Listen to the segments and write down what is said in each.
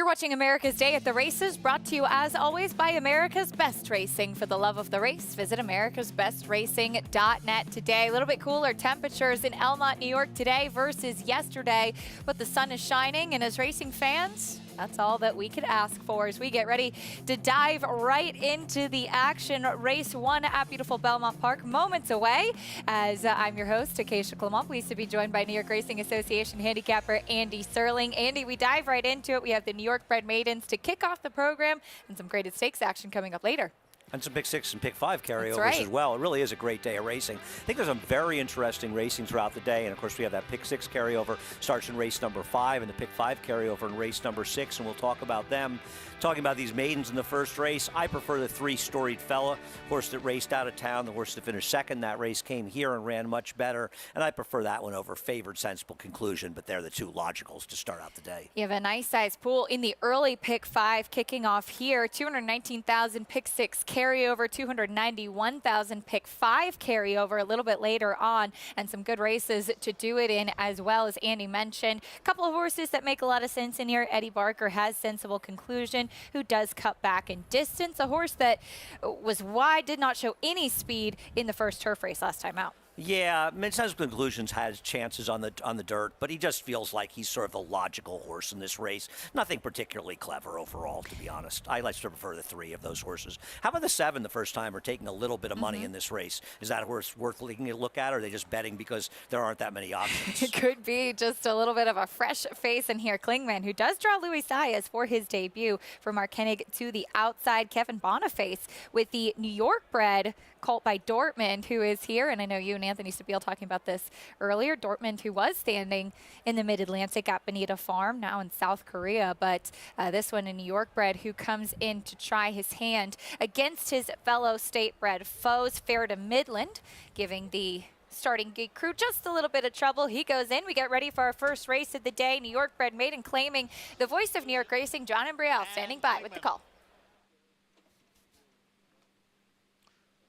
You're watching America's Day at the Races, brought to you as always by America's Best Racing. For the love of the race, visit americasbestracing.net today. A little bit cooler temperatures in Elmont, New York today versus yesterday, but the sun is shining, and as racing fans, that's all that we could ask for as we get ready to dive right into the action. Race 1 at beautiful Belmont Park, moments away. As I'm your host, Acacia Clement, pleased to be joined by New York Racing Association handicapper Andy Serling. Andy, we dive right into it. We have the New York bred maidens to kick off the program and some graded stakes action coming up later. And some pick 6 and pick 5 carryovers as well. It really is a great day of racing. I think there's some very interesting racing throughout the day. And of course, we have that pick 6 carryover starts in race number 5 and the pick 5 carryover in race number 6. And we'll talk about them. Talking about these maidens in the first race, I prefer the 3 Storied Fella, horse that raced out of town, the horse that finished second. That race came here and ran much better. And I prefer that one over Favored Sensible Conclusion, but they're the 2 logicals to start out the day. You have a nice size pool in the early pick 5 kicking off here. 219,000 pick 6 carryover, 291,000 pick 5 carryover a little bit later on, and some good races to do it in as well, as Andy mentioned. A couple of horses that make a lot of sense in here. Eddie Barker has Sensible Conclusion, who does cut back in distance. A horse that was wide, did not show any speed in the first turf race last time out. Yeah, Sensible Conclusions has chances on the dirt, but he just feels like he's sort of the logical horse in this race. Nothing particularly clever overall, to be honest. I like to prefer the 3 of those horses. How about the 7 the first time, or taking a little bit of money in this race? Is that a horse worth taking a look at, or are they just betting because there aren't that many options? It could be just a little bit of a fresh face in here. Klingman, who does draw Louis Saez for his debut, for Mark Hennig to the outside. Kevin Boniface with the New York bred colt by Dortmund, who is here, and I know you and Anthony Sabile talking about this earlier. Dortmund, who was standing in the Mid-Atlantic at Bonita Farm, now in South Korea, but this one a New York bred who comes in to try his hand against his fellow state bred foes. Fair to Midland, giving the starting gate crew just a little bit of trouble. He goes in. We get ready for our first race of the day. New York bred maiden claiming the voice of New York racing, John Embriel, standing by with the call.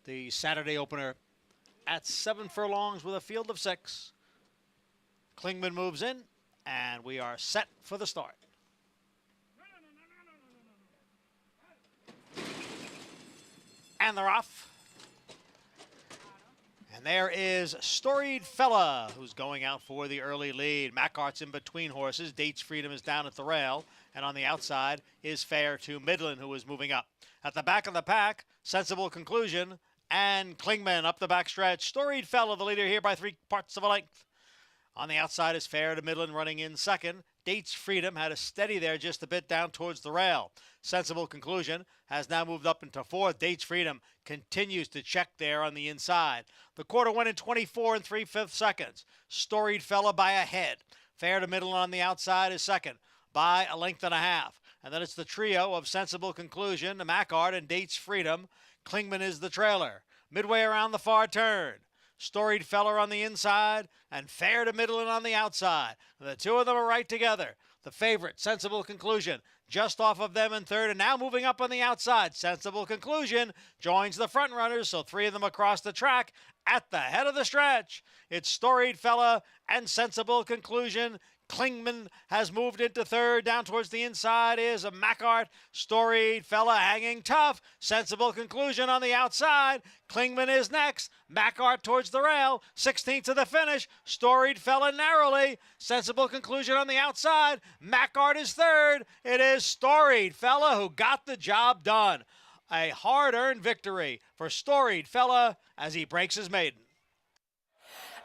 The Saturday opener at 7 furlongs with a field of 6. Klingman moves in, and we are set for the start. And they're off. And there is Storied Fella, who's going out for the early lead. Mackart's in between horses. Dates Freedom is down at the rail. And on the outside is Fair to Midland, who is moving up. At the back of the pack, Sensible Conclusion and Klingman up the backstretch. Storied Fella, the leader here by 3 parts of a length. On the outside is Fair to Midland running in second. Dates Freedom had a steady there just a bit down towards the rail. Sensible Conclusion has now moved up into 4th. Dates Freedom continues to check there on the inside. The quarter went in 24 3/5 seconds. Storied Fella by a head. Fair to Midland on the outside is second by a length and a half. And then it's the trio of Sensible Conclusion, Mackart, and Dates Freedom. Klingman is the trailer. Midway around the far turn, Storied Fella on the inside and Fair to Midland on the outside. The 2 of them are right together. The favorite, Sensible Conclusion, just off of them in 3rd, and now moving up on the outside. Sensible Conclusion joins the front runners, so 3 of them across the track at the head of the stretch. It's Storied Fella and Sensible Conclusion. Klingman has moved into 3rd. Down towards the inside is a Mackart. Storied Fella hanging tough. Sensible Conclusion on the outside. Klingman is next. Mackart towards the rail. 16th to the finish. Storied Fella narrowly. Sensible Conclusion on the outside. Mackart is 3rd. It is Storied Fella who got the job done. A hard-earned victory for Storied Fella as he breaks his maiden.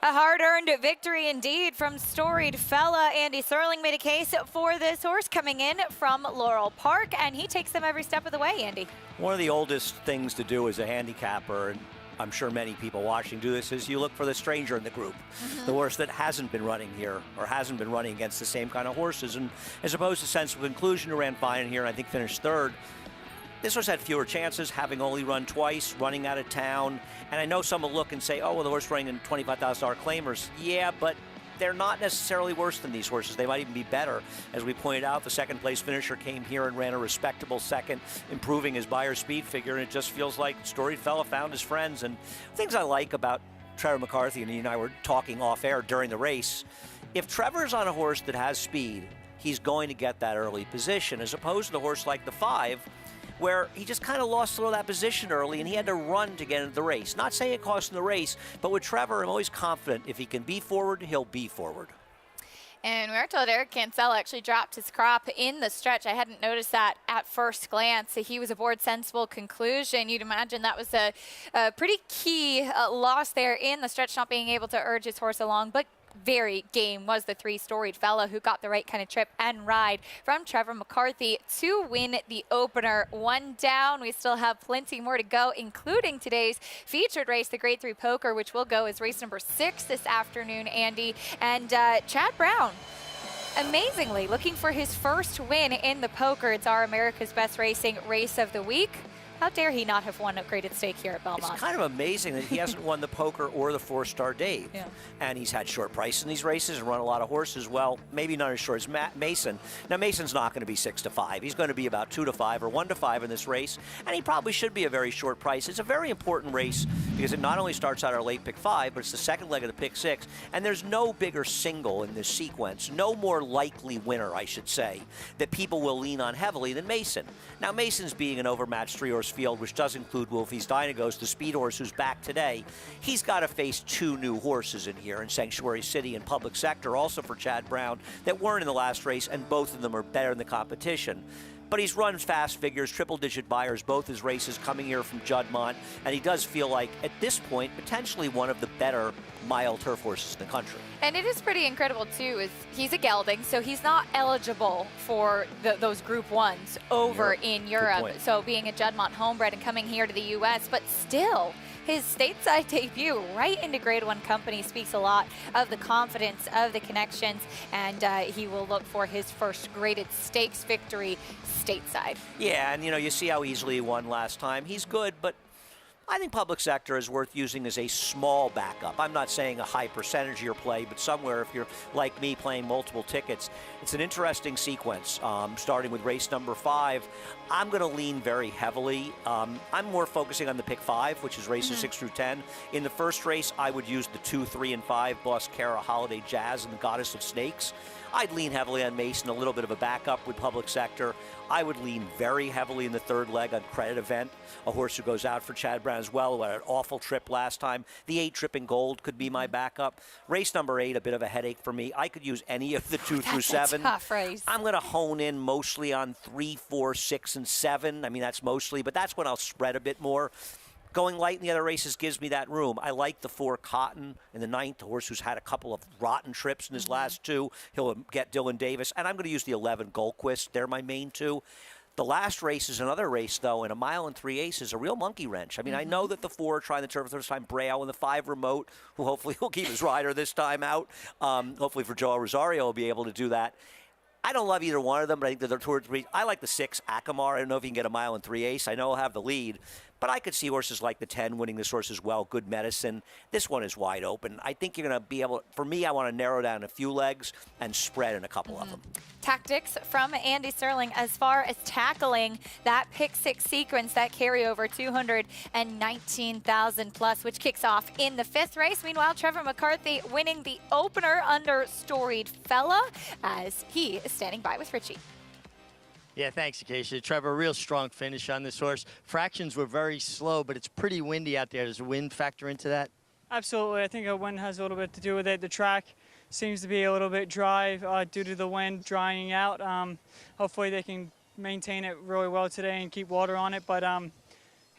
A hard-earned victory indeed from Storied Fella. Andy Serling made a case for this horse coming in from Laurel Park, and he takes them every step of the way, Andy. One of the oldest things to do as a handicapper, and I'm sure many people watching do this, is you look for the stranger in the group, the horse that hasn't been running here or hasn't been running against the same kind of horses. And as opposed to Sensible Conclusion, who ran fine here and I think finished 3rd, this horse had fewer chances, having only run twice, running out of town. And I know some will look and say, oh, well, the horse running in $25,000 claimers. Yeah, but they're not necessarily worse than these horses. They might even be better. As we pointed out, the 2nd place finisher came here and ran a respectable 2nd, improving his Beyer speed figure. And it just feels like Storied Fella found his friends. And things I like about Trevor McCarthy, and he and I were talking off air during the race. If Trevor's on a horse that has speed, he's going to get that early position, as opposed to the horse like the 5, where he just kind of lost a little of that position early, and he had to run to get into the race. Not saying it cost him the race, but with Trevor, I'm always confident if he can be forward, he'll be forward. And we are told Eric Cancel actually dropped his crop in the stretch. I hadn't noticed that at first glance. He was aboard Sensible Conclusion. You'd imagine that was a pretty key loss there in the stretch, not being able to urge his horse along. But very game was the 3-storied fella who got the right kind of trip and ride from Trevor McCarthy to win the opener. 1 down. We still have plenty more to go, including today's featured race, the Grade 3 Poker, which will go as race number 6 this afternoon, Andy. And Chad Brown, amazingly, looking for his first win in the Poker. It's our America's Best Racing Race of the Week. How dare he not have won a graded stake here at Belmont? It's kind of amazing that he hasn't won the Poker or the 4-Star Dave. Yeah. And he's had short price in these races and run a lot of horses. Well, maybe not as short as Mason. Now, Mason's not going to be 6-5. He's going to be about 2-5 or 1-5 in this race. And he probably should be a very short price. It's a very important race because it not only starts out our late pick 5, but it's the second leg of the pick 6. And there's no bigger single in this sequence, no more likely winner, I should say, that people will lean on heavily than Mason. Now, Mason's being an overmatched 3-horse field, which does include Wolfie's Dynagos, the speed horse who's back today. He's got to face 2 new horses in here in Sanctuary City and Public Sector, also for Chad Brown, that weren't in the last race, and both of them are better in the competition. But he's run fast figures, triple-digit buyers, both his races coming here from Juddmonte, and he does feel like, at this point, potentially one of the better mile turf horses in the country. And it is pretty incredible, too, is he's a gelding, so he's not eligible for those Group 1s over in Europe. So being a Juddmonte homebred and coming here to the U.S., but still, his stateside debut right into Grade 1 company speaks a lot of the confidence of the connections, and he will look for his first graded stakes victory stateside. Yeah, and you see how easily he won last time. He's good, but I think Public Sector is worth using as a small backup. I'm not saying a high percentage of your play, but somewhere, if you're like me playing multiple tickets, it's an interesting sequence. Starting with race number 5, I'm going to lean very heavily. I'm more focusing on the pick 5, which is races 6 through 10. In the first race, I would use the 2, 3, and 5, Boss Cara, Holiday Jazz, and the Goddess of Snakes. I'd lean heavily on Mason, a little bit of a backup with Public Sector. I would lean very heavily in the third leg on Credit Event, a horse who goes out for Chad Brown as well, who had an awful trip last time. The 8 Tripping Gold could be my backup. Race number 8, a bit of a headache for me. I could use any of the 2 through 7. That's a tough race. I'm going to hone in mostly on 3, 4, 6, and 7. I mean, that's mostly, but that's when I'll spread a bit more. Going light in the other races gives me that room. I like the 4 Cotton in the 9th, a horse who's had a couple of rotten trips in his last 2. He'll get Dylan Davis. And I'm going to use the 11 Goldquist. They're my main 2. The last race is another race, though, in a mile and 3 aces, a real monkey wrench. I mean, I know that the 4 are trying the turf for the first time, Braille, and the 5 Remote, who hopefully will keep his rider this time out. Hopefully for Joel Rosario will be able to do that. I don't love either one of them, but I think they're towards 3. I like the 6, Akamar. I don't know if he can get a mile and 3 ace. I know he'll have the lead. But I could see horses like the 10 winning this horse as well. Good Medicine. This one is wide open. I think you're going to be able, for me, I want to narrow down a few legs and spread in a couple of them. Tactics from Andy Sterling as far as tackling that pick 6 sequence, that carryover 219,000 plus, which kicks off in the 5th race. Meanwhile, Trevor McCarthy winning the opener under Storied Fella as he is standing by with Richie. Yeah, thanks, Acacia. Trevor, real strong finish on this horse. Fractions were very slow, but it's pretty windy out there. Does wind factor into that? Absolutely. I think the wind has a little bit to do with it. The track seems to be a little bit dry due to the wind drying out. Hopefully they can maintain it really well today and keep water on it. But,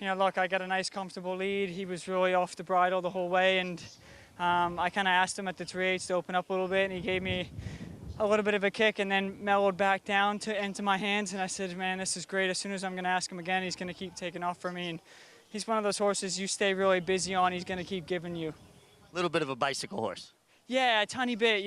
look, I got a nice, comfortable lead. He was really off the bridle the whole way, and I kind of asked him at the 3/8 to open up a little bit, and he gave me a little bit of a kick and then mellowed back down into my hands, and I said, man, this is great. As soon as I'm going to ask him again, he's going to keep taking off for me. And he's one of those horses you stay really busy on, he's going to keep giving you. A little bit of a bicycle horse. Yeah, a tiny bit.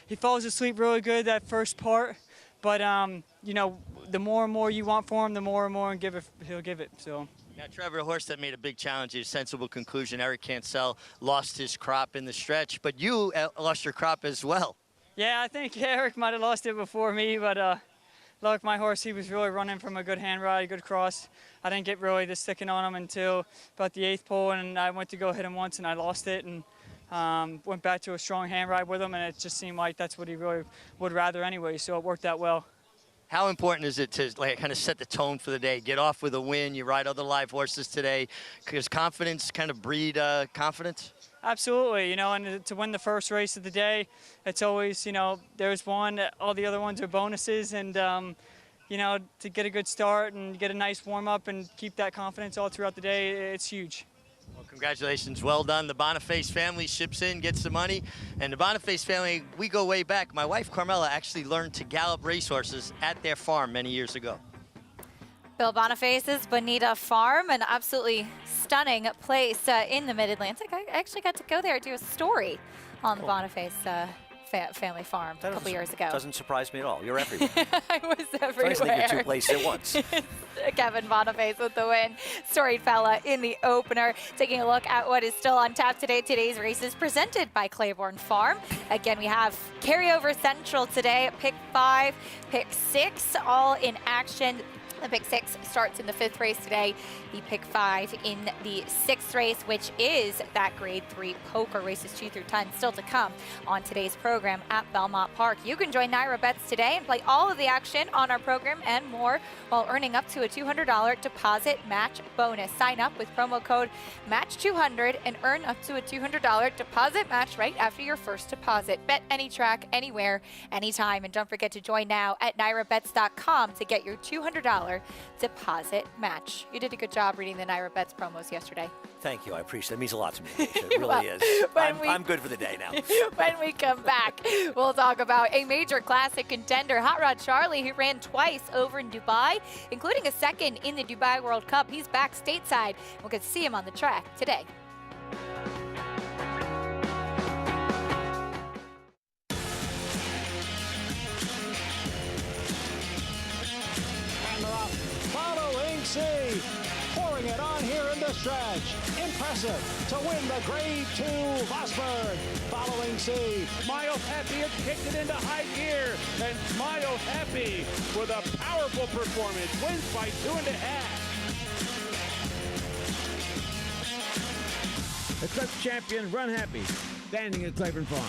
He falls asleep really good that first part, but the more and more you want for him, the more and more he'll give it. So. Now, Trevor, a horse that made a big challenge, a sensible conclusion. Eric Cancel lost his crop in the stretch, but you lost your crop as well. Yeah, I think Eric might have lost it before me, but look, my horse, he was really running from a good hand ride, good cross. I didn't get really the sticking on him until about the 8th pole, and I went to go hit him once, and I lost it. And Went back to a strong hand ride with him, and it just seemed like that's what he really would rather anyway, so it worked out well. How important is it to kind of set the tone for the day? Get off with a win. You ride other live horses today. Does confidence kind of breed confidence? Absolutely, and to win the first race of the day, it's always, there's one, all the other ones are bonuses, and, to get a good start and get a nice warm-up and keep that confidence all throughout the day, it's huge. Well, congratulations. Well done. The Boniface family ships in, gets the money. And the Boniface family, we go way back. My wife, Carmela, actually learned to gallop racehorses at their farm many years ago. Bill Boniface's Bonita Farm, an absolutely stunning place in the Mid-Atlantic. I actually got to go there and do a story on the Boniface family farm a couple years ago. Doesn't surprise me at all. You're everywhere. I was everywhere. I think you're two places at once. Kevin Boniface with the win. Storied fella in the opener. Taking a look at what is still on tap today. Today's race is presented by Claiborne Farm. Again, we have Carryover Central today. Pick 5, Pick 6, all in action. The Pick 6 starts in the 5th race today. The Pick 5 in the 6th race, which is that Grade 3 poker, races 2 through 10, still to come on today's program at Belmont Park. You can join Naira Bets today and play all of the action on our program and more while earning up to a $200 deposit match bonus. Sign up with promo code MATCH200 and earn up to a $200 deposit match right after your first deposit. Bet any track, anywhere, anytime. And don't forget to join now at NairaBets.com to get your $200 deposit match. You did a good job reading the Naira Bets promos yesterday. Thank you. I appreciate it. It means a lot to me. It really is. I'm good for the day now. When we come back, we'll talk about a major classic contender, Hot Rod Charlie, who ran twice over in Dubai, including a second in the Dubai World Cup. He's back stateside. We'll get to see him on the track today. Following C, pouring it on here in the stretch. Impressive to win the Grade 2 Vosburg. Following C, Mile Happy has kicked it into high gear, and Mile Happy with a powerful performance wins by 2.5. The Cup champion Run Happy, standing at Claiborne Farm.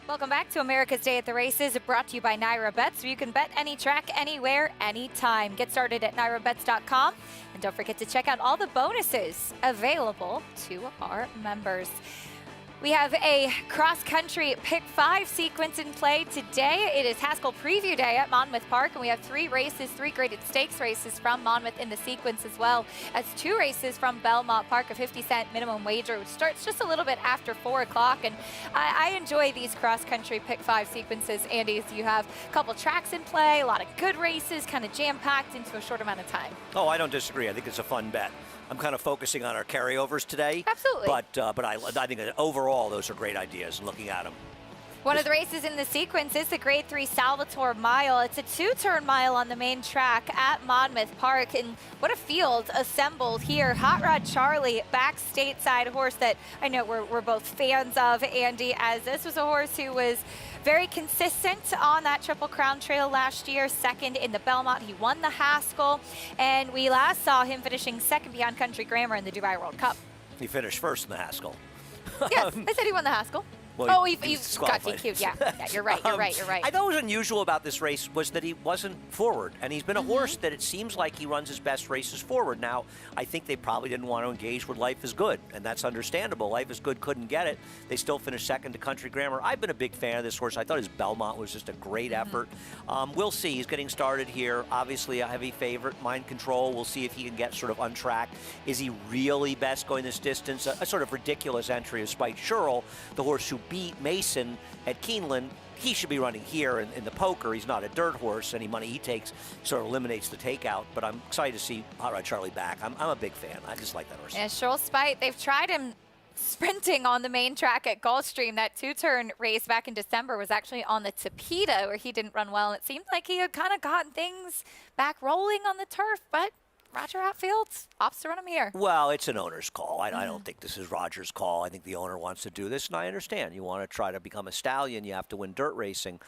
Welcome back to America's Day at the Races, brought to you by Naira Bets, where you can bet any track, anywhere, anytime. Get started at NairaBets.com, and don't forget to check out all the bonuses available to our members. We have a cross-country Pick 5 sequence in play today. It is Haskell Preview Day at Monmouth Park, and we have 3 races, 3 graded stakes races from Monmouth in the sequence, as well as 2 races from Belmont Park, a 50-cent minimum wager, which starts just a little bit after 4 o'clock. And I enjoy these cross-country Pick 5 sequences, Andy, so you have a couple tracks in play, a lot of good races, kind of jam-packed into a short amount of time. Oh, I don't disagree. I think it's a fun bet. I'm kind of focusing on our carryovers today. Absolutely. But I think that overall, those are great ideas, looking at them. One of the races in the sequence is the Grade 3 Salvatore Mile. It's a 2-turn mile on the main track at Monmouth Park. And what a field assembled here. Hot Rod Charlie, back stateside horse that I know we're both fans of, Andy, as this was a horse who was very consistent on that Triple Crown Trail last year, second in the Belmont. He won the Haskell, and we last saw him finishing second behind Country Grammar in the Dubai World Cup. He finished first in the Haskell. Yes, I said he won the Haskell. Well, he got DQ'd. Yeah, you're right. You're right. I thought what was unusual about this race was that he wasn't forward, and he's been a horse that it seems like he runs his best races forward. Now, I think they probably didn't want to engage with Life is Good, and that's understandable. Life is Good couldn't get it. They still finished second to Country Grammar. I've been a big fan of this horse. I thought his Belmont was just a great effort. We'll see. He's getting started here. Obviously, a heavy favorite, Mind Control. We'll see if he can get sort of untracked. Is he really best going this distance? A sort of ridiculous entry of Spike Churchill, the horse who beat Mason at Keeneland. He should be running here in the poker. He's not a dirt horse. Any money he takes sort of eliminates the takeout. But I'm excited to see Hot Rod Charlie back. I'm a big fan. I just like that horse. And Churchill Spite, they've tried him sprinting on the main track at Gulfstream. That 2-turn race back in December was actually on the Tapeta, where he didn't run well. And it seemed like he had kind of gotten things back rolling on the turf, but Roger Hatfield opts to run him here. Well, it's an owner's call. I don't think this is Roger's call. I think the owner wants to do this, and I understand. You want to try to become a stallion, you have to win dirt racing.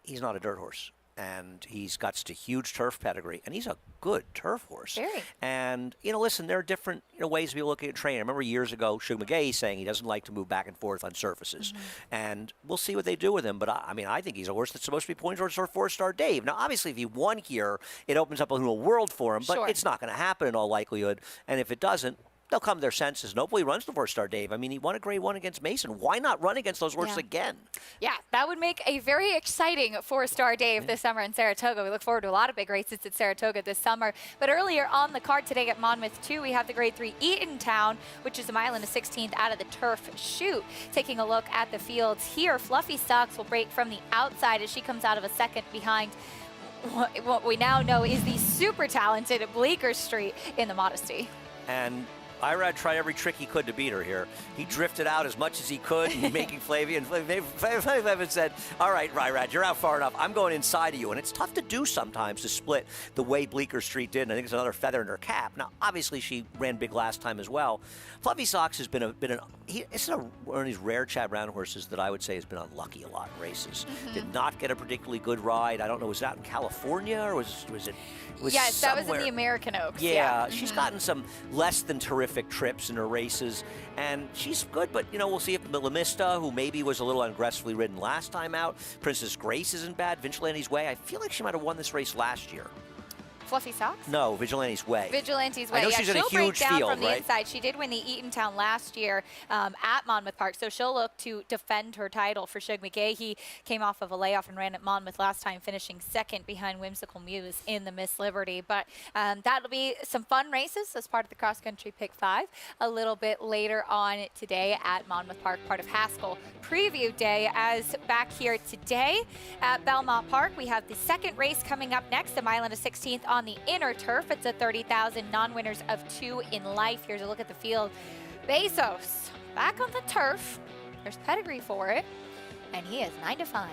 He's not a dirt horse, and he's got such a huge turf pedigree, and he's a good turf horse. Very. And, listen, there are different ways we look at training. I remember years ago, Shug McGahee saying he doesn't like to move back and forth on surfaces. And we'll see what they do with him. But, I think he's a horse that's supposed to be pointed towards 4-star Dave. Now, obviously, if he won here, it opens up a new world for him. But Sure. it's not going to happen in all likelihood. And if it doesn't, they'll come to their senses, and hopefully he runs the 4-star Dave. I mean, he won a Grade 1 against Mason. Why not run against those horses again? Yeah, that would make a very exciting 4-star Dave this summer in Saratoga. We look forward to a lot of big races at Saratoga this summer. But earlier on the card today at Monmouth 2, we have the Grade 3 Eatontown, which is a mile and a 16th out of the turf chute. Taking a look at the fields here, Fluffy Stocks will break from the outside as she comes out of a second behind what we now know is the super talented Bleecker Street in the Modesty. And Irad tried every trick he could to beat her here. He drifted out as much as he could, making Flavia. And Flavia said, all right, Irad, you're out far enough. I'm going inside of you. And it's tough to do sometimes to split the way Bleecker Street did. And I think it's another feather in her cap. Now, obviously, she ran big last time as well. Fluffy Socks has been it's one of these rare Chad Brown horses that I would say has been unlucky a lot in races. Did not get a particularly good ride. I don't know, was it out in California or was it? Yes, somewhere. that was in the American Oaks. Yeah, she's gotten some less than terrific trips in her races, and she's good, but we'll see if Milamista, who maybe was a little aggressively ridden last time out, Princess Grace isn't bad, Vigilante's Way, I feel like she might have won this race last year. Fluffy Socks? No, Vigilante's Way. Vigilante's Way. I know she's in a she'll break huge down field, from the right? inside. She did win the Eatontown last year at Monmouth Park, so she'll look to defend her title for Shug McGahee. He came off of a layoff and ran at Monmouth last time, finishing second behind Whimsical Muse in the Miss Liberty. But that'll be some fun races as part of the Cross Country Pick 5 a little bit later on today at Monmouth Park, part of Haskell Preview Day. As back here today at Belmont Park, we have the second race coming up next, the mile and a 16th on the inner turf. It's a 30,000 non-winners of 2 in life. Here's a look at the field. Bezos back on the turf. There's pedigree for it, and he is 9-5.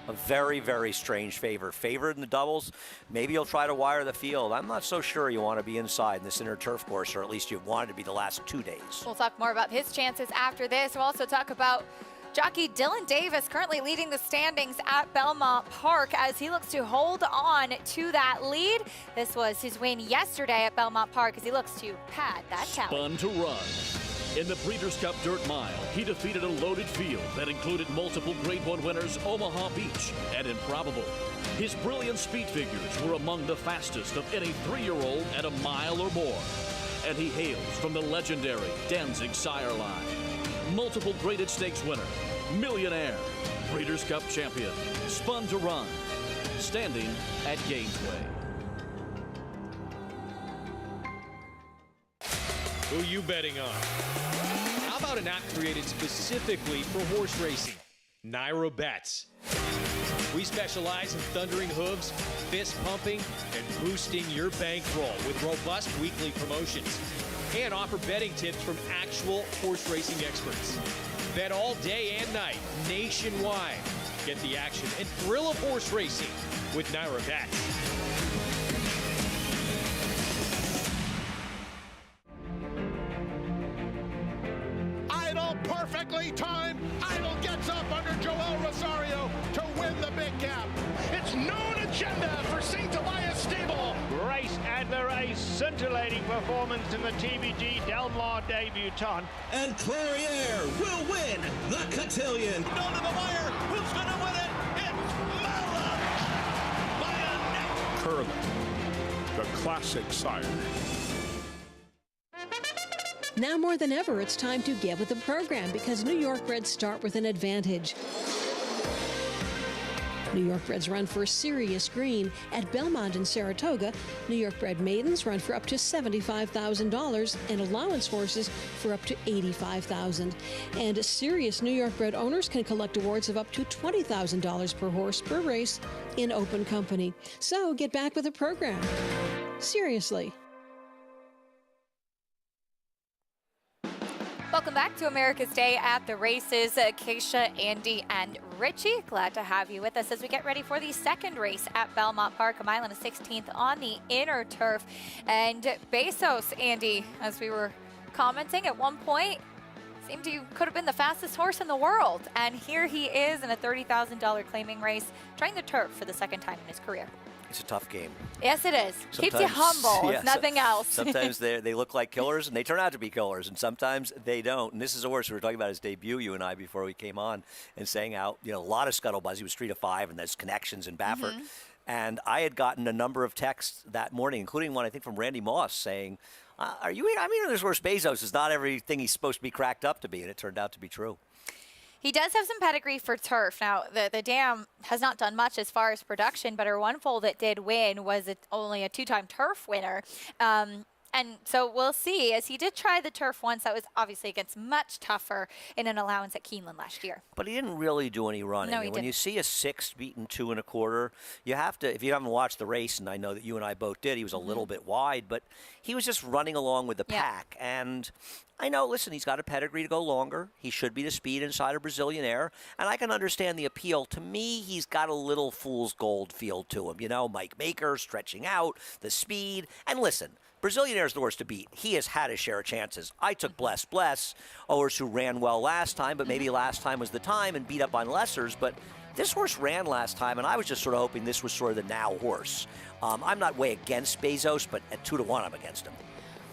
A very, very strange favorite. Favored in the doubles. Maybe you'll try to wire the field. I'm not so sure you want to be inside in this inner turf course, or at least you've wanted to be the last 2 days. We'll talk more about his chances after this. We'll also talk about jockey Dylan Davis, currently leading the standings at Belmont Park as he looks to hold on to that lead. This was his win yesterday at Belmont Park as he looks to pad that tally. Fun to run. In the Breeders' Cup Dirt Mile, he defeated a loaded field that included multiple Grade 1 winners Omaha Beach and Improbable. His brilliant speed figures were among the fastest of any 3-year-old at a mile or more. And he hails from the legendary Danzig sire line. Multiple graded stakes winner, millionaire, Breeders' Cup champion, Spun to Run, standing at Gainesway. Who you betting on? How about an app created specifically for horse racing? Nairo Bets. We specialize in thundering hooves, fist pumping, and boosting your bankroll with robust weekly promotions. And offer betting tips from actual horse racing experts. Bet all day and night, nationwide. Get the action and thrill of horse racing with Naira Bets. Idle, perfectly timed. Idle gets up under Joel Rosario to win the big gap. It's known agenda for St. Elias Stable. Race and the race, scintillating performance in the TBG Del Mar debutante. And Clariere will win the cotillion. Down to the wire. Who's going to win it? It's Mala by a neck. Curling, the classic sire. Now more than ever, it's time to get with the program because New York breds start with an advantage. New York breds run for serious green at Belmont and Saratoga. New York bred maidens run for up to $75,000 and allowance horses for up to $85,000. And serious New York bred owners can collect awards of up to $20,000 per horse per race in open company. So get back with the program. Seriously. Welcome back to America's Day at the Races. Keisha, Andy, and Richie, glad to have you with us as we get ready for the second race at Belmont Park, a mile and a 16th on the inner turf. And Bezos, Andy, as we were commenting at one point, seemed to could have been the fastest horse in the world. And here he is in a $30,000 claiming race, trying the turf for the second time in his career. It's a tough game. Yes, it is. Keeps you humble, if nothing else. Sometimes they look like killers, and they turn out to be killers, and sometimes they don't. And this is a horse we were talking about his debut, you and I, before we came on, and saying out, a lot of scuttlebuzz. He was 3-5, and there's connections in Baffert. Mm-hmm. And I had gotten a number of texts that morning, including one, I think, from Randy Moss saying, I'm hearing this horse Bezos is not everything he's supposed to be cracked up to be, and it turned out to be true. He does have some pedigree for turf. Now, the dam has not done much as far as production, but her one foal that did win was only a two-time turf winner. And so we'll see, as he did try the turf once. That was obviously against much tougher in an allowance at Keeneland last year. But he didn't really do any running. No, he and when didn't. you see a 6 beaten 2 1/4, you have to, if you haven't watched the race, and I know that you and I both did, he was a little bit wide, but he was just running along with the pack. And I know, listen, he's got a pedigree to go longer. He should be the speed inside of Brazilianaire. And I can understand the appeal. To me, he's got a little fool's gold feel to him. Mike Maker stretching out, the speed. And listen, Brazilianaire is the horse to beat. He has had his share of chances. I took Bless, a horse who ran well last time, but maybe last time was the time and beat up on lessers. But this horse ran last time, and I was just sort of hoping this was sort of the now horse. I'm not way against Bezos, but at 2-1, I'm against him.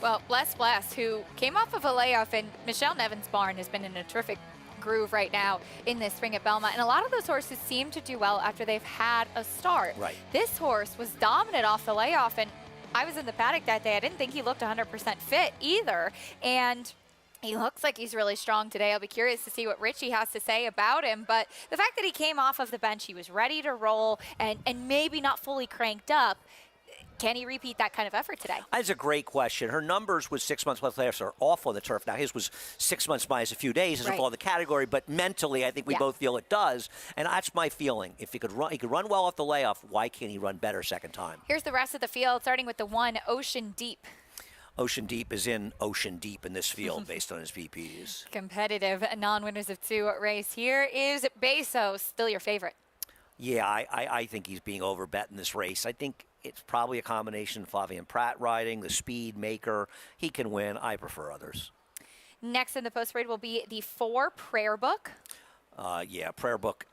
Well, Bless, who came off of a layoff, and Michelle Nevin's barn has been in a terrific groove right now in this spring at Belmont. And a lot of those horses seem to do well after they've had a start. Right. This horse was dominant off the layoff, and I was in the paddock that day. I didn't think he looked 100% fit either. And he looks like he's really strong today. I'll be curious to see what Richie has to say about him. But the fact that he came off of the bench, he was ready to roll and maybe not fully cranked up. Can he repeat that kind of effort today? That's a great question. Her numbers with 6 months plus layoffs are awful on the turf. Now, his was 6 months minus a few days. Doesn't fall in the category, but mentally, I think we both feel it does. And that's my feeling. If he could run well off the layoff, why can't he run better second time? Here's the rest of the field, starting with the 1, Ocean Deep. Ocean Deep is in Ocean Deep in this field based on his VPs. Competitive non-winners of 2 race. Here is Bezos, still your favorite. Yeah, I think he's being overbet in this race. I think it's probably a combination of Flavien Prat riding, the speed maker. He can win. I prefer others. Next in the post parade will be the 4, Prayer Book. Prayer Book.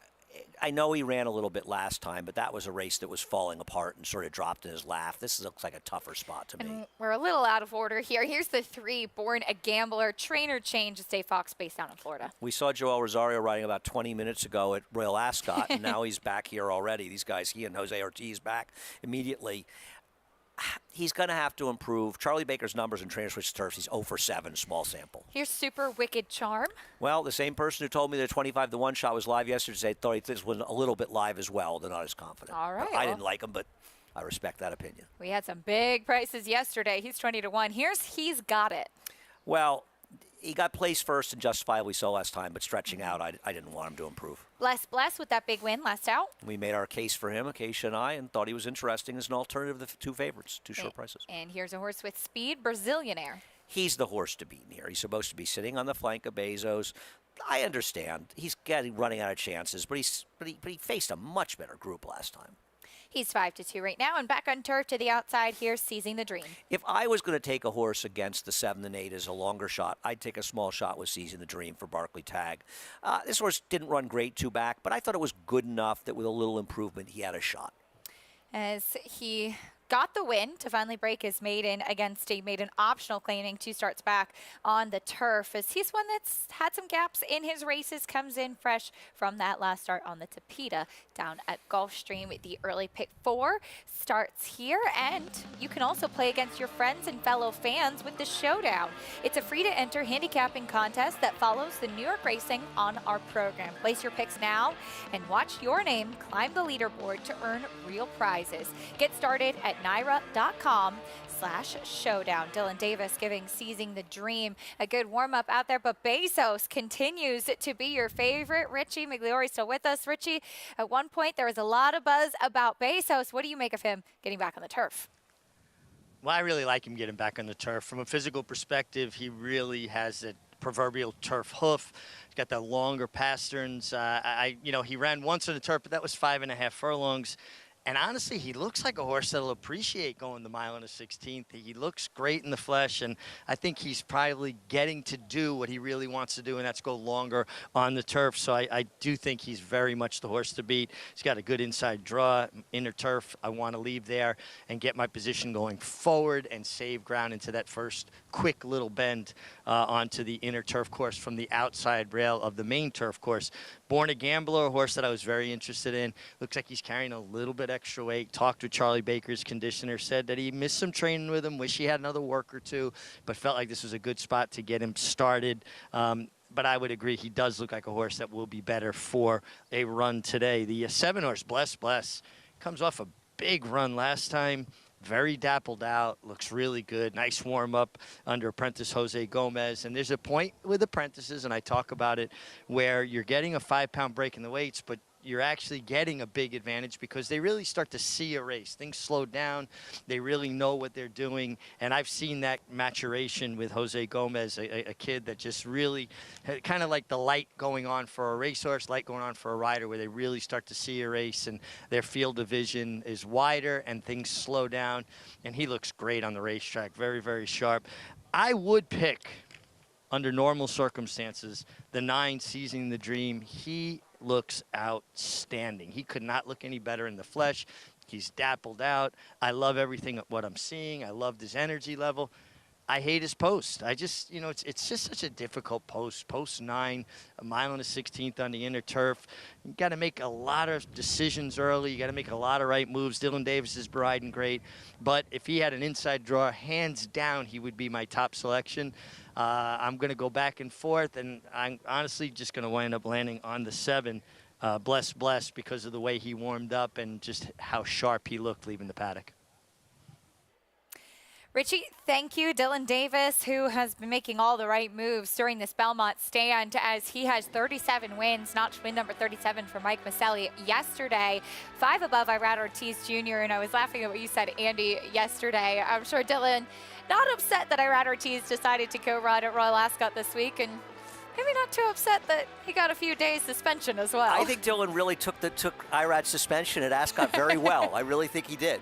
I know he ran a little bit last time, but that was a race that was falling apart and sort of dropped in his lap. This looks like a tougher spot to me. We're a little out of order here. Here's the 3, Born a Gambler. Trainer change at State Fox based down in Florida. We saw Joel Rosario riding about 20 minutes ago at Royal Ascot, and now he's back here already. These guys, he and Jose Ortiz back immediately. He's going to have to improve. Charlie Baker's numbers in trainer switch turfs, he's 0 for 7, small sample. Here's Super Wicked Charm. Well, the same person who told me the 25-1 shot was live yesterday thought this was a little bit live as well. They're not as confident. All right. I didn't like him, but I respect that opinion. We had some big prices yesterday. He's 20-1. Here's He's Got It. Well, he got placed first and justifiably we saw last time, but stretching out, I didn't want him to improve. Bless with that big win last out. We made our case for him, Acacia and I, and thought he was interesting as an alternative to the 2 favorites, 2 short prices. And here's a horse with speed, Brazilianaire. He's the horse to beat here. He's supposed to be sitting on the flank of Bezos. I understand he's running out of chances, but he faced a much better group last time. He's 5-2 right now, and back on turf to the outside here, Seizing the Dream. If I was going to take a horse against the 7 and 8 as a longer shot, I'd take a small shot with Seizing the Dream for Barclay Tagg. This horse didn't run great 2 back, but I thought it was good enough that with a little improvement, he had a shot. As he got the win to finally break his maiden against a maiden optional, claiming 2 starts back on the turf, as he's one that's had some gaps in his races, comes in fresh from that last start on the Tapeta down at Gulfstream. The early pick 4 starts here, and you can also play against your friends and fellow fans with the Showdown. It's a free-to-enter handicapping contest that follows the New York racing on our program. Place your picks now and watch your name climb the leaderboard to earn real prizes. Get started at NYRA.com/showdown. Dylan Davis giving Seizing the Dream a good warm-up out there, but Bezos continues to be your favorite. Richie Migliore still with us. Richie, at one point there was a lot of buzz about Bezos. What do you make of him getting back on the turf? Well, I really like him getting back on the turf. From a physical perspective, he really has that proverbial turf hoof. He's got the longer pasterns. He ran once on the turf, but that was 5.5 furlongs. And honestly, he looks like a horse that'll appreciate going the mile and a 16th. He looks great in the flesh, and I think he's probably getting to do what he really wants to do, and that's go longer on the turf. So I do think he's very much the horse to beat. He's got a good inside draw, inner turf. I want to leave there and get my position going forward and save ground into that first quick little bend onto the inner turf course from the outside rail of the main turf course. Born a Gambler, a horse that I was very interested in. Looks like he's carrying a little bit extra weight. Talked with Charlie Baker's conditioner, said that he missed some training with him, wish he had another work or two, but felt like this was a good spot to get him started. But I would agree, he does look like a horse that will be better for a run today. The 7 horse, Bless, comes off a big run last time. Very dappled out, looks really good. Nice warm-up under apprentice Jose Gomez. And there's a point with apprentices, and I talk about it, where you're getting a 5-pound break in the weights, but you're actually getting a big advantage because they really start to see a race. Things slow down. They really know what they're doing. And I've seen that maturation with Jose Gomez, a kid that just really kind of like the light going on for a racehorse, light going on for a rider, where they really start to see a race and their field of vision is wider and things slow down. And he looks great on the racetrack. Very, very sharp. I would pick, under normal circumstances, the 9, Seizing the Dream. He looks outstanding. He could not look any better in the flesh. He's dappled out. I love everything what I'm seeing. I loved his energy level. I hate his post. I just, it's just such a difficult post. Post 9, a mile and a 16th on the inner turf. You got to make a lot of decisions early. You got to make a lot of right moves. Dylan Davis is riding great. But if he had an inside draw, hands down, he would be my top selection. I'm going to go back and forth, and I'm honestly just going to wind up landing on the 7, Bless, because of the way he warmed up and just how sharp he looked leaving the paddock. Richie, thank you. Dylan Davis, who has been making all the right moves during this Belmont stand, as he has 37 wins, notched win number 37 for Mike Maselli yesterday, 5 above Irad Ortiz Jr., and I was laughing at what you said, Andy, yesterday. I'm sure Dylan not upset that Irad Ortiz decided to go ride at Royal Ascot this week, and maybe not too upset that he got a few days suspension as well. I think Dylan really took Irad's suspension at Ascot very well. I really think he did.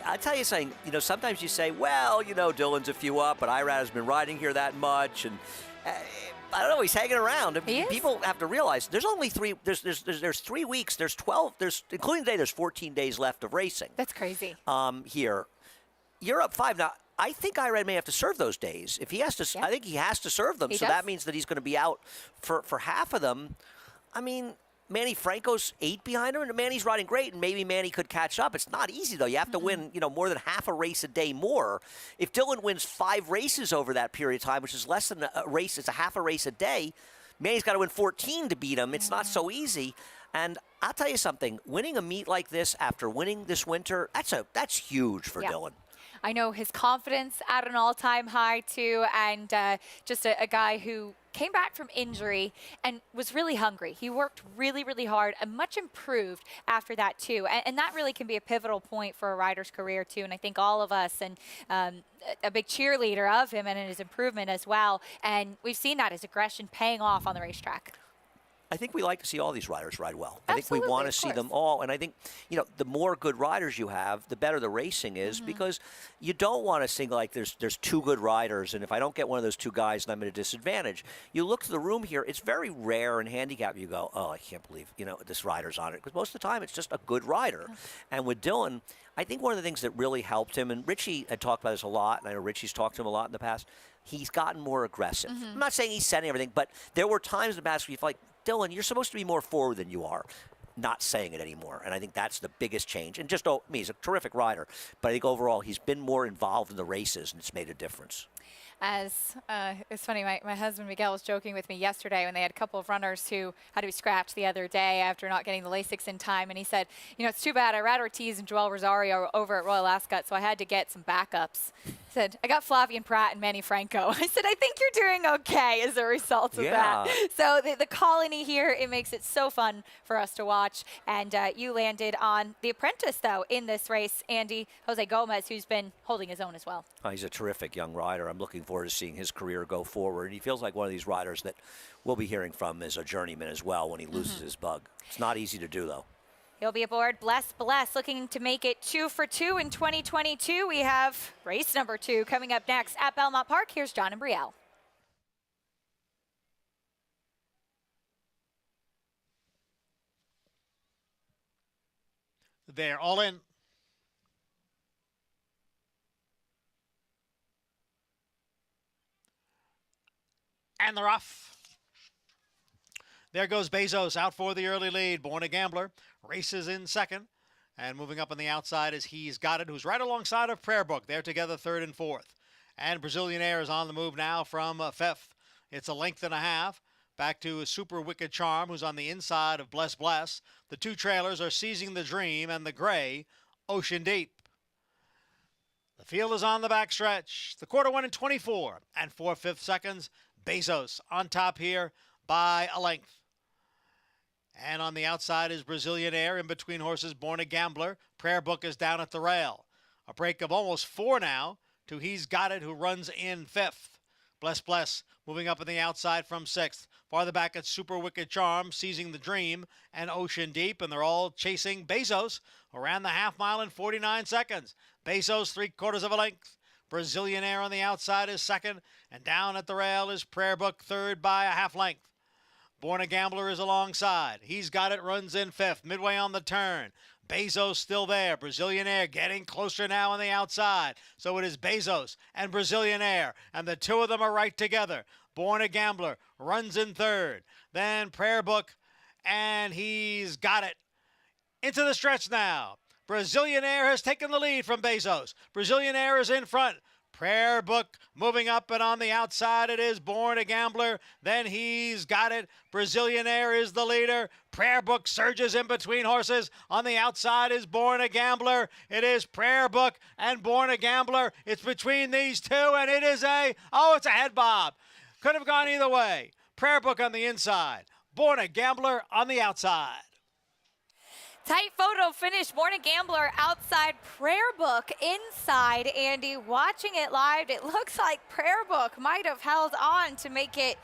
I'll tell you something, sometimes you say, well, Dylan's a few up, but Irad has been riding here that much, and I don't know, he's hanging around. People have to realize there's only 3, there's 3 weeks, there's 12, including today, there's 14 days left of racing. That's crazy. Here. You're up 5 now. I think Irad may have to serve those days. If he has to, I think he has to serve them. So that means that he's going to be out for half of them. I mean, Manny Franco's 8 behind him, and Manny's riding great, and maybe Manny could catch up. It's not easy, though. You have to win, more than half a race a day more. If Dylan wins 5 races over that period of time, which is less than a race, it's a half a race a day, Manny's got to win 14 to beat him. It's not so easy. And I'll tell you something, winning a meet like this after winning this winter, that's huge for Dylan. I know his confidence at an all-time high too, and just a guy who came back from injury and was really hungry. He worked really, really hard and much improved after that too. And that really can be a pivotal point for a rider's career too. And I think all of us, and a big cheerleader of him and his improvement as well. And we've seen that, his aggression paying off on the racetrack. I think we like to see all these riders ride well. Absolutely, I think we want to see them all. And I think, you know, the more good riders you have, the better the racing is, because you don't want to sing like there's two good riders, and if I don't get one of those two guys, then I'm at a disadvantage. You look to the room here, it's very rare in handicap you go, oh, I can't believe, you know, this rider's on it. Because most of the time, it's just a good rider. And with Dylan, I think one of the things that really helped him, and Richie had talked about this a lot, and I know Richie's talked to him a lot in the past, he's gotten more aggressive. I'm not saying he's setting everything, but there were times in the past where you feel like, Dylan, you're supposed to be more forward than you are. Not saying it anymore. And I think that's the biggest change. And just, he's a terrific rider. But I think overall he's been more involved in the races, and it's made a difference. As it's funny, my husband Miguel was joking with me yesterday when they had a couple of runners who had to be scrapped the other day after not getting the Lasix in time, and he said, you know, it's too bad I ran Ortiz and Joel Rosario over at Royal Ascot, so I had to get some backups. He said, I got Flavian Pratt and Manny Franco. I said, I think you're doing okay as a result of that. So the colony here, it makes it so fun for us to watch. And you landed on the apprentice, though, in this race, Andy, Jose Gomez, who's been holding his own as well. Oh, he's a terrific young rider. I'm looking forward to seeing his career go forward. And he feels like one of these riders that we'll be hearing from as a journeyman as well when he loses his bug. It's not easy to do, though. He'll be aboard Bless, looking to make it 2 for 2 in 2022. We have race number 2 coming up next at Belmont Park. Here's John and Brielle. They're all in. And they're off. There goes Bezos out for the early lead. Born a Gambler races in second. And moving up on the outside is He's Got It, who's right alongside of Prayer Book. They're together third and fourth. And Brazilian Air is on the move now from fifth. It's a length and a half. Back to Super Wicked Charm, who's on the inside of Bless. The two trailers are Seizing the Dream and the gray Ocean Deep. The field is on the backstretch. The quarter went in 24 and 4/5 seconds. Bezos on top here by a length. And on the outside is Brazilian Air. In between horses, Born a Gambler. Prayer Book is down at the rail. A break of almost 4 now to He's Got It, who runs in fifth. Bless moving up on the outside from sixth. Farther back at Super Wicked Charm, Seizing the Dream, and Ocean Deep. And they're all chasing Bezos, who ran the half mile in 49 seconds. Bezos 3/4 of a length. Brazilian Air on the outside is second. And down at the rail is Prayer Book third by a half length. Born a Gambler is alongside. He's Got It, runs in fifth. Midway on the turn. Bezos still there. Brazilian Air getting closer now on the outside. So it is Bezos and Brazilian Air. And the two of them are right together. Born a Gambler runs in third. Then Prayer Book and He's Got It. Into the stretch now. Brazilian Air has taken the lead from Bezos. Brazilian Air is in front. Prayer Book moving up, and on the outside it is Born a Gambler. Then He's Got It. Brazilian Air is the leader. Prayer Book surges in between horses. On the outside is Born a Gambler. It is Prayer Book and Born a Gambler. It's between these two, and it is it's a head bob. Could have gone either way. Prayer Book on the inside. Born a Gambler on the outside. Tight photo finish. Born a Gambler outside, Prayer Book inside. Andy, watching it live, it looks like Prayer Book might have held on to make it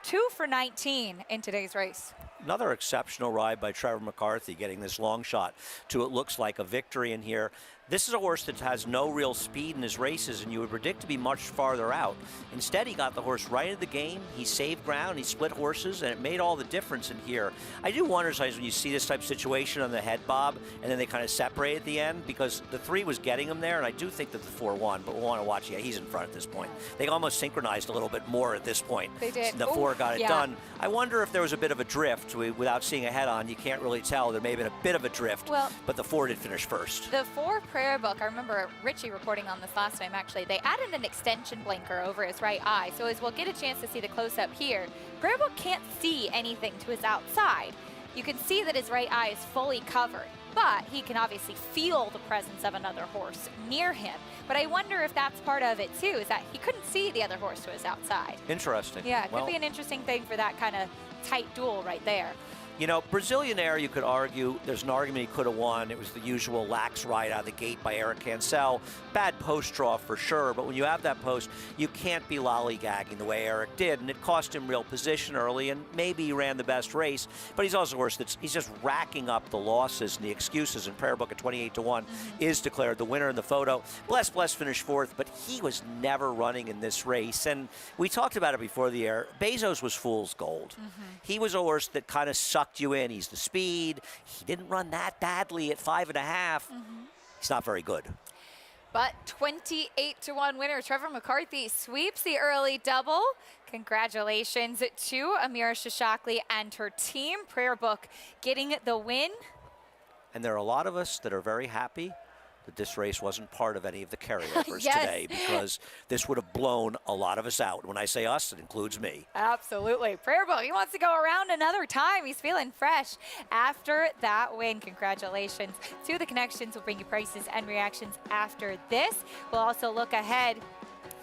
2 for 19 in today's race. Another exceptional ride by Trevor McCarthy, getting this long shot to it looks like a victory in here. This is a horse that has no real speed in his races, and you would predict to be much farther out. Instead, he got the horse right into the game. He saved ground. He split horses, and it made all the difference in here. I do wonder sometimes when you see this type of situation on the head bob, and then they kind of separate at the end, because the 3 was getting him there, and I do think that the 4 won, but we'll want to watch. Yeah, he's in front at this point. They almost synchronized a little bit more at this point. They did. The 4 got it done. I wonder if there was a bit of a drift. Without seeing a head-on, you can't really tell. There may have been a bit of a drift, but the 4 did finish first. The 4 Prayer Book, I remember Richie reporting on this last time, actually. They added an extension blinker over his right eye, so as we'll get a chance to see the close-up here, Prayer Book can't see anything to his outside. You can see that his right eye is fully covered. but he can obviously feel the presence of another horse near him. But I wonder if that's part of it too, is that he couldn't see the other horse who was outside. Interesting. Yeah, it could be an interesting thing for that kind of tight duel right there. You know, Brazilianaire, you could argue, there's an argument he could have won. It was the usual lax ride out of the gate by Eric Cancel. Bad post draw for sure, but when you have that post, you can't be lollygagging the way Eric did, and it cost him real position early, and maybe he ran the best race, but he's also worse. He's just racking up the losses and the excuses, and Prayer Book at 28-1 is declared the winner in the photo. Bless finished fourth, but he was never running in this race, and we talked about it before the air. Bezos was fool's gold. He was a horse that kind of sucked you in. He's the speed. He didn't run that badly at 5.5. He's not very good. But 28-1 winner Trevor McCarthy sweeps the early double. Congratulations to Amira Shishakli and her team. Prayer Book getting the win. And there are a lot of us that are very happy that this race wasn't part of any of the carryovers today, because this would have blown a lot of us out. When I say us, it includes me. Absolutely. Prayer Book, he wants to go around another time. He's feeling fresh after that win. Congratulations to the Connections. We'll bring you prices and reactions after this. We'll also look ahead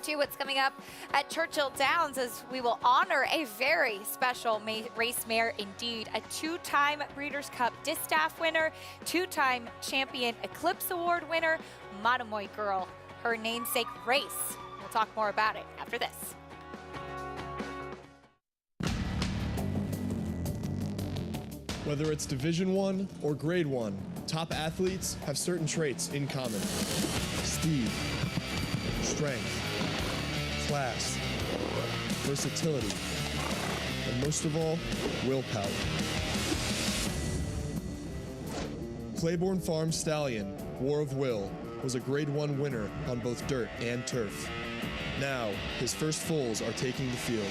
to what's coming up at Churchill Downs, as we will honor a very special race mare indeed, a two-time Breeders' Cup Distaff winner, two-time Champion Eclipse Award winner, Monomoy Girl, her namesake race. We'll talk more about it after this. Whether it's Division I or Grade 1, top athletes have certain traits in common: speed, strength, class, versatility, and most of all, willpower. Claiborne Farms Stallion, War of Will, was a Grade 1 winner on both dirt and turf. Now, his first foals are taking the field.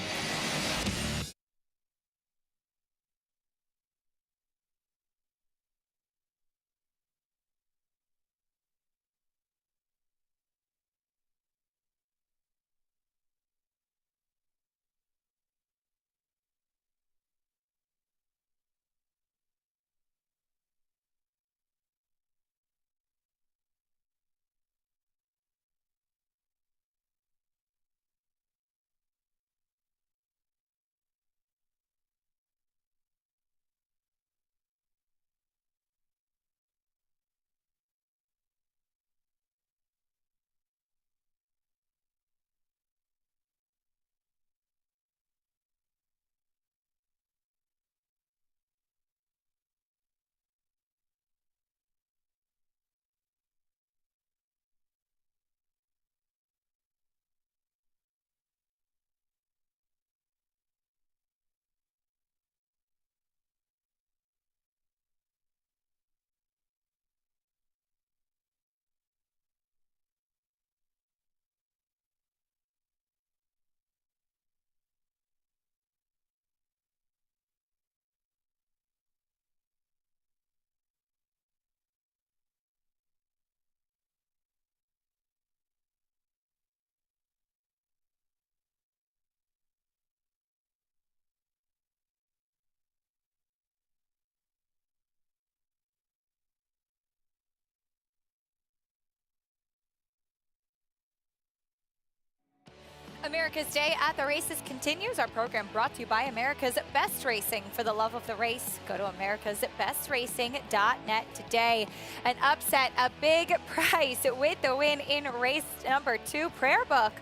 America's Day at the Races continues. Our program brought to you by America's Best Racing. For the love of the race, go to americasbestracing.net today. An upset, a big price with the win in race number 2. Prayer Book,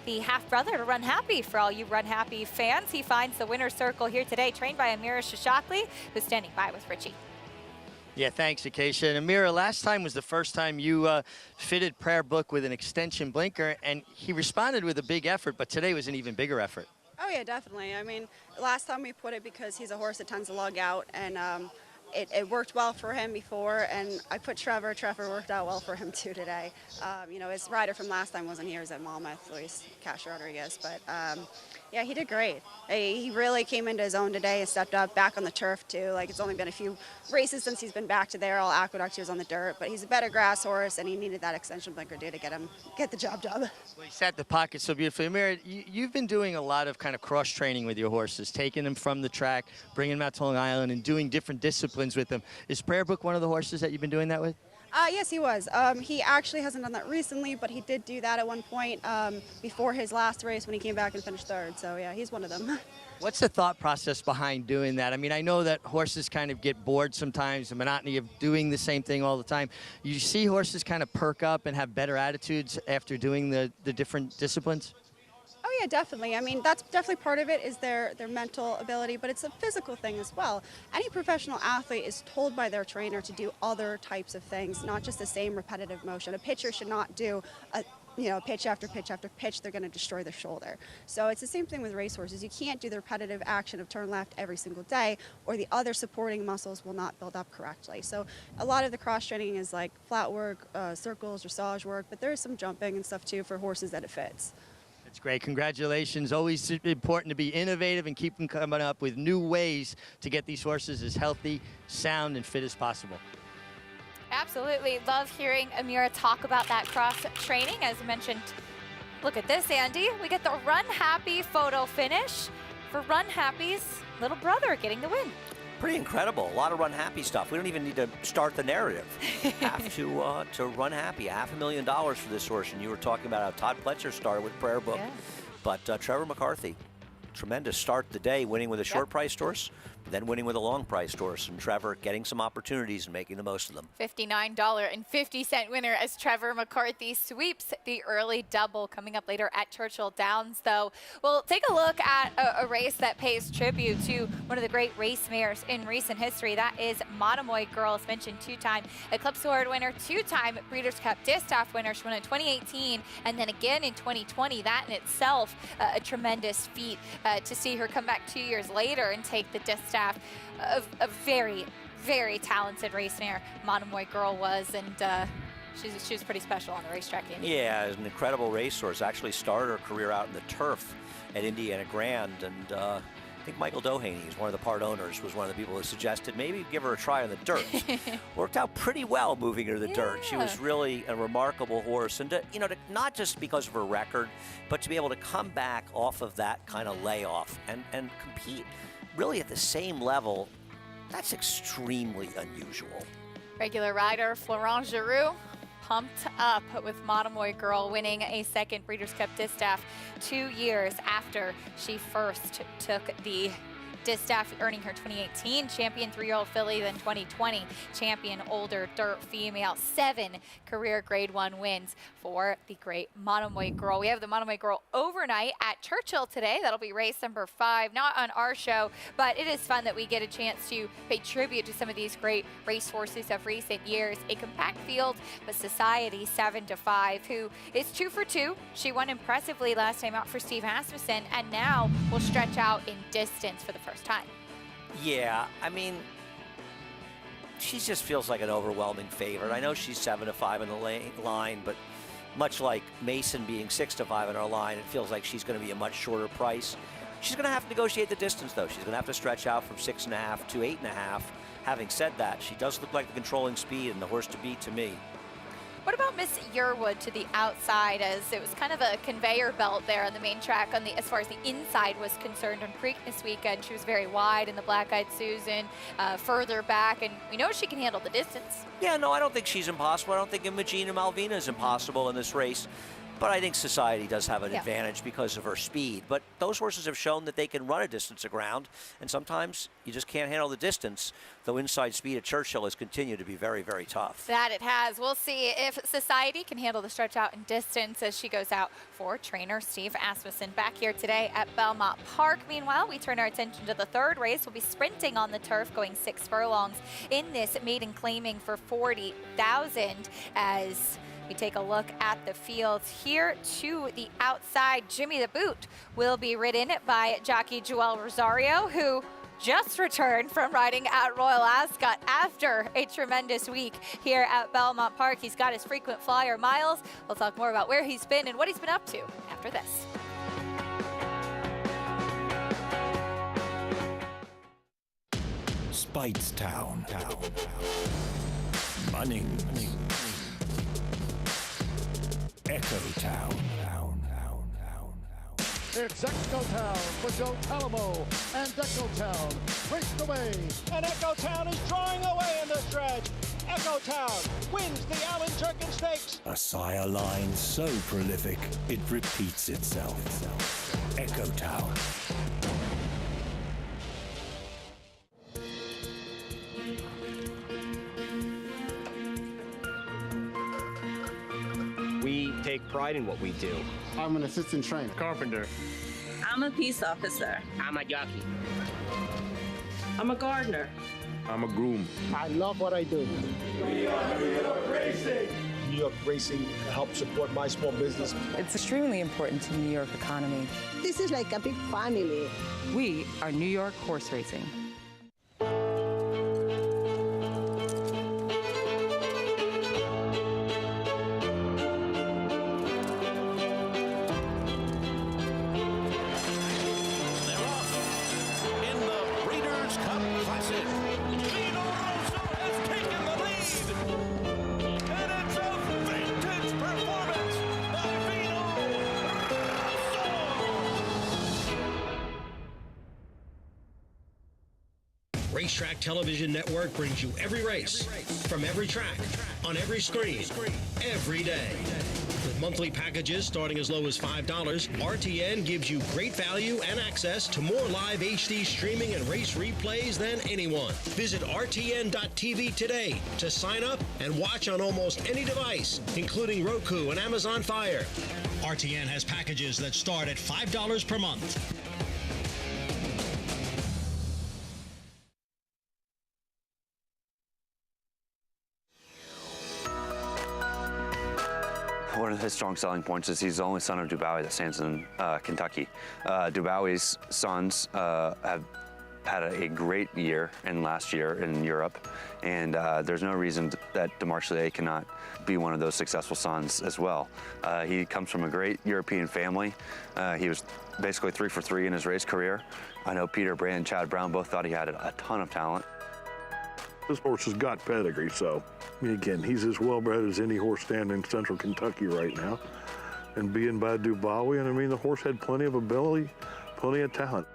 the half-brother to Run Happy. For all you Run Happy fans, he finds the winner's circle here today, trained by Amira Shishakli, who's standing by with Richie. Yeah, thanks, Acacia. And Amira, last time was the first time you fitted Prayer Book with an extension blinker, and he responded with a big effort, but today was an even bigger effort. Oh, yeah, definitely. I mean, last time we put it because he's a horse that tends to lug out, and it worked well for him before, and I put Trevor. Trevor worked out well for him, too, today. You know, his rider from last time wasn't here. He was at Monmouth, Luis Castro Rodriguez, but Yeah, he did great. He really came into his own today and stepped up back on the turf too. Like, it's only been a few races since he's been back to there. All Aqueduct, he was on the dirt, but he's a better grass horse, and he needed that extension blinker due to get the job done. Well, he sat the pocket so beautifully. Amira, you've been doing a lot of kind of cross training with your horses, taking them from the track, bringing them out to Long Island, and doing different disciplines with them. Is Prayer Book one of the horses that you've been doing that with? Yes, he was. He actually hasn't done that recently, but he did do that at one point before his last race when he came back and finished third. So, yeah, he's one of them. What's the thought process behind doing that? I mean, I know that horses kind of get bored sometimes, the monotony of doing the same thing all the time. You see horses kind of perk up and have better attitudes after doing the different disciplines? Oh, yeah, definitely. I mean, that's definitely part of it is their mental ability, but it's a physical thing as well. Any professional athlete is told by their trainer to do other types of things, not just the same repetitive motion. A pitcher should not do pitch after pitch after pitch. They're going to destroy their shoulder. So it's the same thing with racehorses. You can't do the repetitive action of turn left every single day, or the other supporting muscles will not build up correctly. So a lot of the cross training is like flat work, circles, dressage work, but there is some jumping and stuff too for horses that it fits. It's great. Congratulations. Always important to be innovative and keep them coming up with new ways to get these horses as healthy, sound, and fit as possible. Absolutely. Love hearing Amira talk about that cross training. As mentioned, look at this, Andy. We get the Run Happy photo finish for Run Happy's little brother getting the win. Pretty incredible. A lot of Run Happy stuff. We don't even need to start the narrative. Have to Run Happy. $500,000 for this horse. And you were talking about how Todd Pletcher started with Prayer Book. Yeah. But Trevor McCarthy, tremendous start the day, winning with a short-priced horse, then winning with a long-priced horse. And Trevor getting some opportunities and making the most of them. $59.50 winner as Trevor McCarthy sweeps the early double. Coming up later at Churchill Downs, though, we'll take a look at a race that pays tribute to one of the great race mares in recent history. That is Monomoy Girl, as mentioned, two-time Eclipse Award winner, two-time Breeders' Cup Distaff winner. She won in 2018 and then again in 2020. That in itself a tremendous feat to see her come back 2 years later and take the Distaff. A very, very talented race mare Monomoy Girl was, and she was pretty special on the racetrack. Yeah, an incredible racehorse. Actually started her career out in the turf at Indiana Grand, and I think Michael Doheny, who's one of the part owners, was one of the people who suggested maybe give her a try on the dirt. Worked out pretty well moving her to the dirt. She was really a remarkable horse, and not just because of her record, but to be able to come back off of that kind of layoff and compete really at the same level, that's extremely unusual. Regular rider Florent Giroux pumped up with Monomoy Girl winning a second Breeders' Cup Distaff 2 years after she first took the Distaff, earning her 2018 champion 3-year-old filly, then 2020 champion older dirt female. 7 career Grade 1 wins for the great Monomoy Girl. We have the Monomoy Girl overnight at Churchill today. That'll be race number 5, not on our show, but it is fun that we get a chance to pay tribute to some of these great racehorses of recent years. A compact field, but Society 7-5, who is 2 for 2. She won impressively last time out for Steve Asmussen, and now will stretch out in distance for the first time. Yeah, I mean, she just feels like an overwhelming favorite. I know she's 7-5 in the line, but much like Mason being 6-5 in our line, it feels like she's going to be a much shorter price. She's going to have to negotiate the distance, though. She's going to have to stretch out from 6.5 to 8.5. Having said that, she does look like the controlling speed and the horse to beat to me. What about Miss Yearwood to the outside, as it was kind of a conveyor belt there on the main track as far as the inside was concerned on Preakness weekend? She was very wide in the Black-Eyed Susan, further back, and we know she can handle the distance. Yeah, no, I don't think she's impossible. I don't think Imogene Malvina is impossible in this race. But I think Society does have an advantage because of her speed. But those horses have shown that they can run a distance of ground, and sometimes you just can't handle the distance, though inside speed at Churchill has continued to be very, very tough. That it has. We'll see if Society can handle the stretch out in distance as she goes out for trainer Steve Asmussen. Back here today at Belmont Park. Meanwhile, we turn our attention to the third race. We'll be sprinting on the turf, going 6 furlongs in this maiden claiming for $40,000 as we take a look at the fields here to the outside. Jimmy the Boot will be ridden by jockey Joel Rosario, who just returned from riding at Royal Ascot after a tremendous week here at Belmont Park. He's got his frequent flyer miles. We'll talk more about where he's been and what he's been up to after this. Speightstown. Munning. Echo Town. It's Echo Town for Joe Talamo, and Echo Town raced away, and Echo Town is drawing away in the stretch. Echo Town wins the Allen Jerkin Stakes. A sire line so prolific it repeats itself. Echo Town. We take pride in what we do. I'm an assistant trainer. Carpenter. I'm a peace officer. I'm a jockey. I'm a gardener. I'm a groom. I love what I do. We are New York Racing. New York Racing helps support my small business. It's extremely important to the New York economy. This is like a big family. We are New York Horse Racing. Racetrack Television Network brings you every race, from every track, on every screen, every day. With monthly packages starting as low as $5, RTN gives you great value and access to more live HD streaming and race replays than anyone. Visit RTN.tv today to sign up and watch on almost any device, including Roku and Amazon Fire. RTN has packages that start at $5 per month. One of his strong selling points is he's the only son of Dubois that stands in Kentucky. Dubois' sons have had a great year and last year in Europe, and there's no reason that Demarchelier cannot be one of those successful sons as well. He comes from a great European family. He was basically 3 for 3 in his race career. I know Peter Brandt and Chad Brown both thought he had a ton of talent. This horse has got pedigree, so again, he's as well bred as any horse standing in central Kentucky right now. And being by Dubois, and I mean, the horse had plenty of ability, plenty of talent.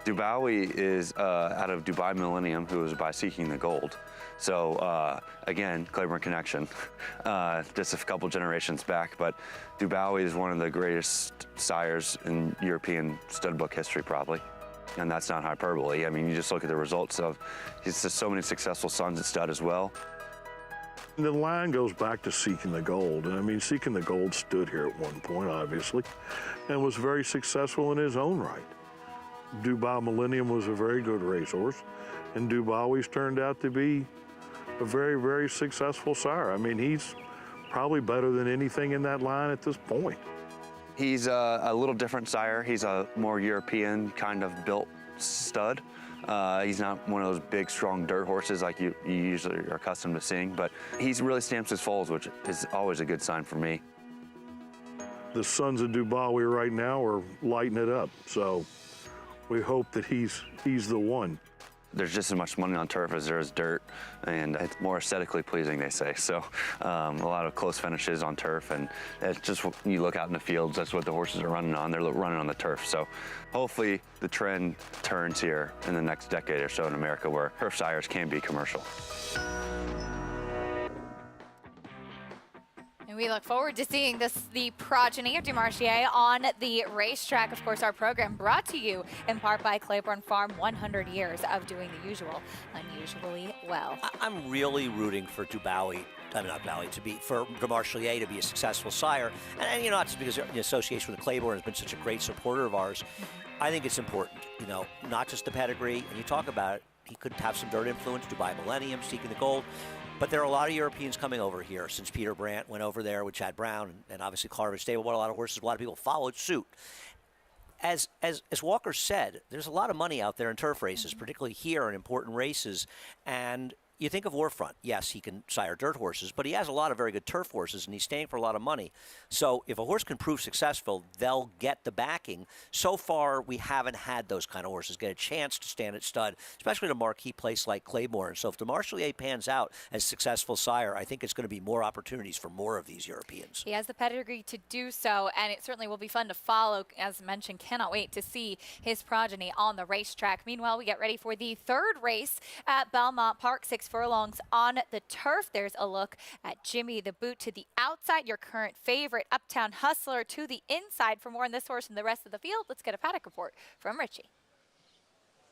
Dubois is out of Dubai Millennium, who was by Seeking the Gold. So again, Claiborne connection, just a couple generations back. But Dubois is one of the greatest sires in European stud book history, probably. And that's not hyperbole. I mean, you just look at the results of, he's just so many successful sons at stud as well. The line goes back to Seeking the Gold. And I mean, Seeking the Gold stood here at one point, obviously, and was very successful in his own right. Dubai Millennium was a very good racehorse, and Dubois turned out to be a very, very successful sire. I mean, he's probably better than anything in that line at this point. He's a little different sire. He's a more European kind of built stud. He's not one of those big, strong dirt horses like you usually are accustomed to seeing, but he really stamps his foals, which is always a good sign for me. The sons of Dubois right now are lighting it up, so we hope that he's the one. There's just as much money on turf as there is dirt, and it's more aesthetically pleasing, they say. So a lot of close finishes on turf, and it's just, you look out in the fields, that's what the horses are running on. They're running on the turf. So hopefully the trend turns here in the next decade or so in America, where turf sires can be commercial. And we look forward to seeing the progeny of Demarchelier on the racetrack. Of course, our program brought to you in part by Claiborne Farm, 100 years of doing the usual unusually well. I'm really rooting for for Demarchelier to be a successful sire. And not just because the association with Claiborne has been such a great supporter of ours. I think it's important, not just the pedigree. And you talk about it, he could have some dirt influence, Dubai Millennium, Seeking the Gold. But there are a lot of Europeans coming over here since Peter Brandt went over there with Chad Brown and obviously Clarvin Stable bought a lot of horses. A lot of people followed suit. As Walker said, there's a lot of money out there in turf races, particularly here in important races. And, you think of Warfront. Yes, he can sire dirt horses, but he has a lot of very good turf horses, and he's staying for a lot of money. So if a horse can prove successful, they'll get the backing. So far, we haven't had those kind of horses get a chance to stand at stud, especially at a marquee place like Claiborne. So if Demarchelier pans out as successful sire, I think it's going to be more opportunities for more of these Europeans. He has the pedigree to do so, and it certainly will be fun to follow. As mentioned, cannot wait to see his progeny on the racetrack. Meanwhile, we get ready for the third race at Belmont Park, 6 furlongs on the turf. There's a look at Jimmy the Boot to the outside, your current favorite, Uptown Hustler to the inside. For more on this horse and the rest of the field, let's get a paddock report from Richie.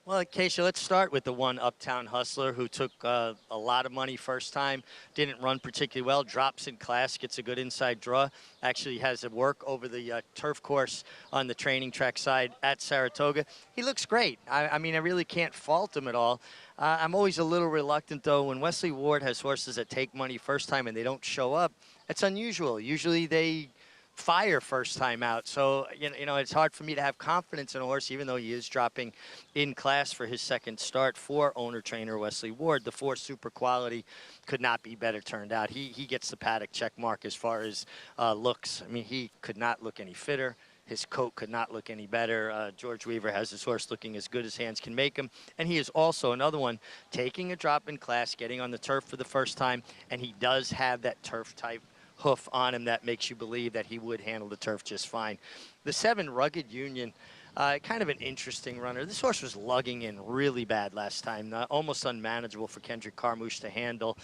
Well, Keisha, let's start with the one Uptown Hustler who took a lot of money first time, didn't run particularly well, drops in class, gets a good inside draw, actually has a work over the turf course on the training track side at Saratoga. He looks great. I mean, I really can't fault him at all. I'm always a little reluctant, though, when Wesley Ward has horses that take money first time and they don't show up. It's unusual. Usually they fire first time out. So, you know, it's hard for me to have confidence in a horse, even though he is dropping in class for his second start for owner-trainer Wesley Ward. The 4 Super Quality could not be better turned out. He gets the paddock check mark as far as looks. I mean, he could not look any fitter. His coat could not look any better. George Weaver has his horse looking as good as hands can make him. And he is also another one taking a drop in class, getting on the turf for the first time, and he does have that turf type hoof on him that makes you believe that he would handle the turf just fine. The 7 Rugged Union, kind of an interesting runner. This horse was lugging in really bad last time, almost unmanageable for Kendrick Carmouche to handle.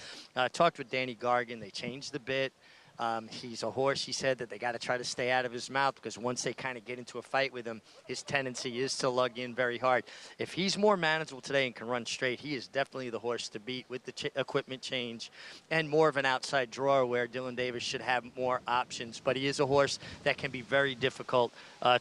Talked with Danny Gargan. They changed the bit. He's a horse, he said, that they got to try to stay out of his mouth because once they kind of get into a fight with him, his tendency is to lug in very hard. If he's more manageable today and can run straight, he is definitely the horse to beat with the equipment change and more of an outside drawer where Dylan Davis should have more options. But he is a horse that can be very difficult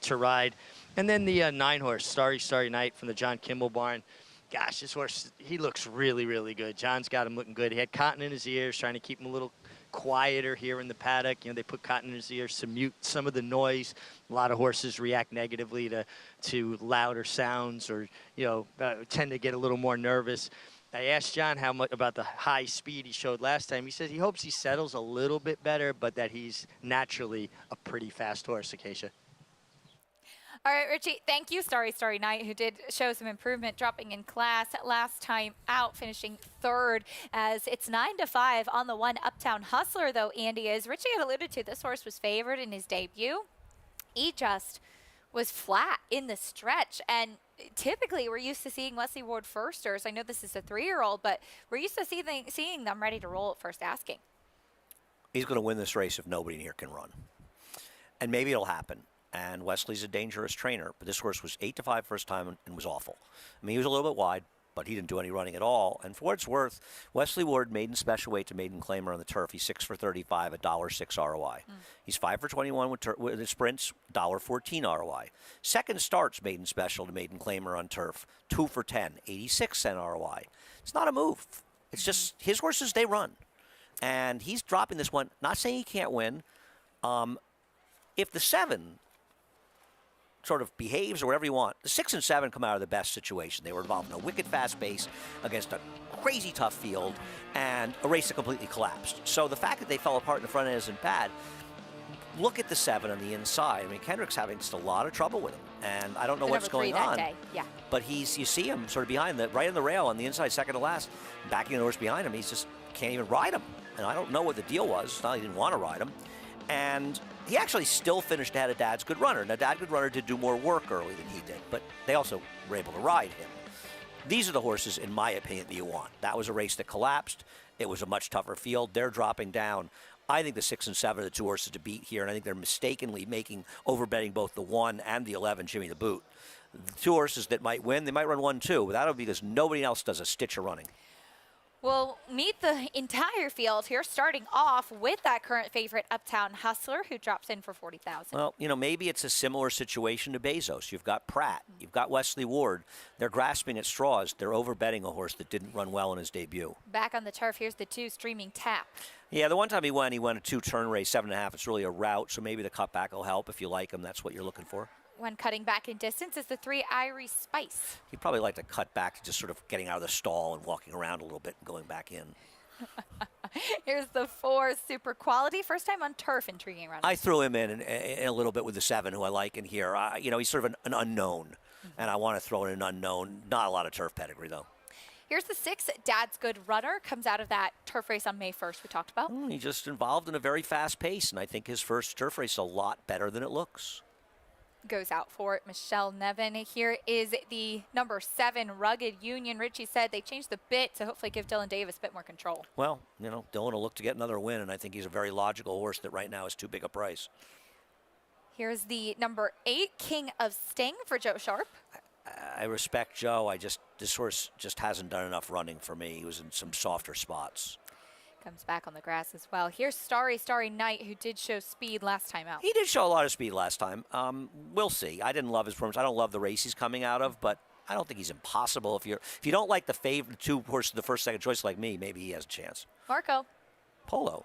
to ride. And then the 9 horse, Starry Night from the John Kimball barn. Gosh, this horse, he looks really, really good. John's got him looking good. He had cotton in his ears, trying to keep him a little quieter here in the paddock. You know, they put cotton in his ears to mute some of the noise. A lot of horses react negatively to louder sounds, or, you know, tend to get a little more nervous. I asked John how much about the high speed he showed last time. He said he hopes he settles a little bit better, but that he's naturally a pretty fast horse, Acacia. All right, Richie, thank you, Starry Night, who did show some improvement, dropping in class last time out, finishing 3rd, as it's 9-5 on the 1 Uptown Hustler, though, Andy. As Richie had alluded to, this horse was favored in his debut. He just was flat in the stretch, and typically we're used to seeing Wesley Ward firsters. I know this is a 3-year-old, but we're used to seeing them ready to roll at first asking. He's going to win this race if nobody in here can run. And maybe it'll happen. And Wesley's a dangerous trainer, but this horse was 8-5 first time and was awful. I mean, he was a little bit wide, but he didn't do any running at all. And for what it's worth, Wesley Ward, maiden special weight to maiden claimer on the turf. He's 6 for 35, $1.06 ROI. He's 5 for 21 with the sprints, $1.14 ROI. Second starts maiden special to maiden claimer on turf, 2 for 10, 86-cent ROI. It's not a move. It's just his horses, they run. And he's dropping this one, not saying he can't win. If the 7 sort of behaves or whatever you want, the 6 and 7 come out of the best situation. They were involved in a wicked fast pace against a crazy tough field and a race that completely collapsed. So the fact that they fell apart in the front end isn't bad. Look at the 7 on the inside. I mean, Kendrick's having just a lot of trouble with him, and I don't know what's going on. Yeah. But you see him sort of behind right on the rail on the inside, second to last, backing the horse behind him. He's just can't even ride him, and I don't know what the deal was. It's not he didn't want to ride him, and he actually still finished ahead of Dad's Good Runner. Now, Dad Good Runner did do more work early than he did, but they also were able to ride him. These are the horses, in my opinion, that you want. That was a race that collapsed. It was a much tougher field. They're dropping down. I think the 6 and 7 are the 2 horses to beat here, and I think they're mistakenly overbetting both the 1 and the 11, Jimmy the Boot. The 2 horses that might win, they might run 1-2, but that'll be because nobody else does a stitch of running. We'll meet the entire field here, starting off with that current favorite, Uptown Hustler, who drops in for $40,000. Well, you know, maybe it's a similar situation to Bezos. You've got Pratt. You've got Wesley Ward. They're grasping at straws. They're overbetting a horse that didn't run well in his debut. Back on the turf, here's the 2 Streaming Tap. Yeah, the one time he won a 2-turn race, 7.5. It's really a route, so maybe the cutback will help if you like him. That's what you're looking for. when cutting back in distance is the 3 Irie Spice. He'd probably like to cut back to just sort of getting out of the stall and walking around a little bit and going back in. Here's the 4 Super Quality. First time on turf, intriguing run. I threw him in a little bit with the 7, who I like in here. You know, he's sort of an unknown, and I want to throw in an unknown. Not a lot of turf pedigree, though. Here's the 6 Dad's Good Runner. Comes out of that turf race on May 1st we talked about. He's just involved in a very fast pace, and I think his first turf race is a lot better than it looks. Goes out for Michelle Nevin. Here is the number 7 Rugged Union. Richie said they changed the bit to hopefully give Dylan Davis a bit more control. Well, you know, Dylan will look to get another win, and I think he's a very logical horse that right now is too big a price. Here's the number 8 King of Sting for Joe Sharp. I respect Joe. This horse just hasn't done enough running for me. He was in some softer spots. Comes back on the grass as well. Here's Starry Night, who did show speed last time out. He did show a lot of speed last time. We'll see. I didn't love his performance. I don't love the race he's coming out of, but I don't think he's impossible. If you don't like the favorite 2 horses, the first, second choice like me, maybe he has a chance. Marco Polo,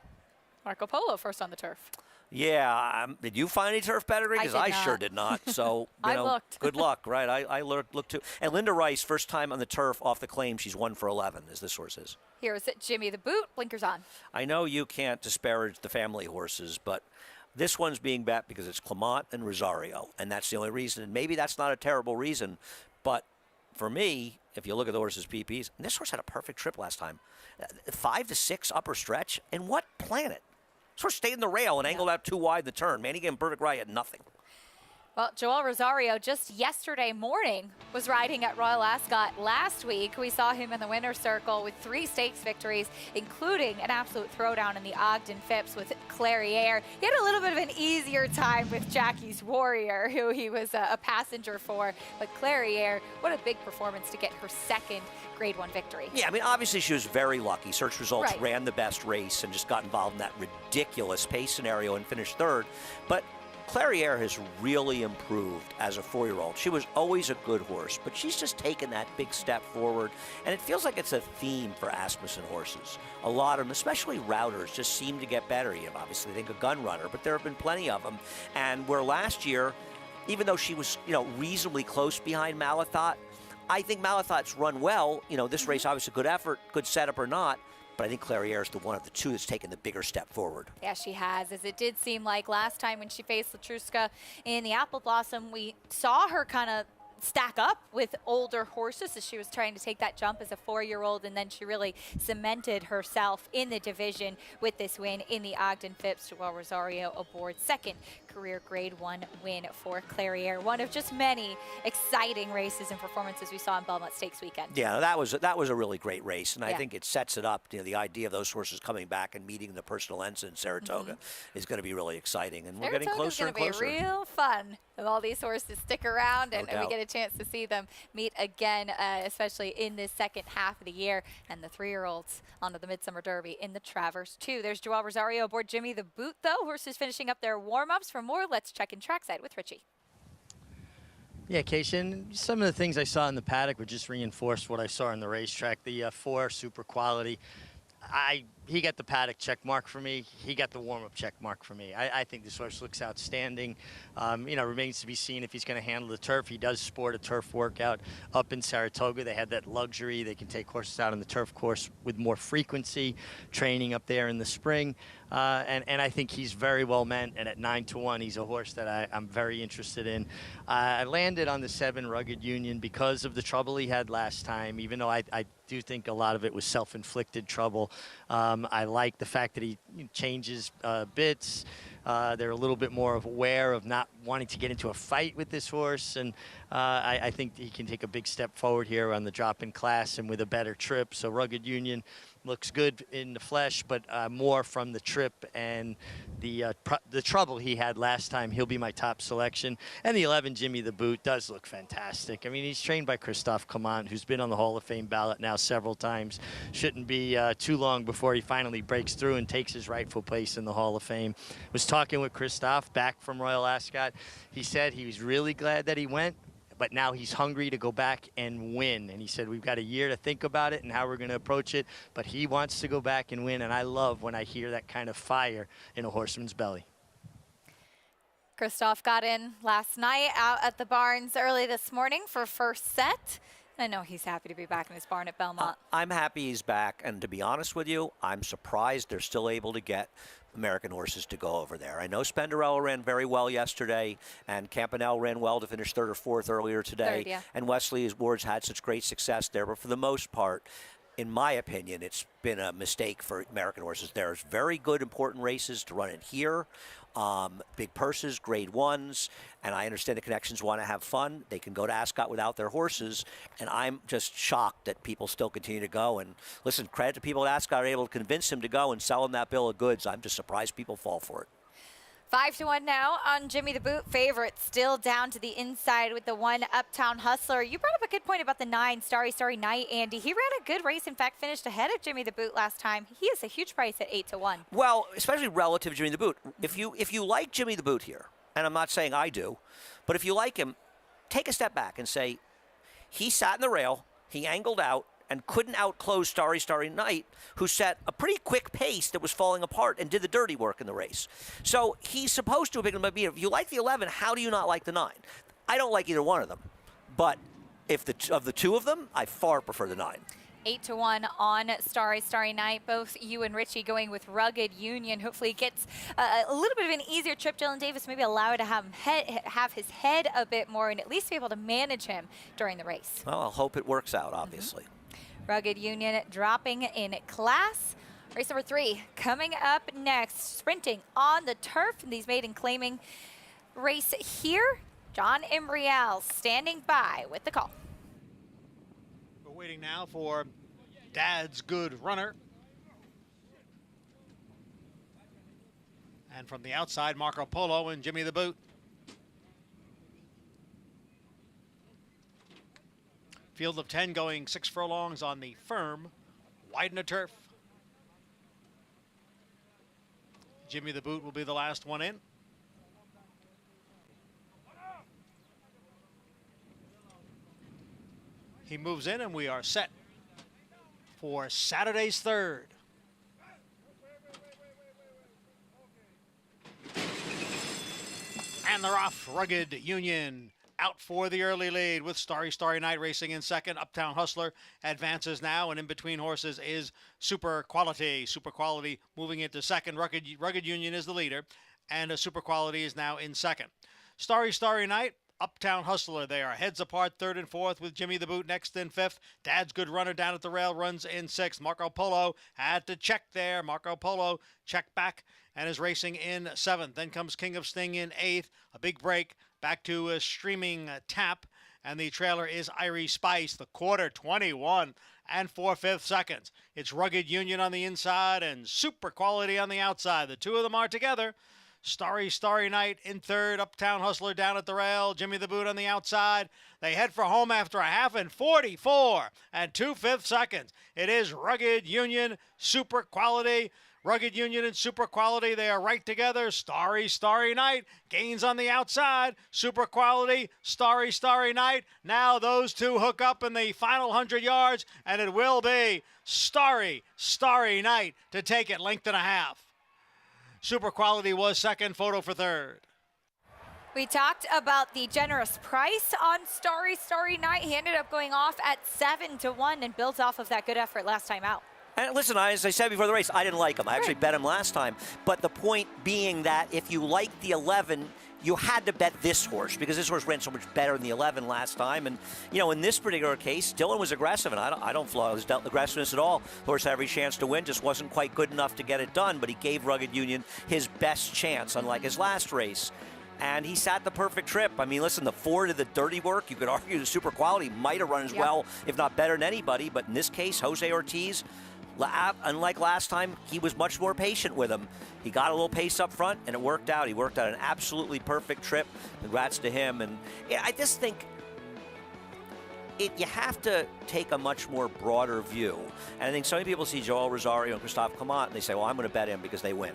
first on the turf. Yeah. Did you find any turf pedigree? Because I sure did not. So, you know, looked. Good luck, right? I looked too. And Linda Rice, first time on the turf off the claim, she's 1 for 11, as this horse is. Here's Jimmy the Boot, blinkers on. I know you can't disparage the family horses, but this one's being bet because it's Clement and Rosario, and that's the only reason. And maybe that's not a terrible reason, but for me, if you look at the horse's PPs, and this horse had a perfect trip last time. 5 to 6 upper stretch, and what planet? This horse stayed in the rail and angled out too wide the turn. Man, he gave him perfect right at nothing. Well, Joel Rosario just yesterday morning was riding at Royal Ascot last week. We saw him in the winner's circle with 3 stakes victories, including an absolute throwdown in the Ogden Phipps with Clairiere. He had a little bit of an easier time with Jackie's Warrior, who he was a passenger for. But Clairiere, what a big performance to get her 2nd Grade 1 victory. Yeah, I mean, obviously she was very lucky. Search Results Right. ran the best race and just got involved in that ridiculous pace scenario and finished 3rd. But Clairiere has really improved as a 4-year-old. She was always a good horse, but she's just taken that big step forward. And it feels like it's a theme for Asmussen horses. A lot of them, especially routers, just seem to get better. You obviously think a gun runner, but there have been plenty of them. And where last year, even though she was, you know, reasonably close behind Malathot, I think Malathot's run well. You know, this race, obviously, good effort, good setup or not. But I think Clairiere is the one of the 2 that's taken the bigger step forward. Yeah, she has, as it did seem like last time when she faced Latruska in the Apple Blossom, we saw her kind of stack up with older horses as she was trying to take that jump as a 4-year-old, and then she really cemented herself in the division with this win in the Ogden Phipps. Joel Rosario aboard 2nd career Grade 1 win for Clairiere. One of just many exciting races and performances we saw in Belmont Stakes weekend. Yeah, that was a really great race, and I think it sets it up. You know, the idea of those horses coming back and meeting the personal ends in Saratoga is going to be really exciting, and we're getting closer and closer. It's going to be real fun if all these horses stick around and we get a chance to see them meet again, especially in this second half of the year. And the 3-year-olds onto the Midsummer Derby in the Travers 2. There's Joel Rosario aboard Jimmy the Boot, though. Horses finishing up their warm-ups. For more, let's check in trackside with Richie. Yeah, Cation, some of the things I saw in the paddock would just reinforce what I saw in the racetrack. The 4 Super Quality. He got the paddock check mark for me. He got the warm-up check mark for me. I think this horse looks outstanding. You know, remains to be seen if he's going to handle the turf. He does sport a turf workout up in Saratoga. They had that luxury. They can take horses out on the turf course with more frequency, training up there in the spring. And I think he's very well meant. And at 9-1, he's a horse that I'm very interested in. I landed on the 7 Rugged Union because of the trouble he had last time, even though I do think a lot of it was self-inflicted trouble. I like the fact that he changes bits. They're a little bit more aware of not wanting to get into a fight with this horse. And I think he can take a big step forward here on the drop-in class and with a better trip. So Rugged Union looks good in the flesh, but more from the trip and the trouble he had last time. He'll be my top selection. And the 11, Jimmy the Boot, does look fantastic. I mean, he's trained by Christophe Clement, who's been on the Hall of Fame ballot now several times. Shouldn't be too long before he finally breaks through and takes his rightful place in the Hall of Fame. Was talking with Christophe back from Royal Ascot. He said he was really glad that he went, but now he's hungry to go back and win. And he said, we've got a year to think about it and how we're going to approach it, but he wants to go back and win. And I love when I hear that kind of fire in a horseman's belly. Christoph got in last night out at the barns early this morning for first set. I know he's happy to be back in his barn at Belmont. I'm happy he's back, and to be honest with you, I'm surprised they're still able to get American horses to go over there. I know Spenderella ran very well yesterday, and Campanelle ran well to finish third or fourth earlier today. Third, yeah. And Wesley Ward's had such great success there, but for the most part, in my opinion, it's been a mistake for American horses. There's very good, important races to run in here. Big purses, grade ones, and I understand the connections want to have fun. They can go to Ascot without their horses, and I'm just shocked that people still continue to go. And listen, credit to people at Ascot are able to convince him to go and sell him that bill of goods. I'm just surprised people fall for it. 5-1 now on Jimmy the Boot. Favorite still down to the inside with the 1 Uptown Hustler. You brought up a good point about the 9 Starry Night, Andy. He ran a good race. In fact, finished ahead of Jimmy the Boot last time. He is a huge price at 8-1. Well, especially relative to Jimmy the Boot. If you like Jimmy the Boot here, and I'm not saying I do, but if you like him, take a step back and say he sat in the rail, he angled out, and couldn't outclose Starry Night, who set a pretty quick pace that was falling apart and did the dirty work in the race. So he's supposed to have been, if you like the 11, how do you not like the 9? I don't like either one of them. But of the two of them, I far prefer the 9. 8-1 on Starry Night. Both you and Richie going with Rugged Union. Hopefully gets a little bit of an easier trip. Dylan Davis maybe allow it to have his head a bit more and at least be able to manage him during the race. Well, I'll hope it works out, obviously. Rugged Union dropping in class. Race number 3 coming up next. Sprinting on the turf in these maiden claiming race here. John Imbriel standing by with the call. We're waiting now for Dad's Good Runner. And from the outside, Marco Polo and Jimmy the Boot. Field of 10 going 6 furlongs on the firm, widener turf. Jimmy the Boot will be the last one in. He moves in and we are set for Saturday's third. And they're off. Rugged Union out for the early lead with Starry Night racing in second. Uptown Hustler advances now, and in between horses is Super Quality. Super Quality moving into second. Rugged Union is the leader, and Super Quality is now in second. Starry Night, Uptown Hustler, they are heads apart, third and fourth, with Jimmy the Boot next in fifth. Dad's Good Runner down at the rail runs in sixth. Marco Polo had to check there. Marco Polo checked back and is racing in seventh. Then comes King of Sting in eighth. A big break. Back to a streaming tap, and the trailer is Irie Spice, the quarter 21 and 4/5 seconds. It's Rugged Union on the inside and Super Quality on the outside. The two of them are together. Starry Night in third, Uptown Hustler down at the rail, Jimmy the Boot on the outside. They head for home after a half in 44 and 2/5 seconds. It is Rugged Union, Super Quality. Rugged Union and Super Quality, they are right together. Starry Night gains on the outside. Super Quality, Starry Night. Now those two hook up in the final 100 yards, and it will be Starry Night to take it length and a half. Super Quality was second, Photo for third. We talked about the generous price on Starry Night. He ended up going off at 7-1 and built off of that good effort last time out. And listen, as I said before the race, I didn't like him. I actually bet him last time. But the point being that if you like the 11, you had to bet this horse because this horse ran so much better than the 11 last time. And, you know, in this particular case, Dylan was aggressive, and I don't flaw his aggressiveness at all. The horse had every chance to win, just wasn't quite good enough to get it done. But he gave Rugged Union his best chance, unlike his last race. And he sat the perfect trip. I mean, listen, the 4 did the dirty work. You could argue the Super Quality might have run as well, if not better than anybody. But in this case, Jose Ortiz, unlike last time, he was much more patient with him. He got a little pace up front, and it worked out. He worked out an absolutely perfect trip. Congrats to him. And yeah, I just think you have to take a much more broader view. And I think so many people see Joel Rosario and Christophe Clement, and they say, well, I'm going to bet him because they win.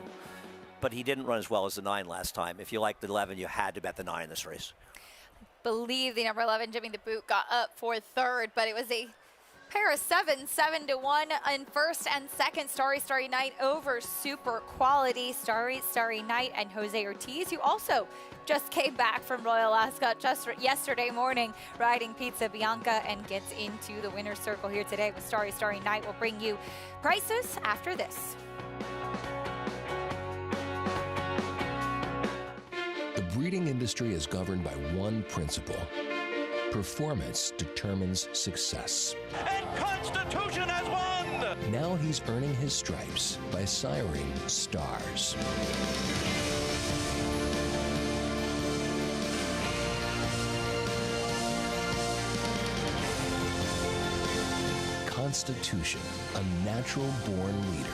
But he didn't run as well as the 9 last time. If you liked the 11, you had to bet the 9 in this race. Believe the number 11, Jimmy the Boot, got up for third, but it was a Pair of 7-1 in first and second. Starry Night over Super Quality. Starry Night and Jose Ortiz, who also just came back from Royal Ascot just yesterday morning, riding Pizza Bianca, and gets into the winner's circle here today with Starry Night. We'll bring you prices after this. The breeding industry is governed by one principle. Performance determines success. And Constitution has won! Now he's earning his stripes by siring stars. Constitution, a natural-born leader.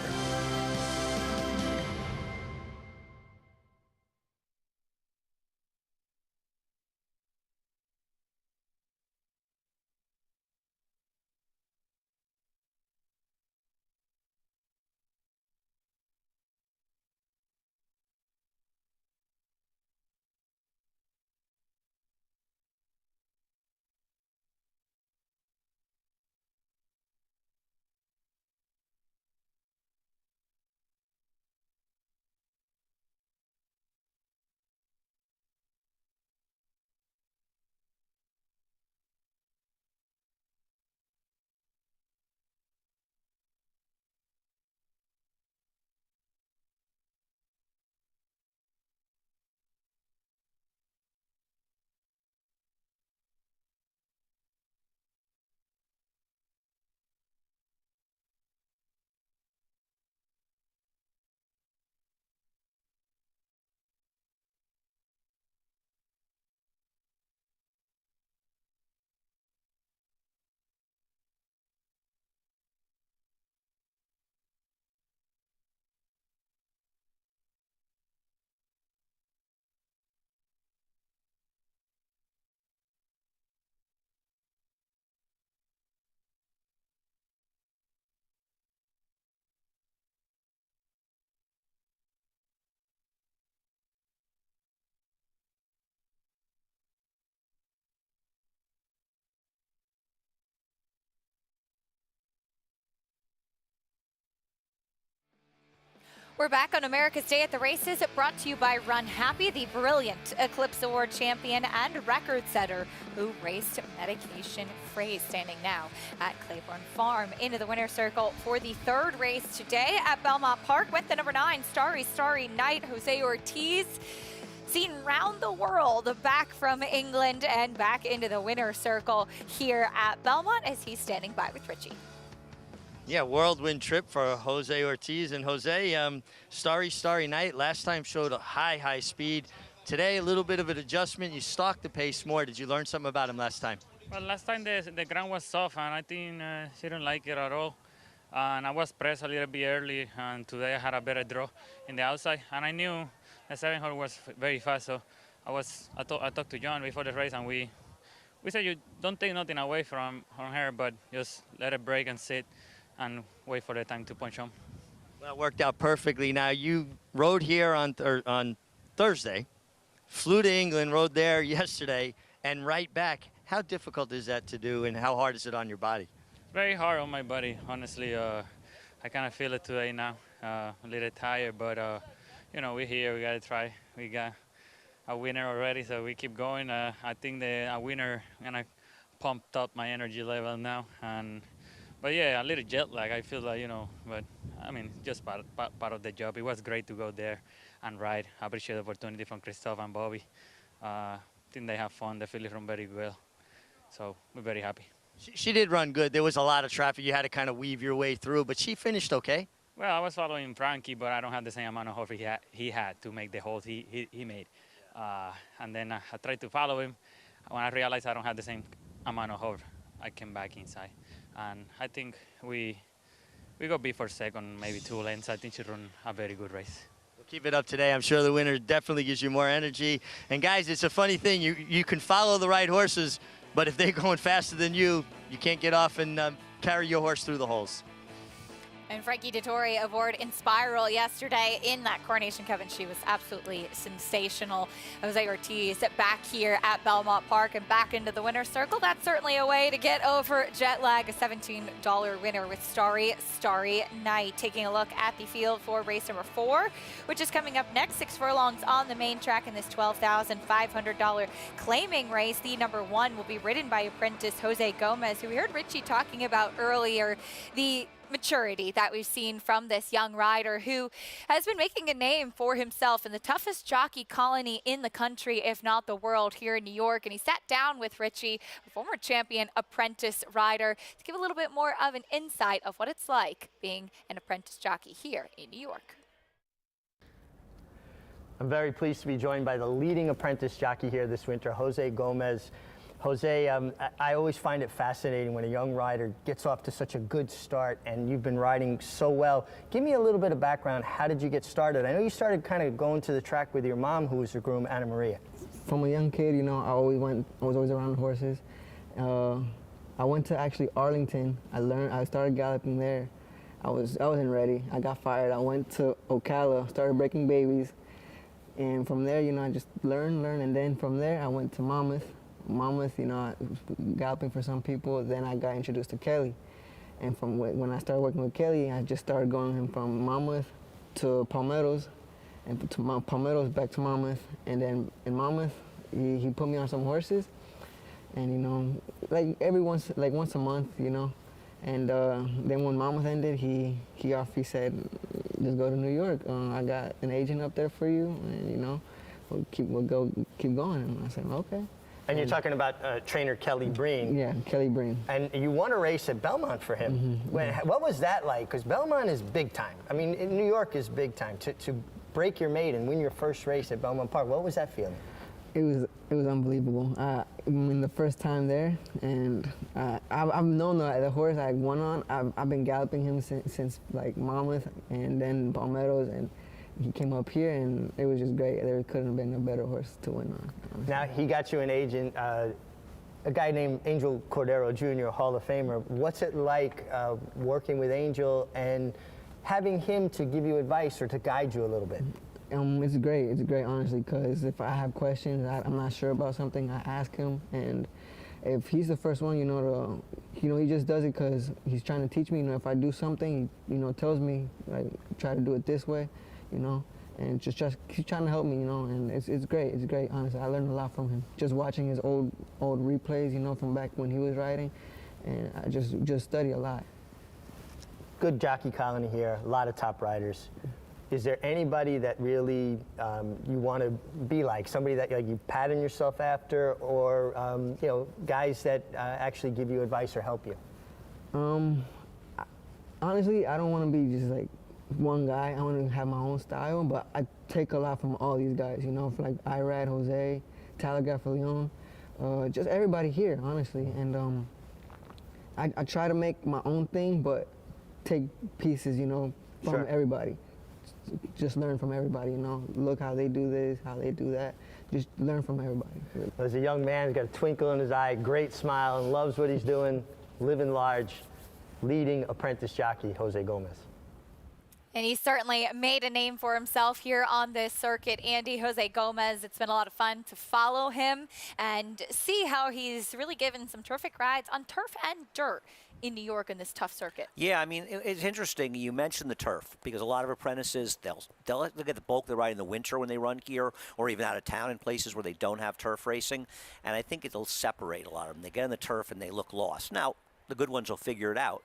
We're back on America's Day at the Races, brought to you by Run Happy, the brilliant Eclipse Award champion and record setter who raced Medication Free, standing now at Claiborne Farm. Into the winner's circle for the third race today at Belmont Park went the number 9, Starry Night, Jose Ortiz. Seen round the world, back from England and back into the winner's circle here at Belmont as he's standing by with Richie. Yeah, whirlwind trip for Jose Ortiz. And Jose, Starry Night, last time showed a high speed. Today, a little bit of an adjustment. You stalked the pace more. Did you learn something about him last time? Well, last time the ground was soft, and I think she didn't like it at all. And I was pressed a little bit early, and today I had a better draw in the outside. And I knew the 700 was very fast, so I talked to John before the race, and we said you don't take nothing away from her, but just let it break and sit and wait for the time to punch home. Well, it worked out perfectly. Now, you rode here on Thursday, flew to England, rode there yesterday, and right back. How difficult is that to do, and how hard is it on your body? Very hard on my body, honestly. I kind of feel it today now. A little tired, but, you know, we're here. We got to try. We got a winner already, so we keep going. I think a winner kind of pumped up my energy level now. But yeah, a little jet lag, I feel like, you know, but I mean, just part of the job. It was great to go there and ride. I appreciate the opportunity from Christophe and Bobby. I think they have fun. They feel it from very well. So we're very happy. She did run good. There was a lot of traffic. You had to kind of weave your way through, but she finished okay. Well, I was following Frankie, but I don't have the same amount of hope he had to make the holes he made. And then I tried to follow him. When I realized I don't have the same amount of hope, I came back inside. And I think we go B for second, maybe 2 lengths. I think she run a very good race. We'll keep it up today. I'm sure the winner definitely gives you more energy. And guys, it's a funny thing. You can follow the right horses, but if they're going faster than you, you can't get off and carry your horse through the holes. And Frankie Dettori aboard Inspiral yesterday in that Coronation Cup, and she was absolutely sensational. Jose Ortiz back here at Belmont Park and back into the winner's circle. That's certainly a way to get over jet lag. A $17 winner with Starry Night. Taking a look at the field for race number 4, which is coming up next. 6 furlongs on the main track in this $12,500 claiming race. The number 1 will be ridden by apprentice Jose Gomez, who we heard Richie talking about earlier. The maturity that we've seen from this young rider who has been making a name for himself in the toughest jockey colony in the country, if not the world, here in New York. And he sat down with Richie, a former champion apprentice rider, to give a little bit more of an insight of what it's like being an apprentice jockey here in New York. I'm very pleased to be joined by the leading apprentice jockey here this winter, Jose Gomez. Jose, I always find it fascinating when a young rider gets off to such a good start, and you've been riding so well. Give me a little bit of background. How did you get started? I know you started kind of going to the track with your mom, who was your groom, Anna Maria. From a young kid, you know, I was always around horses. I went to actually Arlington. I started galloping there. I wasn't ready. I got fired. I went to Ocala, started breaking babies, and from there, you know, I just learned, and then from there, I went to Monmouth, you know, galloping for some people. Then I got introduced to Kelly. And from when I started working with Kelly, I just started going him from Monmouth to Palmettos, and to Palmettos back to Monmouth. And then in Monmouth, he put me on some horses. And, you know, like once a month, you know. And then when Monmouth ended, he said, just go to New York. I got an agent up there for you, and, you know, we'll keep going. And I said, okay. And you're talking about trainer Kelly Breen. Yeah, Kelly Breen. And you won a race at Belmont for him. Mm-hmm. What was that like? Because Belmont is big time. I mean, New York is big time. To break your mate and win your first race at Belmont Park, what was that feeling? It was unbelievable. I mean, the first time there, and I've known the horse I won on. I've been galloping him since like Monmouth and then Palmettos, and he came up here, and it was just great. There couldn't have been a better horse to win on. Honestly. Now, he got you an agent, a guy named Angel Cordero Jr., Hall of Famer. What's it like working with Angel and having him to give you advice or to guide you a little bit? It's great. It's great, honestly, because if I have questions, I'm not sure about something, I ask him. And if he's the first one, you know, he just does it because he's trying to teach me. You know, if I do something, he, you know, tells me, like, try to do it this way. You know, and just keep trying to help me, you know, and it's great. It's great, honestly. I learned a lot from him. Just watching his old replays, you know, from back when he was riding, and I just study a lot. Good jockey colony here, a lot of top riders. Is there anybody that really you want to be like? Somebody that like, you pattern yourself after, or you know, guys that actually give you advice or help you? Honestly, I don't want to be just like one guy. I want to have my own style, but I take a lot from all these guys, you know, like Irad, Jose, Telegraph Leon, just everybody here, honestly. And I try to make my own thing, but take pieces, you know, from everybody. Just learn from everybody, you know. Look how they do this, how they do that. Just learn from everybody. As a young man, he's got a twinkle in his eye, great smile, and loves what he's doing, living large, leading apprentice jockey, Jose Gomez. And he certainly made a name for himself here on this circuit. Andy, Jose Gomez, it's been a lot of fun to follow him and see how he's really given some terrific rides on turf and dirt in New York in this tough circuit. Yeah, I mean, it's interesting. You mentioned the turf because a lot of apprentices, they'll get the bulk of the ride in the winter when they run here or even out of town in places where they don't have turf racing. And I think it'll separate a lot of them. They get on the turf and they look lost. Now, the good ones will figure it out.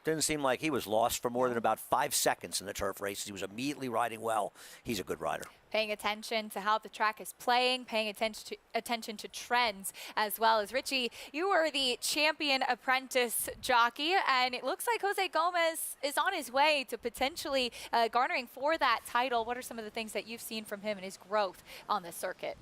Didn't seem like he was lost for more than about 5 seconds in the turf races. He was immediately riding well. He's a good rider. Paying attention to how the track is playing, paying attention to trends as well. As Richie, you are the champion apprentice jockey, and it looks like Jose Gomez is on his way to potentially garnering for that title. What are some of the things that you've seen from him and his growth on this circuit?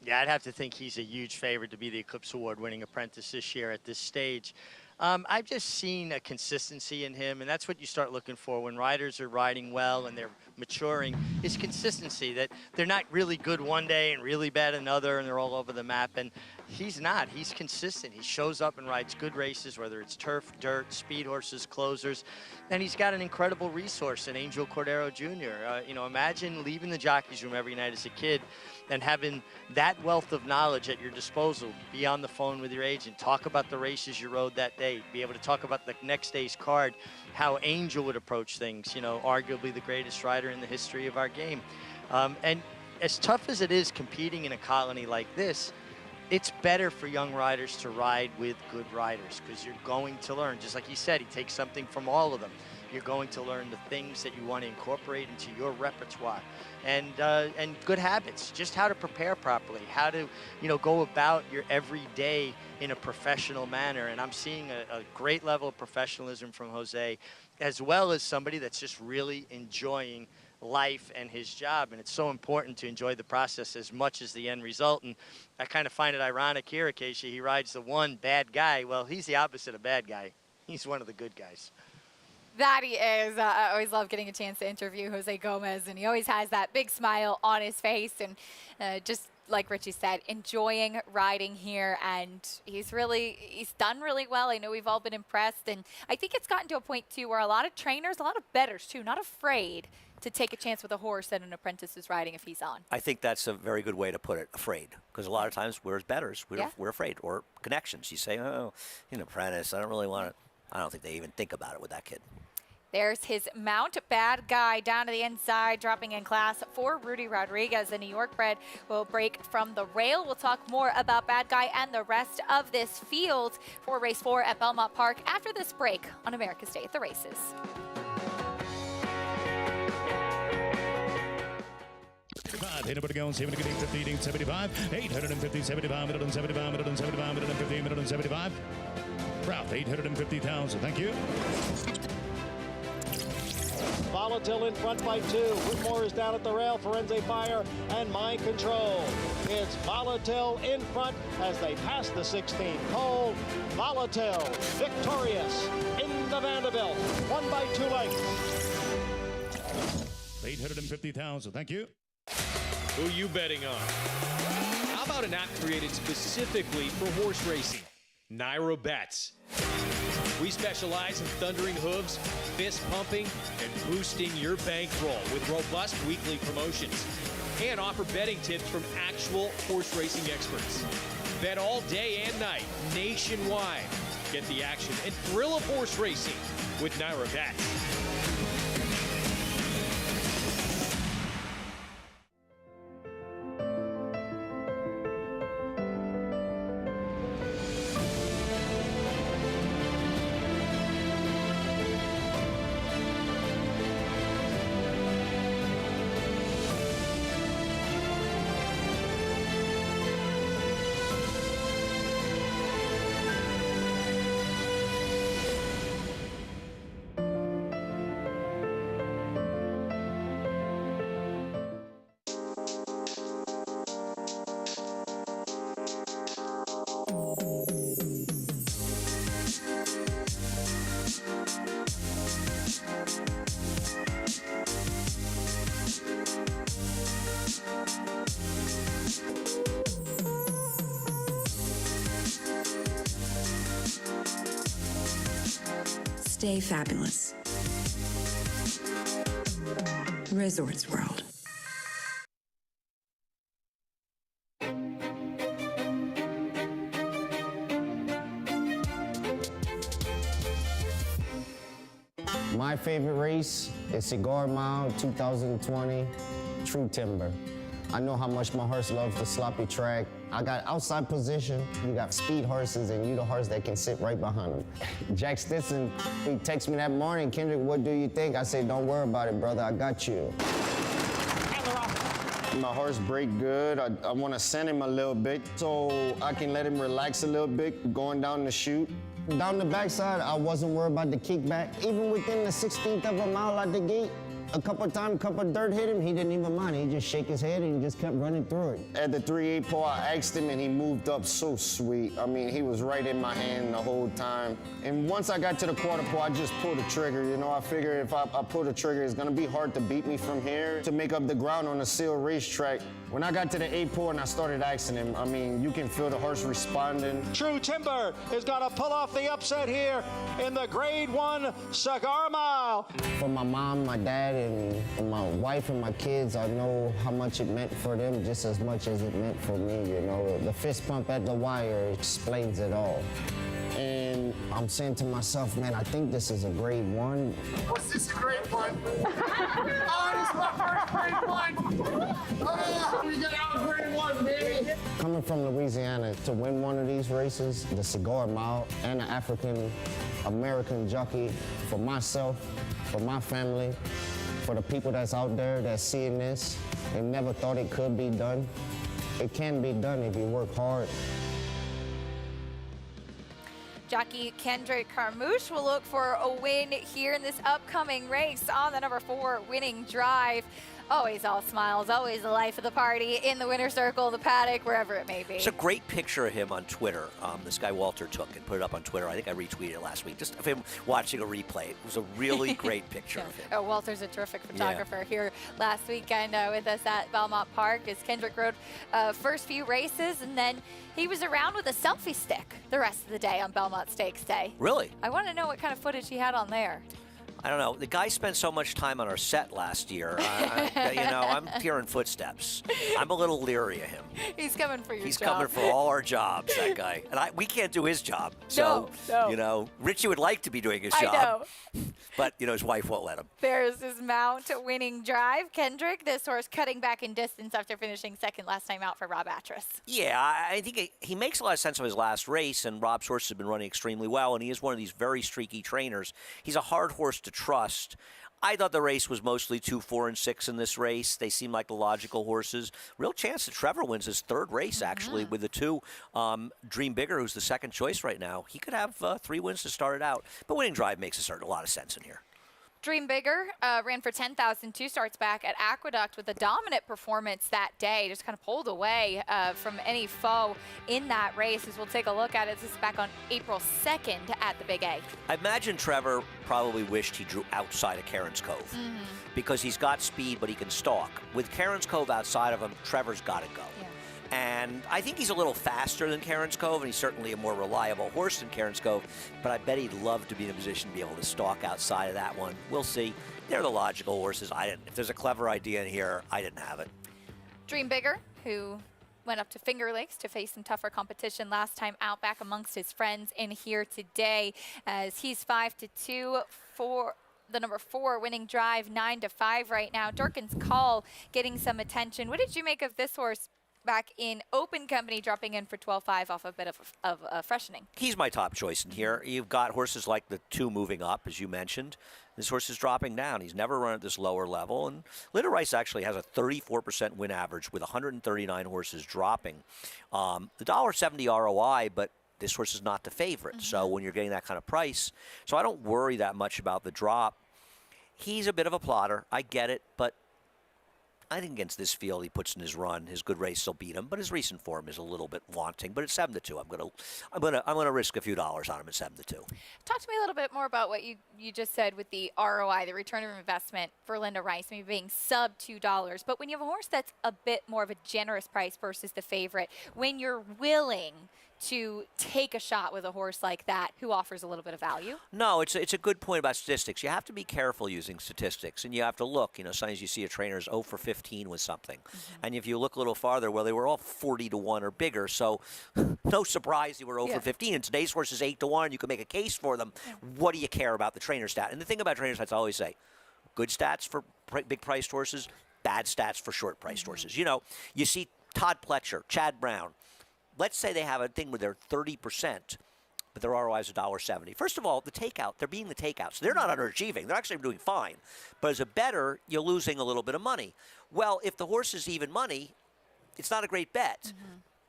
Yeah, I'd have to think he's a huge favorite to be the Eclipse Award winning apprentice this year at this stage. I've just seen a consistency in him, and that's what you start looking for when riders are riding well and they're maturing, is consistency, that they're not really good one day and really bad another and they're all over the map. And He's not. He's consistent. He shows up and rides good races, whether it's turf, dirt, speed horses, closers. And he's got an incredible resource in Angel Cordero Jr. You know, imagine leaving the jockey's room every night as a kid and having that wealth of knowledge at your disposal. Be on the phone with your agent, talk about the races you rode that day, be able to talk about the next day's card, how Angel would approach things, you know, arguably the greatest rider in the history of our game. And as tough as it is competing in a colony like this, it's better for young riders to ride with good riders because you're going to learn. Just like he said, he takes something from all of them. You're going to learn the things that you want to incorporate into your repertoire and good habits, just how to prepare properly, how to, you know, go about your everyday in a professional manner. And I'm seeing a great level of professionalism from Jose, as well as somebody that's just really enjoying life and his job. And it's so important to enjoy the process as much as the end result. And I kind of find it ironic here, Acacia, he rides the one bad guy. Well, he's the opposite of bad guy. He's one of the good guys. That he is. I always love getting a chance to interview Jose Gomez, and he always has that big smile on his face, and just like Richie said, enjoying riding here, and he's done really well. I know we've all been impressed, and I think it's gotten to a point too where a lot of trainers, a lot of bettors too, not afraid to take a chance with a horse that an apprentice is riding if he's on. I think that's a very good way to put it, afraid. Because a lot of times we're bettors, we're afraid. Or connections. You say, oh, an apprentice, I don't really want to. I don't think they even think about it with that kid. There's his mount, Bad Guy, down to the inside, dropping in class for Rudy Rodriguez. The New York bred will break from the rail. We'll talk more about Bad Guy and the rest of this field for race 4 at Belmont Park after this break on America's Day at the Races. Anybody going 70, 50, 75, 850, 75, 175, 175, 150, 175. Ralph, 850,000. Thank you. Volatile in front by 2. Whitmore is down at the rail. Forense Fire and Mind Control. It's Volatile in front as they pass the 16th hole. Volatile victorious in the Vanderbilt. 1 by 2 lengths. 850,000. Thank you. Who you betting on? How about an app created specifically for horse racing? Naira Bets. We specialize in thundering hooves, fist pumping, and boosting your bankroll with robust weekly promotions. And offer betting tips from actual horse racing experts. Bet all day and night, nationwide. Get the action and thrill of horse racing with Naira Bets. Stay fabulous. Resorts World. My favorite race is Cigar Mile 2020 True Timber. I know how much my horse loves the sloppy track. I got outside position, you got speed horses, and you the horse that can sit right behind them. Jack Stinson, he texted me that morning, Kendrick, what do you think? I said, don't worry about it, brother, I got you. My horse break good. I want to send him a little bit so I can let him relax a little bit going down the chute. Down the backside, I wasn't worried about the kickback. Even within the 16th of a mile at the gate, A couple of times, dirt hit him, he didn't even mind. He just shake his head and he just kept running through it. At the 3/8 pole, I asked him and he moved up so sweet. I mean, he was right in my hand the whole time. And once I got to the quarter pole, I just pulled the trigger. You know, I figured if I pull the trigger, it's gonna be hard to beat me from here to make up the ground on a sealed racetrack. When I got to the 8 pole and I started asking him, I mean, you can feel the horse responding. True Timber is going to pull off the upset here in the Grade 1 Cigar Mile. For my mom, my dad, and my wife and my kids, I know how much it meant for them just as much as it meant for me, you know. The fist bump at the wire explains it all. And I'm saying to myself, man, I think this is a Grade 1. What's this Grade 1? Oh, this is my first Grade 1. Oh, we got our Grade 1, baby. Coming from Louisiana to win one of these races, the Cigar Mile and the African-American Jockey, for myself, for my family, for the people that's out there that's seeing this and never thought it could be done. It can be done if you work hard. Jockey Kendrick Carmouche will look for a win here in this upcoming race on the number 4 Winning Drive. Always all smiles, always the life of the party in the winner's circle, the paddock, wherever it may be. It's a great picture of him on Twitter. This guy Walter took and put it up on Twitter. I think I retweeted it last week, just of him watching a replay. It was a really great picture of him. Oh, Walter's a terrific photographer here last weekend with us at Belmont Park as Kendrick rode first few races, and then he was around with a selfie stick the rest of the day on Belmont Stakes Day. Really? I want to know what kind of footage he had on there. I don't know. The guy spent so much time on our set last year. You know, I'm hearing footsteps. I'm a little leery of him. He's coming for your He's job. coming for all our jobs, that guy. And we can't do his job. So, no. you know, Richie would like to be doing his job. I know. But, you know, his wife won't let him. There's his mount Winning Drive. Kendrick, this horse cutting back in distance after finishing second last time out for Rob Atras. Yeah, I think he makes a lot of sense of his last race, and Rob's horse has been running extremely well, and he is one of these very streaky trainers. He's a hard horse to trust. I thought the race was mostly 2, 4, and 6 in this race. They seem like the logical horses. Real chance that Trevor wins his third race, actually, with the 2. Dream Bigger, who's the second choice right now. He could have 3 wins to start it out. But Winning Drive makes a lot of sense in here. Dream Bigger ran for 10,000, 2 starts back at Aqueduct with a dominant performance that day. Just kind of pulled away from any foe in that race. As we'll take a look at it, this is back on April 2nd at the Big A. I imagine Trevor probably wished he drew outside of Karen's Cove because he's got speed, but he can stalk. With Karen's Cove outside of him, Trevor's got to go. Yeah. And I think he's a little faster than Karen's Cove, and he's certainly a more reliable horse than Karen's Cove, but I bet he'd love to be in a position to be able to stalk outside of that one. We'll see. They're the logical horses. If there's a clever idea in here, I didn't have it. Dream Bigger, who went up to Finger Lakes to face some tougher competition last time out, back amongst his friends in here today, as he's 5-2 for the number 4 Winning Drive, 9-5 right now. Durkin's Call getting some attention. What did you make of this horse back in open company, dropping in for 12-5 off a bit of freshening? He's my top choice in here. You've got horses like the 2 moving up, as you mentioned. This horse is dropping down. He's never run at this lower level. And Linda Rice actually has a 34% win average with 139 horses dropping. The $1.70 ROI, but this horse is not the favorite. So when you're getting that kind of price, so I don't worry that much about the drop. He's a bit of a plotter. I get it, but I think against this field he puts in his run, his good race will beat him, but his recent form is a little bit wanting. But it's 7-2. I'm gonna risk a few dollars on him at 7-2. Talk to me a little bit more about what you just said with the ROI, the return of investment for Linda Rice, maybe being sub $2. But when you have a horse that's a bit more of a generous price versus the favorite, when you're willing to take a shot with a horse like that who offers a little bit of value? No, it's a good point about statistics. You have to be careful using statistics, and you have to look. You know, sometimes you see a trainer's 0 for 15 with something. And if you look a little farther, well, they were all 40-1 or bigger, so no surprise they were 0 for 15. And today's horse is 8-1, you can make a case for them. What do you care about the trainer stat? And the thing about trainer stats, I always say, good stats for big-priced horses, bad stats for short-priced horses. You know, you see Todd Pletcher, Chad Brown. Let's say they have a thing where they're 30%, but their ROI is $1.70. First of all, the takeout, they're being the takeout, so they're not underachieving. They're actually doing fine. But as a bettor, you're losing a little bit of money. Well, if the horse is even money, it's not a great bet.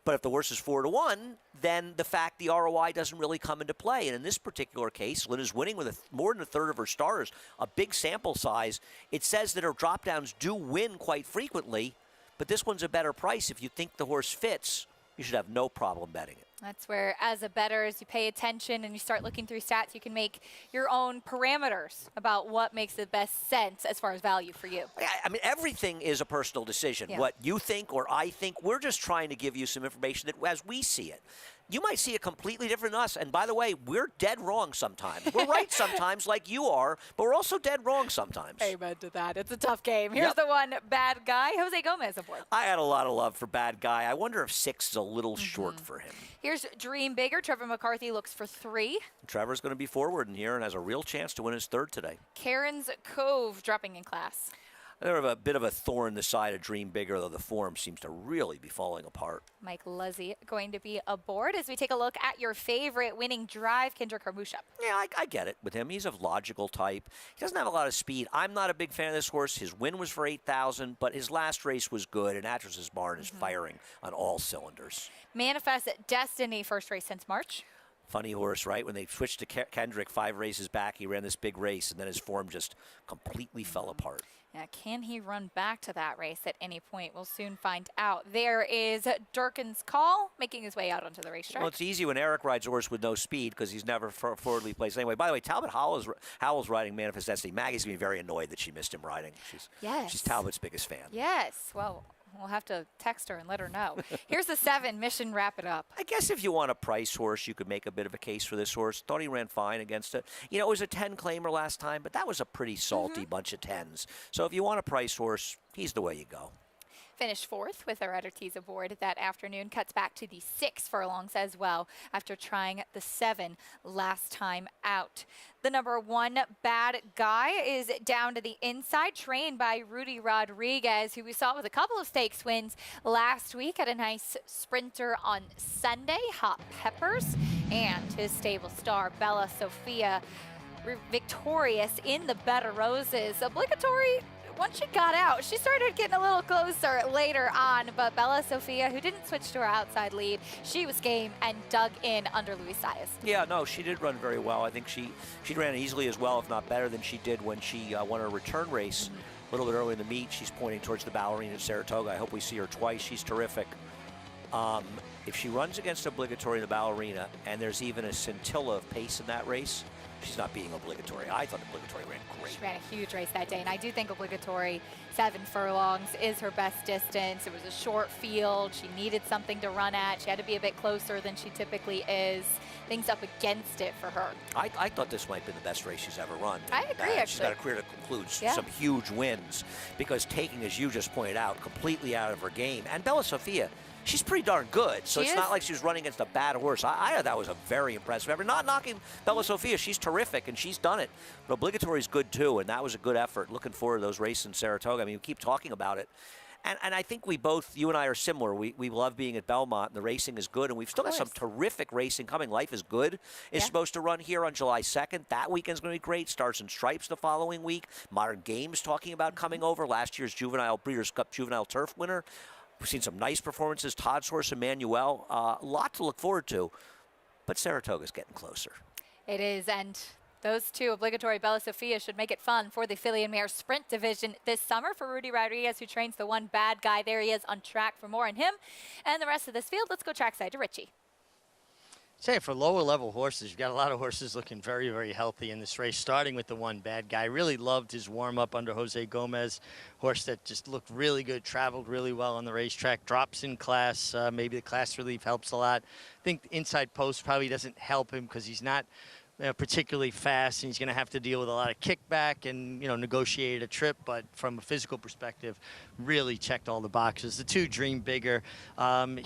But if the horse is 4-1, then the ROI doesn't really come into play. And in this particular case, Lynn is winning with more than a third of her starters, a big sample size. It says that her drop downs do win quite frequently, but this one's a better price. If you think the horse fits, you should have no problem betting it. That's where, as a bettor, as you pay attention and you start looking through stats, you can make your own parameters about what makes the best sense as far as value for you. I mean, everything is a personal decision. Yeah. What you think or I think, we're just trying to give you some information that as we see it. You might see it completely different than us. And by the way, we're dead wrong sometimes. We're right sometimes like you are, but we're also dead wrong sometimes. Amen to that. It's a tough game. Here's the one bad guy, Jose Gomez aboard. I had a lot of love for bad guy. I wonder if 6 is a little short for him. Here's Dream Bigger. Trevor McCarthy looks for 3. Trevor's going to be forward in here and has a real chance to win his 3rd today. Karen's Cove dropping in class. They're a bit of a thorn in the side of Dream Bigger, though the form seems to really be falling apart. Mike Luzzy going to be aboard as we take a look at your favorite winning drive, Kendrick Harmusha. Yeah, I get it with him. He's a logical type. He doesn't have a lot of speed. I'm not a big fan of this horse. His win was for 8,000, but his last race was good, and Actress's Barn is firing on all cylinders. Manifest Destiny, first race since March. Funny horse, right? When they switched to Kendrick 5 races back, he ran this big race, and then his form just completely fell apart. Yeah, can he run back to that race at any point? We'll soon find out. There is Durkin's Call making his way out onto the racetrack. Well, it's easy when Eric rides a horse with no speed because he's never forwardly placed anyway. By the way, Talbot Howell's riding Manifest Destiny. Maggie's going to be very annoyed that she missed him riding. She's Talbot's biggest fan. Yes. Well, we'll have to text her and let her know. Here's the 7, Mission Wrap It Up. I guess if you want a price horse, you could make a bit of a case for this horse. Thought he ran fine against it. You know, it was a 10 claimer last time, but that was a pretty salty bunch of 10s. So if you want a price horse, he's the way you go. Finished 4th with our Tees aboard that afternoon. Cuts back to the 6 furlongs as well after trying the 7 last time out. The number 1 bad guy is down to the inside, trained by Rudy Rodriguez, who we saw with a couple of stakes wins last week at a nice sprinter on Sunday. Hot Peppers and his stable star, Bella Sophia, victorious in the Better Roses. Obligatory. Once she got out, she started getting a little closer later on, but Bella Sophia, who didn't switch to her outside lead, she was game and dug in under Luis Saez. Yeah, no, she did run very well. I think she ran easily as well, if not better than she did when she won her return race a little bit early in the meet. She's pointing towards the Ballerina at Saratoga. I hope we see her twice. She's terrific. If she runs against Obligatory in the Ballerina and there's even a scintilla of pace in that race, she's not being Obligatory. I thought Obligatory ran great. She ran a huge race that day, and I do think Obligatory 7 furlongs is her best distance. It was a short field. She needed something to run at. She had to be a bit closer than she typically is. Things up against it for her. I thought this might be the best race she's ever run. I agree, actually. She's got a career that concludes some huge wins because taking, as you just pointed out, completely out of her game. And Bella Sophia, she's pretty darn good, so it's not like she was running against a bad horse. I thought that was a very impressive effort. Not knocking Bella Sophia, she's terrific, and she's done it. But Obligatory is good, too, and that was a good effort. Looking forward to those races in Saratoga. I mean, we keep talking about it. And I think we both, you and I are similar. We love being at Belmont, and the racing is good, and we've still got some terrific racing coming. Life is Good is supposed to run here on July 2nd. That weekend's going to be great. Stars and Stripes the following week. Modern Games talking about coming over. Last year's Breeders' Cup Juvenile Turf winner. We've seen some nice performances. Todd's horse, Emmanuel. A lot to look forward to. But Saratoga's getting closer. It is, and those two, Obligatory, Bella Sophia, should make it fun for the filly and mare sprint division this summer for Rudy Rodriguez, who trains the 1 bad guy. There he is on track. For more on him and the rest of this field, let's go trackside to Richie. Say for lower level horses, you've got a lot of horses looking very, very healthy in this race, starting with the 1 bad guy. Really loved his warm-up under Jose Gomez. Horse that just looked really good, traveled really well on the racetrack, drops in class. Maybe the class relief helps a lot. I think the inside post probably doesn't help him because he's not particularly fast, and he's going to have to deal with a lot of kickback and, negotiate a trip. But from a physical perspective, really checked all the boxes. The 2, Dream Bigger,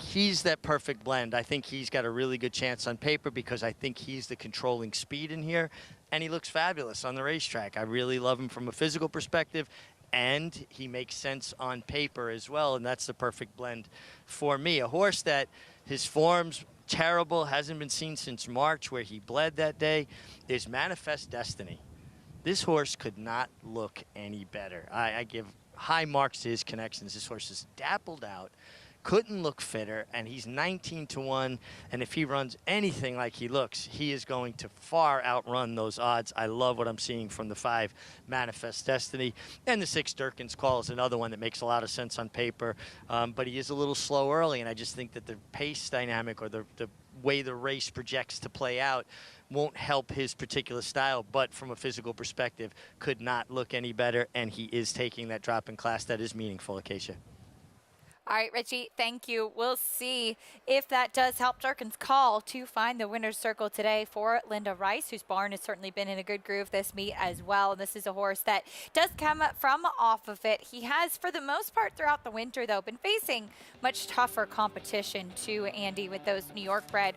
he's that perfect blend. I think he's got a really good chance on paper because I think he's the controlling speed in here, and he looks fabulous on the racetrack. I really love him from a physical perspective, and he makes sense on paper as well, and that's the perfect blend for me. A horse that his form's terrible, hasn't been seen since March where he bled that day, is Manifest Destiny. This horse could not look any better. I give high marks to his connections. This horse is dappled out, couldn't look fitter, and he's 19-1. And if he runs anything like he looks, he is going to far outrun those odds. I love what I'm seeing from the 5 Manifest Destiny. And the 6 Durkin's Call is another one that makes a lot of sense on paper, but he is a little slow early, and I just think that the pace dynamic or the way the race projects to play out won't help his particular style, but from a physical perspective, could not look any better, and he is taking that drop in class that is meaningful, Acacia. All right, Richie, thank you. We'll see if that does help Durkin's Call to find the winner's circle today for Linda Rice, whose barn has certainly been in a good groove this meet as well. And this is a horse that does come from off of it. He has, for the most part throughout the winter, though, been facing much tougher competition too, Andy, with those New York bred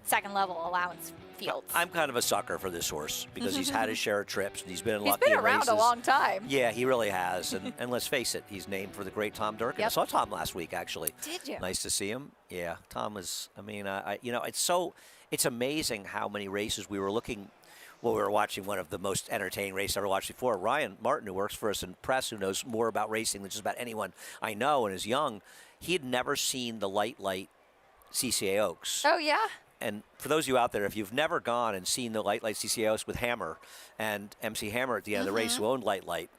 second-level allowance fields. I'm kind of a sucker for this horse because he's had his share of trips and he's been in lucky races. He's been around a long time. Yeah, he really has. And let's face it, he's named for the great Tom Durkin. Yep. I saw Tom last week, actually. Did you? Nice to see him. Yeah, Tom was, I mean, it's amazing how many races we were looking. Well, we were watching one of the most entertaining races I ever watched before. Ryan Martin, who works for us in press, who knows more about racing than just about anyone I know and is young, he had never seen the Light CCA Oaks. Oh, yeah? And for those of you out there, if you've never gone and seen the Light CCA Oaks with Hammer and MC Hammer at the end of the race, who owned Light,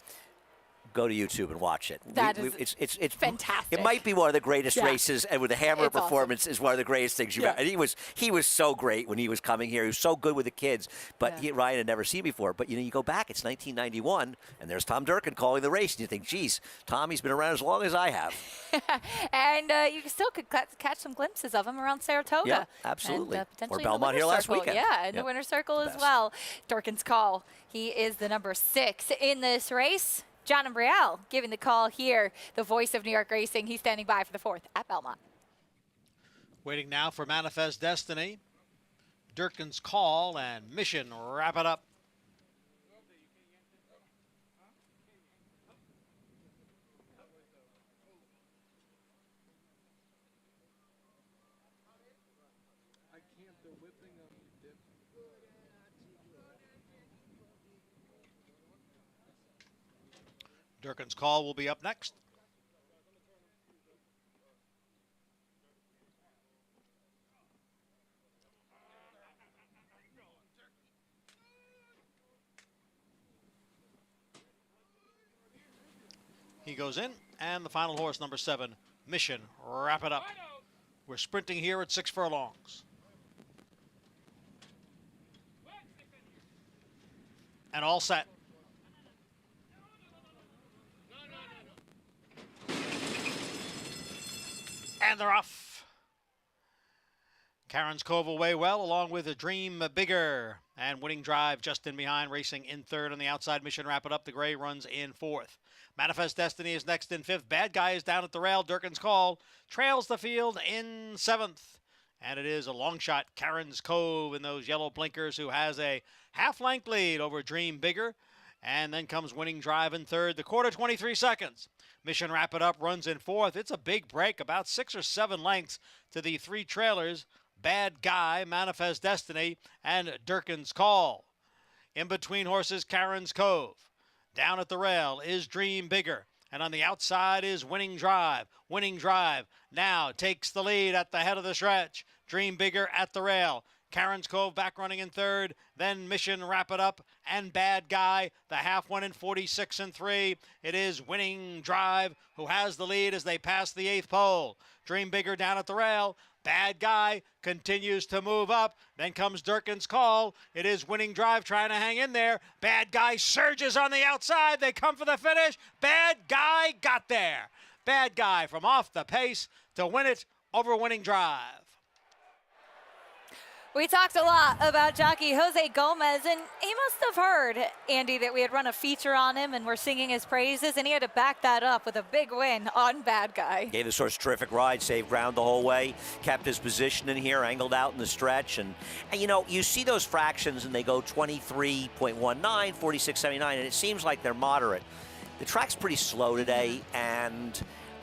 go to YouTube and watch it. It's fantastic. It might be one of the greatest races, and with the Hammer performance is one of the greatest things you've ever. And he was so great when he was coming here. He was so good with the kids, but Ryan had never seen before. But you go back, it's 1991, and there's Tom Durkin calling the race, and you think, geez, Tommy's been around as long as I have. And you still could catch some glimpses of him around Saratoga. Yeah, absolutely. And, potentially or Belmont here last weekend. Yeah, in the winner's circle as well. Durkin's Call. He is the number 6 in this race. John Umbriel giving the call here, the voice of New York racing. He's standing by for the 4th at Belmont. Waiting now for Manifest Destiny, Durkin's Call, and Mission Wrap It Up. Durkin's Call will be up next. He goes in, and the final horse, number 7, Mission Wrap It Up. We're sprinting here at 6 furlongs. And all set. And they're off. Karen's Cove away well, along with a Dream Bigger. And Winning Drive just in behind, racing in 3rd on the outside. Mission Wrap It Up. The gray runs in 4th. Manifest Destiny is next in 5th. Bad Guy is down at the rail. Durkin's Call trails the field in 7th. And it is a long shot. Karen's Cove in those yellow blinkers, who has a half-length lead over Dream Bigger. And then comes Winning Drive in 3rd. The quarter, 23 seconds. Mission Wrap It Up runs in 4th. It's a big break, about 6 or 7 lengths to the 3 trailers. Bad Guy, Manifest Destiny, and Durkin's Call. In between horses, Karen's Cove. Down at the rail is Dream Bigger. And on the outside is Winning Drive. Winning Drive now takes the lead at the head of the stretch. Dream Bigger at the rail. Karen's Cove back running in 3rd. Then Mission Wrap It Up and Bad Guy. The half one in 46 and 3. It is Winning Drive who has the lead as they pass the 8th pole. Dream Bigger down at the rail. Bad Guy continues to move up. Then comes Durkin's Call. It is Winning Drive trying to hang in there. Bad Guy surges on the outside. They come for the finish. Bad Guy got there. Bad Guy from off the pace to win it over Winning Drive. We talked a lot about jockey Jose Gomez, and he must have heard, Andy, that we had run a feature on him and we're singing his praises, and he had to back that up with a big win on Bad Guy. Gave this horse a terrific ride, saved ground the whole way, kept his position in here, angled out in the stretch. And you see those fractions and they go 23.19, 46.79, and it seems like they're moderate. The track's pretty slow today, and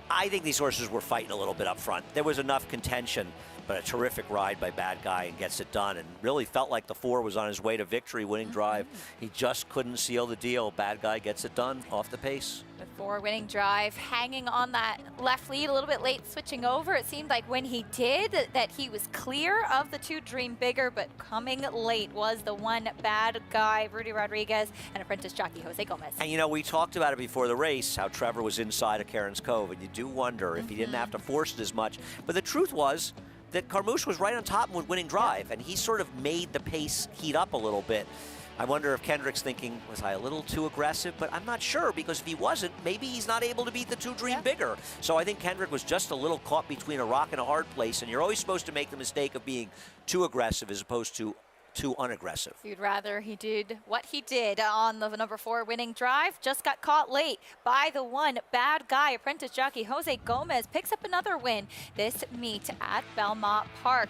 I think these horses were fighting a little bit up front. There was enough contention, but a terrific ride by Bad Guy and gets it done, and really felt like the 4 was on his way to victory. Winning Drive, he just couldn't seal the deal. Bad Guy gets it done off the pace. With For winning drive, hanging on that left lead a little bit late, switching over. It seemed like when he did that he was clear of the two Dream Bigger, but coming late was the one bad guy, Rudy Rodriguez, and apprentice jockey Jose Gomez. And you know, we talked about it before the race, how Trevor was inside of Karen's Cove, and you do wonder if he didn't have to force it as much. But the truth was that Carmouche was right on top with winning drive, and he sort of made the pace heat up a little bit. I wonder if Kendrick's thinking, was I a little too aggressive? But I'm not sure, because if he wasn't, maybe he's not able to beat the two Dream Bigger. So I think Kendrick was just a little caught between a rock and a hard place, and you're always supposed to make the mistake of being too aggressive as opposed to too unaggressive. You'd rather he did what he did on the number 4 winning drive. Just got caught late by the one bad guy. Apprentice jockey Jose Gomez picks up another win this meet at Belmont Park.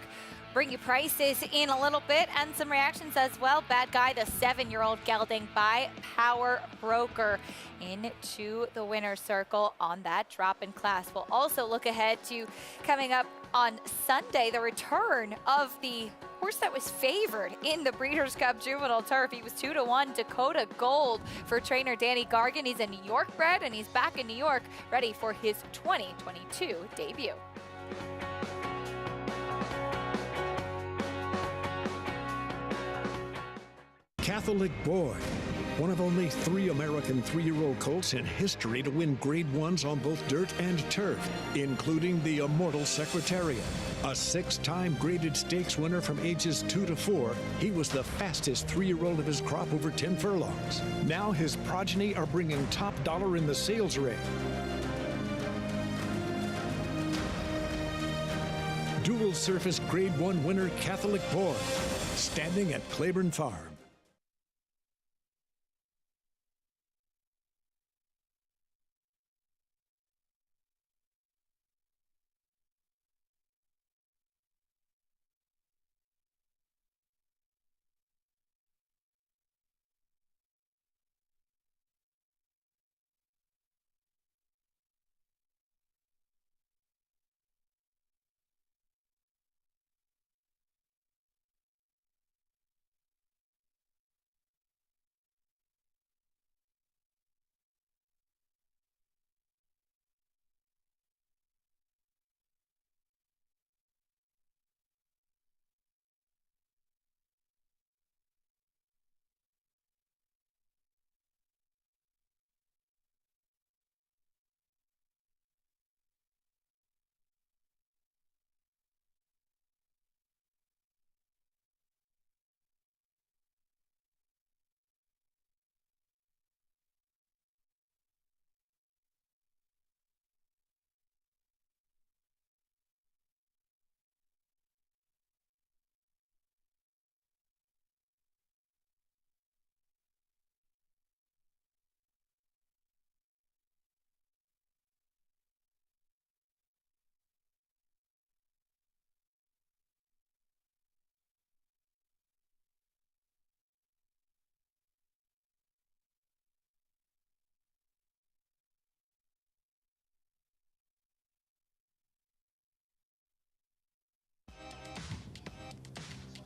Bring you prices in a little bit and some reactions as well. Bad guy, the 7-year-old gelding by Power Broker into the winner's circle on that drop in class. We'll also look ahead to coming up on Sunday, the return of the horse that was favored in the Breeders' Cup Juvenile Turf. He was 2-1 Dakota Gold for trainer Danny Gargan. He's a New York bred and he's back in New York ready for his 2022 debut. Catholic Boy, one of only 3 American 3-year-old colts in history to win Grade 1s on both dirt and turf, including the immortal Secretariat. A 6-time graded stakes winner from ages 2 to 4, he was the fastest 3-year-old of his crop over 10 furlongs. Now his progeny are bringing top dollar in the sales ring. Dual surface Grade 1 winner Catholic Boy, standing at Claiborne Farm.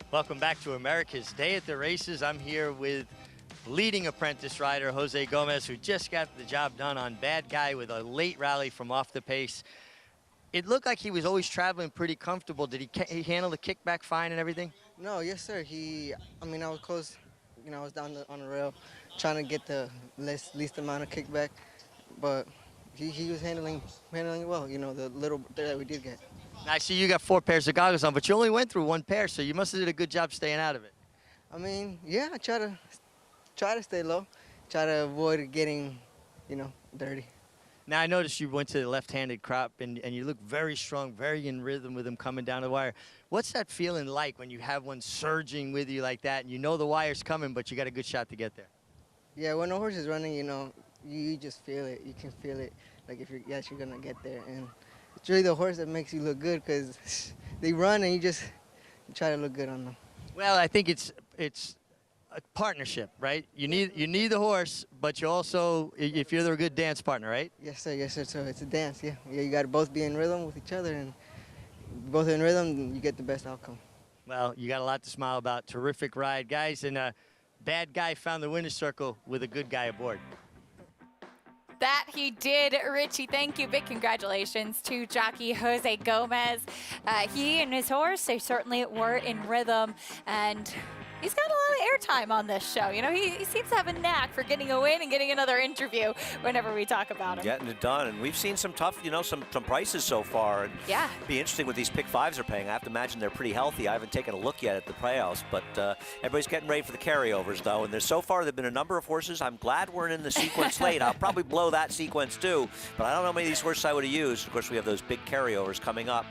Welcome back to America's Day at the Races. I'm here with leading apprentice rider Jose Gomez, who just got the job done on Bad Guy with a late rally from off the pace. It looked like he was always traveling pretty comfortable. Did he handle the kickback fine and everything? No, yes, sir. I mean, I was close. You know, I was down on the rail trying to get the least amount of kickback, but he was handling it well, you know, the little there that we did get. I see you got 4 pairs of goggles on, but you only went through 1 pair, so you must have did a good job staying out of it. I mean, yeah, I try to stay low, try to avoid getting, you know, dirty. Now, I noticed you went to the left-handed crop, and you look very strong, very in rhythm with him coming down the wire. What's that feeling like when you have one surging with you like that, and you know the wire's coming, but you got a good shot to get there? Yeah, when the horse is running, you know, you just feel it. You can feel it, like if you're going to get there. And it's really the horse that makes you look good, because they run and you try to look good on them. Well, I think it's a partnership, right? You need the horse, but you also, if you're a good dance partner, right? Yes, sir. Yes, sir. So it's a dance, yeah. You got to both be in rhythm with each other, and both in rhythm, you get the best outcome. Well, you got a lot to smile about. Terrific ride, guys. And Bad Guy found the winner's circle with a good guy aboard. That he did, Richie. Thank you. Big congratulations to jockey Jose Gomez. He and his horse, they certainly were in rhythm, and he's got a lot of airtime on this show. You know, he seems to have a knack for getting a win and getting another interview whenever we talk about him. Getting it done, and we've seen some tough, you know, some prices so far. And yeah. It'd be interesting what these pick fives are paying. I have to imagine they're pretty healthy. I haven't taken a look yet at the playoffs, but everybody's getting ready for the carryovers, though. And so far, there've been a number of horses. I'm glad we're in the sequence late. I'll probably blow that sequence too, but I don't know how many of these horses I would have used. Of course, we have those big carryovers coming up.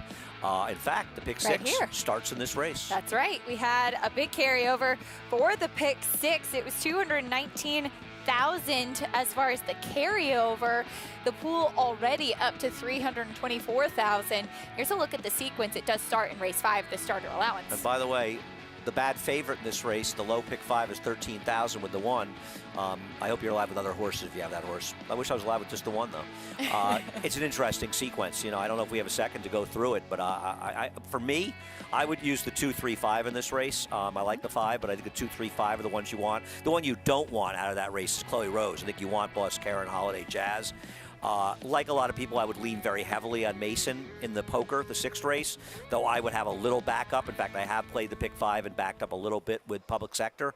In fact, the pick six starts in this race. That's right. We had a big carryover for the pick six. It was 219,000 as far as the carryover. The pool already up to 324,000. Here's a look at the sequence. It does start in race 5, the starter allowance. And by the way, the bad favorite in this race, the low pick 5 is 13,000 with the 1. I hope you're alive with other horses if you have that horse. I wish I was alive with just the 1, though. It's an interesting sequence. You know, I don't know if we have a second to go through it, but for me, I would use the 2, 3, 5 in this race. I like the 5, but I think the 2, 3, 5 are the ones you want. The one you don't want out of that race is Chloe Rose. I think you want Boss Karen, Holiday Jazz. Like a lot of people, I would lean very heavily on Mason in the poker, the 6th race, though I would have a little backup. In fact, I have played the pick 5 and backed up a little bit with Public Sector.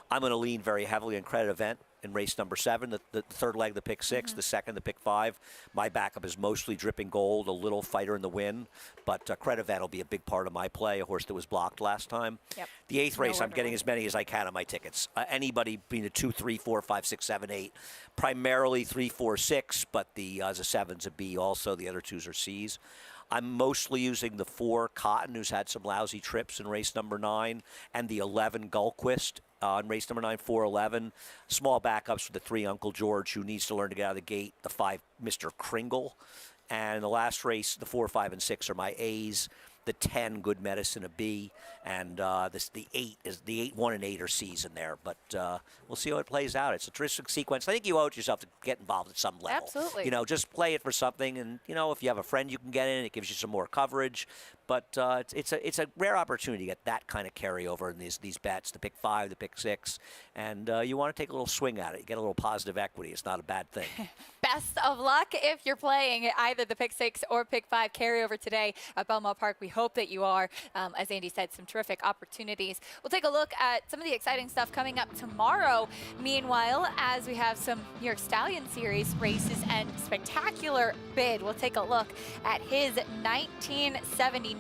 I'm going to lean very heavily on Credit Event in race number 7, the third leg, the pick 6, the second, the pick 5. My backup is mostly Dripping Gold, a little Fighter in the Win, but Credit Event will be a big part of my play, a horse that was blocked last time. Yep. The 8th race, I'm getting as many as I can on my tickets. Anybody being a 2, 3, 4, 5, 6, 7, 8. Primarily 3, 4, 6, but the 7's a B also. The other 2s are C's. I'm mostly using the 4 Cotton, who's had some lousy trips in race number 9, and the 11 Gullquist in race number 9, 4, 11. Small backups for the 3 Uncle George, who needs to learn to get out of the gate. The 5 Mr. Kringle. And the last race, the 4, 5, and 6 are my A's. The 10, Good Medicine, a B, and the 8 is the 8, 1, and 8 are C's in there. But we'll see how it plays out. It's a terrific sequence. I think you owe it to yourself to get involved at some level. Absolutely. You know, just play it for something, and you know, if you have a friend you can get in, it gives you some more coverage. But it's a rare opportunity to get that kind of carryover in these bets, the pick 5, the pick 6, and you want to take a little swing at it. You get a little positive equity. It's not a bad thing. Best of luck if you're playing either the pick 6 or pick 5 carryover today at Belmont Park. We hope that you are. As Andy said, some terrific opportunities. We'll take a look at some of the exciting stuff coming up tomorrow. Meanwhile, as we have some New York Stallion Series races and spectacular bid, we'll take a look at his 1979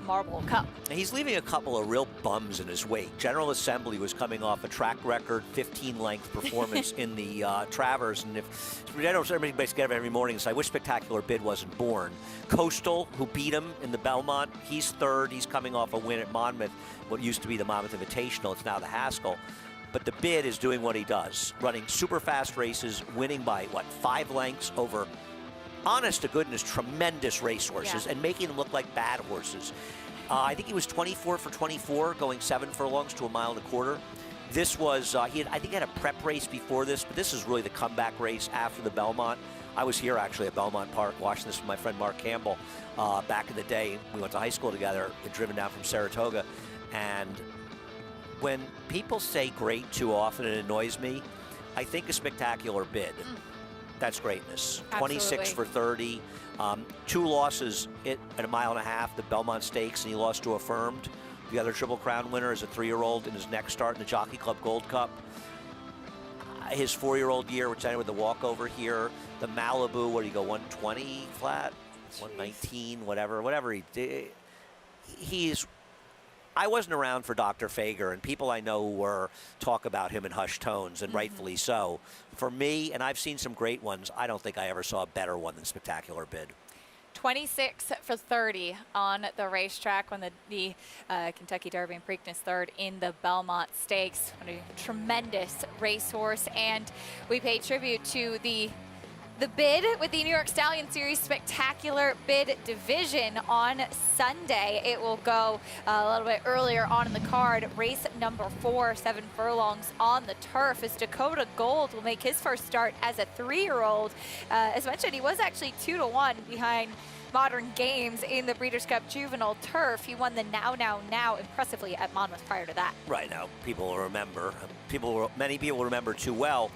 Marble Cup. He's leaving a couple of real bums in his wake. General Assembly was coming off a track record 15-length performance in the Travers, and if everybody gets together every morning and say, I wish Spectacular Bid wasn't born. Coastal, who beat him in the Belmont, he's 3rd. He's coming off a win at Monmouth, what used to be the Monmouth Invitational. It's now the Haskell. But the Bid is doing what he does, running super fast races, winning by, 5 lengths over, honest to goodness, tremendous racehorses, and making them look like bad horses. I think he was 24 for 24, going 7 furlongs to 1.25 miles. This was, I think he had a prep race before this, but this is really the comeback race after the Belmont. I was here actually at Belmont Park watching this with my friend Mark Campbell back in the day. We went to high school together, driven down from Saratoga. And when people say great too often, it annoys me. I think a Spectacular Bid. That's greatness. Absolutely. 26 for 30. 2 losses at 1.5 miles, the Belmont Stakes, and he lost to Affirmed. The other Triple Crown winner is a 3-year-old in his next start in the Jockey Club Gold Cup. His 4-year-old year, which ended with the walkover here. The Malibu, what did he go, 120 flat? 119, whatever he did. I wasn't around for Dr. Fager, and people I know were talk about him in hushed tones, and rightfully so. For me, and I've seen some great ones, I don't think I ever saw a better one than Spectacular Bid. 26 for 30 on the racetrack when the Kentucky Derby and Preakness 3rd in the Belmont Stakes. What a tremendous racehorse, and we pay tribute to the bid with the New York Stallion Series Spectacular Bid Division on Sunday. It will go a little bit earlier on in the card. Race number 4, 7 furlongs on the turf, as Dakota Gold will make his first start as a 3-year-old. As mentioned, he was actually 2-1 behind Modern Games in the Breeders' Cup Juvenile Turf. He won the Now impressively at Monmouth prior to that. Right now, people will remember. Many people will remember too well.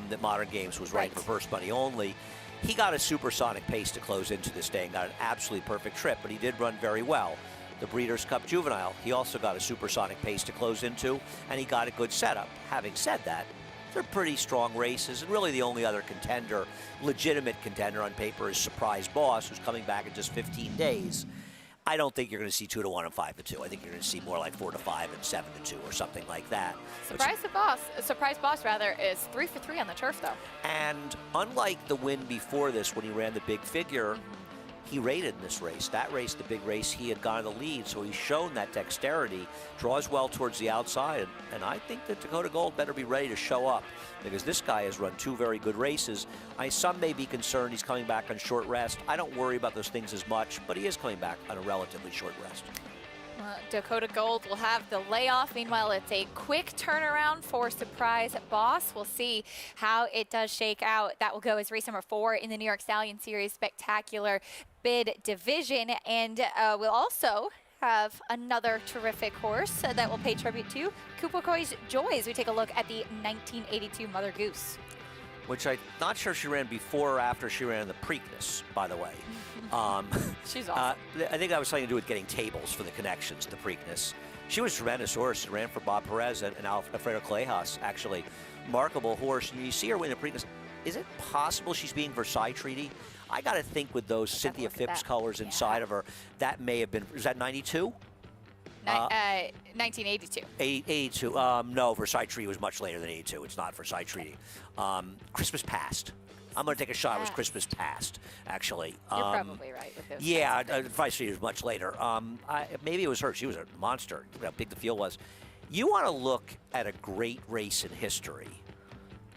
that Modern Games was running for first money only. He got a supersonic pace to close into this day and got an absolutely perfect trip, but he did run very well. The Breeders' Cup Juvenile, he also got a supersonic pace to close into, and he got a good setup. Having said that, they're pretty strong races, and really the only other contender, legitimate contender on paper, is Surprise Boss, who's coming back in just 15 days. I don't think you're going to see 2-1 and 5-2. I think you're going to see more like 4-5 and 7-2 or something like that. Surprise Boss is 3 for 3 on the turf, though. And unlike the win before this, when he ran the big figure, he rated in this race. That race, the big race, he had gone to the lead, so he's shown that dexterity, draws well towards the outside, and I think that Dakota Gold better be ready to show up, because this guy has run 2 very good races. Some may be concerned he's coming back on short rest. I don't worry about those things as much, but he is coming back on a relatively short rest. Dakota Gold will have the layoff. Meanwhile, it's a quick turnaround for Surprise Boss. We'll see how it does shake out. That will go as race number 4 in the New York Stallion Series Spectacular Bid Division. And we'll also have another terrific horse that will pay tribute to Kupokoi's Joy as we take a look at the 1982 Mother Goose. Which I'm not sure she ran before or after she ran the Preakness, by the way. She's awesome. I think that was something to do with getting tables for the connections, the Preakness. She was a tremendous horse. She ran for Bob Perez and Alfredo Callejas, actually. Remarkable horse. And you see her win the Preakness. Is it possible she's being Versailles Treaty? I got to think with those Cynthia Phipps colors inside of her, that may have been, is that 92? 1982. 82. No, Versailles Treaty was much later than 82. It's not Versailles Treaty. Christmas Past. I'm going to take a shot. It was Christmas Past, actually. You're probably right with those. Yeah, Versailles Treaty was much later. Maybe it was her. She was a monster. How big the field was. You want to look at a great race in history.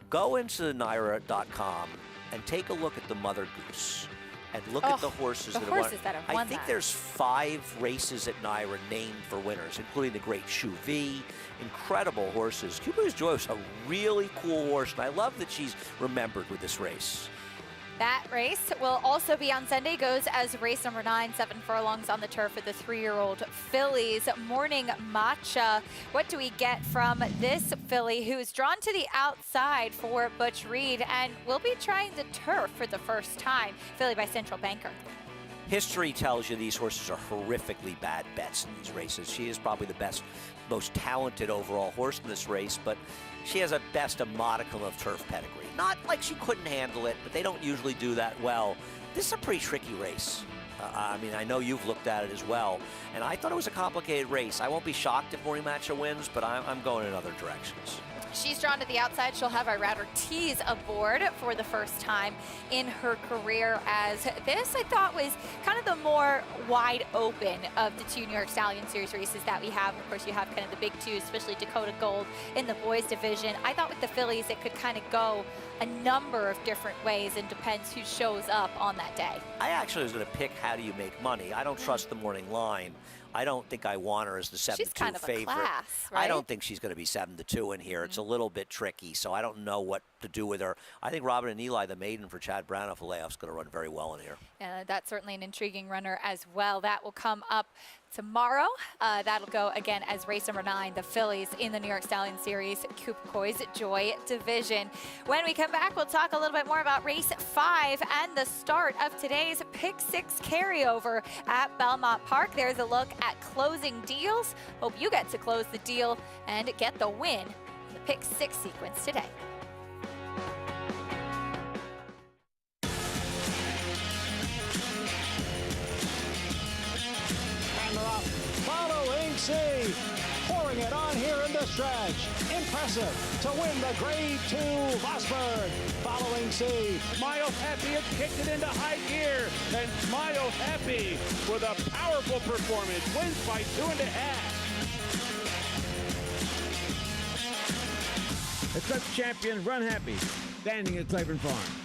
Go into the NYRA.com and take a look at the Mother Goose. And look at the horses that have won. I think there's 5 races at NYRA named for winners, including the great Chuvie. Incredible horses. Kupokoi's Joy was a really cool horse, and I love that she's remembered with this race. That race will also be on Sunday, goes as race number 9, 7 furlongs on the turf for the 3-year-old fillies. Morning Matcha. What do we get from this filly who is drawn to the outside for Butch Reed and will be trying the turf for the first time? Filly by Central Banker. History tells you these horses are horrifically bad bets in these races. She is probably the best, most talented overall horse in this race, but she has at best a modicum of turf pedigree. Not like she couldn't handle it, but they don't usually do that well. This is a pretty tricky race. I mean, I know you've looked at it as well, and I thought it was a complicated race. I won't be shocked if Morning Matcha wins, but I'm going in other directions. She's drawn to the outside. She'll have Irad Ortiz aboard for the first time in her career, as this I thought was kind of the more wide open of the 2 New York Stallion Series races that we have. Of course, you have kind of the big 2, especially Dakota Gold in the boys division. I thought with the fillies it could kind of go a number of different ways and depends who shows up on that day. I actually was going to pick how do you make money. I don't trust the morning line. I don't think I want her as the 7-2 favorite. She's kind of a class, right? I don't think she's going to be 7-2 in here. It's a little bit tricky, so I don't know what to do with her. I think Robin and Eli, the maiden for Chad Brown off the layoff, is going to run very well in here. That's certainly an intriguing runner as well. That will come up tomorrow. That'll go again as race number 9, the fillies in the New York Stallion Series Kupokoi's Joy division. When we come back, we'll talk a little bit more about race 5 and the start of today's Pick 6 carryover at Belmont Park. There's a look at closing deals. Hope you get to close the deal and get the win in the Pick 6 sequence today. Following C, pouring it on here in the stretch. Impressive to win the Grade 2 Vosburg. Following C. Smile Happy has kicked it into high gear, and Smile Happy with a powerful performance wins by 2.5. The Club champion Run Happy, standing at Claiborne Farm.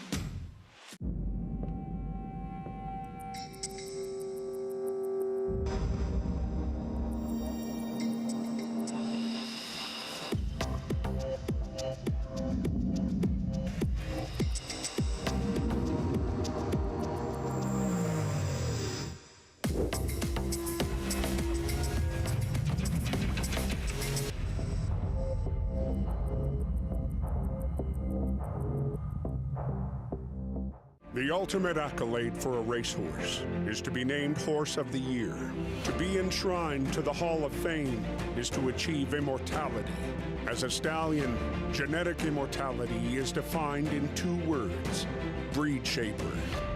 The ultimate accolade for a racehorse is to be named Horse of the Year. To be enshrined to the Hall of Fame is to achieve immortality. As a stallion, genetic immortality is defined in 2 words: breed shaper,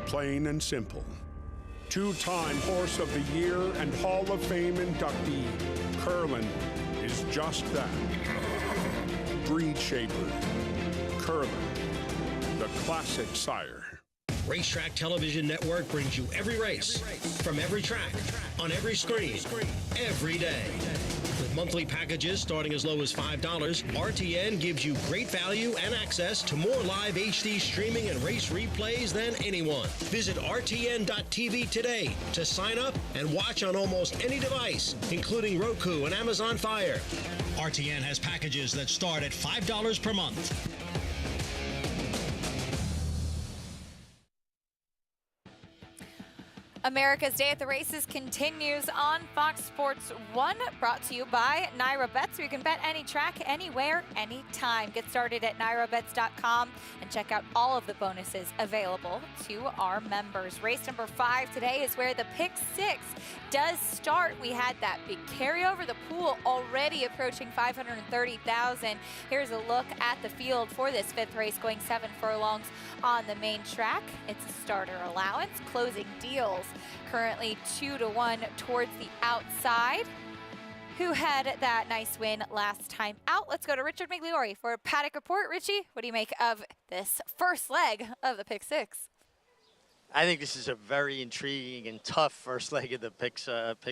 plain and simple. 2-time Horse of the Year and Hall of Fame inductee, Curlin, is just that. Breed shaper, Curlin, the classic sire. Racetrack Television Network brings you every race, from every track, on every screen, every day. With monthly packages starting as low as $5, RTN gives you great value and access to more live HD streaming and race replays than anyone. Visit RTN.tv today to sign up and watch on almost any device, including Roku and Amazon Fire. RTN has packages that start at $5 per month. America's Day at the Races continues on Fox Sports 1, brought to you by Naira Bets, where you can bet any track, anywhere, anytime. Get started at nairabets.com and check out all of the bonuses available to our members. Race number 5 today is where the Pick 6 does start. We had that big carryover. The pool already approaching 530,000. Here's a look at the field for this 5th race, going 7 furlongs on the main track. It's a starter allowance. Closing deals currently 2-1 towards the outside. Who had that nice win last time out? Let's go to Richard Migliori for a paddock report. Richie, what do you make of this first leg of the Pick 6? I think this is a very intriguing and tough first leg of the Pick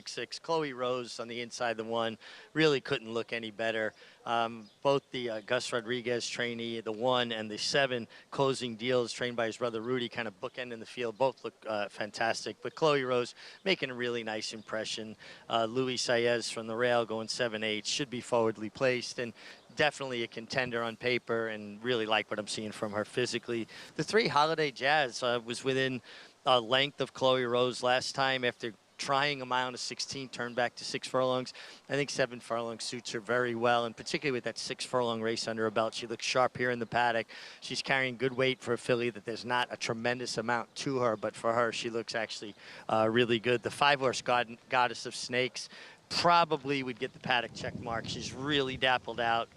6. Chloe Rose on the inside, the 1, really couldn't look any better. Both the Gus Rodriguez trainee, the 1, and the 7 closing deals trained by his brother Rudy, kind of bookend in the field. Both look fantastic. But Chloe Rose making a really nice impression. Louis Saez from the rail going 7-8, should be forwardly placed, and definitely a contender on paper, and really like what I'm seeing from her physically. The 3 Holiday Jazz was within a length of Chloe Rose last time after trying a mile and a 16, turned back to 6 furlongs. I think 7 furlongs suits her very well, and particularly with that 6 furlong race under her belt. She looks sharp here in the paddock. She's carrying good weight for a filly that there's not a tremendous amount to her, but for her, she looks actually really good. The 5-horse Goddess of Snakes probably would get the paddock check mark. She's really dappled out.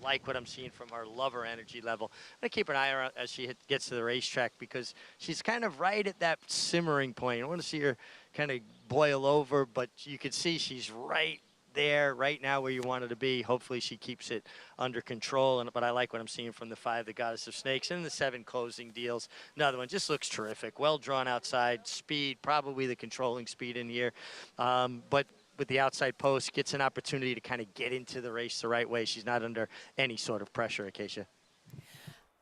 Like what I'm seeing from her, love her energy level. I'm going to keep an eye on her as she gets to the racetrack, because she's kind of right at that simmering point. I want to see her kind of boil over, but you can see she's right there right now where you want her to be. Hopefully she keeps it under control. But I like what I'm seeing from the 5, the Goddess of Snakes, and the 7 closing deals. Another one just looks terrific. Well drawn outside, speed, probably the controlling speed in here. But with the outside post, gets an opportunity to kind of get into the race the right way. She's not under any sort of pressure, Acacia.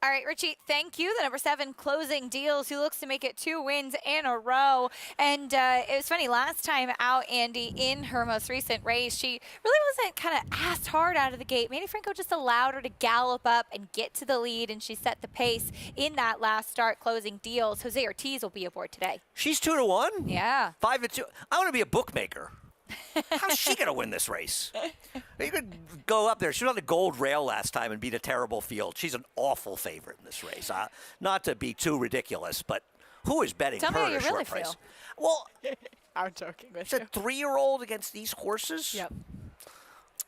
All right, Richie, thank you. The number 7 closing deals, who looks to make it 2 wins in a row. And it was funny, last time out, Andy, in her most recent race, she really wasn't kind of asked hard out of the gate. Manny Franco just allowed her to gallop up and get to the lead, and she set the pace in that last start closing deals. Jose Ortiz will be aboard today. She's 2-1? Yeah. 5-2. I want to be a bookmaker. How's she going to win this race? You could go up there. She was on the gold rail last time and beat a terrible field. She's an awful favorite in this race. Not to be too ridiculous, but who is betting Tell me her how you at a really short price? feel. Well, I'm joking with she's a 3-year-old against these horses? Yep.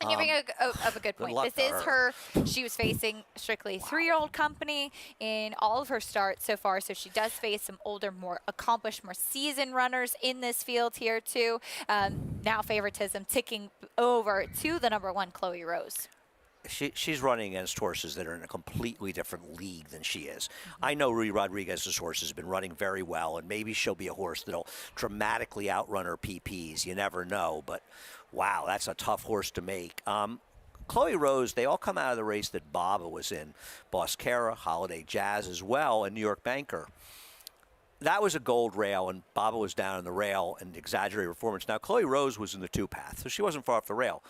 And you bring up a good point. luck This to is her. She was facing strictly 3-year-old company in all of her starts so far. So she does face some older, more accomplished, more seasoned runners in this field here too. Now favoritism ticking over to the number 1, Chloe Rose. She's running against horses that are in a completely different league than she is. I know Rudy Rodriguez's horse has been running very well, and maybe she'll be a horse that'll dramatically outrun her PPs. You never know, but wow, that's a tough horse to make. Chloe Rose, they all come out of the race that Baba was in. Boscara, Holiday Jazz as well, and New York Banker. That was a gold rail, and Baba was down in the rail and exaggerated performance. Now, Chloe Rose was in the 2-path, so she wasn't far off the rail.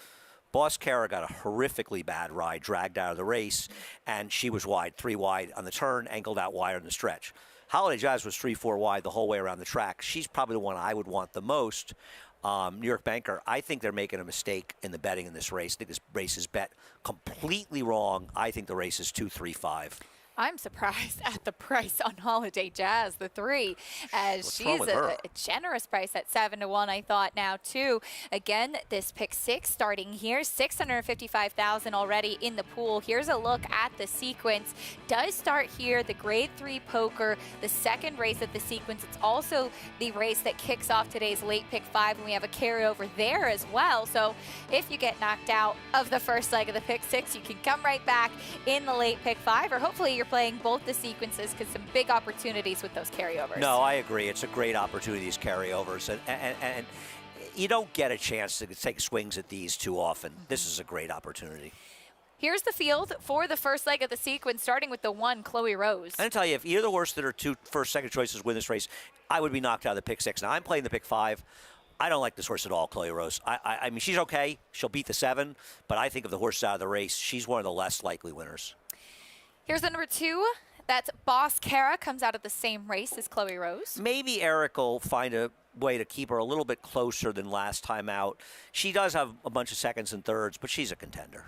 Boscara got a horrifically bad ride, dragged out of the race, and she was wide, 3 wide on the turn, angled out wide on the stretch. Holiday Jazz was 3-4 wide the whole way around the track. She's probably the one I would want the most. New York Banker, I think they're making a mistake in the betting in this race. I think this race is bet completely wrong. I think the race is 2-3-5. I'm surprised at the price on Holiday Jazz, the 3, as she's a generous price at 7-1. I thought now too. Again, this pick 6 starting here, 655,000 already in the pool. Here's a look at the sequence. Does start here, the Grade 3 Poker, the second race of the sequence. It's also the race that kicks off today's late pick 5, and we have a carryover there as well. So if you get knocked out of the first leg of the pick 6, you can come right back in the late pick 5, or hopefully you're playing both the sequences, because some big opportunities with those carryovers. No, I agree. It's a great opportunity, these carryovers. And you don't get a chance to take swings at these too often. This is a great opportunity. Here's the field for the first leg of the sequence, starting with the 1, Chloe Rose. I'm going to tell you, if either the horse that are 2 first, second choices win this race, I would be knocked out of the pick 6. Now, I'm playing the pick 5. I don't like this horse at all, Chloe Rose. I mean, she's okay. She'll beat the 7, but I think if the horse is out of the race, she's one of the less likely winners. Here's the number 2. That's Boss Cara, comes out of the same race as Chloe Rose. Maybe Eric will find a way to keep her a little bit closer than last time out. She does have a bunch of seconds and thirds, but she's a contender.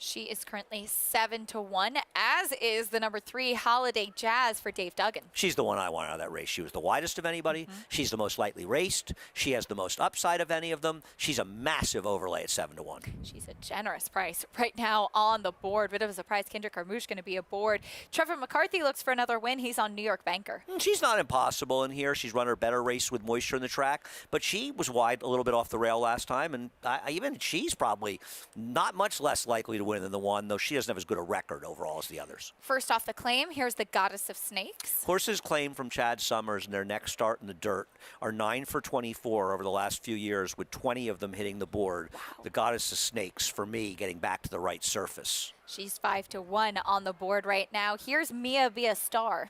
She is currently 7-1, as is the number 3, Holiday Jazz, for Dave Duggan. She's the one I want out of that race. She was the widest of anybody. She's the most lightly raced. She has the most upside of any of them. She's a massive overlay at 7-1. She's a generous price right now on the board. Bit of a surprise, Kendrick Carmouche going to be aboard. Trevor McCarthy looks for another win. He's on New York Banker. She's not impossible in here. She's run her better race with moisture in the track, but she was wide a little bit off the rail last time, and even she's probably not much less likely to win than the 1, though she doesn't have as good a record overall as the others. First off the claim, here's the Goddess of Snakes. Horses claimed from Chad Summers in their next start in the dirt are 9 for 24 over the last few years, with 20 of them hitting the board. Wow. The Goddess of Snakes, for me, getting back to the right surface. She's 5-1 on the board right now. Here's Mia Be a Star.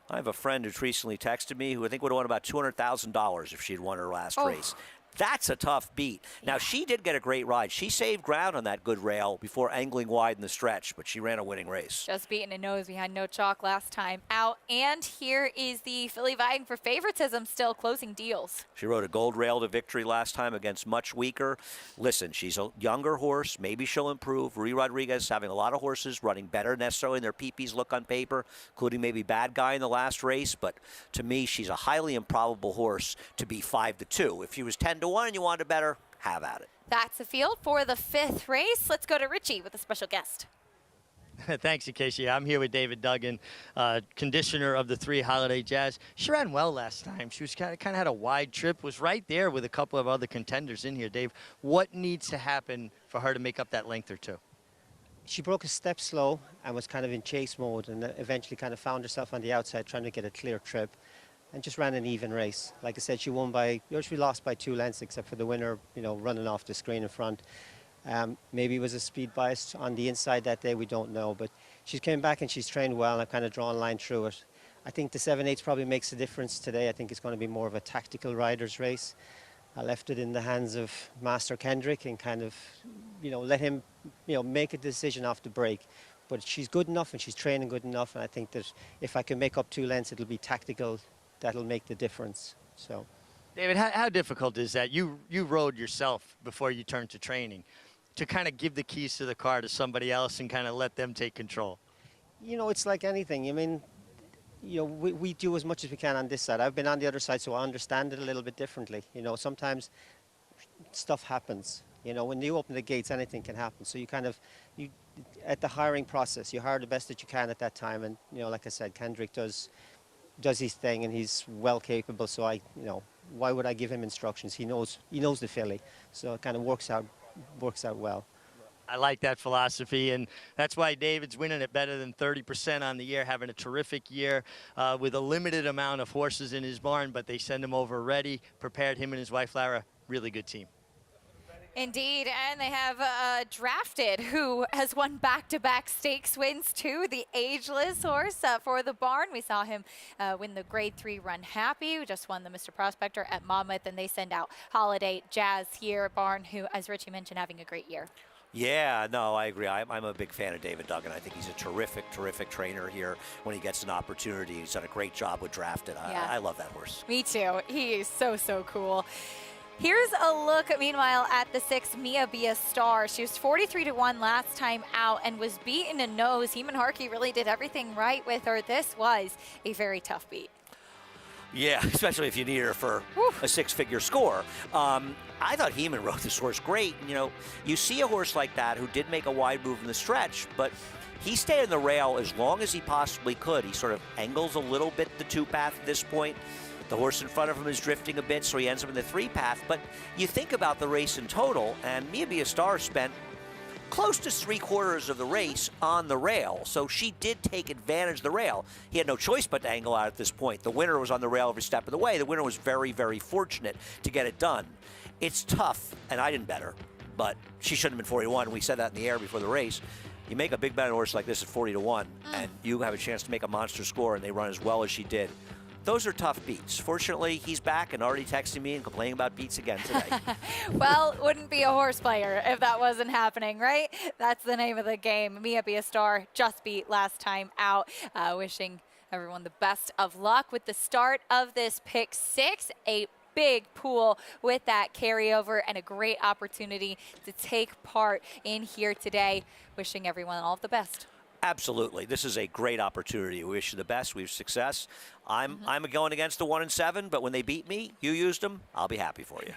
I have a friend who recently texted me who I think would have won about $200,000 if she'd won her last race. That's a tough beat. Now, she did get a great ride. She saved ground on that good rail before angling wide in the stretch, but she ran a winning race. Just beating a nose behind no chalk last time out. And here is the filly vying for favoritism, still closing deals. She rode a gold rail to victory last time against much weaker. Listen, she's a younger horse. Maybe she'll improve. Rui Rodriguez having a lot of horses running better necessarily in their PPs look on paper, including maybe Bad Guy in the last race. But to me, she's a highly improbable horse to be 5-2. If she was 10-1 and you wanted better, have at it. That's the field for the 5th race. Let's go to Richie with a special guest. Thanks, Acacia. I'm here with David Duggan, conditioner of the 3 Holiday Jazz. She ran well last time. She was kind of had a wide trip, was right there with a couple of other contenders in here. Dave, what needs to happen for her to make up that length or 2? She broke a step slow and was kind of in chase mode, and eventually kind of found herself on the outside trying to get a clear trip, and just ran an even race. Like I said, she lost by 2 lengths, except for the winner, running off the screen in front. Maybe it was a speed bias on the inside that day, we don't know, but she's came back and she's trained well, and I've kind of drawn a line through it. I think the 7/8 probably makes a difference today. I think it's going to be more of a tactical rider's race. I left it in the hands of Master Kendrick and kind of, let him, make a decision off the break. But she's good enough and she's training good enough, and I think that if I can make up 2 lengths, it'll be tactical. That'll make the difference. So, David, how difficult is that? You rode yourself before you turned to training, to kind of give the keys to the car to somebody else and kind of let them take control. It's like anything. I mean, we do as much as we can on this side. I've been on the other side, so I understand it a little bit differently. Sometimes stuff happens. When you open the gates, anything can happen. So you at the hiring process, you hire the best that you can at that time. And, like I said, Kendrick does his thing, and he's well capable. So why would I give him instructions? He knows the filly. So it kind of works out well. I like that philosophy, and that's why David's winning it better than 30% on the year, having a terrific year with a limited amount of horses in his barn, but they send him over ready, prepared him and his wife, Lara. Really good team. Indeed, and they have Drafted, who has won back-to-back stakes wins too. The ageless horse for the barn. We saw him win the Grade 3 Run Happy. We just won the Mr. Prospector at Monmouth, and they send out Holiday Jazz here at barn, who, as Richie mentioned, having a great year. Yeah, no, I agree. I'm a big fan of David Duggan. I think he's a terrific trainer here when he gets an opportunity. He's done a great job with Drafted. I love that horse. Me too. He is so cool. Here's a look, meanwhile, at the 6, Mia Be a Star. She was 43-1 last time out and was beaten a nose. Heeman Harkey really did everything right with her. This was a very tough beat. Yeah, especially if you need her for a 6-figure score. I thought Heeman rode this horse great. You know, you see a horse like that who did make a wide move in the stretch, but he stayed on the rail as long as he possibly could. He sort of angles a little bit the 2-path at this point. The horse in front of him is drifting a bit, so he ends up in the 3-path. But you think about the race in total, and Mia Be a Star spent close to 3/4 of the race on the rail, so she did take advantage of the rail. He had no choice but to angle out at this point. The winner was on the rail every step of the way. The winner was very, very fortunate to get it done. It's tough, and I didn't bet her, but she shouldn't have been 40-1. We said that in the air before the race. You make a big bet on a horse like this at 40-1, and you have a chance to make a monster score, and they run as well as she did. Those are tough beats. Fortunately, he's back and already texting me and complaining about beats again today. Well, wouldn't be a horse player if that wasn't happening, right? That's the name of the game. Mia Be a Star just beat last time out. Wishing everyone the best of luck with the start of this pick 6. A big pool with that carryover and a great opportunity to take part in here today. Wishing everyone all of the best. Absolutely. This is a great opportunity. We wish you the best. We have success. I'm going against the 1 and 7, but when they beat me, you used them, I'll be happy for you.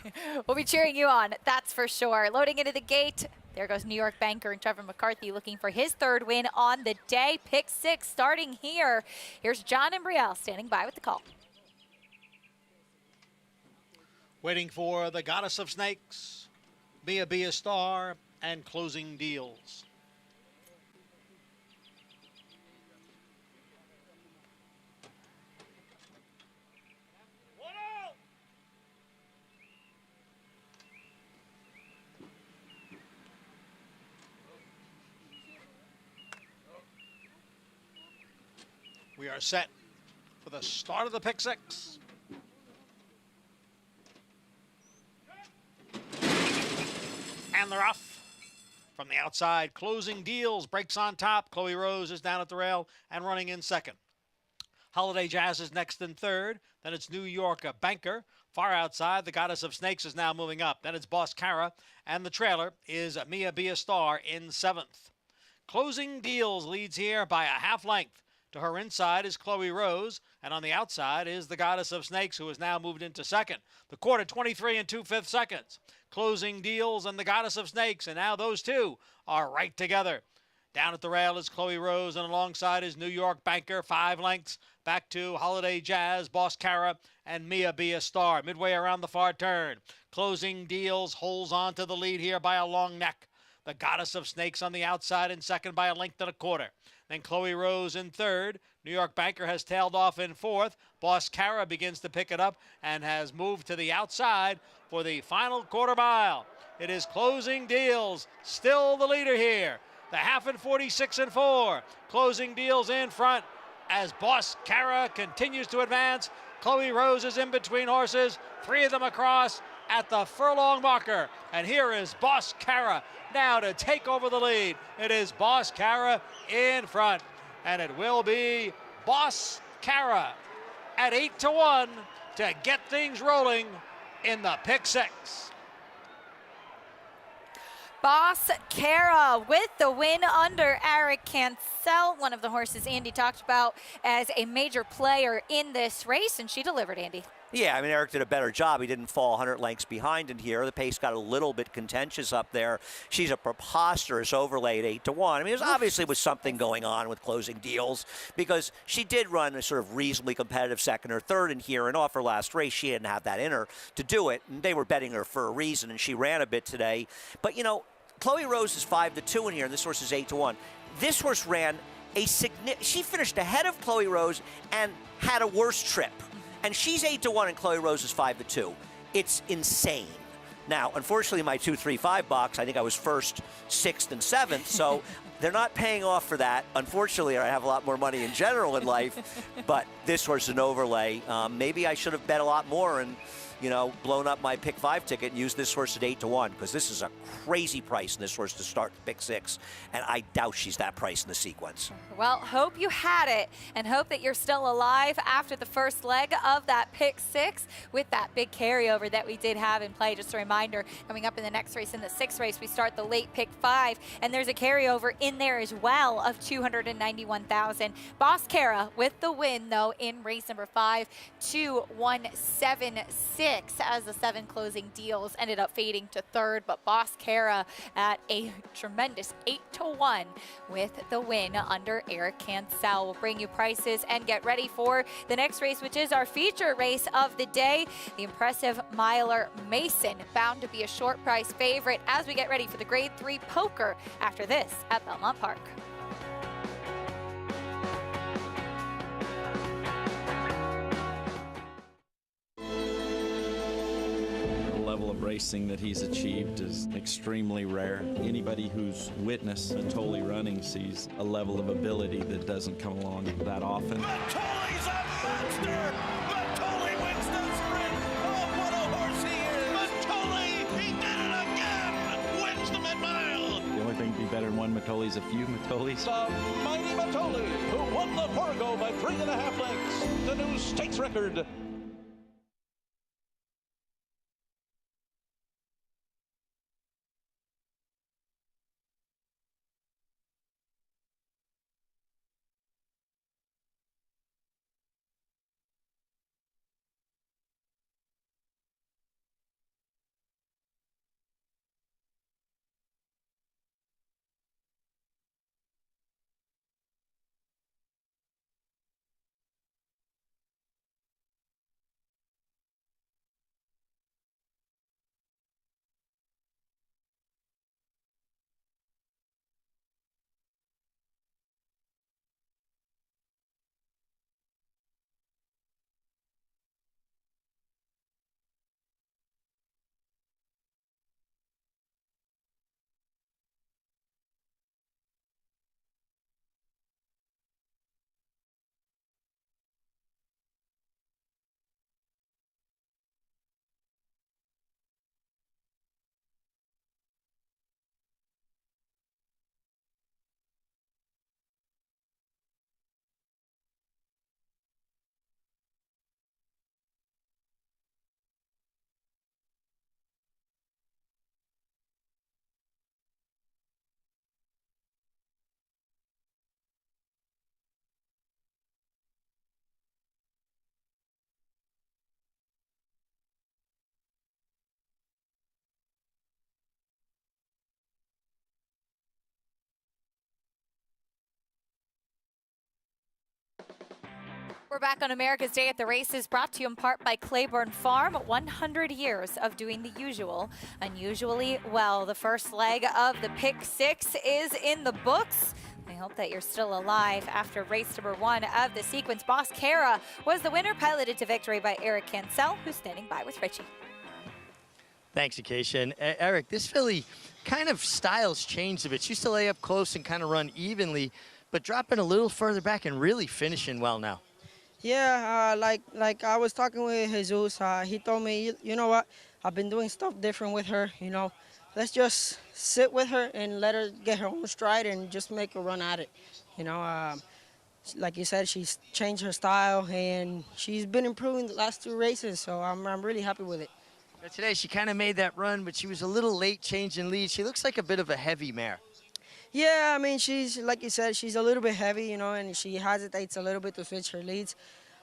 We'll be cheering you on, that's for sure. Loading into the gate, there goes New York banker and Trevor McCarthy looking for his 3rd win on the day. Pick 6 starting here. Here's John and Brielle standing by with the call. Waiting for the Goddess of Snakes, Be a Star, and Closing Deals. We are set for the start of the pick 6. And they're off. From the outside, Closing Deals breaks on top. Chloe Rose is down at the rail and running in 2nd. Holiday Jazz is next in 3rd. Then it's New York Banker. Far outside, the Goddess of Snakes is now moving up. Then it's Boss Cara. And the trailer is Mia Be a Star in 7th. Closing Deals leads here by a half length. To her inside is Chloe Rose, and on the outside is the Goddess of Snakes, who has now moved into 2nd. The quarter, 23 2/5 seconds. Closing Deals and the Goddess of Snakes, and now those two are right together. Down at the rail is Chloe Rose, and alongside is New York Banker, 5 lengths. Back to Holiday Jazz, Boss Cara, and Mia Be a Star. Midway around the far turn. Closing Deals holds on to the lead here by a long neck. The Goddess of Snakes on the outside in 2nd by a length and a quarter. Then Chloe Rose in 3rd. New York Banker has tailed off in 4th. Boss Cara begins to pick it up and has moved to the outside for the final quarter mile. It is Closing Deals, still the leader here. The half in 46 4. Closing Deals in front as Boss Cara continues to advance. Chloe Rose is in between horses, 3 of them across at the furlong marker. And here is Boss Cara now to take over the lead. It is Boss Cara in front, and it will be Boss Cara at 8-1 to get things rolling in the pick 6. Boss Cara with the win under Eric Cancel, one of the horses Andy talked about as a major player in this race, and she delivered, Andy. Yeah, I mean, Eric did a better job. He didn't fall 100 lengths behind in here. The pace got a little bit contentious up there. She's a preposterous overlay at 8-1. I mean, there obviously was something going on with Closing Deals because she did run a sort of reasonably competitive 2nd or 3rd in here, and off her last race, she didn't have that in her to do it, and they were betting her for a reason, and she ran a bit today. But, you know, Chloe Rose is 5-2 in here, and this horse is 8-1. This horse ran she finished ahead of Chloe Rose and had a worse trip. And she's 8-1 and Chloe Rose is 5-2. It's insane. Now, unfortunately, my 2-3-5 box, I think I was 1st, 6th, and 7th, so they're not paying off for that. Unfortunately, I have a lot more money in general in life, but this horse is an overlay. Maybe I should have bet a lot more and blown up my pick 5 ticket and used this horse at 8-1 because this is a crazy price in this horse to start pick 6, and I doubt she's that price in the sequence. Well, hope you had it and hope that you're still alive after the first leg of that pick 6 with that big carryover that we did have in play. Just a reminder, coming up in the next race, in the 6th race, we start the late pick 5, and there's a carryover in there as well of 291,000. Boss Cara with the win, though, in race number 5, 2-1-7-6, as the 7 closing deals ended up fading to 3rd, but Boss Cara at a tremendous 8-1 with the win under Eric Cancel. We'll bring you prices and get ready for the next race, which is our feature race of the day, the impressive miler Mason, bound to be a short price favorite as we get ready for the Grade 3 poker after this at Belmont Park. The level of racing that he's achieved is extremely rare. Anybody who's witnessed Matoli running sees a level of ability that doesn't come along that often. Matoli's a monster! Matoli wins the sprint! Oh, what a horse he is! Matoli, he did it again! Wins the mid-mile! The only thing to be better than one Matoli is a few Matolis. The mighty Matoli, who won the Fargo by 3.5 lengths, the new stakes record. We're back on America's Day at the Races, brought to you in part by Claiborne Farm. 100 years of doing the usual unusually well. The first leg of the pick 6 is in the books. I hope that you're still alive after race number 1 of the sequence. Boss Cara was the winner, piloted to victory by Eric Cancel, who's standing by with Richie. Thanks, Acacia. And Eric, this filly kind of styles changed a bit. She used to lay up close and kind of run evenly, but dropping a little further back and really finishing well now. Yeah, like I was talking with Jesus, he told me, you know what, I've been doing stuff different with her, let's just sit with her and let her get her own stride and just make her run at it. Like you said, she's changed her style and she's been improving the last 2 races, so I'm really happy with it. But today she kind of made that run, but she was a little late changing lead. She looks like a bit of a heavy mare. Yeah, I mean, she's, like you said, she's a little bit heavy, and she hesitates a little bit to switch her leads.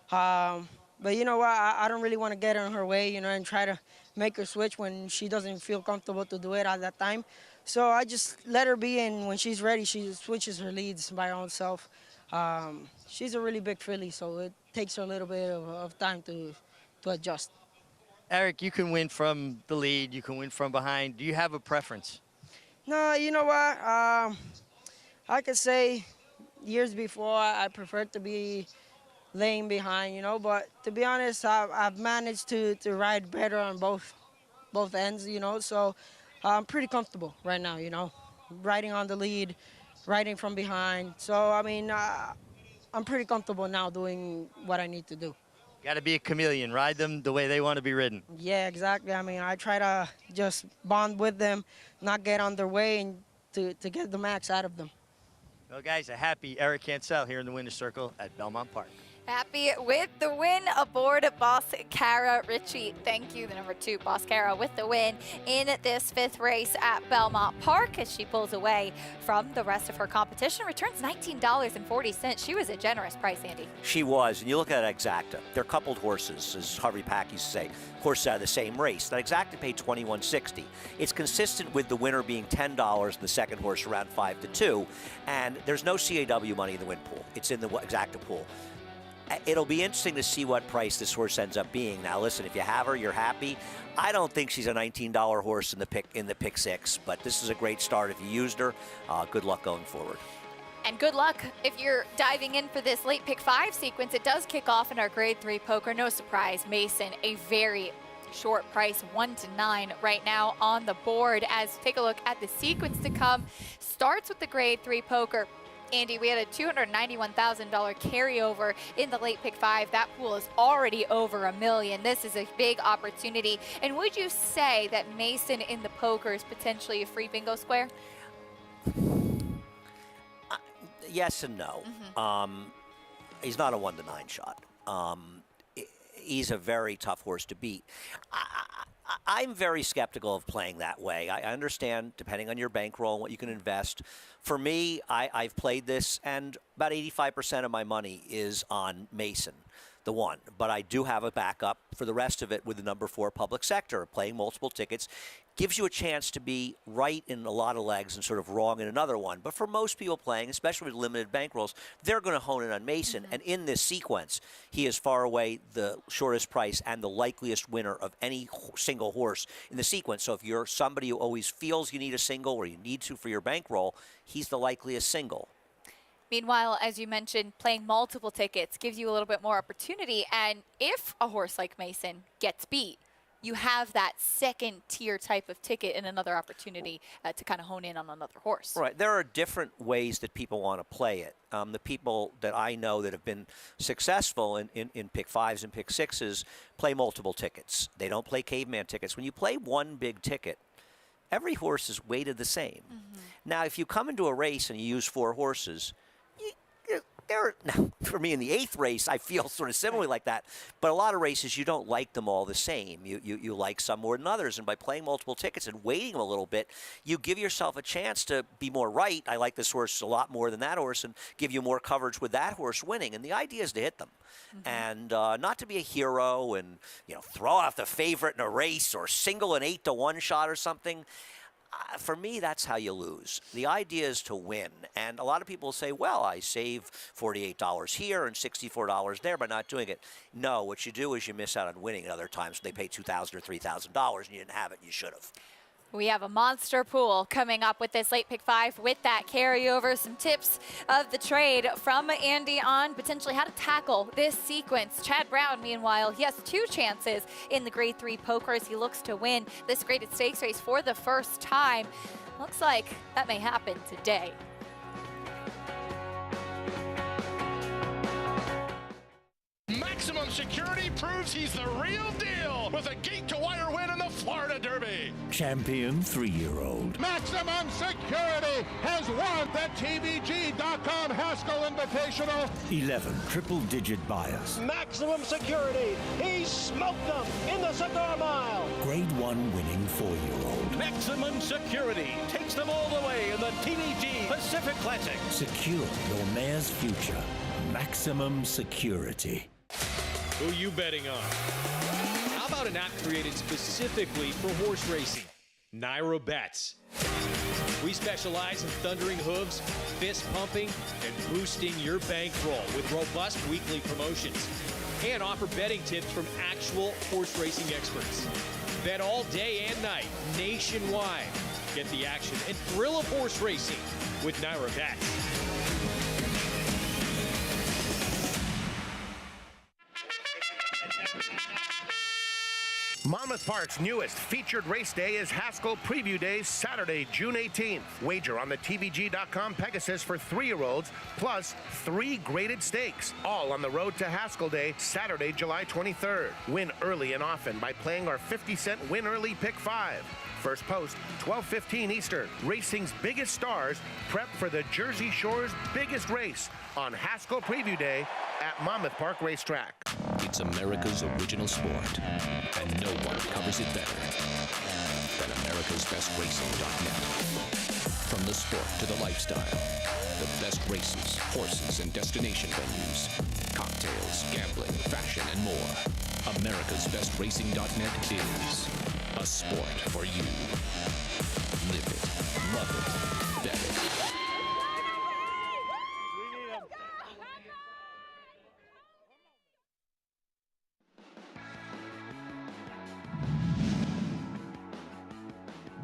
But you know what, I don't really want to get in her way, and try to make her switch when she doesn't feel comfortable to do it at that time. So I just let her be, and when she's ready, she switches her leads by her own self. She's a really big filly, so it takes her a little bit of time to adjust. Eric, you can win from the lead, you can win from behind. Do you have a preference? No, you know what? I could say years before I preferred to be laying behind, but to be honest, I've managed to ride better on both ends, so I'm pretty comfortable right now, riding on the lead, riding from behind. So, I mean, I'm pretty comfortable now doing what I need to do. Got to be a chameleon. Ride them the way they want to be ridden. Yeah, exactly. I mean, I try to just bond with them, not get on their way, and to get the max out of them. Well, guys, a happy Eric Cancel here in the winner's circle at Belmont Park. Happy with the win aboard Boss Cara Ritchie. Thank you, the number 2 Boss Cara, with the win in this 5th race at Belmont Park as she pulls away from the rest of her competition. Returns $19.40. She was a generous price, Andy. She was, and you look at Exacta. They're coupled horses, as Harvey Pack used to say. Horses out of the same race. That Exacta paid $21.60. It's consistent with the winner being $10 and the second horse around 5-2, and there's no CAW money in the win pool. It's in the Exacta pool. It'll be interesting to see what price this horse ends up being. Now, listen, if you have her, you're happy. I don't think she's a $19 horse in the pick 6, but this is a great start if you used her. Good luck going forward. And good luck if you're diving in for this late pick 5 sequence. It does kick off in our grade 3 poker. No surprise, Mason, a very short price, 1-9 right now on the board. As take a look at the sequence to come. Starts with the grade 3 poker. Andy, we had a $291,000 carryover in the late pick 5. That pool is already over $1 million. This is a big opportunity. And would you say that Mason in the poker is potentially a free bingo square? Yes and no. He's not a 1-9 shot. He's a very tough horse to beat. I'm very skeptical of playing that way. I understand, depending on your bankroll and what you can invest. For me, I've played this, and about 85% of my money is on Mason, the one. But I do have a backup for the rest of it with the number 4 public sector. Playing multiple tickets gives you a chance to be right in a lot of legs and sort of wrong in another one. But for most people playing, especially with limited bankrolls, they're going to hone in on Mason. And in this sequence, he is far away the shortest price and the likeliest winner of any single horse in the sequence. So if you're somebody who always feels you need a single or you need to for your bankroll, he's the likeliest single. Meanwhile, as you mentioned, playing multiple tickets gives you a little bit more opportunity. And if a horse like Mason gets beat, you have that second tier type of ticket and another opportunity to kind of hone in on another horse. Right. There are different ways that people want to play it. The people that I know that have been successful in pick 5s and pick 6s play multiple tickets. They don't play caveman tickets. When you play one big ticket, every horse is weighted the same. Now, if you come into a race and you use 4 horses, now, for me in the 8th race, I feel sort of similarly like that. But a lot of races, you don't like them all the same. You like some more than others. And by playing multiple tickets and weighting them a little bit, you give yourself a chance to be more right. I like this horse a lot more than that horse, and give you more coverage with that horse winning. And the idea is to hit them. And not to be a hero and throw off the favorite in a race or single an 8-1 shot or something. For me, that's how you lose. The idea is to win. And a lot of people say, well, I save $48 here and $64 there by not doing it. No, what you do is you miss out on winning at other times when they pay $2,000 or $3,000 and you didn't have it, you should have. We have a monster pool coming up with this late pick 5 with that carryover. Some tips of the trade from Andy on potentially how to tackle this sequence. Chad Brown, meanwhile, he has 2 chances in the grade 3 poker as he looks to win this graded stakes race for the first time. Looks like that may happen today. Maximum Security proves he's the real deal with a gate-to-wire win in the Florida Derby. Champion 3-year-old. Maximum Security has won the TVG.com Haskell Invitational. 11 triple-digit buyers. Maximum Security, he smoked them in the Cigar Mile. Grade 1 winning 4-year-old. Maximum Security takes them all the way in the TVG Pacific Classic. Secure your mare's future. Maximum Security. Who you betting on? How about an app created specifically for horse racing? Nairo Bets. We specialize in thundering hooves, fist pumping, and boosting your bankroll with robust weekly promotions. And offer betting tips from actual horse racing experts. Bet all day and night, nationwide. Get the action and thrill of horse racing with Nairo Bets. Monmouth Park's newest featured race day is Haskell Preview Day, Saturday, June 18th. Wager on the TVG.com Pegasus for 3-year-olds, plus 3 graded stakes, all on the road to Haskell Day, Saturday, July 23rd. Win early and often by playing our 50-cent Win Early Pick 5. First post, 12:15 Eastern. Racing's biggest stars prep for the Jersey Shore's biggest race on Haskell Preview Day at Monmouth Park Racetrack. It's America's original sport, and no one covers it better than America'sBestRacing.net. From the sport to the lifestyle, the best races, horses, and destination venues, cocktails, gambling, fashion, and more. America'sBestRacing.net is a sport for you. Live it, love it, bet it.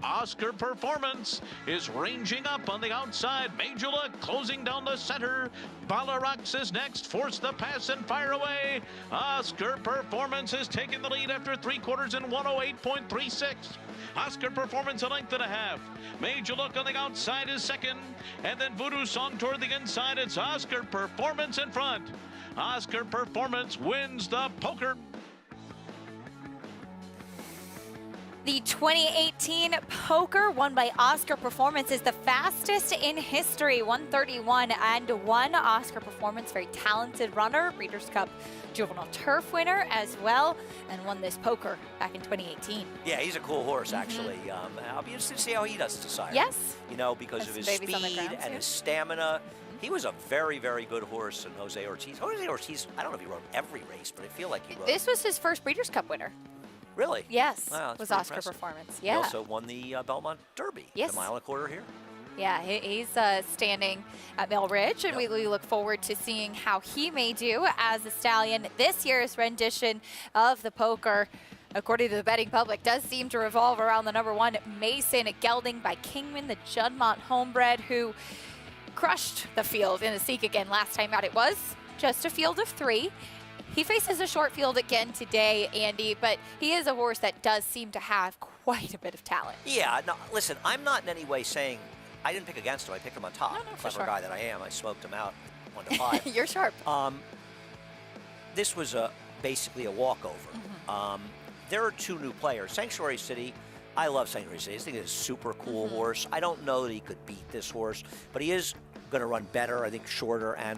Oscar Performance is ranging up on the outside. Majula closing down the center. Balarax is next. Force the pass and fire away. Oscar Performance is taking the lead after 3/4 in 108.36. Oscar Performance a length and a half. Major Look on the outside is second. And then Voodoo Song toward the inside. It's Oscar Performance in front. Oscar Performance wins the poker. The 2018 poker won by Oscar Performance is the fastest in history, 1:31.1. Oscar Performance, very talented runner, Breeders' Cup Juvenile Turf winner as well, and won this poker back in 2018. Yeah, he's a cool horse, actually. I'll be interested to see how he does to sire. Yes. You know, because of his speed and his stamina. He was a very, very good horse in Jose Ortiz. Jose Ortiz, I don't know if he rode every race, but I feel like he rode. This was his first Breeders' Cup winner. Really? Yes, wow, was Oscar Performance. Yeah. He also won the Belmont Derby. Yes. The 1.25 mile here. Yeah, he's standing at Mill Ridge, and we look forward to seeing how he may do as a stallion. This year's rendition of the poker, according to the betting public, does seem to revolve around the number 1 Mason gelding by Kingman, the Juddmonte homebred, who crushed the field in the Seek again last time out. It was just a field of 3. He faces a short field again today, Andy, but he is a horse that does seem to have quite a bit of talent. Yeah, no, listen, I'm not in any way saying I didn't pick against him. I picked him on top. No, for Clever sure. guy that I am. I smoked him out 1 to 5. You're sharp. This was basically a walkover. There are 2 new players. Sanctuary City, I love Sanctuary City. I think it's a super cool horse. I don't know that he could beat this horse, but he is going to run better, I think shorter, and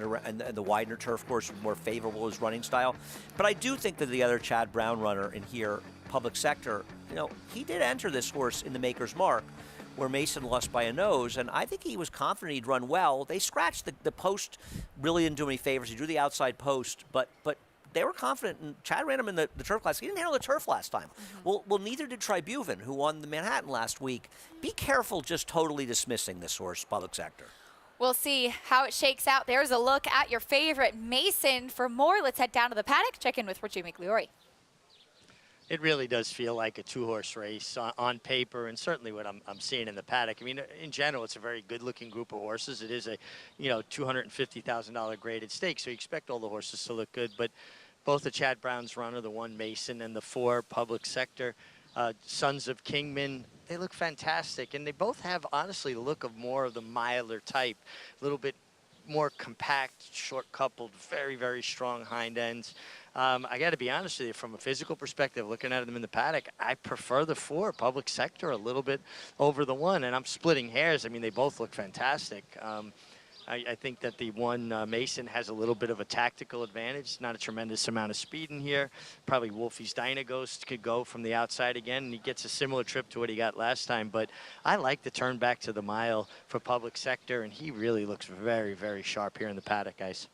the Widener turf course more favorable his running style. But I do think that the other Chad Brown runner in here, Public Sector, you know, he did enter this horse in the Maker's Mark, where Mason lost by a nose, and I think he was confident he'd run well. They scratched the post, really didn't do any favors. He drew the outside post, but they were confident, and Chad ran him in the turf class. He didn't handle the turf last time. Well, neither did Tribuven, who won the Manhattan last week. Be careful just totally dismissing this horse, Public Sector. We'll see how it shakes out. There's a look at your favorite Mason. For more, let's head down to the paddock, check in with Richie McLeory. It really does feel like a 2-horse race on paper, and certainly what I'm seeing in the paddock. I mean, in general, it's a very good-looking group of horses. It is a, $250,000 graded stake, so you expect all the horses to look good. But both the Chad Brown's runner, the 1 Mason, and the 4 Public Sector, Sons of Kingman, they look fantastic, and they both have, honestly, the look of more of the milder type, a little bit more compact, short-coupled, very, very strong hind ends. I got to be honest with you, from a physical perspective, looking at them in the paddock, I prefer the 4 Public Sector a little bit over the 1, and I'm splitting hairs. I mean, they both look fantastic. I think that the 1 Mason has a little bit of a tactical advantage. Not a tremendous amount of speed in here. Probably Wolfie's Dynaghost could go from the outside again, and he gets a similar trip to what he got last time. But I like the turn back to the mile for Public Sector, and he really looks very, very sharp here in the paddock, guys.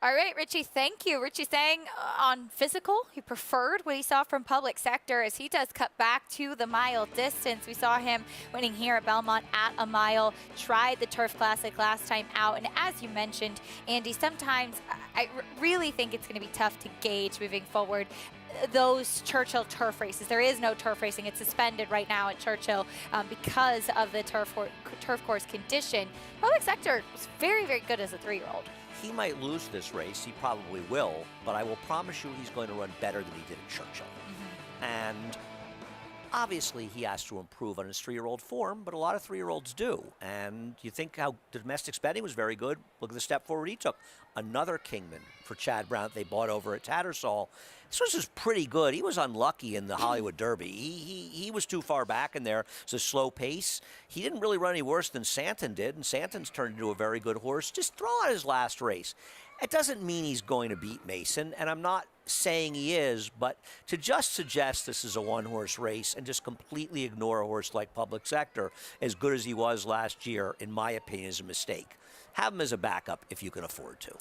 All right, Richie, thank you. Richie saying on physical, he preferred what he saw from Public Sector as he does cut back to the mile distance. We saw him winning here at Belmont at a mile, tried the Turf Classic last time out. And as you mentioned, Andy, sometimes I really think it's going to be tough to gauge moving forward those Churchill turf races. There is no turf racing. It's suspended right now at Churchill because of the turf course condition. Public Sector was very, very good as a 3-year-old. He might lose this race. He probably will, but I will promise you he's going to run better than he did at Churchill. And obviously, he has to improve on his 3-year-old form, but a lot of 3-year-olds do. And you think how the domestic betting was very good. Look at the step forward he took. Another Kingman for Chad Brown that they bought over at Tattersall. This horse is pretty good. He was unlucky in the Hollywood Derby. He was too far back in there. It's a slow pace. He didn't really run any worse than Santon did, and Santon's turned into a very good horse. Just throw out his last race. It doesn't mean he's going to beat Mason, and I'm not saying he is, but to just suggest this is a one-horse race and just completely ignore a horse like Public Sector, as good as he was last year, in my opinion, is a mistake. Have him as a backup if you can afford to.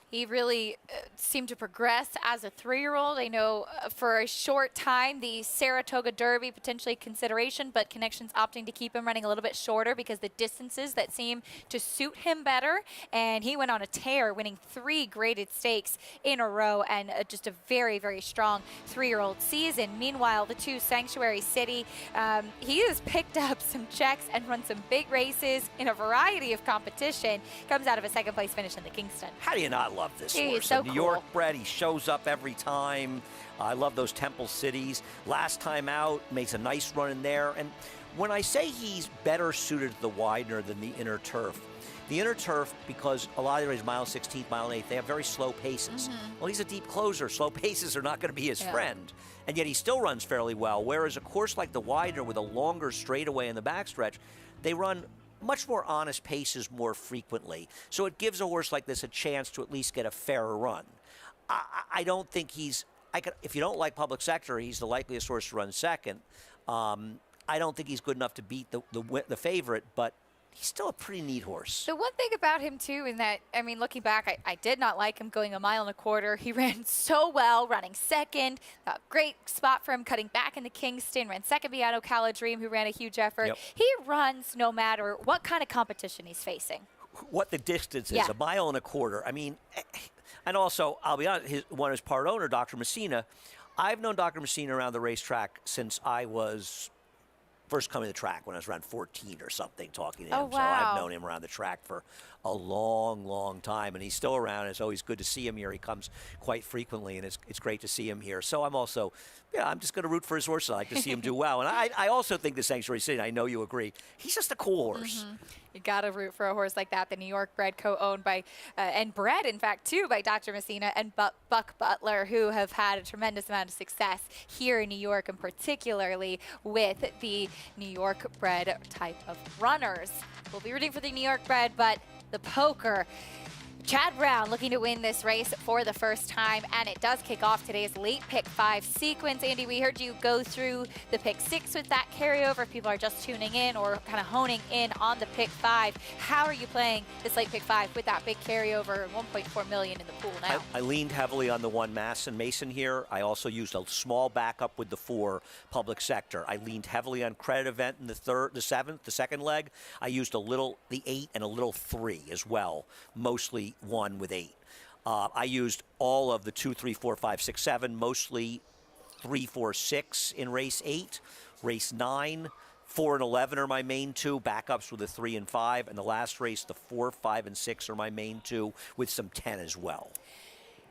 He really seemed to progress as a 3-year-old. I know for a short time, the Saratoga Derby potentially consideration, but Connections opting to keep him running a little bit shorter because the distances that seem to suit him better. And he went on a tear, winning 3 graded stakes in a row, and just a very, very strong 3-year-old season. Meanwhile, the 2 Sanctuary City, he has picked up some checks and run some big races in a variety of competition. Comes out of a 2nd place finish in the Kingston. How do you not love this He horse? is so A New York bred, he shows up every time. I love those Temple Cities. Last time out, makes a nice run in there. And when I say he's better suited to the Widener than the inner turf, the inner turf, because a lot of the races, mile 16th, mile 8th, they have very slow paces. Well, he's a deep closer. Slow paces are not going to be his friend. And yet he still runs fairly well. Whereas a course like the Widener with a longer straightaway in the backstretch, they run much more honest paces more frequently. So it gives a horse like this a chance to at least get a fairer run. I don't think he's, if you don't like Public Sector, he's the likeliest horse to run second. I don't think he's good enough to beat the favorite, but he's still a pretty neat horse. The one thing about him, too, in that, I mean, looking back, I did not like him going 1.25 miles. He ran so well, running second. A great spot for him, cutting back in the Kingston. Ran second behind Ocala Dream, who ran a huge effort. Yep. He runs no matter what kind of competition he's facing. What the distance is, 1.25 miles. I mean, and also, I'll be honest, one is part owner, Dr. Messina. I've known Dr. Messina around the racetrack since I was first coming to the track, when I was around 14 or something, talking to him. Oh, wow. So I've known him around the track for a long, long time, and he's still around. It's always good to see him here. He comes quite frequently, and it's great to see him here. So I'm also, I'm just going to root for his horse. I like to see him do well. And I also think the Sanctuary City, I know you agree, he's just a cool horse. You got to root for a horse like that. The New York bred, co-owned by, and bred, in fact, too, by Dr. Messina and Buck Butler, who have had a tremendous amount of success here in New York, and particularly with the New York bred type of runners. We'll be rooting for the New York bred, but the poker. Chad Brown looking to win this race for the first time, and it does kick off today's late pick 5 sequence. Andy, we heard you go through the pick 6 with that carryover. If people are just tuning in or kind of honing in on the pick 5, how are you playing this late pick 5 with that big carryover and $1.4 million in the pool now? I leaned heavily on the 1 Mason here. I also used a small backup with the 4 Public Sector. I leaned heavily on Credit Event in the 7th, the second leg. I used a little the 8 and a little 3 as well, mostly 1 with 8. I used all of the 2, 3, 4, 5, 6, 7, mostly 3, 4, 6 in race 8. Race 9, 4 and 11 are my main 2. Backups with the 3 and 5. And the last race, the 4, 5, and 6 are my main 2, with some 10 as well.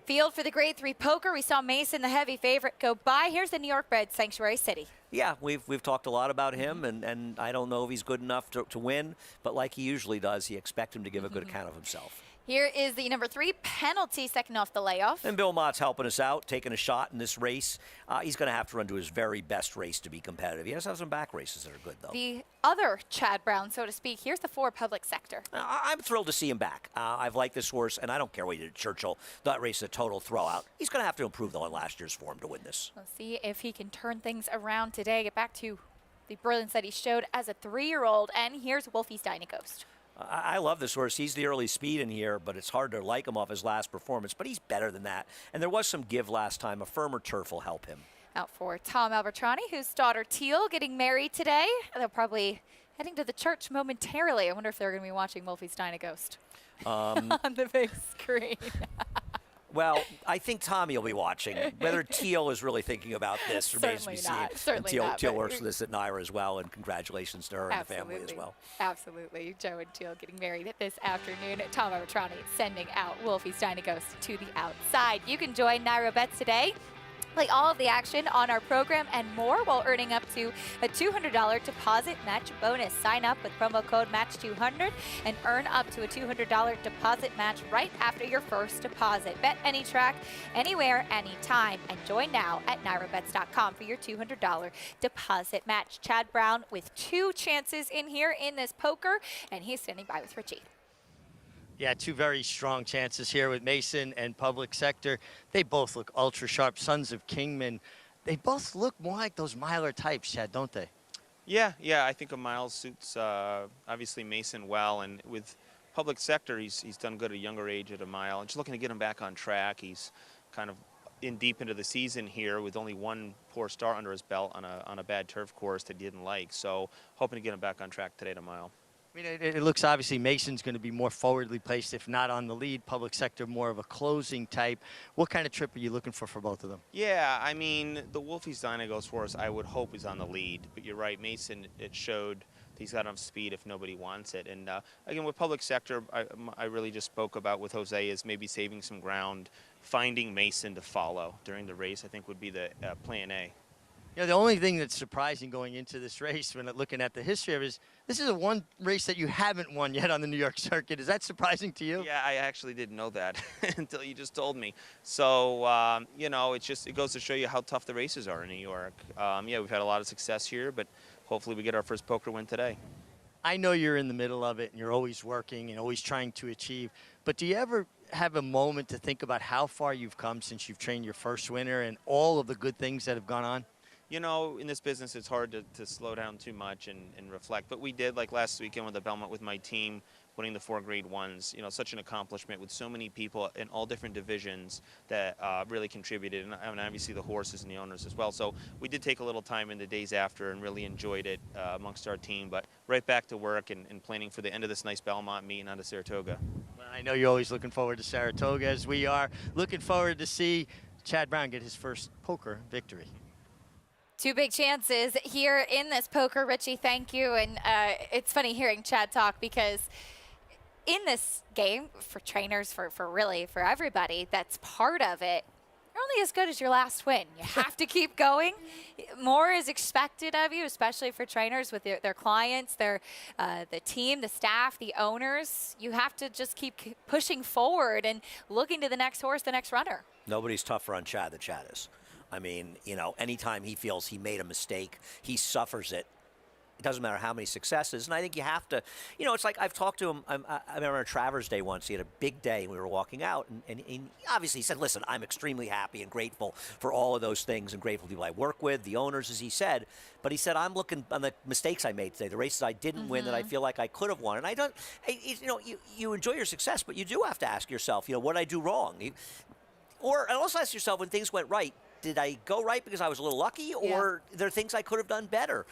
Field for the grade 3 poker. We saw Mason, the heavy favorite, go by. Here's the New York bred, Sanctuary City. Yeah, we've talked a lot about him, and I don't know if he's good enough to win, but like he usually does, you expect him to give a good account of himself. Here is the number 3 penalty, second off the layoff. And Bill Mott's helping us out, taking a shot in this race. He's going to have to run to his very best race to be competitive. He does have some back races that are good, though. The other Chad Brown, so to speak. Here's the 4 Public Sector. I'm thrilled to see him back. I've liked this horse, and I don't care what he did at Churchill. That race is a total throwout. He's going to have to improve, though, on last year's form to win this. Let's see if he can turn things around today. Get back to the brilliance that he showed as a 3-year-old. And here's Wolfie's Dyna Ghost. I love this horse. He's the early speed in here, but it's hard to like him off his last performance. But he's better than that. And there was some give last time. A firmer turf will help him. Out for Tom Albertrani, whose daughter Teal getting married today. They're probably heading to the church momentarily. I wonder if they're going to be watching Wolfie's Dyna Ghost on the big screen. Well, I think Tommy will be watching. Whether Teal is really thinking about this remains to be seen. Certainly and not. Teal works with us at Naira as well, and congratulations to her and the family as well. Absolutely. Joe and Teal getting married this afternoon. Tom Albertrani sending out Wolfie's Dyna Ghost to the outside. You can join Naira Bets today Play all of the action on our program and more while earning up to a $200 deposit match bonus. Sign up with promo code MATCH200 and earn up to a $200 deposit match right after your first deposit. Bet any track, anywhere, anytime, and join now at NairoBets.com for your $200 deposit match. Chad Brown with 2 chances in here in this poker, and he's standing by with Richie. Yeah, 2 very strong chances here with Mason and Public Sector. They both look ultra sharp. Sons of Kingman. They both look more like those miler types, Chad, don't they? Yeah, I think a mile suits obviously Mason well, and with Public Sector, he's done good at a younger age at a mile. And just looking to get him back on track. He's kind of in deep into the season here with only 1 poor start under his belt on a bad turf course that he didn't like. So hoping to get him back on track today at a mile. I mean, it looks obviously Mason's going to be more forwardly placed, if not on the lead. Public Sector more of a closing type. What kind of trip are you looking for both of them? Yeah, I mean, the Wolfie's Dyna goes for us. I would hope is on the lead, but you're right. Mason, it showed that he's got enough speed if nobody wants it. And again, with Public Sector, I really just spoke about with Jose is maybe saving some ground, finding Mason to follow during the race. I think would be the plan A. You know, the only thing that's surprising going into this race when looking at the history of it is this is one race that you haven't won yet on the New York circuit. Is that surprising to you? Yeah, I actually didn't know that until you just told me. So, you know, it goes to show you how tough the races are in New York. Yeah, we've had a lot of success here, but hopefully we get our first poker win today. I know you're in the middle of it and you're always working and always trying to achieve, but do you ever have a moment to think about how far you've come since you've trained your first winner and all of the good things that have gone on? You know, in this business, it's hard to slow down too much and reflect. But we did, like last weekend with the Belmont with my team, winning the 4 Grade 1s. You know, such an accomplishment with so many people in all different divisions that really contributed. And obviously the horses and the owners as well. So we did take a little time in the days after and really enjoyed it amongst our team. But right back to work and planning for the end of this nice Belmont meeting out of Saratoga. Well, I know you're always looking forward to Saratoga, as we are. Looking forward to see Chad Brown get his first poker victory. 2 big chances here in this poker. Richie, thank you. And it's funny hearing Chad talk because in this game, for trainers, for everybody that's part of it, you're only as good as your last win. You have to keep going. More is expected of you, especially for trainers with their clients, the team, the staff, the owners. You have to just keep pushing forward and looking to the next horse, the next runner. Nobody's tougher on Chad than Chad is. I mean, you know, anytime he feels he made a mistake, he suffers it. It doesn't matter how many successes. And I think you have to, you know, it's like I've talked to him. I remember on Travers Day once, he had a big day and we were walking out. And obviously he said, listen, I'm extremely happy and grateful for all of those things and grateful to people I work with, the owners, as he said. But he said, I'm looking on the mistakes I made today, the races I didn't win that I feel like I could have won. And I don't, you know, you enjoy your success, but you do have to ask yourself, you know, what did I do wrong? And also ask yourself when things went right, did I go right because I was a little lucky, or there are things I could have done better?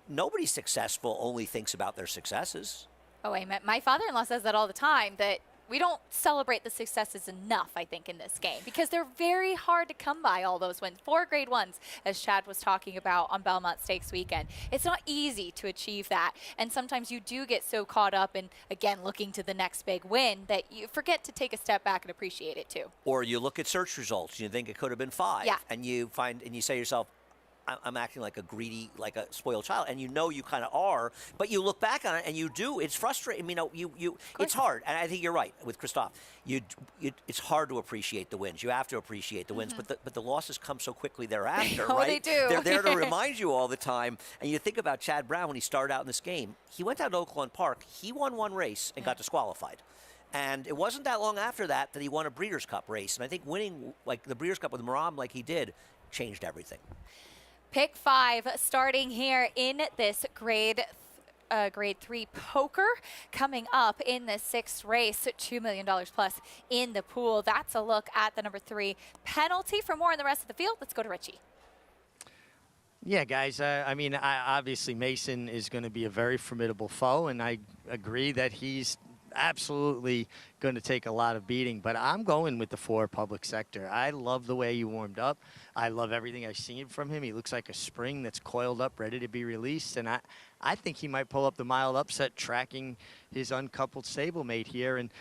Nobody successful only thinks about their successes. Oh, amen. My father-in-law says that all the time, that we don't celebrate the successes enough, I think, in this game, because they're very hard to come by, all those wins. 4 Grade 1s, as Chad was talking about on Belmont Stakes weekend. It's not easy to achieve that, and sometimes you do get so caught up in, again, looking to the next big win that you forget to take a step back and appreciate it, too. Or you look at search results, you think it could have been 5, and you say to yourself, I'm acting like a greedy, like a spoiled child, and you know you kind of are, but you look back on it and you do. It's frustrating. You know, it's hard, and I think you're right with Christophe. It's hard to appreciate the wins. You have to appreciate the wins, but the losses come so quickly thereafter, right? They do. They're there to remind you all the time. And you think about Chad Brown when he started out in this game. He went down to Oakland Park. He won 1 race and got disqualified. And it wasn't that long after that he won a Breeders' Cup race. And I think winning like the Breeders' Cup with Maram like he did changed everything. Pick 5 starting here in this grade 3 poker. Coming up in the 6th race, $2 million plus in the pool. That's a look at the number 3 penalty. For more on the rest of the field, let's go to Richie. Yeah, guys, I mean, obviously Mason is going to be a very formidable foe, and I agree that he's absolutely going to take a lot of beating, but I'm going with the 4 Public Sector. I love the way he warmed up. I love everything I've seen from him. He looks like a spring that's coiled up, ready to be released, and I think he might pull up the mild upset, tracking his uncoupled stablemate here. And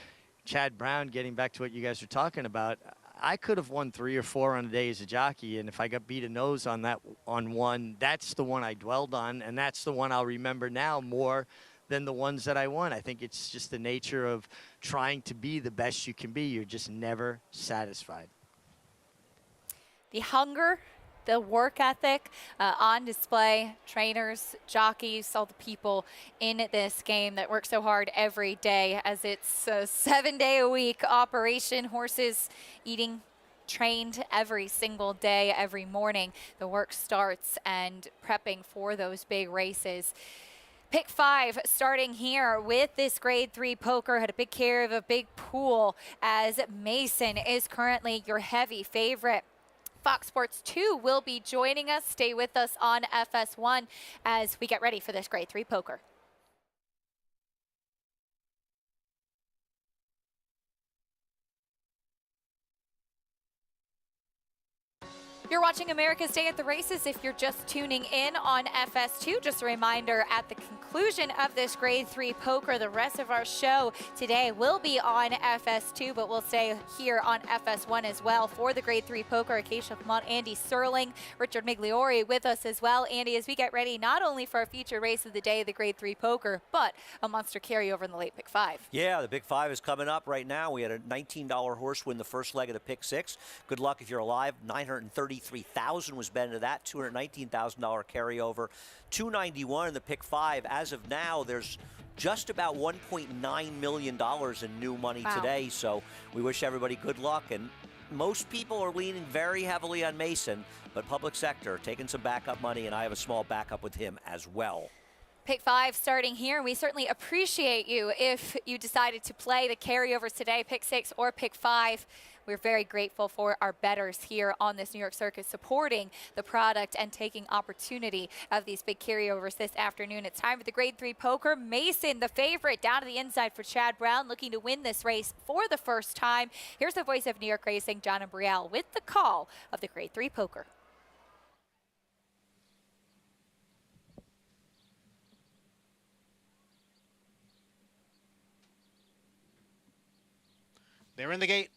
Chad Brown, getting back to what you guys are talking about, I could have won 3 or 4 on a day as a jockey, and if I got beat a nose on one, that's the one I dwelled on, and that's the one I'll remember now more than the ones that I won. I think it's just the nature of trying to be the best you can be. You're just never satisfied. The hunger, the work ethic on display, trainers, jockeys, all the people in this game that work so hard every day, as it's a 7-day-a-week operation. Horses eating, trained every single day, every morning. The work starts and prepping for those big races. Pick 5 starting here with this grade 3 poker. Had a big carry of a big pool, as Mason is currently your heavy favorite. Fox Sports 2 will be joining us. Stay with us on FS1 as we get ready for this grade 3 poker. You're watching America's Day at the Races. If you're just tuning in on FS2, just a reminder, at the conclusion of this grade 3 poker, the rest of our show today will be on FS2, but we'll stay here on FS1 as well for the grade 3 poker. Acacia Mont, Andy Serling, Richard Migliori with us as well. Andy, as we get ready not only for our featured race of the day, the grade 3 poker, but a monster carryover in the late pick 5. Yeah, the Big 5 is coming up right now. We had a $19 horse win the first leg of the pick 6. Good luck if you're alive. $933,000 was bet into that. $219,000 carryover. $291 in the pick 5. As of now, there's just about $1.9 million in new money today. So we wish everybody good luck. And most people are leaning very heavily on Mason, but public sector taking some backup money, and I have a small backup with him as well. Pick 5 starting here. We certainly appreciate you if you decided to play the carryovers today, pick 6 or pick 5. We're very grateful for our bettors here on this New York Circuit supporting the product and taking opportunity of these big carryovers this afternoon. It's time for the grade 3 poker. Mason, the favorite, down to the inside for Chad Brown, looking to win this race for the first time. Here's the voice of New York Racing, John Brielle, with the call of the grade 3 poker. They're in the gate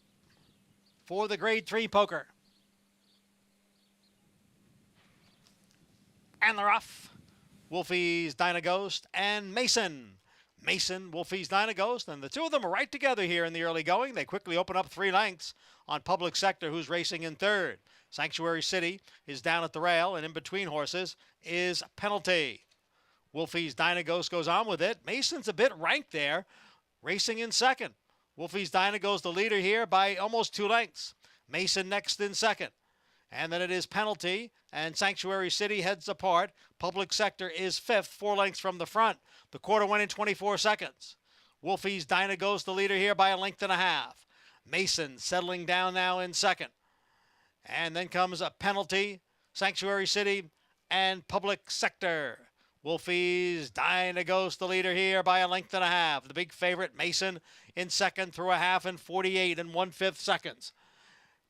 for the grade 3 poker. And they're off. Wolfie's Dyna Ghost and Mason. Mason, Wolfie's Dyna Ghost, and the two of them are right together here in the early going. They quickly open up 3 lengths on Public Sector, who's racing in third. Sanctuary City is down at the rail, and in between horses is Penalty. Wolfie's Dyna Ghost goes on with it. Mason's a bit ranked there, racing in second. Wolfie's Dyna goes the leader here by almost 2 lengths. Mason next in second. And then it is Penalty, and Sanctuary City heads apart. Public Sector is 5th, 4 lengths from the front. The quarter went in 24 seconds. Wolfie's Dyna goes the leader here by 1.5 lengths. Mason settling down now in second. And then comes a Penalty, Sanctuary City, and Public Sector. Wolfie's Dyna Ghost, the leader here by 1.5 lengths. The big favorite, Mason, in second through a half in 48 1/5 seconds.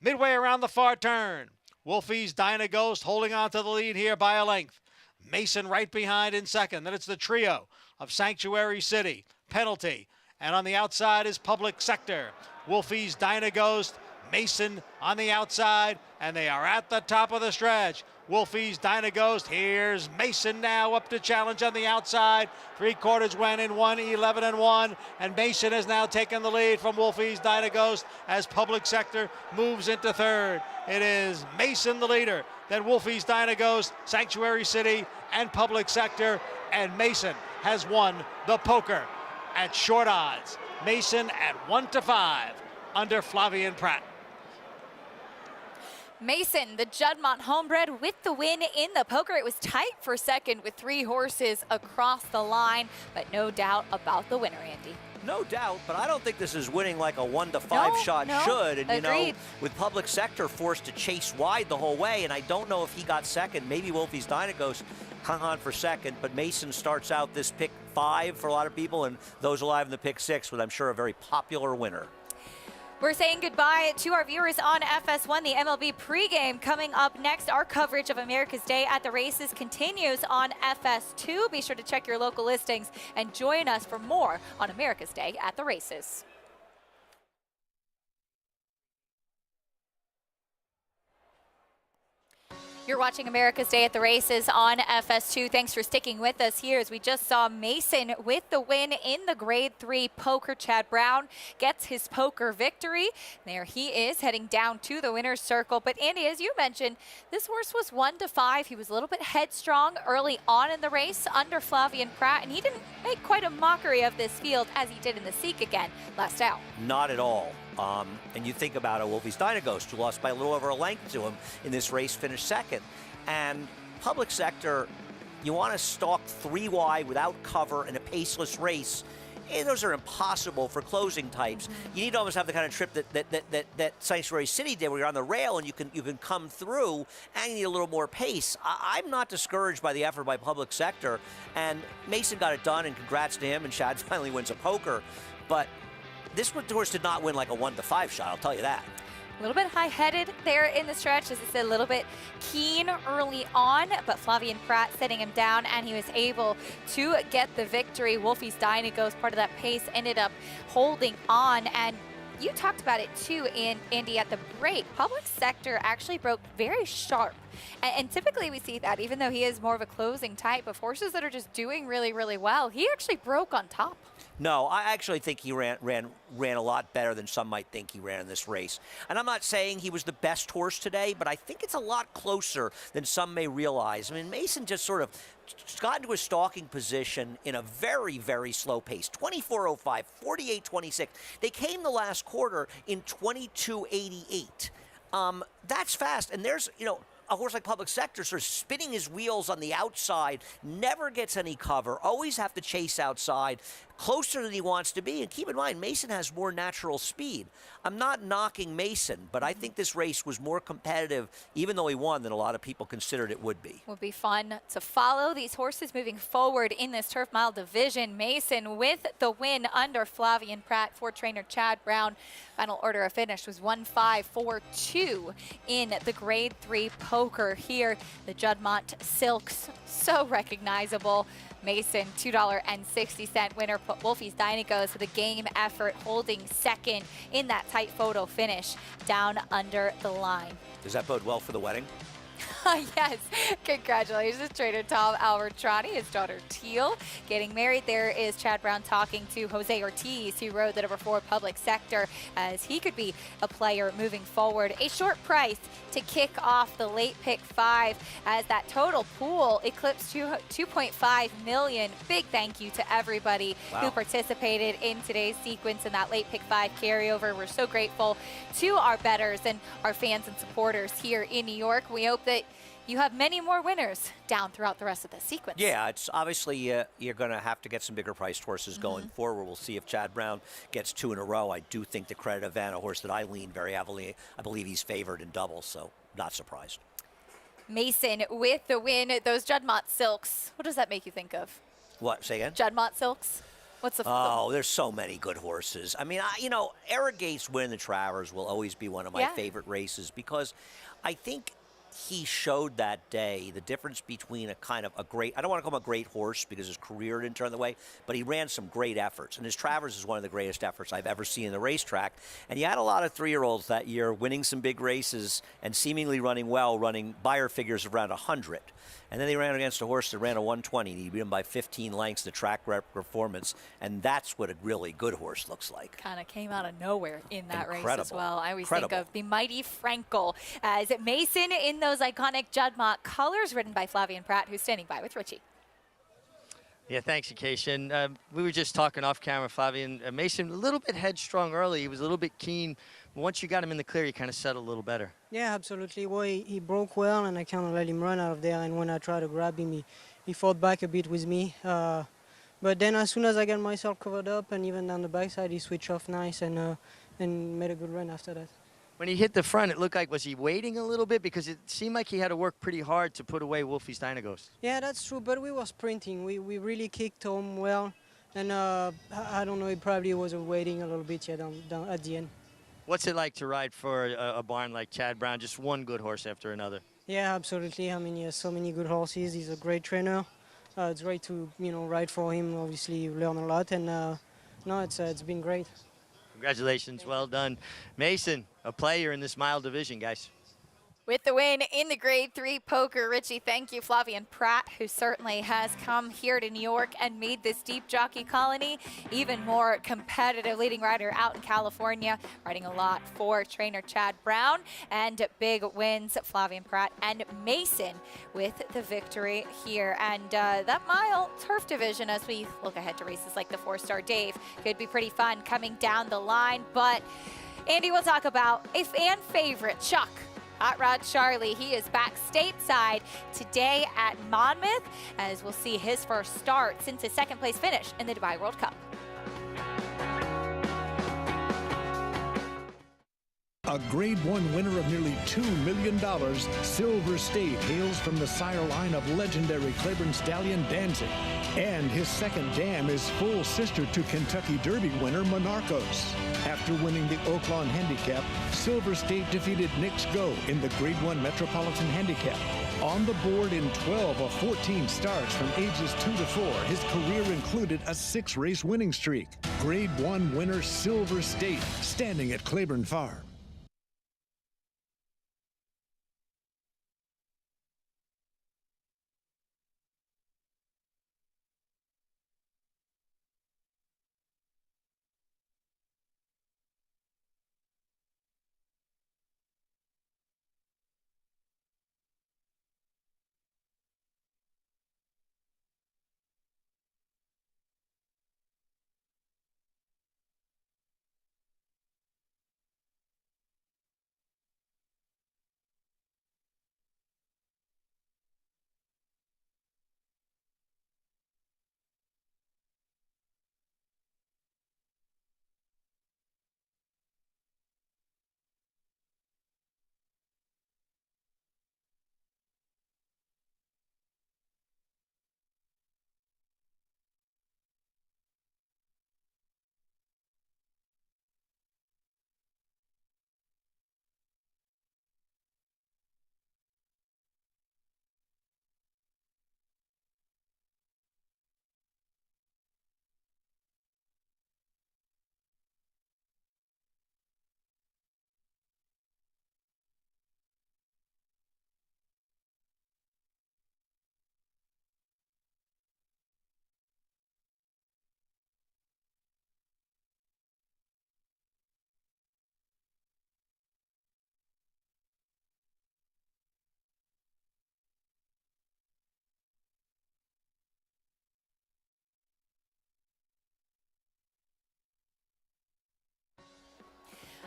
Midway around the far turn, Wolfie's Dyna Ghost holding on to the lead here by 1 length. Mason right behind in second. Then it's the trio of Sanctuary City, Penalty, and on the outside is Public Sector. Wolfie's Dyna Ghost, Mason on the outside, and they are at the top of the stretch. Wolfie's Dyna Ghost. Here's Mason now up to challenge on the outside. 3/4 went in 1:11 and Mason has now taken the lead from Wolfie's Dyna Ghost as Public Sector moves into third. It is Mason the leader, then Wolfie's Dyna Ghost, Sanctuary City, and Public Sector, and Mason has won the poker at short odds. Mason at 1-5 under Flavien Prat. Mason, the Juddmonte homebred, with the win in the poker. It was tight for second with 3 horses across the line, but no doubt about the winner, Andy. No doubt, but I don't think this is winning like a 1-5 shot should. And, you know, with Public Sector forced to chase wide the whole way, and I don't know if he got second. Maybe Wolfie's Dyna Ghost hung on for second, but Mason starts out this pick 5 for a lot of people, and those alive in the pick 6 with, I'm sure, a very popular winner. We're saying goodbye to our viewers on FS1. The MLB pregame coming up next. Our coverage of America's Day at the Races continues on FS2. Be sure to check your local listings and join us for more on America's Day at the Races. You're watching America's Day at the Races on FS2. Thanks for sticking with us here as we just saw Mason with the win in the Grade 3 poker. Chad Brown gets his poker victory. There he is heading down to the winner's circle. But Andy, as you mentioned, this horse was 1-5. He was a little bit headstrong early on in the race under Flavien Prat, and he didn't make quite a mockery of this field as he did in the Seek again last out. Not at all. And you think about it, Wolfie's Dynaghost, who lost by a little over a length to him in this race, finished second. And Public Sector, you want to stalk 3 wide without cover in a paceless race. Those are impossible for closing types. You need to almost have the kind of trip that Sanctuary City did, where you're on the rail and you can come through, and you need a little more pace. I'm not discouraged by the effort by Public Sector, and Mason got it done, and congrats to him, and Chad finally wins a poker. But this horse did not win like a 1-5 shot, I'll tell you that. A little bit high-headed there in the stretch, as I said, a little bit keen early on, but Flavien Prat setting him down, and he was able to get the victory. Wolfie's Dynaghost, part of that pace, ended up holding on, and you talked about it too, Andy, at the break. Public Sector actually broke very sharp. And typically we see that, even though he is more of a closing type of horses that are just doing really, really well, he actually broke on top. No, I actually think he ran a lot better than some might think he ran in this race. And I'm not saying he was the best horse today, but I think it's a lot closer than some may realize. I mean, Mason just sort of got into a stalking position in a very, very slow pace. 24:05, 48:26. They came the last quarter in 22:88. That's fast. And there's, a horse like Public Sector sort of spinning his wheels on the outside, never gets any cover, always have to chase outside, closer than he wants to be. And keep in mind, Mason has more natural speed. I'm not knocking Mason, but I think this race was more competitive, even though he won, than a lot of people considered it would be. Will be fun to follow these horses moving forward in this Turf Mile division. Mason with the win under Flavien Prat for trainer Chad Brown. Final order of finish was 1-5-4-2 in the Grade 3 poker here. The Juddmonte Silks, so recognizable. Mason, $2.60 winner. Put Wolfie's Dynaghost with a game effort, holding second in that tight photo finish down under the line. Does that bode well for the wedding? Yes, congratulations, trainer Tom Albertrani, his daughter Teal, getting married. There is Chad Brown talking to Jose Ortiz, who rode the number 4 Public Sector, as he could be a player moving forward. A short price to kick off the late pick 5, as that total pool eclipsed 2.5 million. Big thank you to everybody who participated in today's sequence in that late pick 5 carryover. We're so grateful to our bettors and our fans and supporters here in New York. We hope that you have many more winners down throughout the rest of the sequence. Yeah, it's obviously you're going to have to get some bigger priced horses going forward. We'll see if Chad Brown gets 2 in a row. I do think the Credit Event, a horse that I lean very heavily, I believe he's favored in doubles, so not surprised. Mason with the win. Those Juddmonte Silks, what does that make you think of? What? Say again? Juddmonte Silks? What's the... Oh, there's so many good horses. I mean, Arrogate's Win the Travers will always be one of my favorite races, because I think he showed that day the difference between a kind of a great, I don't want to call him a great horse because his career didn't turn the way, but he ran some great efforts. And his Travers is one of the greatest efforts I've ever seen in the racetrack. And you had a lot of 3-year-olds that year winning some big races and seemingly running well, running Beyer figures around 100. And then they ran against a horse that ran a 120. He beat him by 15 lengths, the track performance. And that's what a really good horse looks like. Kind of came out of nowhere in that race as well. I always Incredible. think of the mighty Frankel as Mason in those iconic Juddmonte colors, ridden by Flavien Prat, who's standing by with Richie. Yeah, thanks, Acacia. We were just talking off camera, Flavien. Mason, a little bit headstrong early. He was a little bit keen. Once you got him in the clear, he kind of settled a little better. Yeah, absolutely. Well, he broke well, and I kind of let him run out of there. And when I tried to grab him, he fought back a bit with me. But then as soon as I got myself covered up, and even down the backside, he switched off nice and made a good run after that. When he hit the front, it looked like, was he waiting a little bit? Because it seemed like he had to work pretty hard to put away Wolfie's Dynaghost. Yeah, that's true, but we were sprinting. We really kicked home well, and I don't know, he probably was waiting a little bit down at the end. What's it like to ride for a barn like Chad Brown, just one good horse after another? Yeah, absolutely. I mean, he has so many good horses. He's a great trainer. It's great to ride for him. Obviously, you learn a lot, and no, it's been great. Congratulations, well done. Mason, a player in this mile division, guys. With the win in the Grade 3 poker, Richie, thank you. Flavien Prat, who certainly has come here to New York and made this deep jockey colony even more competitive. Leading rider out in California, riding a lot for trainer Chad Brown. And big wins, Flavien Prat and Mason with the victory here. And that mile turf division, as we look ahead to races like the 4-Star Dave, could be pretty fun coming down the line. But Andy, we'll talk about a fan favorite, Chuck. Hot Rod Charlie, he is back stateside today at Monmouth, as we'll see his first start since his second place finish in the Dubai World Cup. A Grade 1 winner of nearly $2 million, Silver State hails from the sire line of legendary Claiborne Stallion Danzig. And his second dam is full sister to Kentucky Derby winner Monarchos. After winning the Oaklawn Handicap, Silver State defeated Knicks Go in the Grade 1 Metropolitan Handicap. On the board in 12 of 14 starts from ages 2 to 4, his career included a 6-race winning streak. Grade 1 winner Silver State, standing at Claiborne Farm.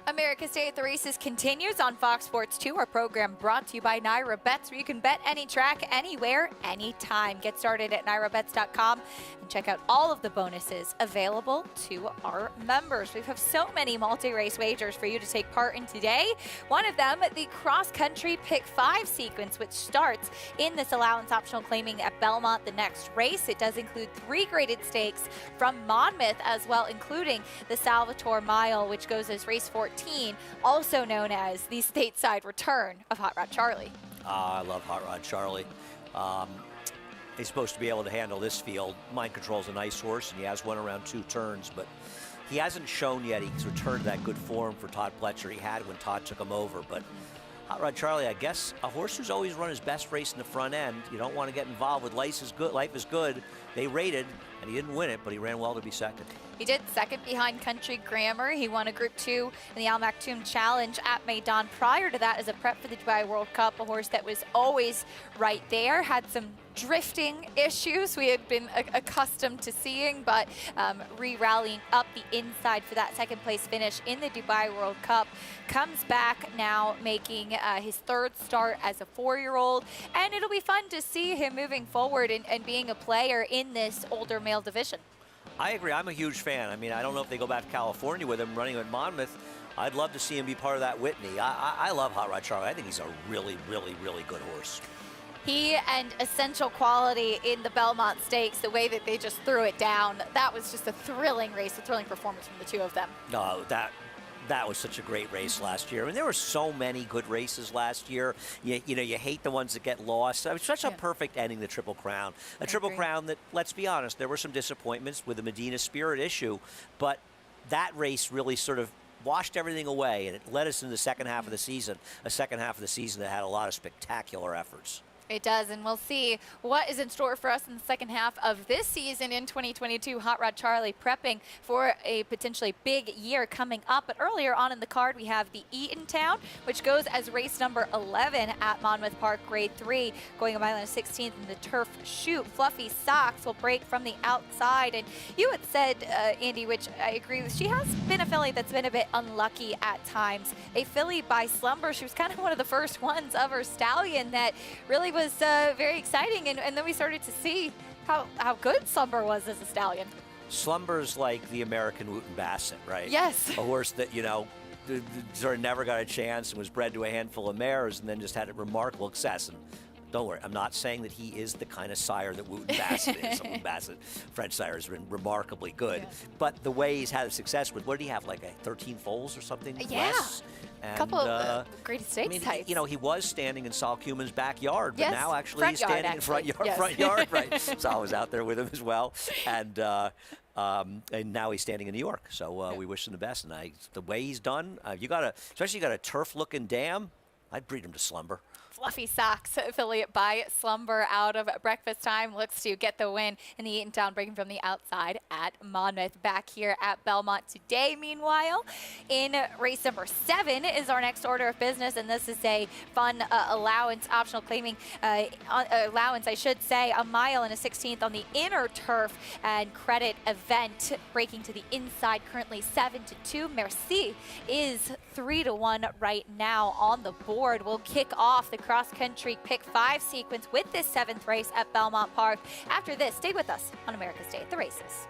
America's Day at the Races continues on Fox Sports 2. Our program brought to you by Naira Bets, where you can bet any track, anywhere, anytime. Get started at nairabets.com and check out all of the bonuses available to our members. We have so many multi-race wagers for you to take part in today. One of them, the cross-country Pick 5 sequence, which starts in this allowance optional claiming at Belmont the next race. It does include 3 graded stakes from Monmouth as well, including the Salvatore Mile, which goes as race 14. Also known as the stateside return of Hot Rod Charlie. I love Hot Rod Charlie. He's supposed to be able to handle this field. Mind Control's a nice horse, and he has won around 2 turns, but he hasn't shown yet he's returned to that good form for Todd Pletcher he had when Todd took him over. But Hot Rod Charlie, I guess, a horse who's always run his best race in the front end. You don't want to get involved with Life is Good. Life is Good. They rated, and he didn't win it, but he ran well to be second. He did second behind Country Grammar. He won a Group 2 in the Al Maktoum Challenge at Maidan. Prior to that, as a prep for the Dubai World Cup, a horse that was always right there, had some drifting issues we had been accustomed to seeing, but re-rallying up the inside for that second place finish in the Dubai World Cup. Comes back now making his 3rd start as a 4-year-old, and it'll be fun to see him moving forward and being a player in this older male division. I agree. I'm a huge fan. I mean, I don't know if they go back to California with him running at Monmouth. I'd love to see him be part of that Whitney. I love Hot Rod Charlie. I think he's a really, really, really good horse. He and Essential Quality in the Belmont Stakes, the way that they just threw it down, that was just a thrilling race, a thrilling performance from the two of them. No, that was such a great race last year. I mean, there were so many good races last year. You know, you hate the ones that get lost. It was such a perfect ending, the Triple Crown. A Triple Crown that, let's be honest, there were some disappointments with the Medina Spirit issue, but that race really sort of washed everything away, and it led us into the second half of the season, a second half of the season that had a lot of spectacular efforts. It does, and we'll see what is in store for us in the second half of this season in 2022. Hot Rod Charlie prepping for a potentially big year coming up. But earlier on in the card, we have the Eatontown, which goes as race number 11 at Monmouth Park, Grade 3, going a mile and a 16th in the turf chute. Fluffy Socks will break from the outside. And you had said, Andy, which I agree with, she has been a filly that's been a bit unlucky at times. A filly by Slumber, she was kind of one of the first ones of her Stallion that really was very exciting, and then we started to see how good Slumber was as a Stallion. Slumber's like the American Wooten Bassett, right? Yes. A horse that, you know, sort of never got a chance and was bred to a handful of mares and then just had a remarkable success. And don't worry, I'm not saying that he is the kind of sire that Wooten Bassett is. Wooten Bassett, French sire, has been remarkably good. Yeah. But the way he's had success with, what did he have, like a 13 foals or something? Yeah. Less? A couple of great stakes types. You know, he was standing in Saul Cuman's backyard, but yes, now actually he's standing in front yard. Yes. Front yard, right? Saul was out there with him as well, and now he's standing in New York. So we wish him the best. And the way he's done, especially you got a turf-looking dam. I'd breed him to Slumber. Fluffy Socks, affiliate by Slumber, out of breakfast time, looks to get the win in the Eatontown, breaking from the outside at Monmouth. Back here at Belmont today, meanwhile, in race number 7 is our next order of business, and this is a fun allowance, optional claiming allowance, I should say, a mile and a 16th on the inner turf and credit event, breaking to the inside, currently 7-2. Merci is 3-1 right now on the board. We'll kick off the cross-country pick 5 sequence with this 7th race at Belmont Park. After this, stay with us on America's Day at the Races.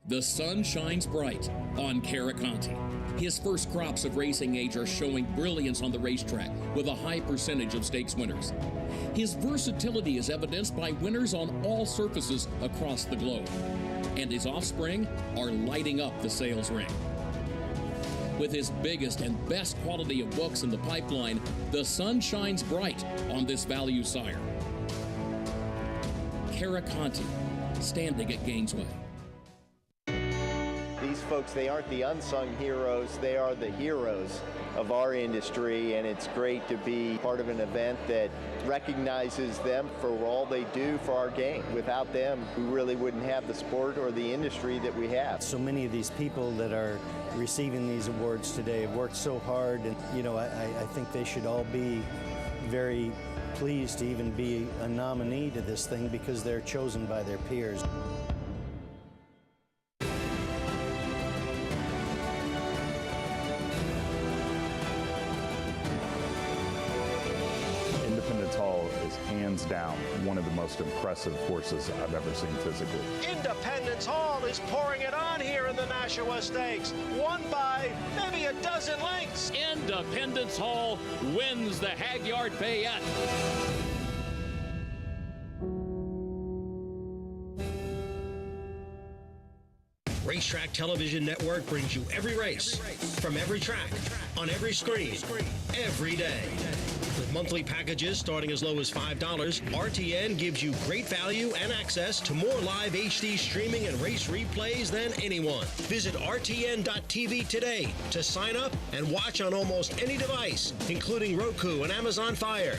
The sun shines bright on Caraconte. His first crops of racing age are showing brilliance on the racetrack with a high percentage of stakes winners. His versatility is evidenced by winners on all surfaces across the globe. And his offspring are lighting up the sales ring. With his biggest and best quality of books in the pipeline, the sun shines bright on this value sire. Caraconte, standing at Gainesway. These folks, they aren't the unsung heroes, they are the heroes of our industry, and it's great to be part of an event that recognizes them for all they do for our game. Without them, we really wouldn't have the sport or the industry that we have. So many of these people that are receiving these awards today have worked so hard, and you know, I think they should all be very pleased to even be a nominee to this thing because they're chosen by their peers. Hands down, one of the most impressive horses I've ever seen physically. Independence Hall is pouring it on here in the Nashua Stakes, won by maybe a dozen lengths. Independence Hall wins the Hagyard Fayette. Racetrack Television Network brings you every race, from every track, on every screen, every day. With monthly packages starting as low as $5, RTN gives you great value and access to more live HD streaming and race replays than anyone. Visit RTN.tv today to sign up and watch on almost any device, including Roku and Amazon Fire.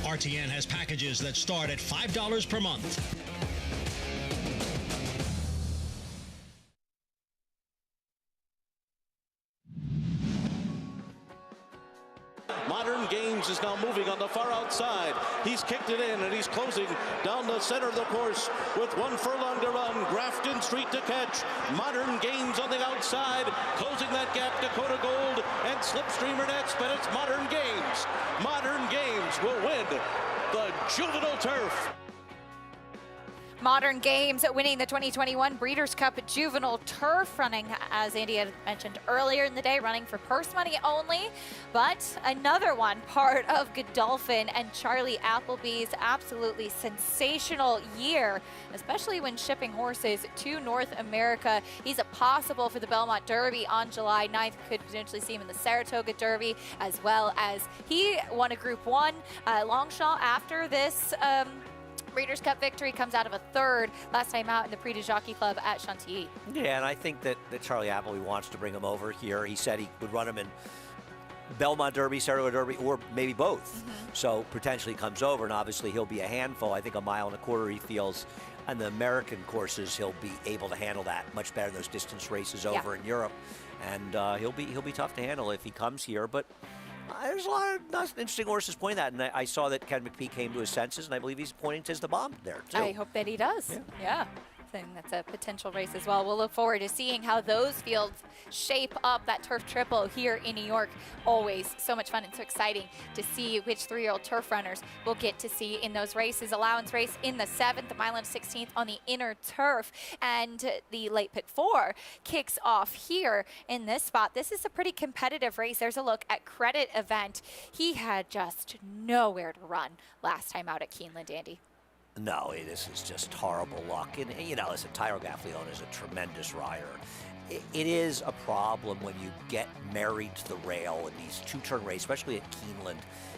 RTN has packages that start at $5 per month. Modern Games is now moving on the far outside. He's kicked it in and he's closing down the center of the course with 1 furlong to run. Grafton Street to catch. Modern Games on the outside, closing that gap. Dakota Gold and Slipstreamer next, but it's Modern Games. Modern Games will win the Juvenile Turf. Modern Games winning the 2021 Breeders' Cup Juvenile Turf, running, as Andy had mentioned earlier in the day, running for purse money only. But another one part of Godolphin and Charlie Appleby's absolutely sensational year, especially when shipping horses to North America. He's a possible for the Belmont Derby on July 9th. Could potentially see him in the Saratoga Derby, as well as he won a Group 1 long shot after this Breeders' Cup victory, comes out of a third last time out in the Prix du Jockey Club at Chantilly. Yeah, and I think that Charlie Appleby wants to bring him over here. He said he would run him in Belmont Derby, Saratoga Derby, or maybe both. So potentially comes over, and obviously he'll be a handful. I think a mile and a quarter he feels on the American courses he'll be able to handle that much better than those distance races over in Europe. And he'll be tough to handle if he comes here. But there's a lot of interesting horses pointing that, and I saw that Ken McPhee came to his senses, and I believe he's pointing to the bomb there too. I hope that he does. Yeah. I think that's a potential race as well. We'll look forward to seeing how those fields shape up that turf triple here in New York. Always so much fun and so exciting to see which 3-year-old turf runners we'll get to see in those races. Allowance race in the 7th, the mile and 16th on the inner turf, and the late pit 4 kicks off here in this spot. This is a pretty competitive race. There's a look at Credit Event. He had just nowhere to run last time out at Keeneland, Andy. No, this is just horrible luck. And, you know, listen, Tyro Gaffleone is a tremendous rider. It is a problem when you get married to the rail in these two-turn races, especially at Keeneland.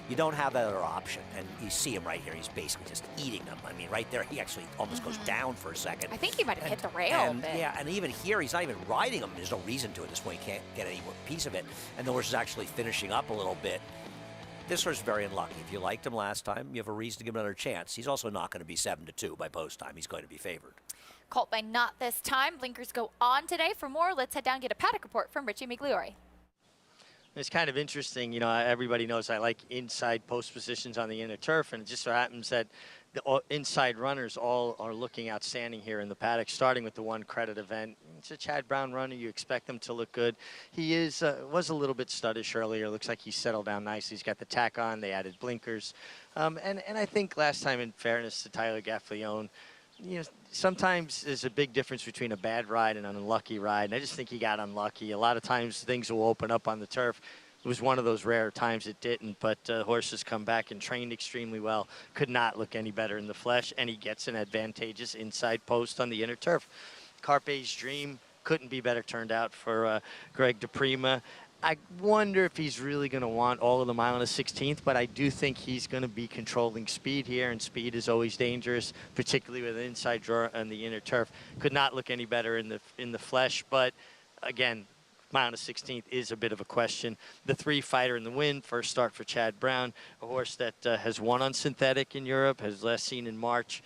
You don't have that other option. And you see him right here. He's basically just eating them. I mean, right there, he actually almost goes down for a second. I think he might have hit the rail a bit. Yeah, and even here, he's not even riding them. There's no reason to at this point. He can't get any piece of it. And the horse is actually finishing up a little bit. This horse is very unlucky. If you liked him last time, you have a reason to give him another chance. He's also not going to be 7-2 by post time. He's going to be favored. Colt by not this time. Blinkers go on today. For more, let's head down and get a paddock report from Richie Migliore. It's kind of interesting. You know, everybody knows I like inside post positions on the inner turf, and it just so happens that the inside runners all are looking outstanding here in the paddock, starting with the one Credit Event. It's a Chad Brown runner. You expect them to look good. He was a little bit studdish earlier. Looks like he's settled down nicely. He's got the tack on. They added blinkers. And I think last time, in fairness to Tyler Gaffleone, you know, sometimes there's a big difference between a bad ride and an unlucky ride. And I just think he got unlucky. A lot of times things will open up on the turf. It was one of those rare times it didn't, but horses come back and trained extremely well. Could not look any better in the flesh, and he gets an advantageous inside post on the inner turf. Carpe's Dream couldn't be better turned out for Greg DePrima. I wonder if he's really going to want all of the mile and a 16th, but I do think he's going to be controlling speed here, and speed is always dangerous, particularly with an inside draw on the inner turf. Could not look any better in the flesh, but again, mile and a 16th is a bit of a question. The 3 Fighter in the Wind, first start for Chad Brown, a horse that has won on synthetic in Europe, has last seen in March.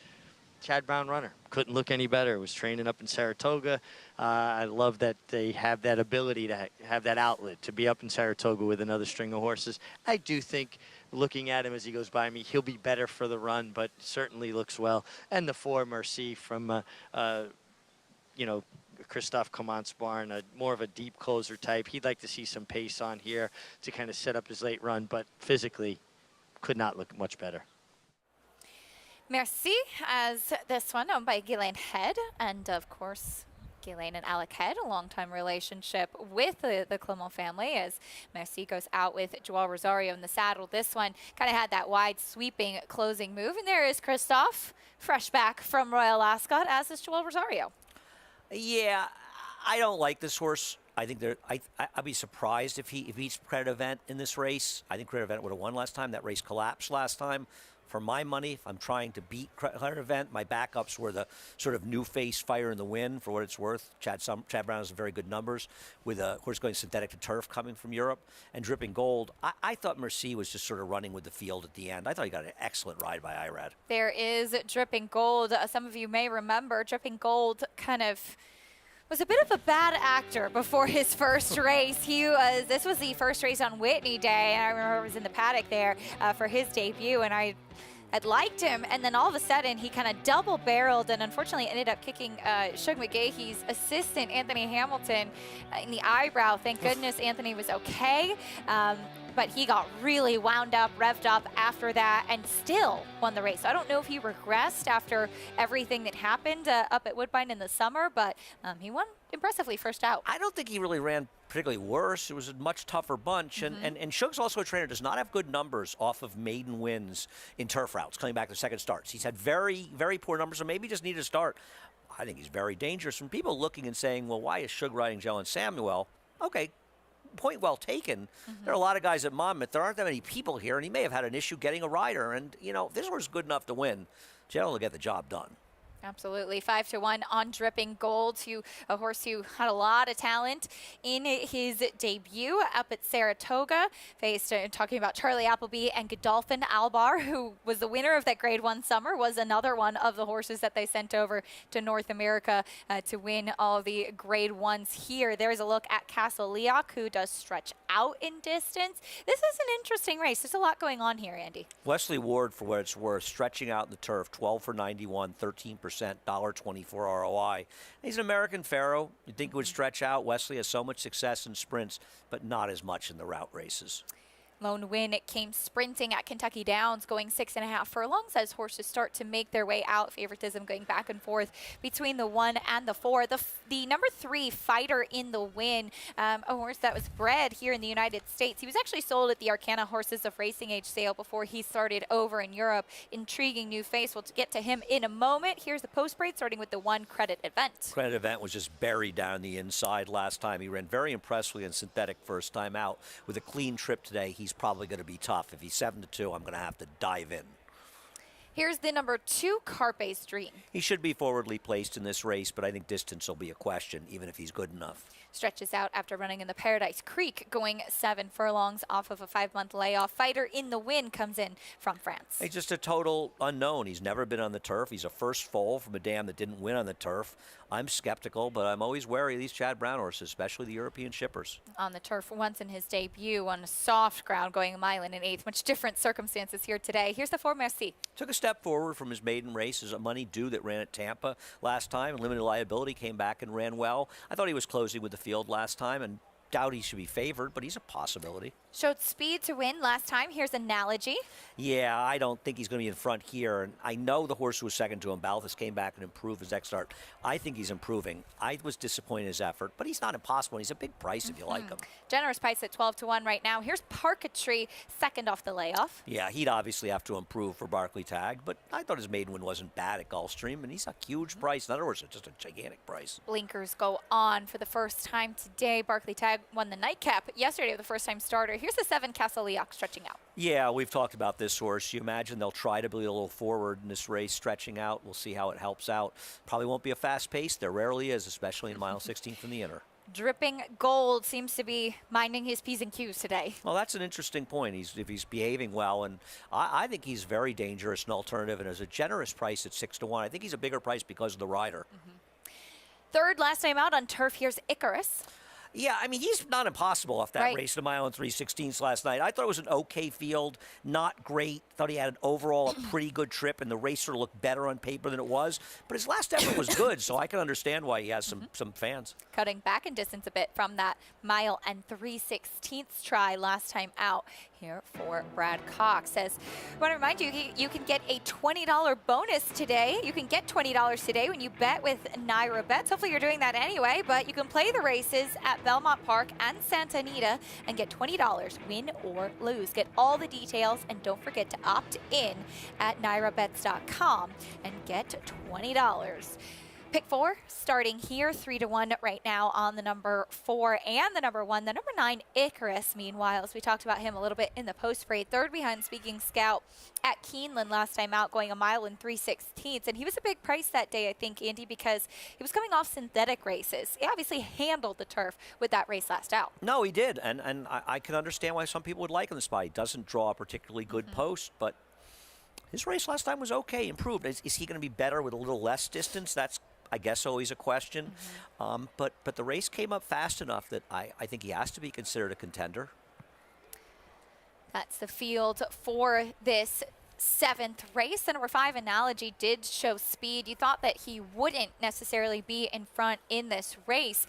Chad Brown runner, couldn't look any better. Was training up in Saratoga. I love that they have that ability to have that outlet, to be up in Saratoga with another string of horses. I do think, looking at him as he goes by me, he'll be better for the run, but certainly looks well. And the 4 Merci from, you know, Christophe Clement's barn, more of a deep closer type. He'd like to see some pace on here to kind of set up his late run, but physically could not look much better. Merci, as this one owned by Ghislaine Head, and of course Ghislaine and Alec Head, a long-time relationship with the Clement family, as Merci goes out with Joao Rosario in the saddle. This one kind of had that wide sweeping closing move, and there is Christophe, fresh back from Royal Ascot, as is Joao Rosario. Yeah, I don't like this horse. I think I'd be surprised if he beats Credit Event in this race. I think Credit Event would have won last time. That race collapsed last time. For my money, if I'm trying to beat Credit Event, my backups were the sort of new face Fire in the Wind, for what it's worth. Chad Brown has very good numbers, with a horse going synthetic to turf coming from Europe, and Dripping Gold. I thought Merci was just sort of running with the field at the end. I thought he got an excellent ride by Irad. There is Dripping Gold. Some of you may remember Dripping Gold kind of was a bit of a bad actor before his first race. This was the first race on Whitney Day, and I remember I was in the paddock there for his debut, and I had liked him, and then all of a sudden he kind of double-barreled and unfortunately ended up kicking Shug McGahee's assistant, Anthony Hamilton, in the eyebrow. Thank goodness Anthony was okay. But he got really wound up, revved up after that, and still won the race. So I don't know if he regressed after everything that happened up at Woodbine in the summer, but he won impressively first out. I don't think he really ran particularly worse. It was a much tougher bunch. And Shug's also a trainer, does not have good numbers off of maiden wins in turf routes, coming back to second starts. He's had very, very poor numbers, so maybe just needed to start. I think he's very dangerous. From people looking and saying, well, why is Shug riding Jalen Samuel? Okay, point well taken. There are a lot of guys at Monmouth. There aren't that many people here, and he may have had an issue getting a rider. And, you know, this horse is good enough to win. General will get the job done. Absolutely. 5-1 on Dripping Gold, to a horse who had a lot of talent in his debut up at Saratoga. Faced, talking about Charlie Appleby and Godolphin Albar, who was the winner of that Grade 1 summer, was another one of the horses that they sent over to North America to win all the Grade 1s here. There's a look at Castle Leoc, who does stretch out in distance. This is an interesting race. There's a lot going on here, Andy. Wesley Ward, for what it's worth, stretching out in the turf, 12 for 91, 13%, $1.24 ROI. He's an American Pharaoh. You'd think it would stretch out. Wesley has so much success in sprints, but not as much in the route races. Lone win, it came sprinting at Kentucky Downs, going 6.5 furlongs as horses start to make their way out. Favoritism going back and forth between the 1 and the 4. The number 3, Fighter in the Win, a horse that was bred here in the United States. He was actually sold at the Arcana Horses of Racing Age sale before he started over in Europe. Intriguing new face. We'll get to him in a moment. Here's the post parade, starting with the 1 Credit Event. Credit Event was just buried down the inside last time. He ran very impressively in synthetic first time out. With a clean trip today, he's probably going to be tough. If he's 7-2, I'm going to have to dive in. Here's the number 2, Carpe's Dream. He should be forwardly placed in this race, but I think distance will be a question, even if he's good enough. Stretches out after running in the Paradise Creek, going 7 furlongs off of a 5-month layoff. Fighter in the Win comes in from France. He's just a total unknown. He's never been on the turf. He's a first foal from a dam that didn't win on the turf. I'm skeptical, but I'm always wary of these Chad Brown horses, especially the European shippers. On the turf once in his debut on a soft ground, going 1 mile and an eighth. Much different circumstances here today. Here's the 4, Merci. Took a step forward from his maiden race as a Money Due that ran at Tampa last time. Limited liability, came back and ran well. I thought he was closing with the field last time, and doubt he should be favored, but he's a possibility. Showed speed to win last time. Here's Analogy. Yeah, I don't think he's going to be in front here. And I know the horse who was second to him, Balthus, came back and improved his next start. I think he's improving. I was disappointed in his effort, but he's not impossible. He's a big price if you like him. Generous price at 12-1 right now. Here's Parketry, second off the layoff. Yeah, he'd obviously have to improve for Barclay Tag, but I thought his maiden win wasn't bad at Gulfstream, and he's a huge price. In other words, it's just a gigantic price. Blinkers go on for the first time today. Barclay Tag won the nightcap yesterday with the first-time starter. Here's the 7, Castle Leoc, stretching out. Yeah, we've talked about this horse. You imagine they'll try to be a little forward in this race, stretching out. We'll see how it helps out. Probably won't be a fast pace. There rarely is, especially in mile 16 from the inner. Dripping Gold seems to be minding his P's and Q's today. Well, that's an interesting point. If he's behaving well, and I think he's very dangerous and alternative, and as a generous price at 6-1. I think he's a bigger price because of the rider. Third last time out on turf, here's Icarus. Yeah, I mean, he's not impossible off that race, the mile and 3/16 last night. I thought it was an okay field, not great. Thought he had an overall a pretty good trip, and the race sort of looked better on paper than it was. But his last effort was good, so I can understand why he has some fans. Cutting back in distance a bit from that mile and 3/16 try last time out here for Brad Cox. I want to remind you, you can get a $20 bonus today. You can get $20 today when you bet with Naira Bets. Hopefully you're doing that anyway, but you can play the races at Belmont Park and Santa Anita and get $20, win or lose. Get all the details, and don't forget to opt in at nairabets.com and get $20. Pick 4, starting here, 3-1 right now on the number 4 and the number 1. The number 9, Icarus, meanwhile, as we talked about him a little bit in the post parade, third behind Speaking Scout at Keeneland last time out, going 1 mile and 3/16. And he was a big price that day, I think, Andy, because he was coming off synthetic races. He obviously handled the turf with that race last out. No, he did, and I can understand why some people would like him this spot. He doesn't draw a particularly good post, but his race last time was okay, improved. Is he going to be better with a little less distance? That's, I guess, always a question. But the race came up fast enough that I think he has to be considered a contender. That's the field for this 7th race. The number 5, Analogy, did show speed. You thought that he wouldn't necessarily be in front in this race.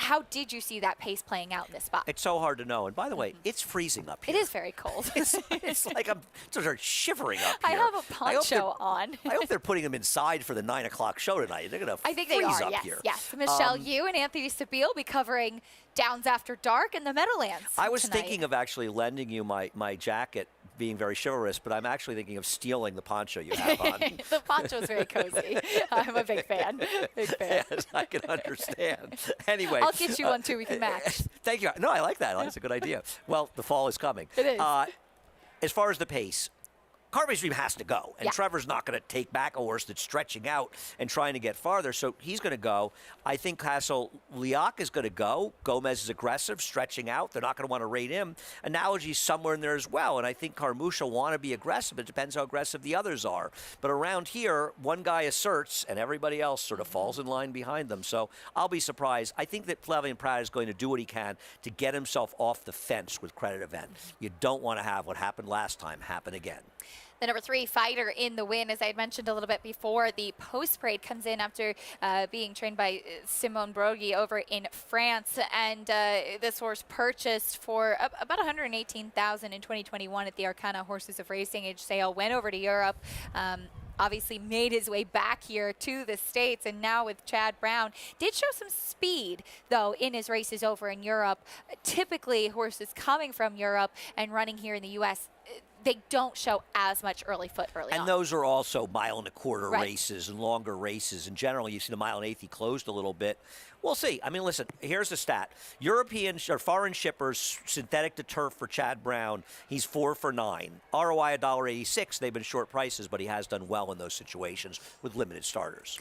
How did you see that pace playing out in this spot? It's so hard to know. And by the way, it's freezing up here. It is very cold. It's like I'm sort of shivering up I here. have a poncho on. I hope they're putting him inside for the 9 o'clock show tonight. They're going to I think freeze they are, up yes, here. yes. Michelle Yu and Anthony Sabile will be covering Downs After Dark in the Meadowlands I was tonight. thinking of actually lending you my jacket, being very chivalrous, but I'm actually thinking of stealing the poncho you have on. The poncho is very cozy. I'm a big fan. Big fan. Yes, I can understand. Anyway. I'll get you one too. We can match. Thank you. No, I like that. That's a good idea. Well, the fall is coming. It is. As far as the pace, Carvey's Dream has to go, and Yeah. Trevor's not going to take back a horse that's stretching out and trying to get farther, so he's going to go. I think Castle Liac is going to go. Gomez is aggressive, stretching out. They're not going to want to rate him. Analogy's somewhere in there as well, and I think Carmouche will want to be aggressive. It depends how aggressive the others are. But around here, one guy asserts, and everybody else sort of falls in line behind them, so I'll be surprised. I think that Flavien Prat is going to do what he can to get himself off the fence with Credit Event. You don't want to have what happened last time happen again. The number 3 fighter in the win, as I had mentioned a little bit before, the post parade comes in after being trained by Simone Broglie over in France, and this horse purchased for about $118,000 in 2021 at the Arcana Horses of Racing Age sale. Went over to Europe. Obviously made his way back here to the States, and now with Chad Brown. Did show some speed, though, in his races over in Europe. Typically, horses coming from Europe and running here in the U.S., they don't show as much early foot early on. And those are also mile-and-a-quarter Right. races and longer races. In general, you see the mile-and-eighth, he closed a little bit. We'll see. I mean, listen, here's the stat. European or foreign shippers, synthetic to turf for Chad Brown, he's 4 for 9. ROI $1.86. They've been short prices, but he has done well in those situations with limited starters.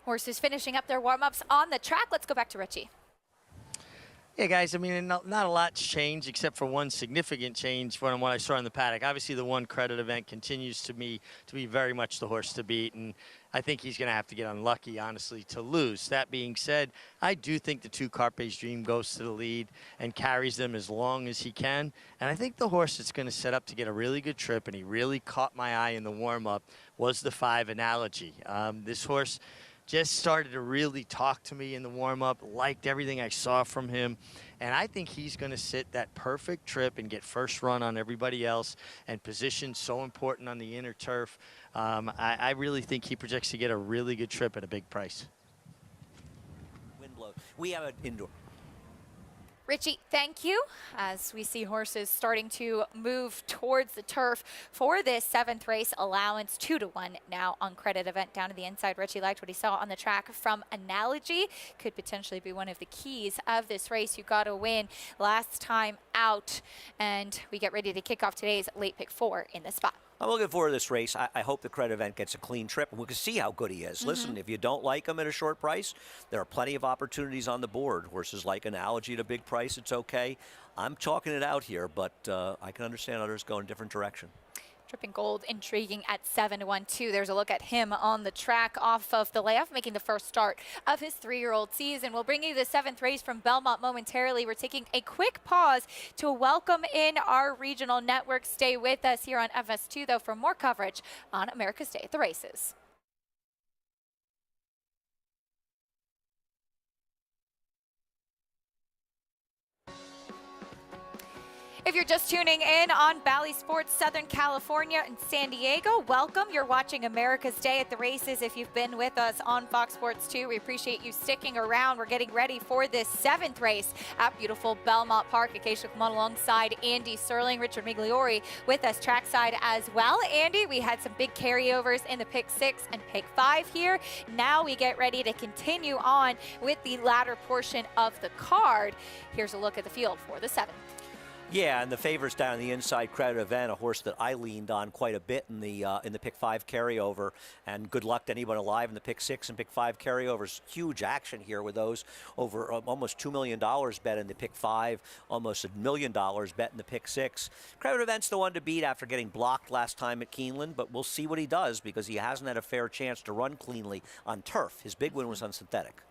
Horses finishing up their warm-ups on the track. Let's go back to Richie. Yeah, guys, I mean, not a lot's changed except for one significant change from what I saw in the paddock. Obviously, the One Credit Event continues to be very much the horse to beat, and I think he's going to have to get unlucky, honestly, to lose. That being said, I do think the 2 Carpe's Dream goes to the lead and carries them as long as he can, and I think the horse that's going to set up to get a really good trip, and he really caught my eye in the warm-up, was the 5 Analogy. This horse just started to really talk to me in the warm-up, liked everything I saw from him, and I think he's going to sit that perfect trip and get first run on everybody else, and position so important on the inner turf. I really think he projects to get a really good trip at a big price. Wind blow. We have an indoor. Richie, thank you. As we see horses starting to move towards the turf for this 7th race, allowance 2-1 now on Credit Event down to the inside. Richie liked what he saw on the track from Analogy. Could potentially be one of the keys of this race. You got to win last time out, and we get ready to kick off today's late pick 4 in the spot. I'm looking forward to this race. I hope the Credit Event gets a clean trip, and we can see how good he is. Listen, if you don't like him at a short price, there are plenty of opportunities on the board. Horses like Analogy at a big price, it's okay. I'm chalking it out here, but I can understand others going a different direction. Tripping Gold intriguing at 7-1 too. There's a look at him on the track off of the layoff, making the first start of his 3-year-old season. We'll bring you the 7th race from Belmont momentarily. We're taking a quick pause to welcome in our regional network. Stay with us here on FS2 though for more coverage on America's Day at the Races. If you're just tuning in on Bally Sports Southern California and San Diego, welcome. You're watching America's Day at the Races. If you've been with us on Fox Sports 2, we appreciate you sticking around. We're getting ready for this 7th race at beautiful Belmont Park. Acacia come on alongside Andy Serling, Richard Migliori with us trackside as well. Andy, we had some big carryovers in the pick 6 and pick 5 here. Now we get ready to continue on with the latter portion of the card. Here's a look at the field for the 7th. Yeah, and the favorites down on the inside, Credit Event, a horse that I leaned on quite a bit in the pick 5 carryover. And good luck to anyone alive in the pick 6 and pick 5 carryovers. Huge action here with those over almost $2 million bet in the pick 5, almost $1 million bet in the pick 6. Credit Event's the one to beat after getting blocked last time at Keeneland, but we'll see what he does because he hasn't had a fair chance to run cleanly on turf. His big win was on synthetic.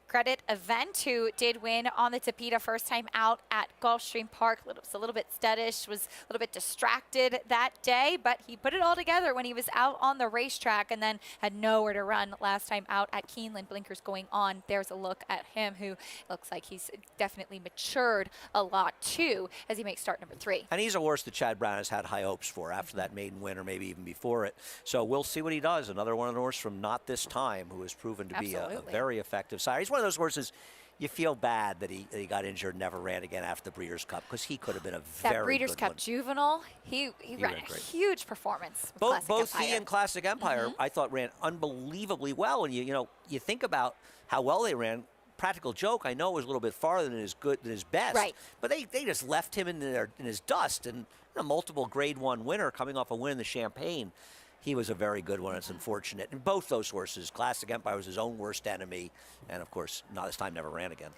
Credit Event, who did win on the Tapeta first time out at Gulfstream Park. Was a little bit skittish, was a little bit distracted that day, but he put it all together when he was out on the racetrack and then had nowhere to run last time out at Keeneland. Blinkers going on. There's a look at him who looks like he's definitely matured a lot too as he makes start number 3. And he's a horse that Chad Brown has had high hopes for after that maiden win or maybe even before it. So we'll see what he does. Another one of the horses from Not This Time who has proven to be a very effective sire. He's one of those horses you feel bad that he got injured and never ran again after the Breeders' Cup because he could have been a very that Breeders' good Cup one. Juvenile, he ran a huge performance. With Both Classic he and Classic Empire, I thought, ran unbelievably well. And you think about how well they ran. Practical Joke, I know, was a little bit farther than his best. Right. But they just left him in his dust. And a multiple Grade 1 winner coming off a win in the Champagne. He was a very good one. It's unfortunate. And both those horses, Classic Empire was his own worst enemy. And, of course, not this time, never ran again.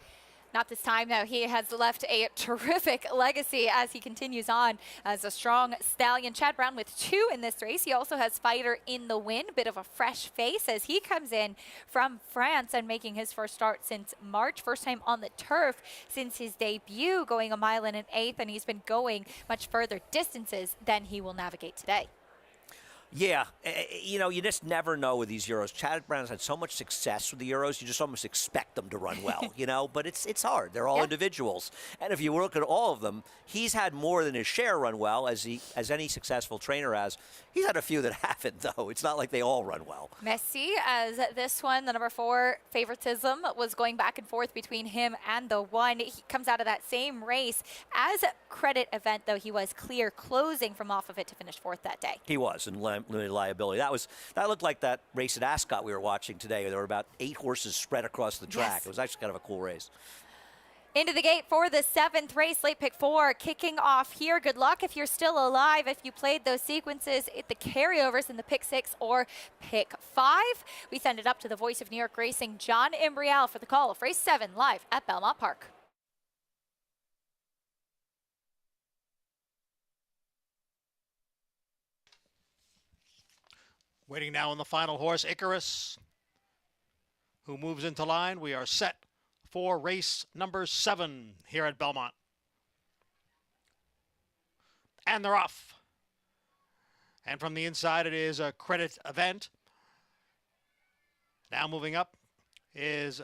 Not this time, though. He has left a terrific legacy as he continues on as a strong stallion. Chad Brown with 2 in this race. He also has Fighter in the Win, bit of a fresh face as he comes in from France and making his first start since March. First time on the turf since his debut, going 1 mile and an 1/8, and he's been going much further distances than he will navigate today. Yeah, you know, you just never know with these Euros. Chad Brown's had so much success with the Euros, you just almost expect them to run well, you know, but it's hard. They're all individuals. And if you look at all of them, he's had more than his share run well, as any successful trainer has. He's had a few that haven't, though. It's not like they all run well. Messi, as this one, the number 4 favoritism was going back and forth between him and the 1. He comes out of that same race. As Credit Event, though, he was clear closing from off of it to finish 4th that day. He was in limited liability. That looked like that race at Ascot we were watching today. There were about 8 horses spread across the track. Yes. It was actually kind of a cool race. Into the gate for the 7th race, late pick 4, kicking off here. Good luck if you're still alive, if you played those sequences at the carryovers in the pick 6 or pick 5. We send it up to the voice of New York Racing, John Imbriel, for the call of race 7 live at Belmont Park. Waiting now on the final horse, Icarus, who moves into line. We are set for race number 7 here at Belmont. And they're off. And from the inside, it is a Credit Event. Now moving up is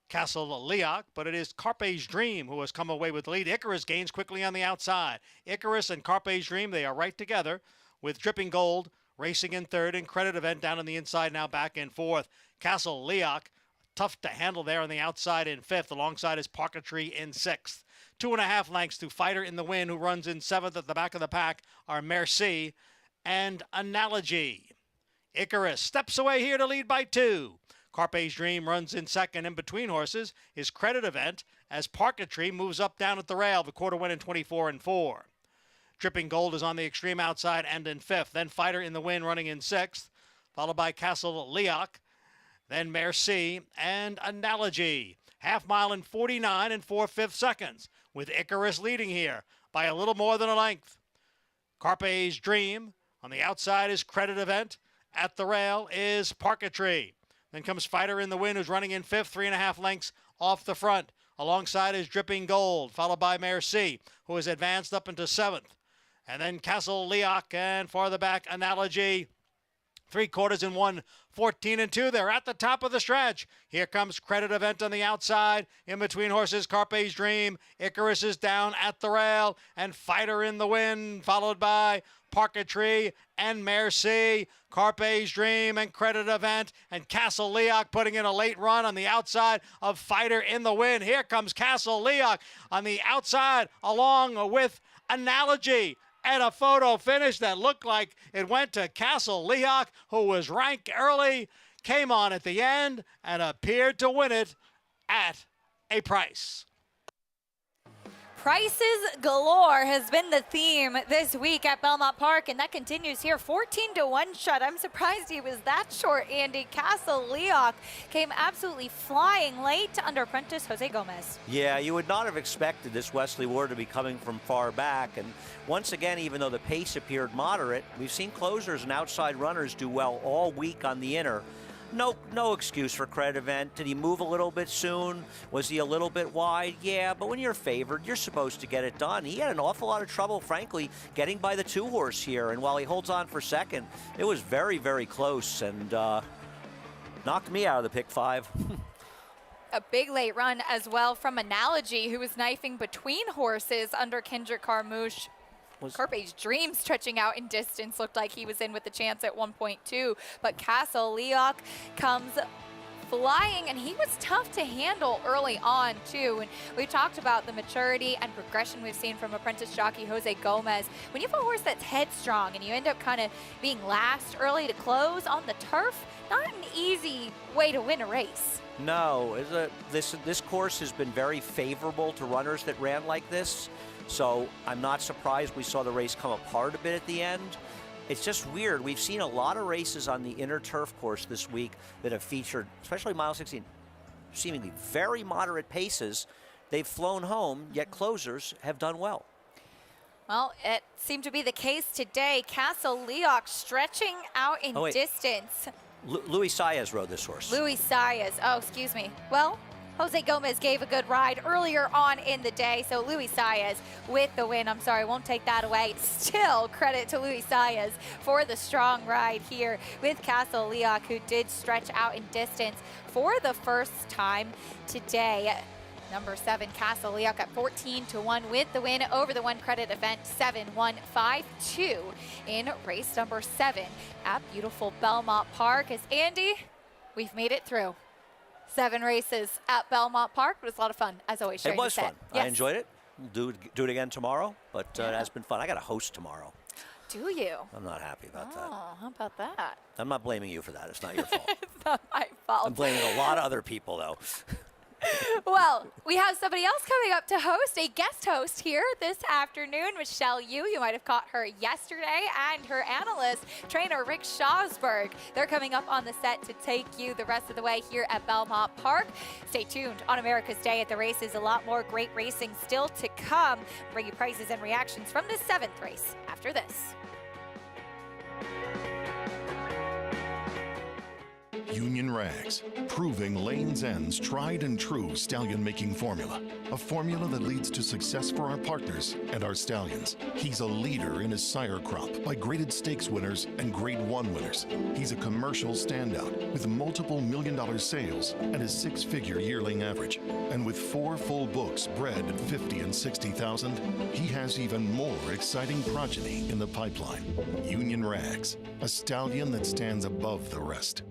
Castle Leoc, but it is Carpe's Dream who has come away with the lead. Icarus gains quickly on the outside. Icarus and Carpe's Dream, they are right together with Dripping Gold racing in 3rd, and Credit Event down on the inside now back in 4th. Castle Leoc, tough to handle there on the outside in 5th, alongside his Parketry in 6th. 2.5 lengths to Fighter in the Win, who runs in 7th. At the back of the pack are Merci and Analogy. Icarus steps away here to lead by 2. Carpe's Dream runs in 2nd. In between horses is Credit Event as Parketry moves up down at the rail, the quarter win in 24 and 4. Dripping Gold is on the extreme outside and in 5th. Then Fighter in the Win running in 6th, followed by Castle Leoc, then Merci and Analogy. Half mile in 49 and 4/5 seconds, with Icarus leading here by a little more than a length. Carpe's Dream on the outside is Credit Event. At the rail is Parketry. Then comes Fighter in the Win, who's running in 5th, 3.5 lengths off the front. Alongside is Dripping Gold, followed by Merci, who has advanced up into 7th. And then Castle Leoc, and farther back, Analogy. 3/4 in 1, 14 and 2. They're at the top of the stretch. Here comes Credit Event on the outside. In between horses, Carpe's Dream. Icarus is down at the rail, and Fighter in the Win, followed by Parketry and Merci. Carpe's Dream and Credit Event, and Castle Leoc putting in a late run on the outside of Fighter in the Win. Here comes Castle Leoc on the outside, along with Analogy. And a photo finish that looked like it went to Castle Leoc, who was ranked early, came on at the end, and appeared to win it at a price. Prices galore has been the theme this week at Belmont Park, and that continues here. 14-1 shot. I'm surprised he was that short, Andy. Castle Leoc came absolutely flying late under apprentice Jose Gomez. Yeah, you would not have expected this Wesley Ward to be coming from far back. And once again, even though the pace appeared moderate, we've seen closers and outside runners do well all week on the inner. No excuse for Credit Event. Did he move a little bit soon? Was he a little bit wide? Yeah, but when you're favored, you're supposed to get it done. He had an awful lot of trouble, frankly, getting by the 2-horse here. And while he holds on for 2nd, it was very, very close and knocked me out of the pick 5. A big late run as well from Analogy, who was knifing between horses under Kendrick Carmouche. Carpe's Dream stretching out in distance, looked like he was in with the chance at 1.2, but Castle Leoc comes flying, and he was tough to handle early on too. And we talked about the maturity and progression we've seen from apprentice jockey Jose Gomez. When you have a horse that's headstrong and you end up kind of being last early to close on the turf, not an easy way to win a race. No, this course has been very favorable to runners that ran like this. So I'm not surprised we saw the race come apart a bit at the end. It's just weird. We've seen a lot of races on the inner turf course this week that have featured, especially mile 16, seemingly very moderate paces. They've flown home, yet closers have done well. Well, it seemed to be the case today. Castle Leoc stretching out in distance. Luis Saez rode this horse. Luis Saez, oh, excuse me. Well, Jose Gomez gave a good ride earlier on in the day, so Luis Saez with the win. I'm sorry, won't take that away. Still credit to Luis Saez for the strong ride here with Castle Leoc, who did stretch out in distance for the first time today. Number 7, Castle Leoc at 14-1 with the win over the one credit event, 7-1-5-2 in race number 7 at beautiful Belmont Park. As Andy, we've made it through 7 races at Belmont Park. It was a lot of fun, as always. It was fun. Yes. I enjoyed it. We'll do it again tomorrow, but it has been fun. I got to host tomorrow. Do you? I'm not happy about that. Oh, how about that? I'm not blaming you for that. It's not your fault. It's not my fault. I'm blaming a lot of other people, though. Well, we have somebody else coming up to host, a guest host here this afternoon, Michelle Yu. You might have caught her yesterday, and her analyst, trainer Rick Schosberg. They're coming up on the set to take you the rest of the way here at Belmont Park. Stay tuned on America's Day at the Races. A lot more great racing still to come. Bring you prices and reactions from the 7th race after this. Union Rags, proving Lane's End's tried and true stallion making formula. A formula that leads to success for our partners and our stallions. He's a leader in his sire crop by graded stakes winners and grade 1 winners. He's a commercial standout with multiple $1 million sales and a 6-figure yearling average. And with 4 full books bred at 50 and 60,000, he has even more exciting progeny in the pipeline. Union Rags, a stallion that stands above the rest.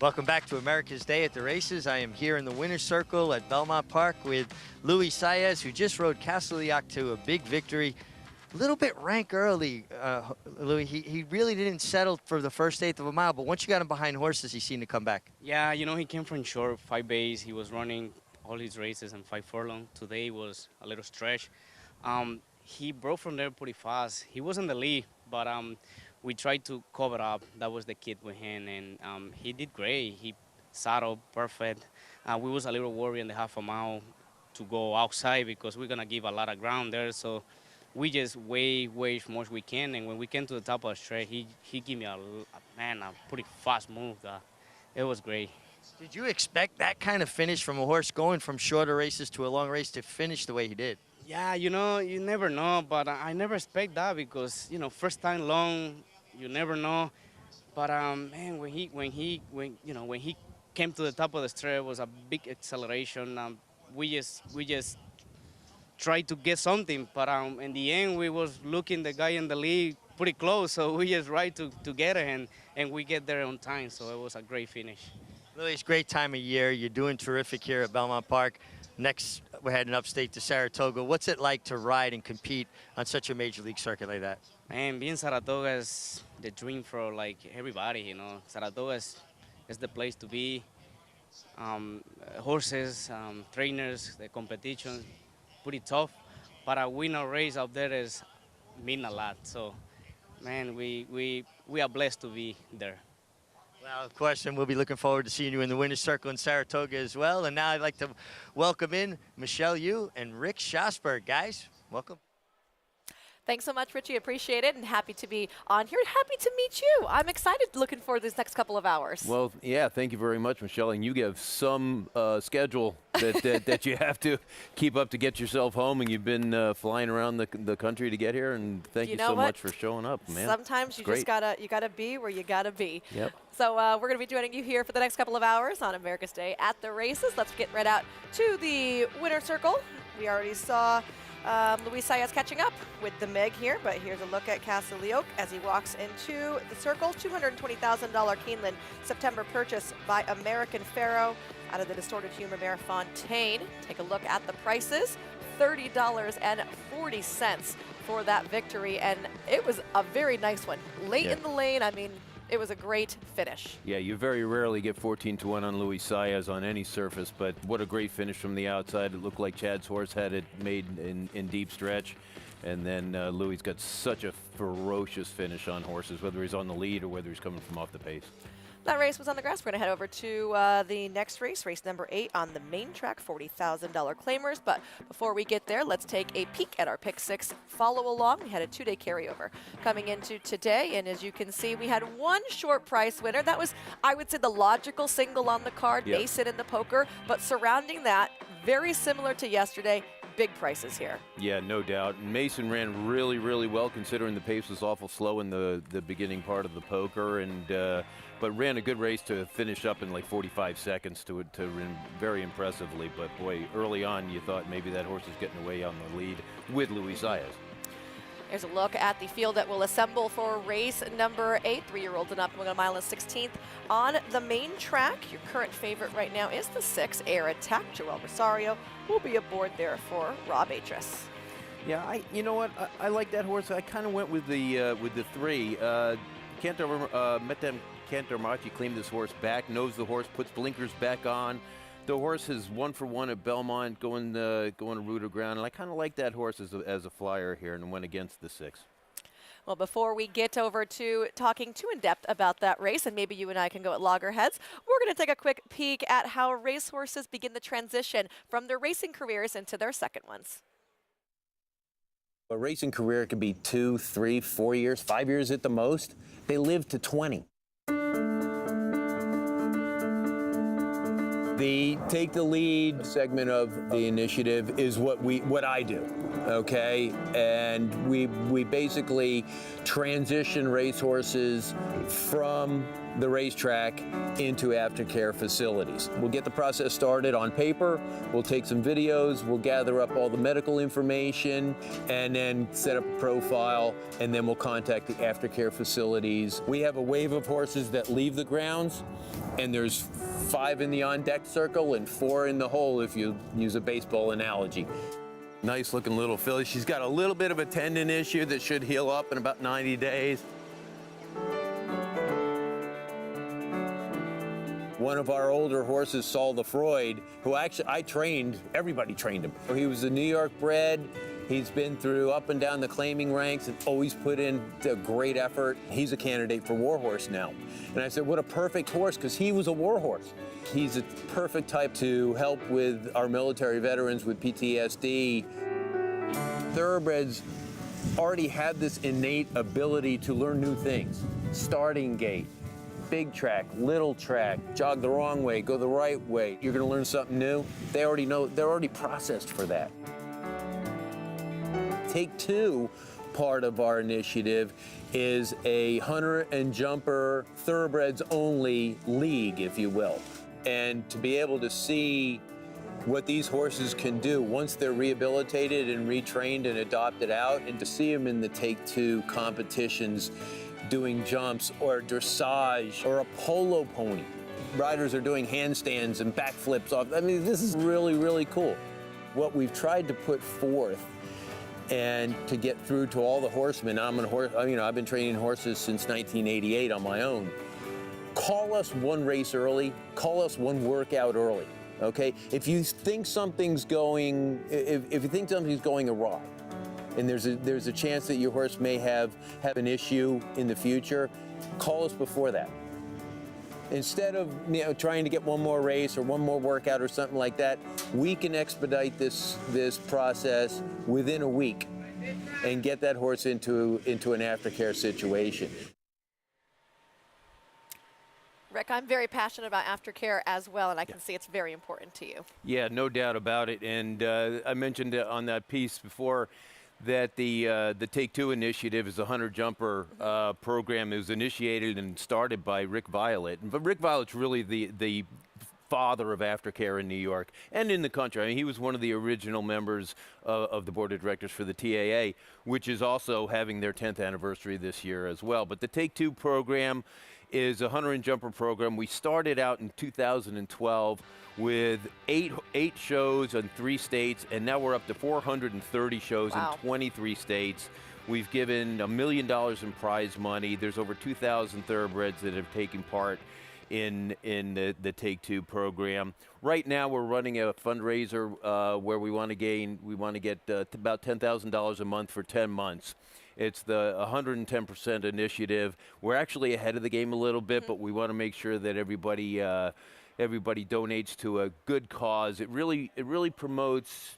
Welcome back to America's Day at the Races. I am here in the winner's circle at Belmont Park with Luis Saez, who just rode Castle Leoc to a big victory. A little bit rank early, Louis. He really didn't settle for the first 1/8 of a mile, but once you got him behind horses, he seemed to come back. Yeah, you know, he came from short, 5 bays. He was running all his races in 5 furlong. Today was a little stretch. He broke from there pretty fast. He was in the lead, but we tried to cover up. That was the kid with him, and he did great. He saddled perfect. We was a little worried in the half a mile to go outside because we're gonna give a lot of ground there. So we just wait as much we can. And when we came to the top of the straight, he gave me a pretty fast move It was great. Did you expect that kind of finish from a horse going from shorter races to a long race to finish the way he did? Yeah, you know, you never know, but I never expect that because, you know, first time long, you never know. But man, when he came to the top of the straight, it was a big acceleration. We just tried to get something, but in the end, we was looking the guy in the lead pretty close, so we just tried to get it, and we get there on time. So it was a great finish. Louis, great time of year. You're doing terrific here at Belmont Park. Next, we're heading upstate to Saratoga. What's it like to ride and compete on such a major league circuit like that? Man, being Saratoga is the dream for like everybody, you know. Saratoga is the place to be. Horses, trainers, the competition, pretty tough. But a win or race out there is mean a lot. So, man, we are blessed to be there. Well, of course, and we'll be looking forward to seeing you in the winner's circle in Saratoga as well. And now I'd like to welcome in Michelle Yu and Rick Schosberg. Guys, welcome. Thanks so much, Richie. Appreciate it, and happy to be on here. Happy to meet you. I'm excited, looking forward to these next couple of hours. Well, yeah, thank you very much, Michelle. And you have some schedule that you have to keep up to get yourself home, and you've been flying around the country to get here. And thank you so much for showing up, man. Sometimes you just gotta be where you gotta be. Yep. So we're going to be joining you here for the next couple of hours on America's Day at the races. Let's get right out to the winner's circle. We already saw Luis Saez catching up with the Meg here, but here's a look at Casalioc as he walks into the circle. $220,000 Keeneland September purchase by American Pharoah out of the Distorted Humor mare Fontaine. Take a look at the prices. $30.40 for that victory, and it was a very nice one. Late in the lane, I mean, it was a great finish. Yeah, you very rarely get 14-1 on Luis Saez on any surface, but what a great finish from the outside. It looked like Chad's horse had it made in deep stretch, and then Luis got such a ferocious finish on horses, whether he's on the lead or whether he's coming from off the pace. That race was on the grass. We're going to head over to the next race, race number 8 on the main track, $40,000 claimers. But before we get there, let's take a peek at our Pick 6 follow along. We had a 2-day carryover coming into today, and as you can see, we had one short price winner. That was, I would say, the logical single on the card, Mason in the poker. But surrounding that, very similar to yesterday, big prices here. Yeah, no doubt. Mason ran really, really well, considering the pace was awful slow in the beginning part of the poker, and but ran a good race to finish up in like 45 seconds to run very impressively. But boy, early on, you thought maybe that horse was getting away on the lead with Luis Saez. Here's a look at the field that will assemble for race number 8, 3-year-olds and up, going a mile and 16th on the main track. Your current favorite right now is the 6, Air Attack. Joel Rosario will be aboard there for Rob Atris. Yeah, you know what? I like that horse. I kind of went with the 3. Demarchelier claimed this horse back, knows the horse, puts blinkers back on. The horse is 1 for 1 at Belmont, going a route of ground, and I kind of like that horse as a flyer here, and went against the 6. Well, before we get over to talking too in-depth about that race, and maybe you and I can go at loggerheads, we're going to take a quick peek at how racehorses begin the transition from their racing careers into their second ones. A racing career could be 2, 3, 4 years, 5 years at the most. They live to 20. The take the lead segment of the initiative is what I do, okay? And we basically transition racehorses from the racetrack into aftercare facilities. We'll get the process started on paper, we'll take some videos, we'll gather up all the medical information, and then set up a profile, and then we'll contact the aftercare facilities. We have a wave of horses that leave the grounds, and there's 5 in the on-deck circle and 4 in the hole if you use a baseball analogy. Nice looking little filly. She's got a little bit of a tendon issue that should heal up in about 90 days. One of our older horses, Saul the Freud, who actually everybody trained him. He was a New York bred. He's been through up and down the claiming ranks and always put in a great effort. He's a candidate for Warhorse now. And I said, what a perfect horse, because he was a Warhorse. He's a perfect type to help with our military veterans with PTSD. Thoroughbreds already have this innate ability to learn new things. Starting gait, big track, little track, jog the wrong way, go the right way. You're going to learn something new. They already know, they're already processed for that. Take Two part of our initiative is a hunter and jumper thoroughbreds only league, if you will. And to be able to see what these horses can do once they're rehabilitated and retrained and adopted out, and to see them in the Take Two competitions doing jumps or dressage or a polo pony. Riders are doing handstands and backflips off. I mean, this is really, really cool. What we've tried to put forth and to get through to all the horsemen. I've been training horses since 1988 on my own. Call us one race early, call us one workout early, okay? If you think something's going, if you think something's going awry, and there's a chance that your horse may have an issue in the future, call us before that. Instead of trying to get one more race or one more workout or something like that, we can expedite this process within a week and get that horse into an aftercare situation. Rick, I'm very passionate about aftercare as well, and I can see it's very important to you. Yeah, no doubt about it. And I mentioned on that piece before that the Take Two initiative is a hunter-jumper program. It was initiated and started by Rick Violet. But Rick Violet's really the father of aftercare in New York and in the country. I mean, he was one of the original members of the board of directors for the TAA, which is also having their 10th anniversary this year as well. But the Take Two program is a hunter and jumper program. We started out in 2012 with eight shows in 3 states, and now we're up to 430 shows in 23 states. We've given $1 million in prize money. There's over 2,000 thoroughbreds that have taken part in the Take Two program. Right now, we're running a fundraiser where we want to get about $10,000 a month for 10 months. It's the 110% initiative. We're actually ahead of the game a little bit, but we want to make sure that everybody donates to a good cause. It really promotes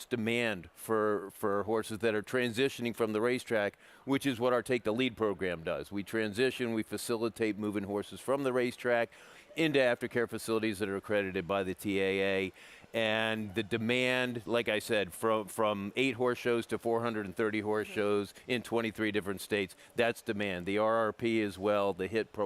demand for horses that are transitioning from the racetrack, which is what our Take the Lead program does. We transition, we facilitate moving horses from the racetrack into aftercare facilities that are accredited by the TAA. And the demand, like I said, from 8 horse shows to 430 horse shows in 23 different states, that's demand. The RRP as well, the HIP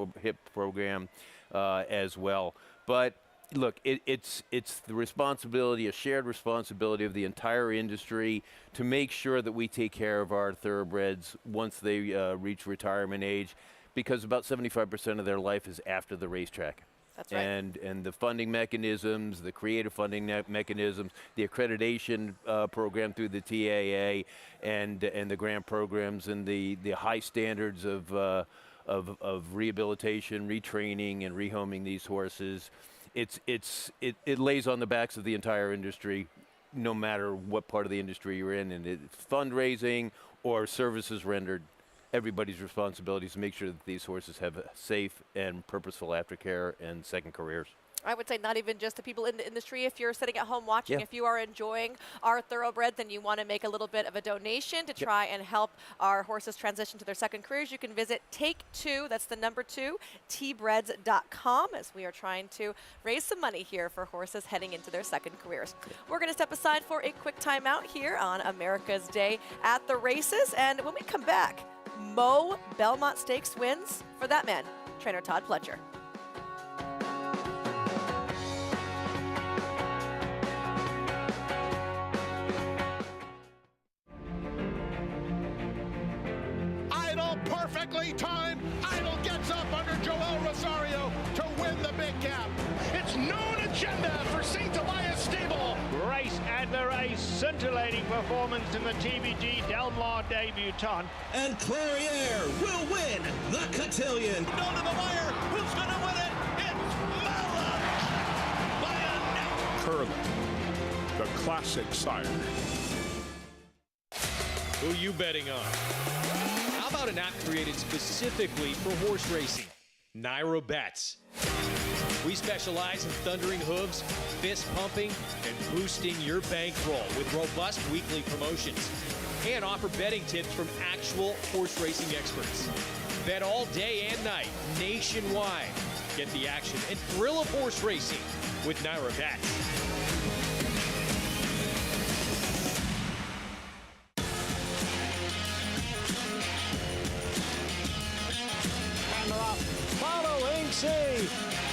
program as well. But look, it's the responsibility, a shared responsibility of the entire industry to make sure that we take care of our thoroughbreds once they reach retirement age, because about 75% of their life is after the racetrack. That's right. And the funding mechanisms, the creative funding mechanisms, the accreditation program through the TAA, and the grant programs, and the high standards of rehabilitation, retraining, and rehoming these horses. It lays on the backs of the entire industry, no matter what part of the industry you're in, and it's fundraising or services rendered. Everybody's responsibility is to make sure that these horses have a safe and purposeful aftercare and second careers. I would say not even just the people in the industry. If you're sitting at home watching, if you are enjoying our thoroughbreds and you want to make a little bit of a donation to try and help our horses transition to their second careers, you can visit Take Two, that's the number 2, tbreds.com, as we are trying to raise some money here for horses heading into their second careers. We're going to step aside for a quick timeout here on America's Day at the Races, and when we come back, Mo Belmont Stakes wins for that man, trainer Todd Pletcher. Idol perfectly timed. Idol gets up under Joel Rosario to win the big cap. It's known agenda for St. Elias Stable. Race and the race, scintillating performance in the TVG Del Mar debutant. And Clariere will win the cotillion. Down to the wire. Who's going to win it? It's Mala by a neck. Curling, the classic sire. Who you betting on? How about an app created specifically for horse racing? Naira Bets. We specialize in thundering hooves, fist pumping, and boosting your bankroll with robust weekly promotions, and offer betting tips from actual horse racing experts. Bet all day and night, nationwide. Get the action and thrill of horse racing with Naira Bet. And they're off. Following C.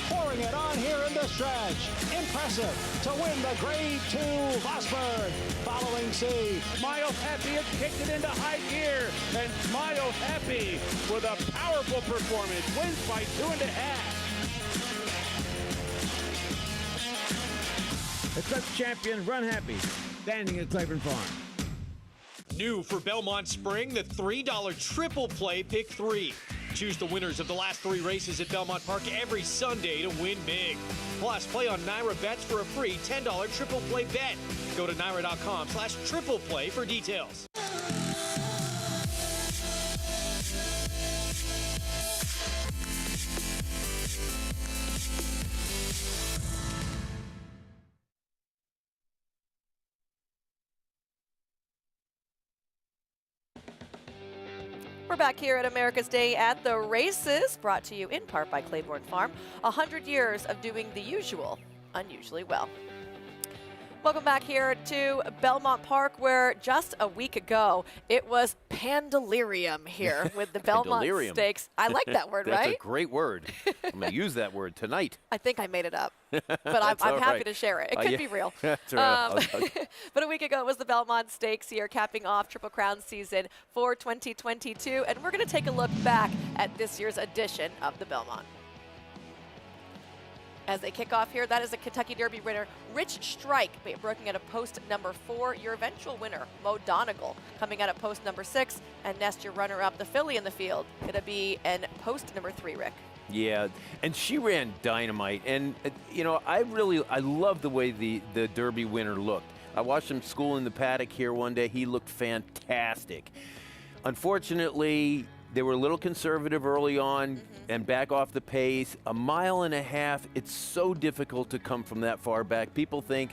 Pouring it on here in the stretch. Impressive to win the Grade 2 Vosburg. Following C. Smile Happy has kicked it into high gear. And Smile Happy with a powerful performance wins by 2.5. Eclipse champion Run Happy, standing at Claiborne Farm. New for Belmont Spring, the $3 triple play pick 3. Choose the winners of the last 3 races at Belmont Park every Sunday to win big. Plus, play on Naira Bets for a free $10 triple play bet. Go to naira.com/triple play for details. We're back here at America's Day at the Races, brought to you in part by Claiborne Farm. 100 years of doing the usual, unusually well. Welcome back here to Belmont Park, where just a week ago, it was Pandelirium here with the Belmont Stakes. I like that word, That's right? That's a great word. I'm going to use that word tonight. I think I made it up, but I'm happy to share it. It could be real. That's right. But a week ago, it was the Belmont Stakes here, capping off Triple Crown season for 2022. And we're going to take a look back at this year's edition of the Belmont. As they kick off here, that is a Kentucky Derby winner, Rich Strike, broken at a post number 4. Your eventual winner, Mo Donegal, coming out at post number 6. And Nest, your runner-up, the filly in the field, going to be in post number 3, Rick. Yeah, and she ran dynamite. And, you know, I love the way the Derby winner looked. I watched him school in the paddock here one day. He looked fantastic. Unfortunately, they were a little conservative early on and back off the pace. 1.5 miles, it's so difficult to come from that far back. People think,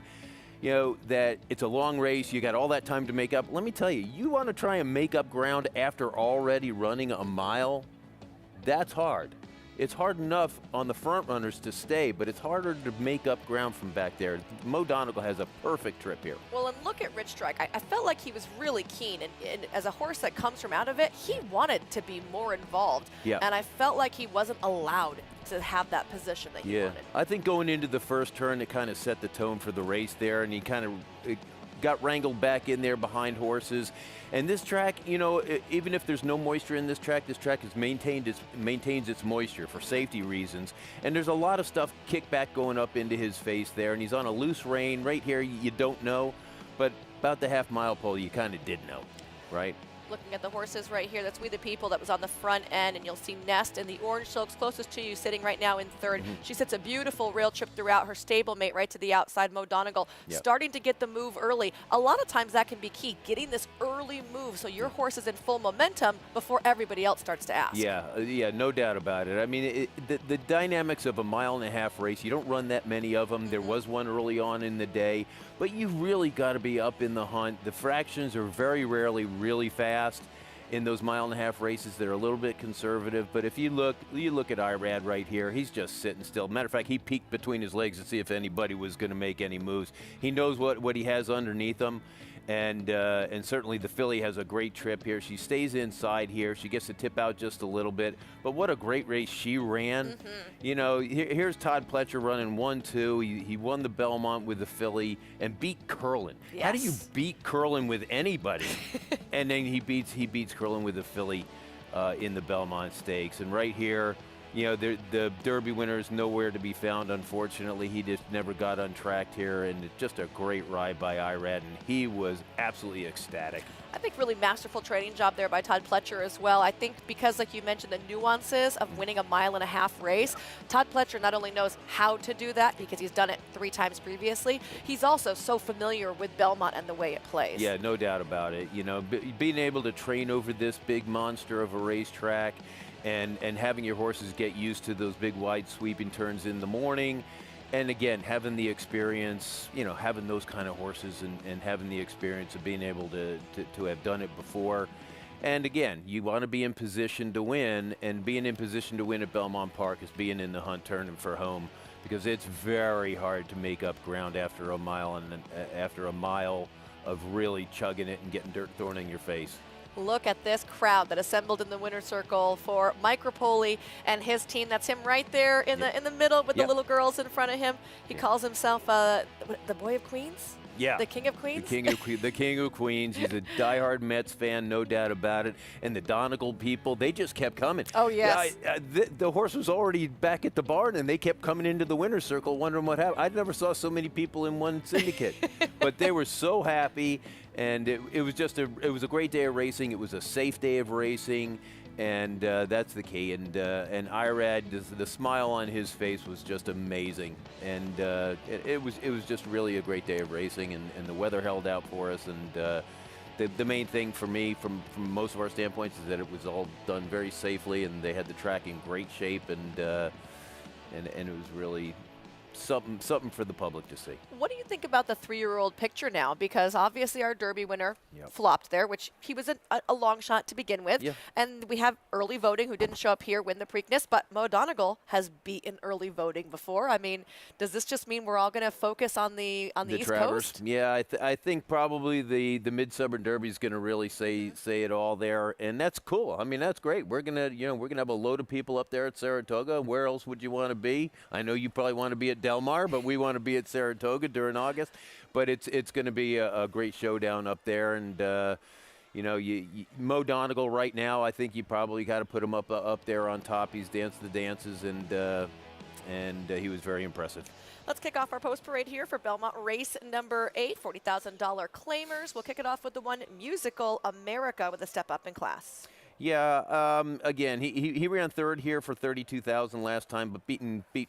you know, that it's a long race. You got all that time to make up. Let me tell you, you want to try and make up ground after already running a mile? That's hard. It's hard enough on the front runners to stay, but it's harder to make up ground from back there. Mo Donegal has a perfect trip here. Well, and look at Rich Strike. I felt like he was really keen, and as a horse that comes from out of it, he wanted to be more involved. Yeah. And I felt like he wasn't allowed to have that position that he wanted. I think going into the first turn, it kind of set the tone for the race there, and he kind of got wrangled back in there behind horses. And this track, you know, even if there's no moisture in this track has maintains its moisture for safety reasons. And there's a lot of stuff kicked back going up into his face there, and he's on a loose rein. Right here, you don't know, but about the half-mile pole, you kind of did know, right? Looking at the horses right here, that's We the People that was on the front end, and you'll see Nest in the orange silks closest to you sitting right now in third. She sits a beautiful rail trip throughout. Her stablemate right to the outside, Mo Donegal, starting to get the move early. A lot of times that can be key, getting this early move so your horse is in full momentum before everybody else starts to ask. Yeah, no doubt about it. I mean, the dynamics of a 1.5 mile race, you don't run that many of them. There was one early on in the day, but you really got to be up in the hunt. The fractions are very rarely really fast in those 1.5 mile races. They're a little bit conservative, but if you look at Irad right here, he's just sitting still. Matter of fact, he peeked between his legs to see if anybody was going to make any moves. He knows what he has underneath him, and certainly the filly has a great trip here. She stays inside here. She gets to tip out just a little bit, but what a great race she ran. You know, here's Todd Pletcher running 1-2. He won the Belmont with the filly and beat Curlin. Yes. How do you beat Curlin with anybody? And then he beats Curlin with the filly in the Belmont Stakes. And right here, you know, the Derby winner is nowhere to be found, unfortunately. He just never got untracked here, and just a great ride by Irad, and he was absolutely ecstatic. I think really masterful training job there by Todd Pletcher as well. I think because, like you mentioned, the nuances of winning a 1.5 mile race, Todd Pletcher not only knows how to do that because he's done it 3 times previously, he's also so familiar with Belmont and the way it plays. Yeah, no doubt about it. You know, being able to train over this big monster of a racetrack and having your horses get used to those big wide sweeping turns in the morning, and again, having the experience, you know, having those kind of horses and having the experience of being able to have done it before. And again, you want to be in position to win, and being in position to win at Belmont Park is being in the hunt tournament for home, because it's very hard to make up ground after a mile of really chugging it and getting dirt thrown in your face. Look at this crowd that assembled in the winner's circle for Mike Rapoli and his team. That's him right there in the middle with the little girls in front of him. He calls himself the boy of Queens? Yeah. The King of Queens? The King of Queens. He's a diehard Mets fan, no doubt about it. And the Donegal people, they just kept coming. Oh, yes. The horse was already back at the barn, and they kept coming into the winner's circle wondering what happened. I never saw so many people in one syndicate. But they were so happy, and it was just a great day of racing. It was a safe day of racing. And that's the key. And Irad, the smile on his face was just amazing. And it was just really a great day of racing. And the weather held out for us. And the main thing for me, from most of our standpoints, is that it was all done very safely, and they had the track in great shape. And it was really something for the public to see. What do you think about the 3-year-old picture now? Because obviously our Derby winner flopped there, which he was a long shot to begin with. Yeah. And we have early voting who didn't show up here win the Preakness, but Mo Donegal has beaten early voting before. I mean, does this just mean we're all going to focus on the East Travers. Coast? Yeah, I think probably the Midsummer Derby is going to really say it all there, and that's cool. I mean, that's great. We're gonna have a load of people up there at Saratoga. Where else would you want to be? I know you probably want to be at Del Mar, but we want to be at Saratoga during August. But it's going to be a great showdown up there, and Mo Donegal right now, I think you probably got to put him up there on top. He's danced the dances, and he was very impressive. Let's kick off our post parade here for Belmont race number 8, $40,000 claimers. We'll kick it off with the one Musical America with a step up in class. Yeah, again, he ran third here for 32,000 last time, but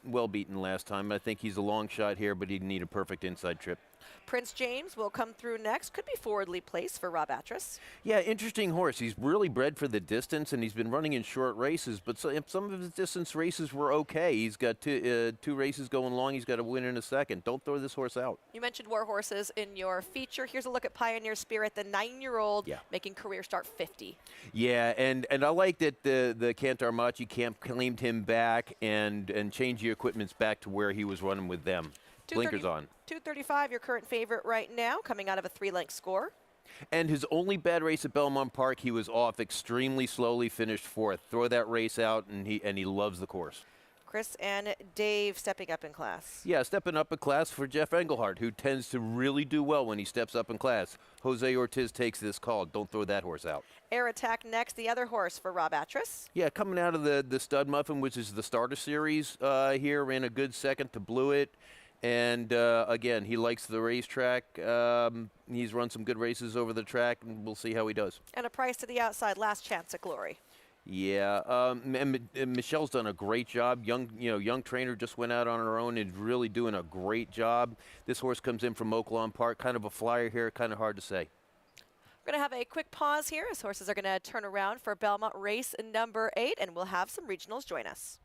well beaten last time. I think he's a long shot here, but he'd need a perfect inside trip. Prince James will come through next. Could be forwardly placed for Rob Atras. Yeah, interesting horse. He's really bred for the distance, and he's been running in short races, but some of his distance races were okay. He's got two races going long. He's got a win in a second. Don't throw this horse out. You mentioned war horses in your feature. Here's a look at Pioneer Spirit, the 9-year-old making career start 50. Yeah, and I like that the Cantar Machi camp claimed him back and changed the equipments back to where he was running with them. Blinkers on. 235, your current favorite right now, coming out of a 3-length score. And his only bad race at Belmont Park, he was off extremely slowly, finished 4th. Throw that race out, and he loves the course. Chris and Dave stepping up in class. Yeah, stepping up in class for Jeff Engelhardt, who tends to really do well when he steps up in class. Jose Ortiz takes this call. Don't throw that horse out. Air Attack next, the other horse for Rob Atras. Yeah, coming out of the Stud Muffin, which is the starter series here, ran a good second to Blew It. And, again, he likes the racetrack. He's run some good races over the track, and we'll see how he does. And a price to the outside, Last Chance at Glory. Yeah, and Michelle's done a great job. Young trainer just went out on her own and really doing a great job. This horse comes in from Oaklawn Park, kind of a flyer here, kind of hard to say. We're going to have a quick pause here as horses are going to turn around for Belmont race number 8, and we'll have some regionals join us.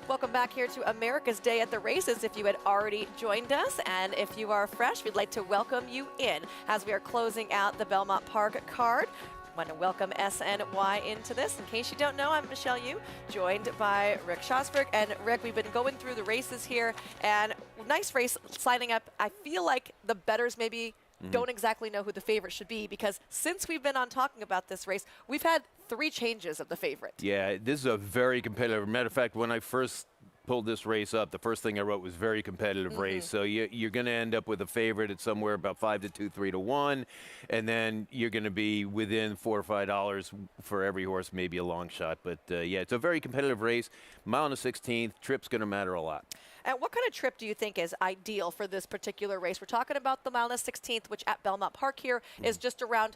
Welcome back here to America's Day at the Races. If you had already joined us, and if you are fresh, we'd like to welcome you in as we are closing out the Belmont Park card. I want to welcome SNY into this. In case you don't know, I'm Michelle Yu, joined by Rick Schosberg. And Rick, we've been going through the races here, and nice race lining up. I feel like the bettors maybe don't exactly know who the favorite should be, because since we've been on talking about this race, we've had 3 changes of the favorite. Yeah, this is a very competitive. Matter of fact, when I first pulled this race up, the first thing I wrote was very competitive race. So you're going to end up with a favorite at somewhere about 5 to 2, 3 to 1, and then you're going to be within $4 or $5 for every horse, maybe a long shot. But yeah, it's a very competitive race. Mile and a 16th, trip's going to matter a lot. And what kind of trip do you think is ideal for this particular race? We're talking about the mile and a 16th, which at Belmont Park here is just around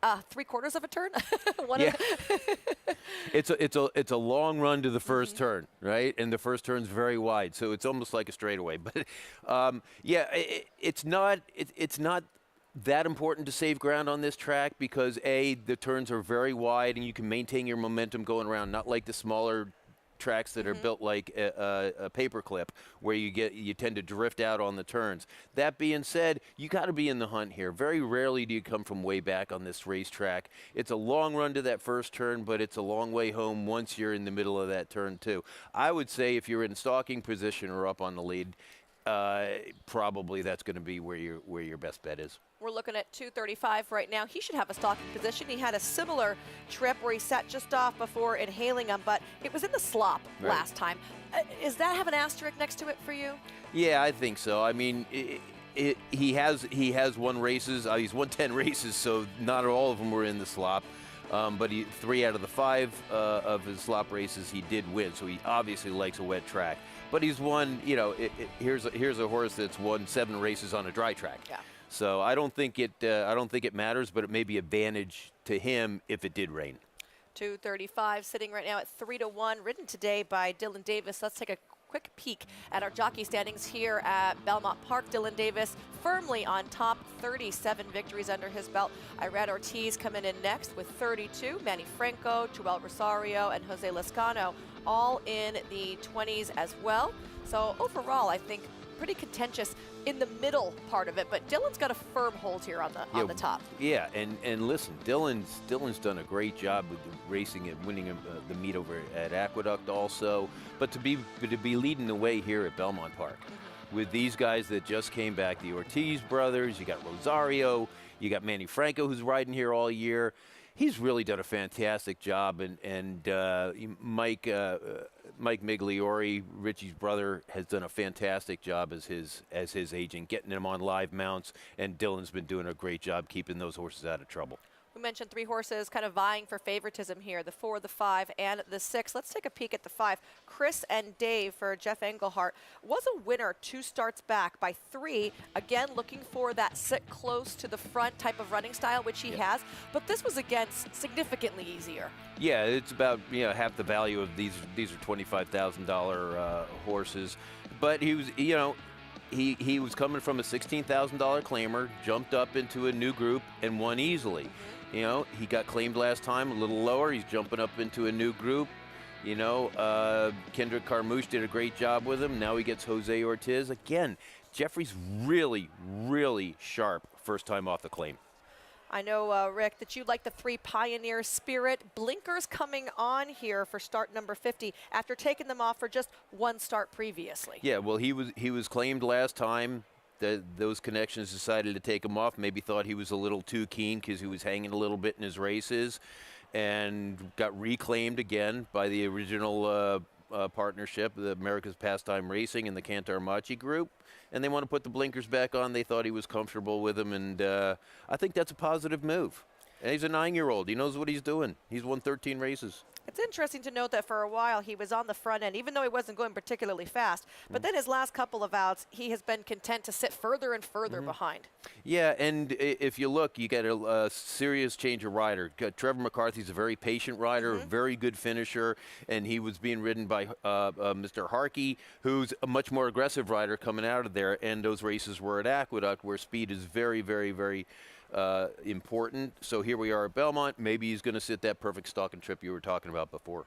3/4 of a turn. It's a long run to the first turn, right? And the first turn's very wide, so it's almost like a straightaway. But it's not that important to save ground on this track because the turns are very wide and you can maintain your momentum going around. Not like the smaller tracks that are built like a paperclip, where you tend to drift out on the turns. That being said, you got to be in the hunt here. Very rarely do you come from way back on this racetrack. It's a long run to that first turn, but it's a long way home once you're in the middle of that turn too. I would say if you're in stalking position or up on the lead, probably that's going to be where your best bet is. We're looking at 235 right now. He should have a stalking position. He had a similar trip where he sat just off before inhaling him, but it was in the slop last time. Does that have an asterisk next to it for you? Yeah, I think so. I mean, he has won races. He's won 10 races, so not all of them were in the slop. But 3 out of the 5 of his slop races he did win, so he obviously likes a wet track. But he's won, here's a horse that's won 7 races on a dry track. Yeah. So I don't think it matters, but it may be advantage to him if it did rain. 235 sitting right now at 3-1, ridden today by Dylan Davis. Let's take a quick peek at our jockey standings here at Belmont Park. Dylan Davis firmly on top, 37 victories under his belt. Irad Ortiz coming in next with 32. Manny Franco, Joel Rosario, and Jose Lescano all in the 20s as well. So overall, I think pretty contentious in the middle part of it, but Dylan's got a firm hold here on the top. Yeah, and listen, Dylan's done a great job with the racing and winning the meet over at Aqueduct also, but to be leading the way here at Belmont Park with these guys that just came back, the Ortiz brothers, you got Rosario, you got Manny Franco who's riding here all year. He's really done a fantastic job, and Mike Migliori, Richie's brother, has done a fantastic job as his agent, getting him on live mounts, and Dylan's been doing a great job keeping those horses out of trouble. We mentioned 3 horses kind of vying for favoritism here, the 4, the 5, and the 6. Let's take a peek at the 5. Chris and Dave for Jeff Engelhart was a winner 2 starts back by 3. Again, looking for that sit close to the front type of running style, which he has. But this was, again, significantly easier. Yeah, it's about half the value of these are $25,000 horses. But he was, he was coming from a $16,000 claimer, jumped up into a new group, and won easily. He got claimed last time a little lower. He's jumping up into a new group. Kendrick Carmouche did a great job with him. Now he gets Jose Ortiz. Again, Jeffrey's really, really sharp first time off the claim. I know, Rick, that you like the 3 Pioneer Spirit. Blinkers coming on here for start number 50 after taking them off for just 1 start previously. Yeah, well, he was claimed last time. Those connections decided to take him off. Maybe thought he was a little too keen because he was hanging a little bit in his races, and got reclaimed again by the original partnership, the America's Pastime Racing and the Cantor Machi Group. And they want to put the blinkers back on. They thought he was comfortable with them, and I think that's a positive move. And he's a 9-year-old. He knows what he's doing. He's won 13 races. It's interesting to note that for a while he was on the front end, even though he wasn't going particularly fast. But then his last couple of outs, he has been content to sit further and further behind. Yeah, and if you look, you get a serious change of rider. Trevor McCarthy's a very patient rider, a very good finisher, and he was being ridden by Mr. Harkey, who's a much more aggressive rider coming out of there. And those races were at Aqueduct, where speed is very, very, very important. So here we are at Belmont. Maybe he's going to sit that perfect stalking trip you were talking about before.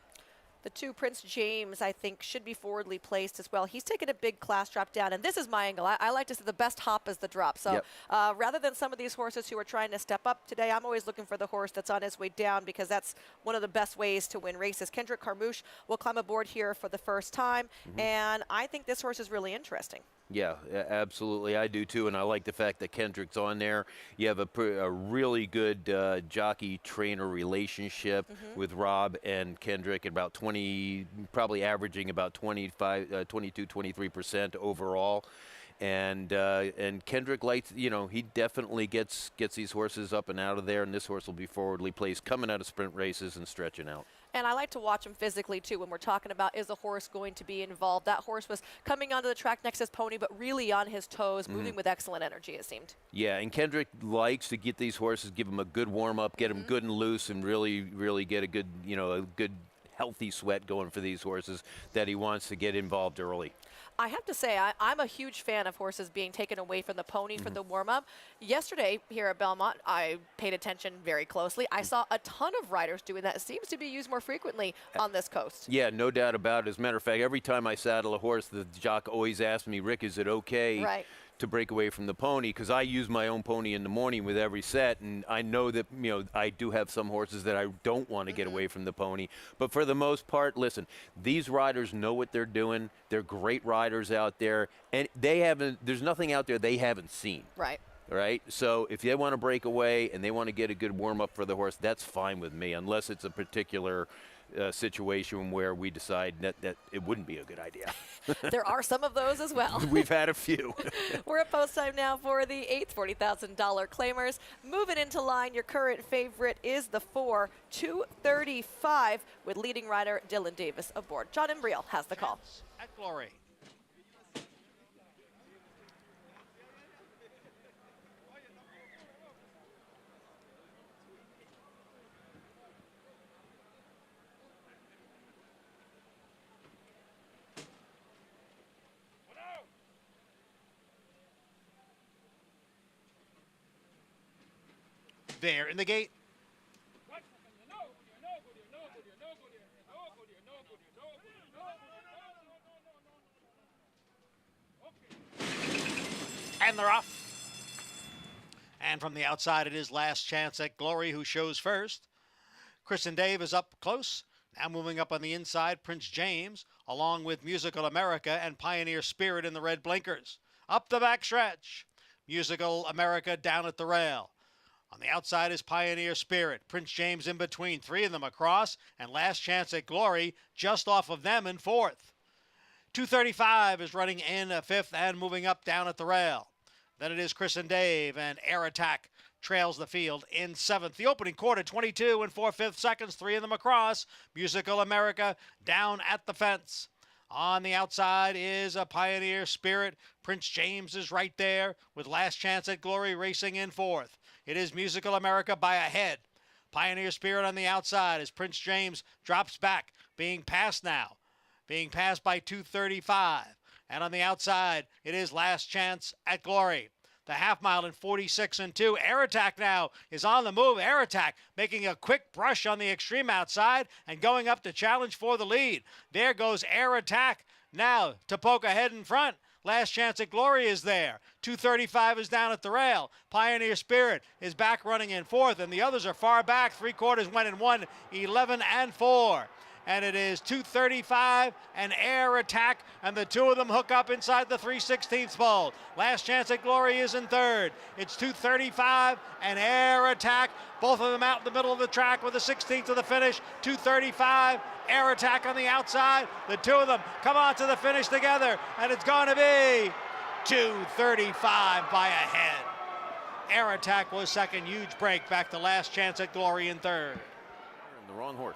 The 2 Prince James, I think, should be forwardly placed as well. He's taken a big class drop down, and this is my angle. I like to say the best hop is the drop. So rather than some of these horses who are trying to step up today, I'm always looking for the horse that's on his way down, because that's one of the best ways to win races. Kendrick Carmouche will climb aboard here for the first time, and I think this horse is really interesting. Yeah, absolutely. I do too, and I like the fact that Kendrick's on there. You have a really good jockey-trainer relationship with Rob and Kendrick, at about 20, probably averaging about 22, 23% overall. And Kendrick likes, he definitely gets these horses up and out of there, and this horse will be forwardly placed coming out of sprint races and stretching out. And I like to watch him physically, too, when we're talking about, is a horse going to be involved? That horse was coming onto the track next to his pony, but really on his toes, moving with excellent energy, it seemed. Yeah, and Kendrick likes to get these horses, give them a good warm-up, get them good and loose, and really, really get a good, a good healthy sweat going for these horses that he wants to get involved early. I have to say, I'm a huge fan of horses being taken away from the pony for the warm-up. Yesterday here at Belmont, I paid attention very closely. I saw a ton of riders doing that. It seems to be used more frequently on this coast. Yeah, no doubt about it. As a matter of fact, every time I saddle a horse, the jock always asks me, Rick, is it okay to break away from the pony? Because I use my own pony in the morning with every set, and I know that, you know, I do have some horses that I don't want to get away from the pony. But for the most part, listen, these riders know what they're doing. They're great riders out there, and there's nothing out there they haven't seen. Right. Right? So if they want to break away and they want to get a good warm-up for the horse, that's fine with me, unless it's a particular situation where we decide that it wouldn't be a good idea. There are some of those as well. We've had a few. We're at post time now for the 8th $40,000 claimers. Moving into line, your current favorite is the 4, 235, with leading rider Dylan Davis aboard. John Embriel has the call. At Glory. There in the gate. And they're off. And from the outside, it is Last Chance at Glory, who shows first. Kristen Dave is up close. Now moving up on the inside, Prince James, along with Musical America and Pioneer Spirit in the red blinkers. Up the backstretch. Musical America down at the rail. On the outside is Pioneer Spirit. Prince James in between. 3 of them across. And Last Chance at Glory just off of them in 4th. 235 is running in 5th and moving up down at the rail. Then it is Chris and Dave, and Air Attack trails the field in 7th. The opening quarter, 22 and 4/5 seconds. 3 of them across. Musical America down at the fence. On the outside is a Pioneer Spirit. Prince James is right there with Last Chance at Glory racing in 4th. It is Musical America by a head. Pioneer Spirit on the outside as Prince James drops back, being passed now. Being passed by 235. And on the outside, it is Last Chance at Glory. The half mile in 46 and 2. Air Attack now is on the move. Air Attack making a quick brush on the extreme outside and going up to challenge for the lead. There goes Air Attack now to poke ahead in front. Last Chance at Glory is there. 235 is down at the rail. Pioneer Spirit is back running in 4th, and the others are far back. 3/4 went in 1, 11 and 4. And it is 235 and Air Attack, and the 2 of them hook up inside the 3/16 pole. Last Chance at Glory is in 3rd. It's 235 and Air Attack, both of them out in the middle of the track with the 16th to the finish. 235, Air Attack on the outside. The 2 of them come on to the finish together, and it's going to be 235 by a head. Air Attack was second. Huge break back to Last Chance at Glory in 3rd. The wrong horse.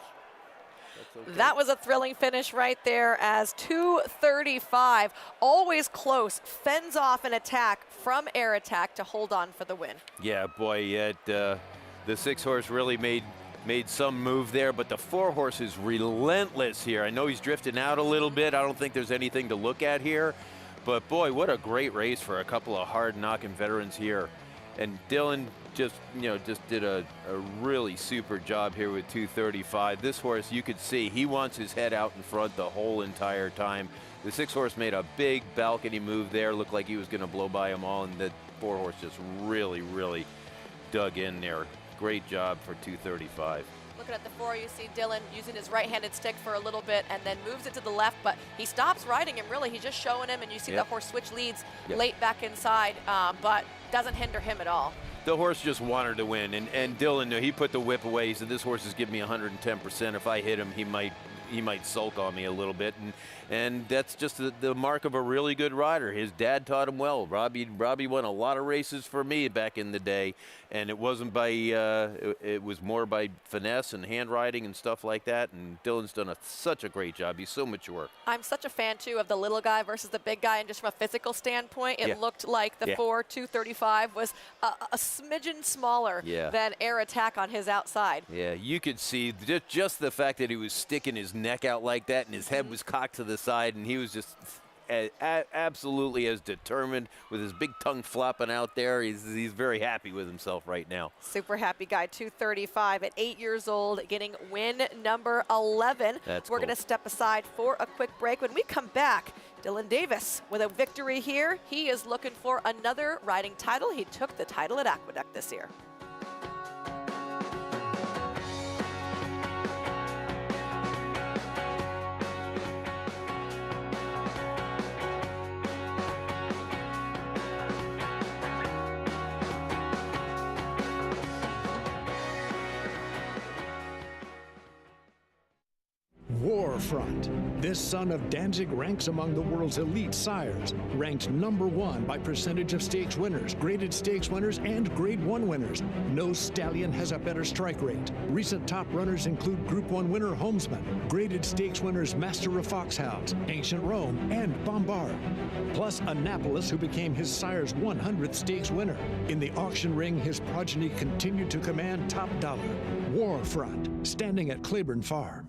Okay. That was a thrilling finish right there as 235, always close, fends off an attack from Air Attack to hold on for the win. Yeah, boy, the 6 horse really made some move there, but the 4 horse is relentless here. I know he's drifting out a little bit. I don't think there's anything to look at here, but boy, what a great race for a couple of hard-knocking veterans here. And Dylan just did a really super job here with 235. This horse, you could see, he wants his head out in front the whole entire time. The 6 horse made a big balcony move there. Looked like he was going to blow by them all, and the 4 horse just really, really dug in there. Great job for 235. Looking at the 4, you see Dylan using his right-handed stick for a little bit and then moves it to the left, but he stops riding him, really. He's just showing him, and you see the horse switch leads late back inside, but doesn't hinder him at all. The horse just wanted to win, and Dylan, he put the whip away. He said, this horse is giving me 110%. If I hit him, he might sulk on me a little bit, and that's just the mark of a really good rider. His dad taught him well. Robbie won a lot of races for me back in the day, and it wasn't by it was more by finesse and handwriting and stuff like that. And Dylan's done such a great job. He's so mature. I'm such a fan too of the little guy versus the big guy, and just from a physical standpoint, it looked like the 4 235 was a smidgen smaller than Air Attack on his outside. Yeah, you could see just the fact that he was sticking his neck out like that, and his head was cocked to the side, and he was just absolutely as determined with his big tongue flopping out there. He's very happy with himself right now. Super happy guy, 235 at 8 years old, getting win number 11. That's We're cool. going to step aside for a quick break. When we come back, Dylan Davis with a victory here. He is looking for another riding title. He took the title at Aqueduct this year. Warfront. This son of Danzig ranks among the world's elite sires, ranked #1 by percentage of stakes winners, graded stakes winners, and Grade 1 winners. No stallion has a better strike rate. Recent top runners include Group 1 winner Homesman, graded stakes winners Master of Foxhounds, Ancient Rome, and Bombard. Plus Annapolis, who became his sire's 100th stakes winner. In the auction ring, his progeny continued to command top dollar. Warfront, standing at Claiborne Farm.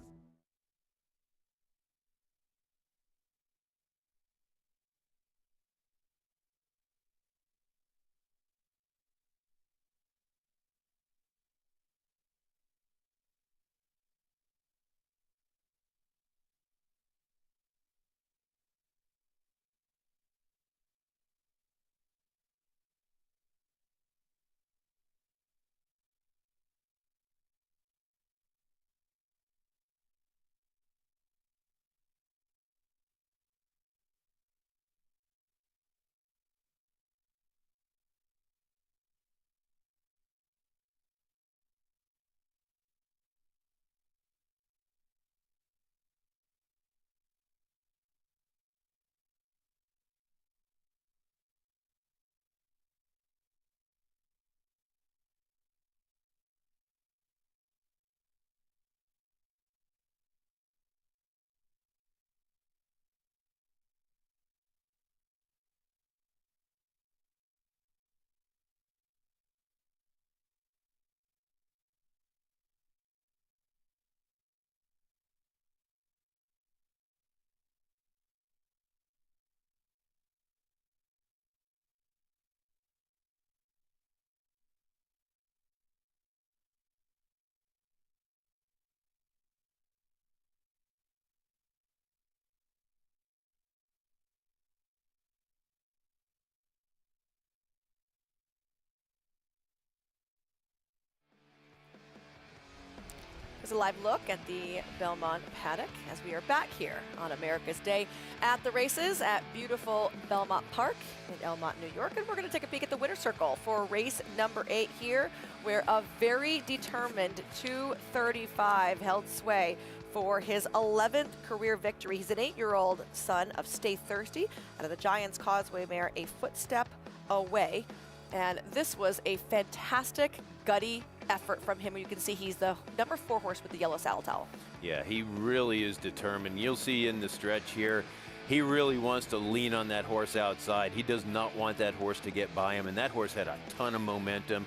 A live look at the Belmont paddock as we are back here on America's Day at the races at beautiful Belmont Park in Elmont, New York. And we're going to take a peek at the winner's circle for race number 8 here, where a very determined 235 held sway for his 11th career victory. He's an 8-year-old son of Stay Thirsty out of the Giants Causeway mare, A Footstep Away. And this was a fantastic, gutty effort from him. You can see he's the number 4 horse with the yellow saddle towel. Yeah, he really is determined. You'll see in the stretch here, he really wants to lean on that horse outside. He does not want that horse to get by him, and that horse had a ton of momentum.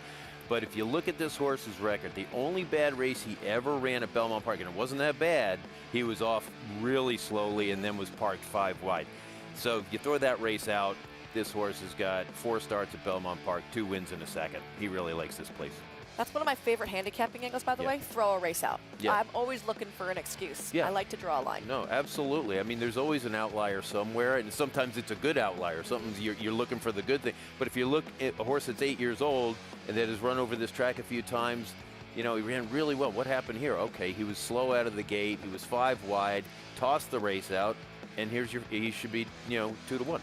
But if you look at this horse's record, the only bad race he ever ran at Belmont Park, and it wasn't that bad, he was off really slowly and then was parked 5 wide. So if you throw that race out, this horse has got 4 starts at Belmont Park, 2 wins in a second. He really likes this place. That's one of my favorite handicapping angles, by the way, throw a race out. Yeah. I'm always looking for an excuse. Yeah. I like to draw a line. No, absolutely. I mean, there's always an outlier somewhere, and sometimes it's a good outlier. Sometimes you're looking for the good thing. But if you look at a horse that's 8 years old and that has run over this track a few times, you know, he ran really well. What happened here? Okay, he was slow out of the gate. He was 5 wide, tossed the race out, and he should be, 2-1.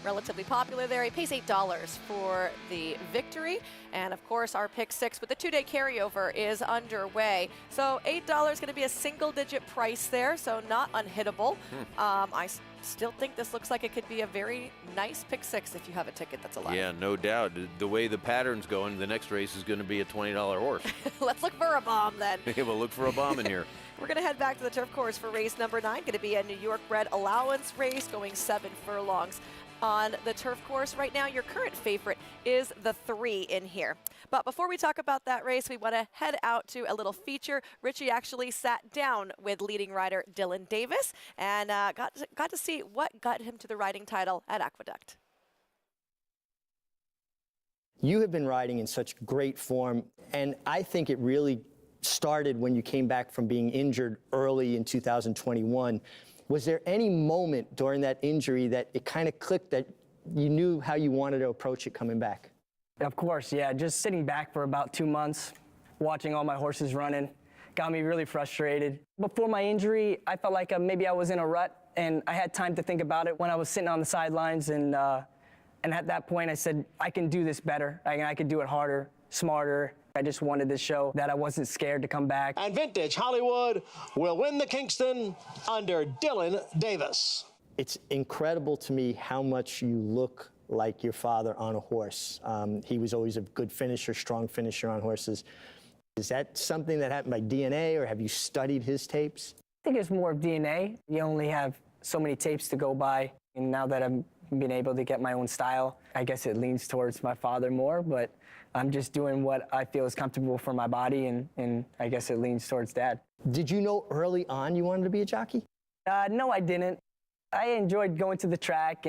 Relatively popular there. He pays $8 for the victory. And of course, our pick 6 with the 2-day carryover is underway. So $8 going to be a single-digit price there, so not unhittable. I still think this looks like it could be a very nice pick 6 if you have a ticket that's alive. Yeah, no doubt. The way the pattern's going, the next race is going to be a $20 horse. Let's look for a bomb then. We'll look for a bomb in here. We're going to head back to the turf course for race number 9. Going to be a New York bred allowance race going 7 furlongs. on the turf course right now. Your current favorite is the 3 in here. But before we talk about that race, we want to head out to a little feature. Richie actually sat down with leading rider Dylan Davis and got to see what got him to the riding title at Aqueduct. You have been riding in such great form, and I think it really started when you came back from being injured early in 2021. Was there any moment during that injury that it kind of clicked, that you knew how you wanted to approach it coming back? Of course, yeah. Just sitting back for about 2 months, watching all my horses running, got me really frustrated. Before my injury, I felt like maybe I was in a rut, and I had time to think about it when I was sitting on the sidelines. And at that point, I said, I can do this better. I can do it harder, smarter. I just wanted to show that I wasn't scared to come back. And Vintage Hollywood will win the Kingston under Dylan Davis. It's incredible to me how much you look like your father on a horse. He was always a good finisher, strong finisher on horses. Is that something that happened by DNA, or have you studied his tapes? I think it's more of DNA. You only have so many tapes to go by. And now that I've been able to get my own style, I guess it leans towards my father more, but I'm just doing what I feel is comfortable for my body, and I guess it leans towards Dad. Did you know early on you wanted to be a jockey? No, I didn't. I enjoyed going to the track,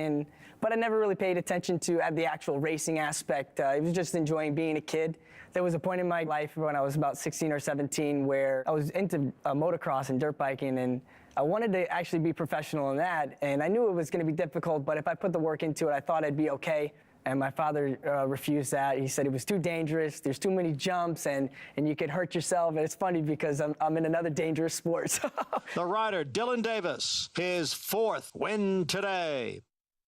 but I never really paid attention to the actual racing aspect. I was just enjoying being a kid. There was a point in my life when I was about 16 or 17 where I was into motocross and dirt biking, and I wanted to actually be professional in that, and I knew it was going to be difficult, but if I put the work into it, I thought I'd be okay. And my father refused that. He said it was too dangerous, there's too many jumps, and you could hurt yourself. And it's funny because I'm in another dangerous sport. The rider, Dylan Davis, his 4th win today.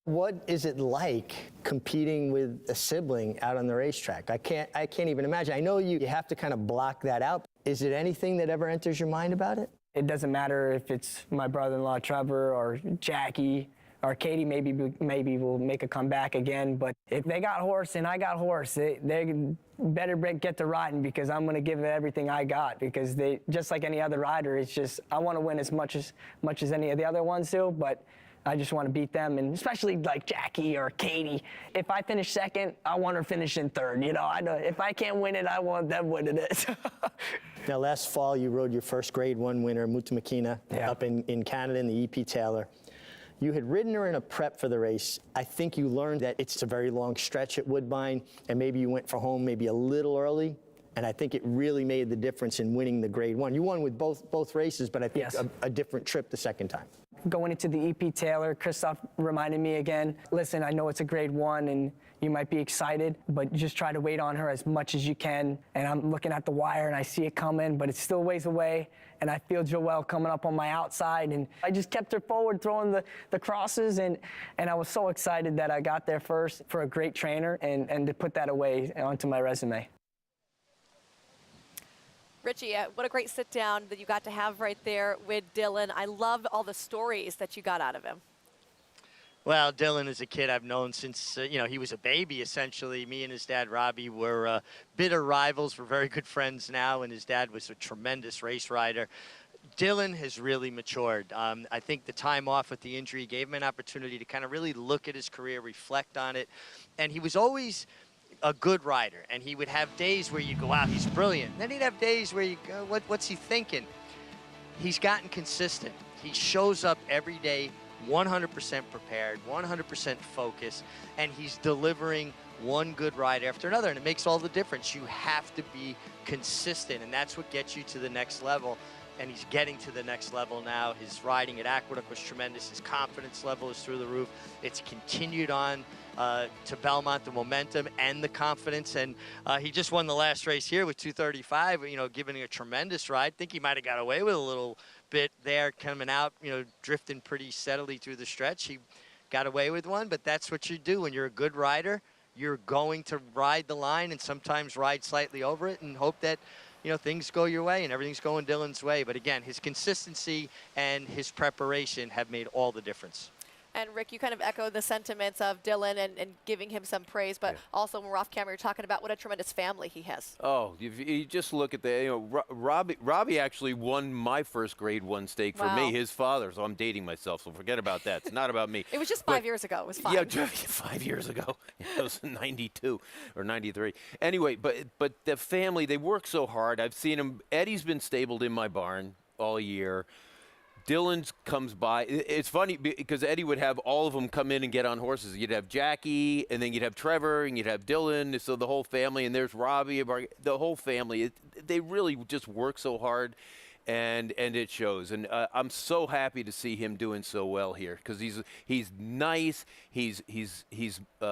What is it like competing with a sibling out on the racetrack? I can't even imagine. I know you have to kind of block that out. Is it anything that ever enters your mind about it? It doesn't matter if it's my brother-in-law Trevor or Jackie or Katie maybe will make a comeback again. But if they got horse and I got horse, they better get to riding, because I'm going to give it everything I got, because they, just like any other rider, it's just I want to win as much as any of the other ones do, but I just want to beat them, and especially like Jackie or Katie. If I finish second, I want her finishing third. You know, I know if I can't win it, I want them winning it. Now, last fall, you rode your first Grade 1 winner, Mutamakina, up in Canada in the EP Taylor. You had ridden her in a prep for the race. I think you learned that it's a very long stretch at Woodbine, and maybe you went for home maybe a little early, and I think it really made the difference in winning the Grade 1. You won with both races, but I think a different trip the second time. Going into the EP Taylor, Christoph reminded me again, listen, I know it's a Grade 1 and you might be excited, but just try to wait on her as much as you can. And I'm looking at the wire and I see it coming, but it's still ways away. And I feel Joelle coming up on my outside, and I just kept her forward, throwing the crosses, and I was so excited that I got there first for a great trainer, and to put that away onto my resume. Richie, what a great sit down that you got to have right there with Dylan. I love all the stories that you got out of him. Well, Dylan is a kid I've known since, he was a baby, essentially. Me and his dad, Robbie, were bitter rivals. We're very good friends now, and his dad was a tremendous race rider. Dylan has really matured. I think the time off with the injury gave him an opportunity to kind of really look at his career, reflect on it. And he was always a good rider, and he would have days where you go, wow, he's brilliant. And then he'd have days where you go, what's he thinking? He's gotten consistent. He shows up every day 100% prepared, 100% focused, and he's delivering one good ride after another, and it makes all the difference. You have to be consistent, and that's what gets you to the next level, and he's getting to the next level now. His riding at Aqueduct was tremendous. His confidence level is through the roof. It's continued on to Belmont, the momentum and the confidence, and he just won the last race here with 235, giving a tremendous ride. I think he might have got away with a little bit there coming out, drifting pretty steadily through the stretch. He got away with one, but that's what you do when you're a good rider. You're going to ride the line and sometimes ride slightly over it and hope that things go your way, and everything's going Dylan's way. But again, his consistency and his preparation have made all the difference. And Rick, you kind of echoed the sentiments of Dylan and giving him some praise, but also when we're off camera, you're talking about what a tremendous family he has. Oh, you just look at the, Robbie actually won my first Grade 1 stake for me, his father, so I'm dating myself, so forget about that. It's not about me. It was just 5 years ago. It was fine. Yeah, 5 years ago. It was in 92 or 93. Anyway, but the family, they work so hard. I've seen him. Eddie's been stabled in my barn all year. Dylan's comes by. It's funny because Eddie would have all of them come in and get on horses. You'd have Jackie, and then you'd have Trevor, and you'd have Dylan. So the whole family, and there's Robbie, the whole family. They really just work so hard, and it shows. And I'm so happy to see him doing so well here because he's nice. He's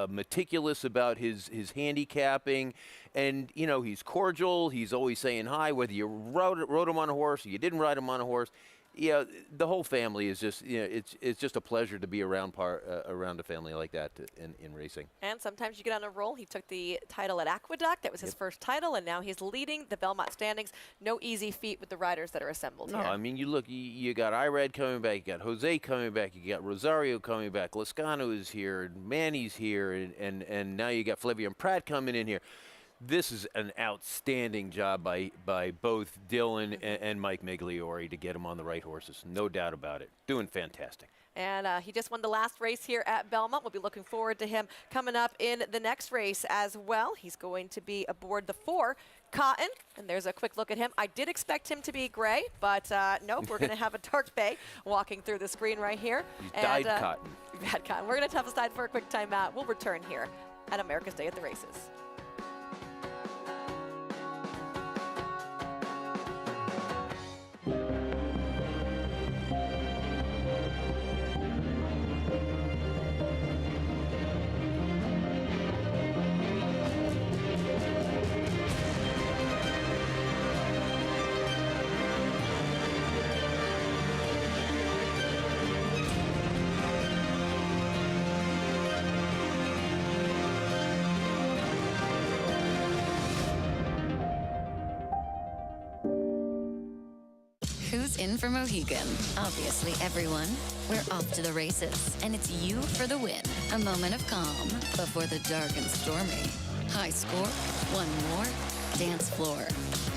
meticulous about his handicapping, and he's cordial. He's always saying hi, whether you rode him on a horse or you didn't ride him on a horse. Yeah, the whole family is just, it's just a pleasure to be around a family like that in racing. And sometimes you get on a roll. He took the title at Aqueduct. That was his first title, and now he's leading the Belmont standings. No easy feat with the riders that are assembled here. No, I mean, you look, you got Irad coming back, you got Jose coming back, you got Rosario coming back, Lascano is here, and Manny's here, and now you got Flavian Pratt coming in here. This is an outstanding job by both Dylan and Mike Migliore to get him on the right horses. No doubt about it. Doing fantastic. And he just won the last race here at Belmont. We'll be looking forward to him coming up in the next race as well. He's going to be aboard the 4 Cotton, and there's a quick look at him. I did expect him to be gray, but nope, we're going to have a dark bay walking through the screen right here. He's dyed cotton. Bad cotton. We're going to tough aside for a quick timeout. We'll return here at America's Day at the Races. Who's in for Mohegan? Obviously everyone. We're off to the races, and it's you for the win. A moment of calm before the dark and stormy. High score, one more, dance floor.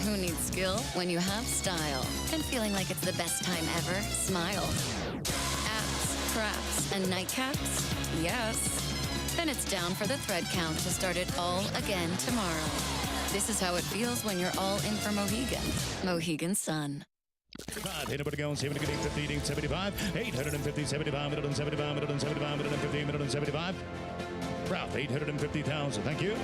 Who needs skill when you have style? And feeling like it's the best time ever? Smile. Abs, traps, and nightcaps? Yes. Then it's down for the thread count to start it all again tomorrow. This is how it feels when you're all in for Mohegan. Mohegan Sun. 800 going, 70, 50, 75, 850, 75, 175, 175, 150, 175. Ralph, 850,000. Thank you.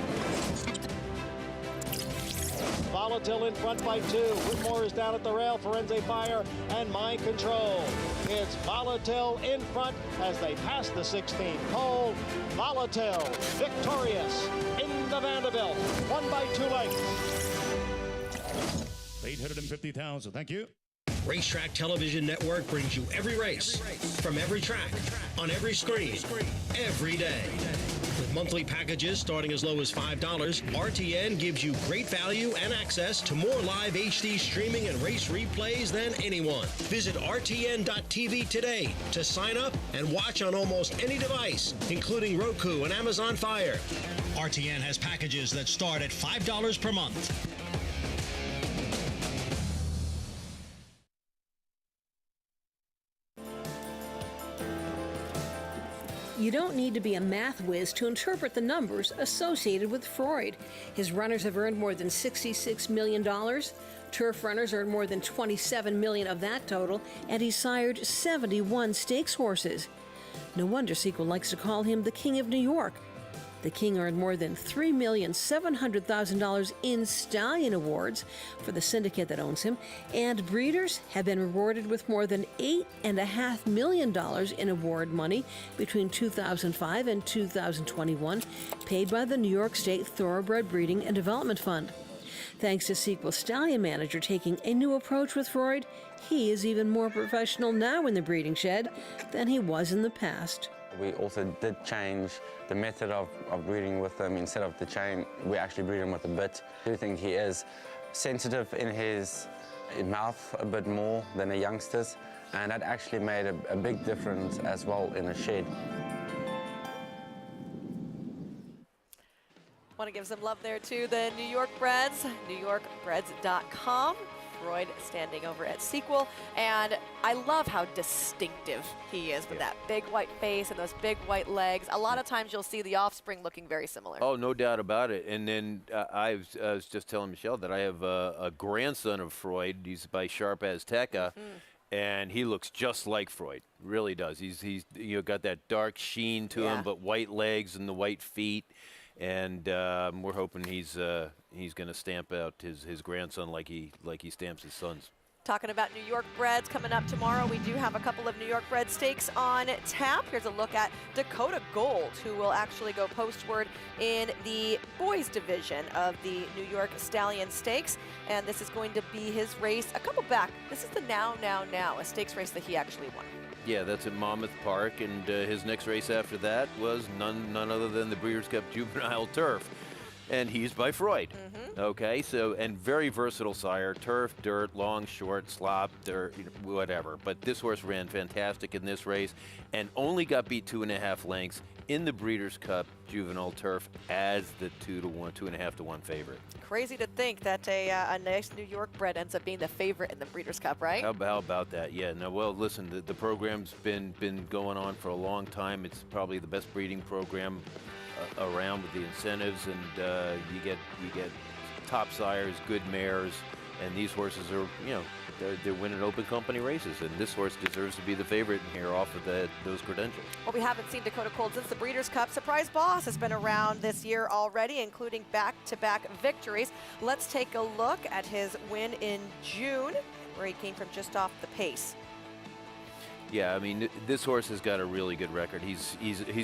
Volatile in front by 2. Whitmore is down at the rail. Firenze Fire and Mind Control. It's Volatile in front as they pass the 16th pole. Volatile victorious into Vanderbilt. 1 by 2 lengths. 850,000. Thank you. Racetrack Television Network brings you every race, from every track, on every screen, every day. With monthly packages starting as low as $5, RTN gives you great value and access to more live HD streaming and race replays than anyone. Visit RTN.tv today to sign up and watch on almost any device, including Roku and Amazon Fire. RTN has packages that start at $5 per month. You don't need to be a math whiz to interpret the numbers associated with Freud. His runners have earned more than $66 million. Turf runners earned more than $27 million of that total, and he sired 71 stakes horses. No wonder Sequel likes to call him the King of New York. The King earned more than $3,700,000 in Stallion awards for the syndicate that owns him, and breeders have been rewarded with more than $8.5 million in award money between 2005 and 2021, paid by the New York State Thoroughbred Breeding and Development Fund. Thanks to Sequel Stallion manager taking a new approach with Freud, he is even more professional now in the breeding shed than he was in the past. We also did change the method of breeding with him. Instead of the chain, we actually breed him with a bit. I do think he is sensitive in his mouth a bit more than the youngsters, and that actually made a big difference as well in the shed. Want to give some love there to the New York Breds, NewYorkBreds.com. Freud standing over at Sequel, and I love how distinctive he is with that big white face and those big white legs. A lot of times you'll see the offspring looking very similar. Oh, no doubt about it. And then I was just telling Michelle that I have a grandson of Freud. He's by Sharp Azteca. And he looks just like Freud, really does. He's got that dark sheen to him, but white legs and the white feet. And we're hoping he's going to stamp out his grandson like he stamps his sons. Talking about New York Breds coming up tomorrow, we do have a couple of New York Bred stakes on tap. Here's a look at Dakota Gold, who will actually go postward in the boys division of the New York Stallion Stakes. And this is going to be his race a couple back. This is the Now, a stakes race that he actually won. Yeah, that's at Monmouth Park, and his next race after that was none other than the Breeders' Cup Juvenile Turf, and he's by Freud. Okay, so, and very versatile sire, turf, dirt, long, short, slop, dirt, whatever. But this horse ran fantastic in this race and only got beat 2.5 lengths in the Breeders' Cup Juvenile Turf as the 2.5 to 1 favorite. Crazy to think that a nice New York bred ends up being the favorite in the Breeders' Cup, right? How about that? Yeah. No. Well, listen, the program's been going on for a long time. It's probably the best breeding program around with the incentives, and you get top sires, good mares, and these horses are they're winning open company races, and this horse deserves to be the favorite in here off of those credentials. Well, we haven't seen Dakota Gold since the Breeders' Cup. Surprise Boss has been around this year already, including back-to-back victories. Let's take a look at his win in June, where he came from just off the pace. Yeah, I mean, this horse has got a really good record. He's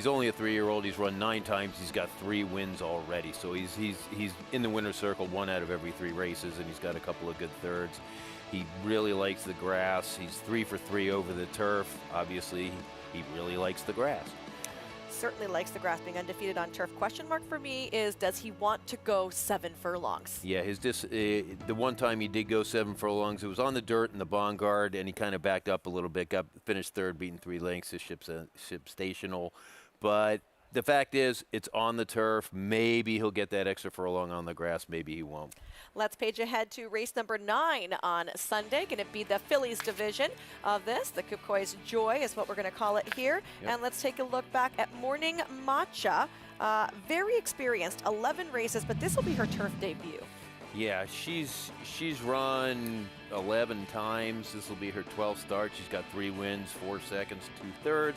only a 3-year-old. He's run 9 times. He's got 3 wins already. So he's in the winner's circle 1 out of every 3 races, and he's got a couple of good thirds. He really likes the grass. He's 3 for 3 over the turf. Obviously, he really likes the grass. Certainly likes the grass, being undefeated on turf. Question mark for me is, does he want to go 7 furlongs? Yeah, the one time he did go 7 furlongs, it was on the dirt in the Bonguard, and he kind of backed up a little bit, finished 3rd, beaten 3 lengths, his ship stational. But the fact is, it's on the turf. Maybe he'll get that extra furlong on the grass. Maybe he won't. Let's page ahead to race number 9 on Sunday. Going to be the fillies division of this. The Kukkoi's Joy is what we're going to call it here. Yep. And let's take a look back at Morning Matcha. Very experienced, 11 races, but this will be her turf debut. Yeah, she's run 11 times. This will be her 12th start. She's got 3 wins, 4 seconds, 2/3.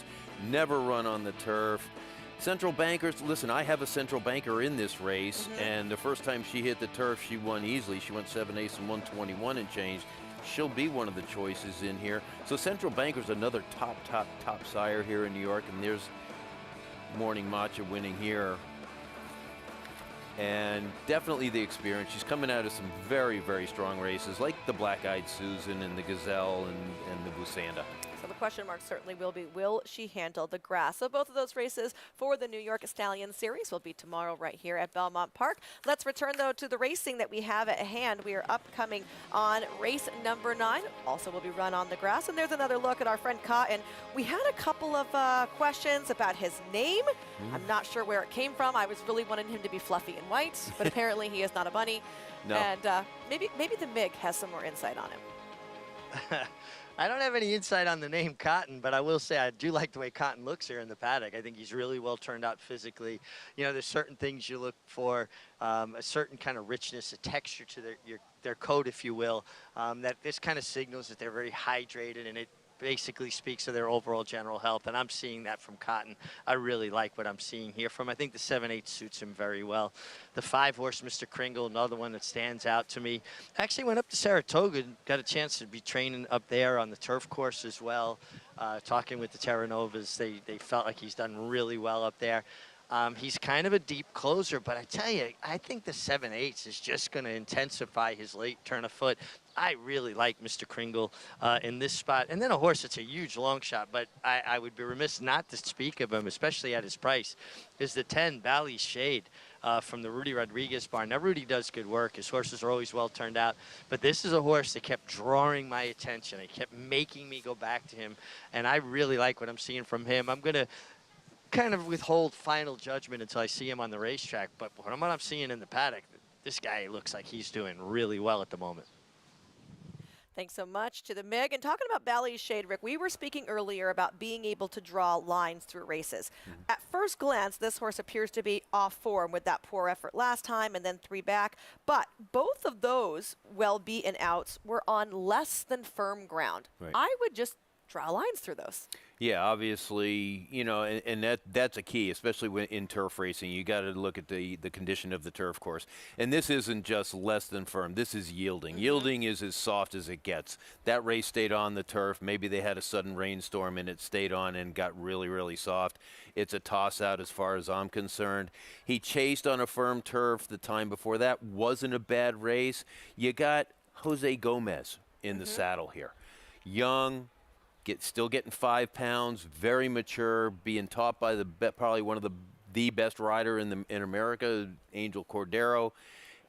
Never run on the turf. Central Bankers, listen, I have a Central Banker in this race, and the first time she hit the turf, she won easily. She went 7/8 and 121 and change. She'll be one of the choices in here. So Central Banker's another top sire here in New York, and there's Morning Matcha winning here. And definitely the experience. She's coming out of some very, very strong races, like the Black-Eyed Susan and the Gazelle and the Busanda. So the question mark certainly will be, will she handle the grass? So both of those races for the New York Stallion Series will be tomorrow right here at Belmont Park. Let's return, though, to the racing that we have at hand. We are upcoming on race number 9. Also will be run on the grass. And there's another look at our friend Cotton. We had a couple of questions about his name. I'm not sure where it came from. I was really wanting him to be fluffy and white, but apparently he is not a bunny. No. And maybe the MIG has some more insight on him. I don't have any insight on the name Cotton, but I will say I do like the way Cotton looks here in the paddock. I think he's really well turned out physically. There's certain things you look for, a certain kind of richness, a texture to their coat, if you will, that this kind of signals that they're very hydrated, and it basically speaks to their overall general health, and I'm seeing that from Cotton. I really like what I'm seeing here from. I think the 7/8 suits him very well. The 5-horse, Mr. Kringle, another one that stands out to me. Actually went up to Saratoga and got a chance to be training up there on the turf course as well. Talking with the Terranovas, they felt like he's done really well up there. He's kind of a deep closer, but I tell you, I think the 7/8 is just going to intensify his late turn of foot. I really like Mr. Kringle in this spot. And then a horse that's a huge long shot, but I would be remiss not to speak of him, especially at his price, is the 10, Bally's Shade. from the Rudy Rodriguez barn. Now, Rudy does good work. His horses are always well turned out. But this is a horse that kept drawing my attention. It kept making me go back to him. And I really like what I'm seeing from him. I'm going to kind of withhold final judgment until I see him on the racetrack. But from what I'm seeing in the paddock, this guy looks like he's doing really well at the moment. Thanks so much to the MIG. And talking about Bally's Shade, Rick, we were speaking earlier about being able to draw lines through races. At first glance, this horse appears to be off form with that poor effort last time and then 3 back. But both of those well-beaten outs were on less than firm ground. Right. I would just draw lines through those. Yeah, obviously, you know, and that's a key, especially when in turf racing. You got to look at the condition of the turf course. And this isn't just less than firm. This is yielding. Yielding is as soft as it gets. That race stayed on the turf. Maybe they had a sudden rainstorm and it stayed on and got really, really soft. It's a toss-out as far as I'm concerned. He chased on a firm turf the time before. That wasn't a bad race. You got Jose Gomez in the saddle here. Young, still getting 5 pounds, very mature, being taught by probably one of the best rider in America, Angel Cordero,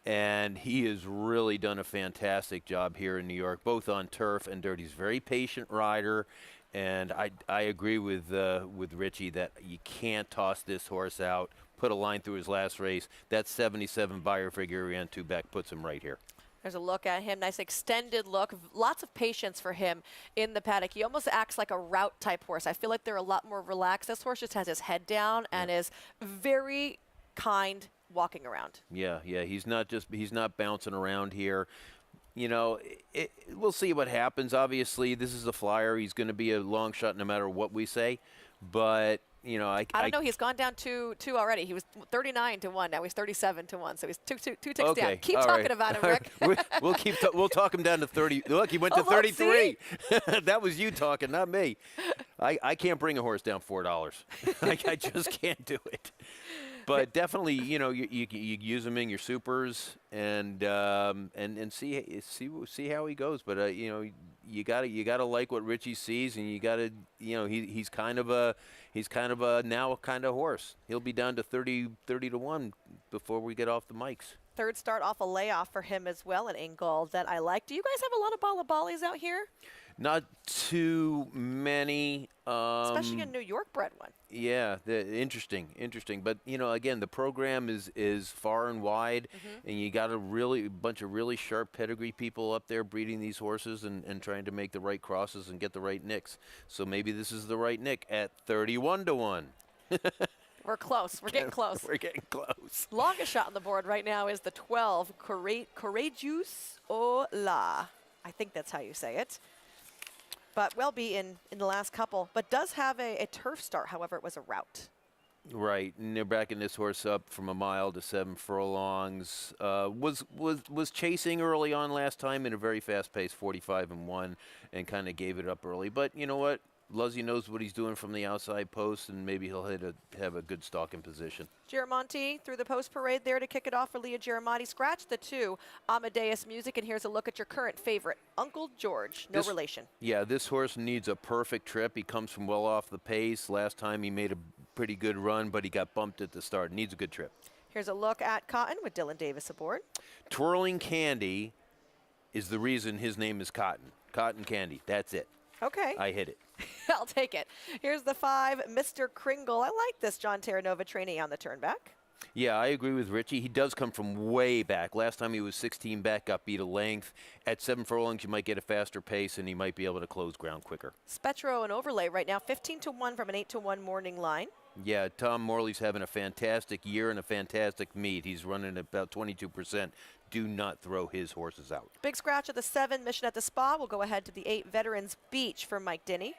and he has really done a fantastic job here in New York, both on turf and dirt. He's a very patient rider, and I agree with Richie that you can't toss this horse out. Put a line through his last race. That 77 buyer figure he ran 2 back puts him right here. There's a look at him, nice extended look, lots of patience for him in the paddock. He almost acts like a route type horse. I feel like they're a lot more relaxed. This horse just has his head down and is very kind walking around. Yeah, he's not bouncing around here. You know, we'll see what happens. Obviously, this is a flyer. He's going to be a long shot no matter what we say, but you know, I don't know. He's gone down two already. He was 39-1. Now he's 37-1. So he's two ticks down. Keep talking about him, Rick. We'll talk him down to 30. Look, he went to 33. That was you talking, not me. I can't bring a horse down $4. I just can't do it. But definitely, you know, you use them in your supers and see how he goes. But you know, you gotta like what Richie sees, and you gotta, you know, he's kind of a now kind of horse. He'll be down to 30-1 before we get off the mics. Third start off a layoff for him as well in Ingle that I like. Do you guys have a lot of Balabalis out here? Not too many. Especially a New York bred one. Yeah, interesting. But, you know, again, the program is far and wide, and you got a bunch of really sharp pedigree people up there breeding these horses and trying to make the right crosses and get the right nicks. So maybe this is the right nick at 31-1. We're close. We're getting close. We're getting close. Longest shot on the board right now is the 12, Courageous Ola. I think that's how you say it. But well beaten in the last couple, but does have a turf start. However, it was a route. Right, and they're backing this horse up from 1 mile to 7 furlongs. Was chasing early on last time in a very fast pace, 45-1, and kind of gave it up early. But you know what? Luzzy knows what he's doing from the outside post, and maybe he'll have a good stalking position. Giramonti through the post parade there to kick it off for Leah Giramonti. Scratch the 2, Amadeus Music, and here's a look at your current favorite, Uncle George. No relation. Yeah, this horse needs a perfect trip. He comes from well off the pace. Last time he made a pretty good run, but he got bumped at the start. Needs a good trip. Here's a look at Cotton with Dylan Davis aboard. Twirling Candy is the reason his name is Cotton. Cotton Candy. That's it. Okay. I hit it. I'll take it. Here's the 5, Mr. Kringle. I like this John Terranova trainee on the turn back. Yeah, I agree with Richie. He does come from way back. Last time he was 16 back, got beat a length. At 7 furlongs, you might get a faster pace, and he might be able to close ground quicker. Spetro and Overlay right now, 15-1 from an 8-1 morning line. Yeah, Tom Morley's having a fantastic year and a fantastic meet. He's running about 22%. Do not throw his horses out. Big scratch at the 7, Mission at the Spa. We'll go ahead to the 8, Veterans Beach for Mike Denny.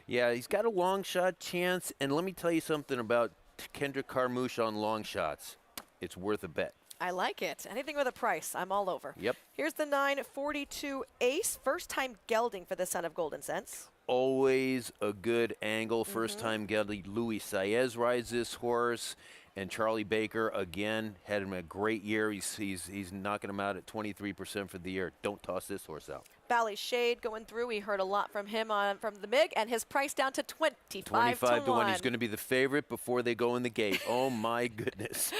Yeah, he's got a long shot chance, and let me tell you something about Kendrick Carmouche on long shots. It's worth a bet. I like it. Anything with a price, I'm all over. Yep. Here's the 9, 42 Ace. First time gelding for the son of Golden Sense. Always a good angle. First time gelding. Louis Saez rides this horse. And Charlie Baker, again, had him a great year. He's knocking him out at 23% for the year. Don't toss this horse out. Bally Shade going through. We heard a lot from him from the MIG, and his price down to 25 to 1. He's going to be the favorite before they go in the gate. Oh, my goodness.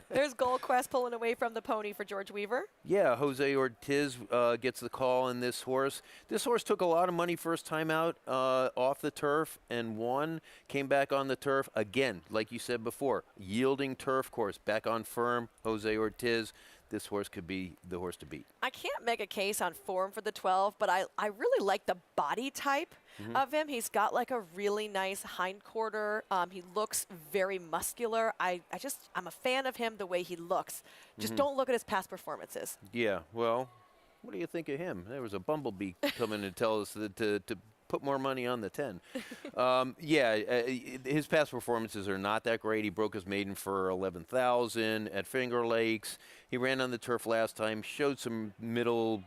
There's Gold Quest pulling away from the pony for George Weaver. Yeah, Jose Ortiz gets the call in this horse. This horse took a lot of money first time out off the turf and won. Came back on the turf again, like you said before. Yielding turf course, back on firm. Jose Ortiz. This horse could be the horse to beat. I can't make a case on form for the 12, but I really like the body type of him. He's got like a really nice hindquarter. He looks very muscular. I'm a fan of him the way he looks. Just don't look at his past performances. Yeah, well, what do you think of him? There was a bumblebee coming to tell us that to put more money on the 10. His past performances are not that great. He broke his maiden for 11,000 at Finger Lakes. He ran on the turf last time, showed some middle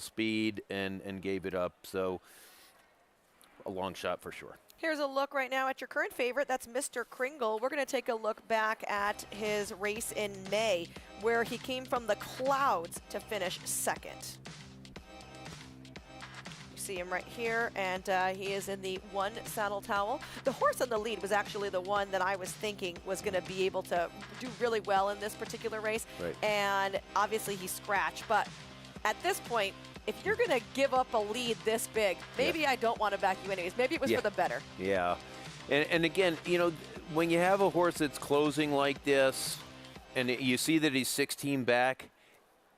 speed, and gave it up. So a long shot for sure. Here's a look right now at your current favorite. That's Mr. Kringle. We're going to take a look back at his race in May, where he came from the clouds to finish second. See him right here, and he is in the 1 saddle towel. The horse on the lead was actually the one that I was thinking was going to be able to do really well in this particular race. Right. And obviously he scratched, but at this point, if you're going to give up a lead this big, maybe I don't want to back you anyways. Maybe it was for the better. Yeah, and again, you know, when you have a horse that's closing like this, and you see that he's 16 back,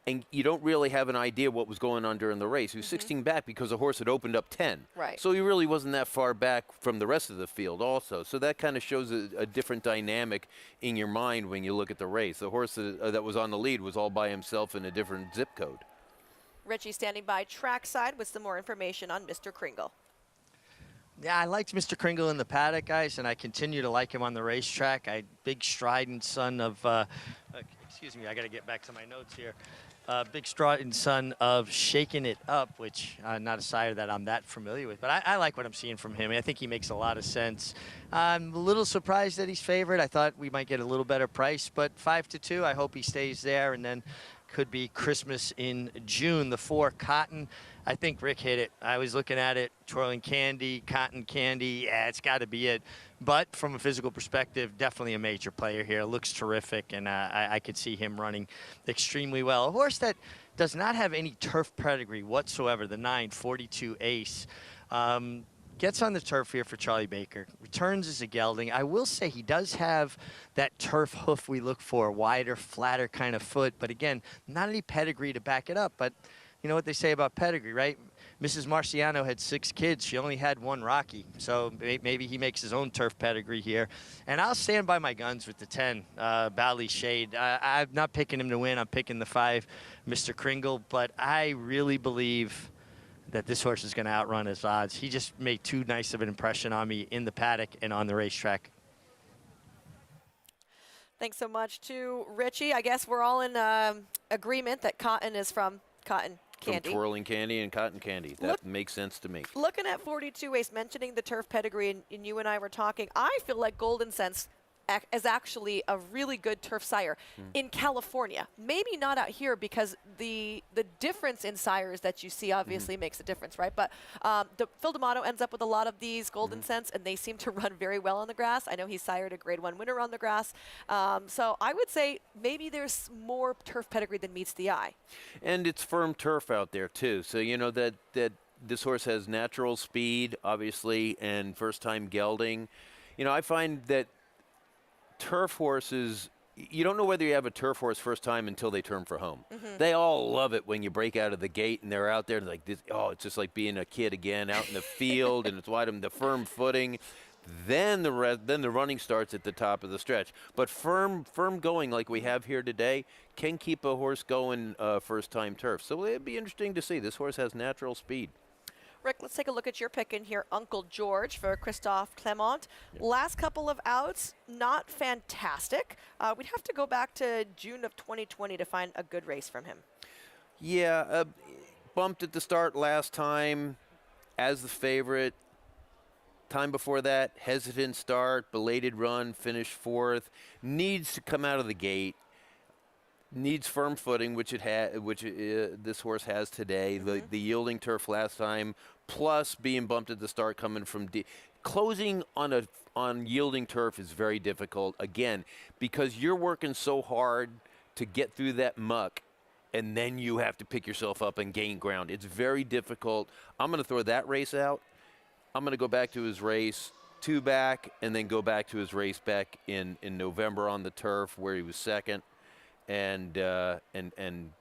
and you don't really have an idea what was going on during the race. He was 16 back because the horse had opened up 10. Right. So he really wasn't that far back from the rest of the field also. So that kind of shows a different dynamic in your mind when you look at the race. The horse that was on the lead was all by himself in a different zip code. Richie standing by trackside with some more information on Mr. Kringle. Yeah, I liked Mr. Kringle in the paddock, guys, and I continue to like him on the racetrack. Big strident son of, excuse me, I got to get back to my notes here. Big strident son of Shaking It Up, which not a sire that I'm that familiar with, but I like what I'm seeing from him. I think he makes a lot of sense. I'm a little surprised that he's favored. I thought we might get a little better price, but 5-2, I hope he stays there, and then could be Christmas in June. The 4, Cotton. I think Rick hit it. I was looking at it, twirling candy, cotton candy. Yeah, it's got to be it. But from a physical perspective, definitely a major player here. Looks terrific, and I could see him running extremely well. A horse that does not have any turf pedigree whatsoever, the 9, 42 Ace. Gets on the turf here for Charlie Baker. Returns as a gelding. I will say he does have that turf hoof we look for, wider, flatter kind of foot. But again, not any pedigree to back it up. But you know what they say about pedigree, right? Mrs. Marciano had 6 kids. She only had 1 Rocky. So maybe he makes his own turf pedigree here. And I'll stand by my guns with the 10, Bally Shade. I'm not picking him to win. I'm picking the 5, Mr. Kringle. But I really believe that this horse is going to outrun his odds. He just made too nice of an impression on me in the paddock and on the racetrack. Thanks so much to Richie. I guess we're all in agreement that Cotton is from Cotton Candy. From twirling candy and cotton candy. That makes sense to me. Looking at 42 Ace, mentioning the turf pedigree, and you and I were talking, I feel like Golden Sense is actually a really good turf sire in California. Maybe not out here because the difference in sires that you see obviously makes a difference, right? But Phil D'Amato ends up with a lot of these Golden Sense, and they seem to run very well on the grass. I know he sired a Grade 1 winner on the grass. So I would say maybe there's more turf pedigree than meets the eye. And it's firm turf out there too. So you know that this horse has natural speed, obviously, and first-time gelding. You know, I find that turf horses, you don't know whether you have a turf horse first time until they turn for home. They all love it when you break out of the gate and they're out there and like this, oh, it's just like being a kid again out in the field, and it's wide open, the firm footing. Then the running starts at the top of the stretch. But firm going like we have here today can keep a horse going first time turf. So it'd be interesting to see. This horse has natural speed. Rick, let's take a look at your pick in here. Uncle George for Christophe Clement. Last couple of outs, not fantastic. We'd have to go back to June of 2020 to find a good race from him. Yeah, bumped at the start last time as the favorite. Time before that, hesitant start, belated run, finished 4th. Needs to come out of the gate. Needs firm footing, which this horse has today. The yielding turf last time, plus being bumped at the start coming from deep. Closing on yielding turf is very difficult, again, because you're working so hard to get through that muck, and then you have to pick yourself up and gain ground. It's very difficult. I'm going to throw that race out. I'm going to go back to his race 2 back, and then go back to his race back in November on the turf where he was second, and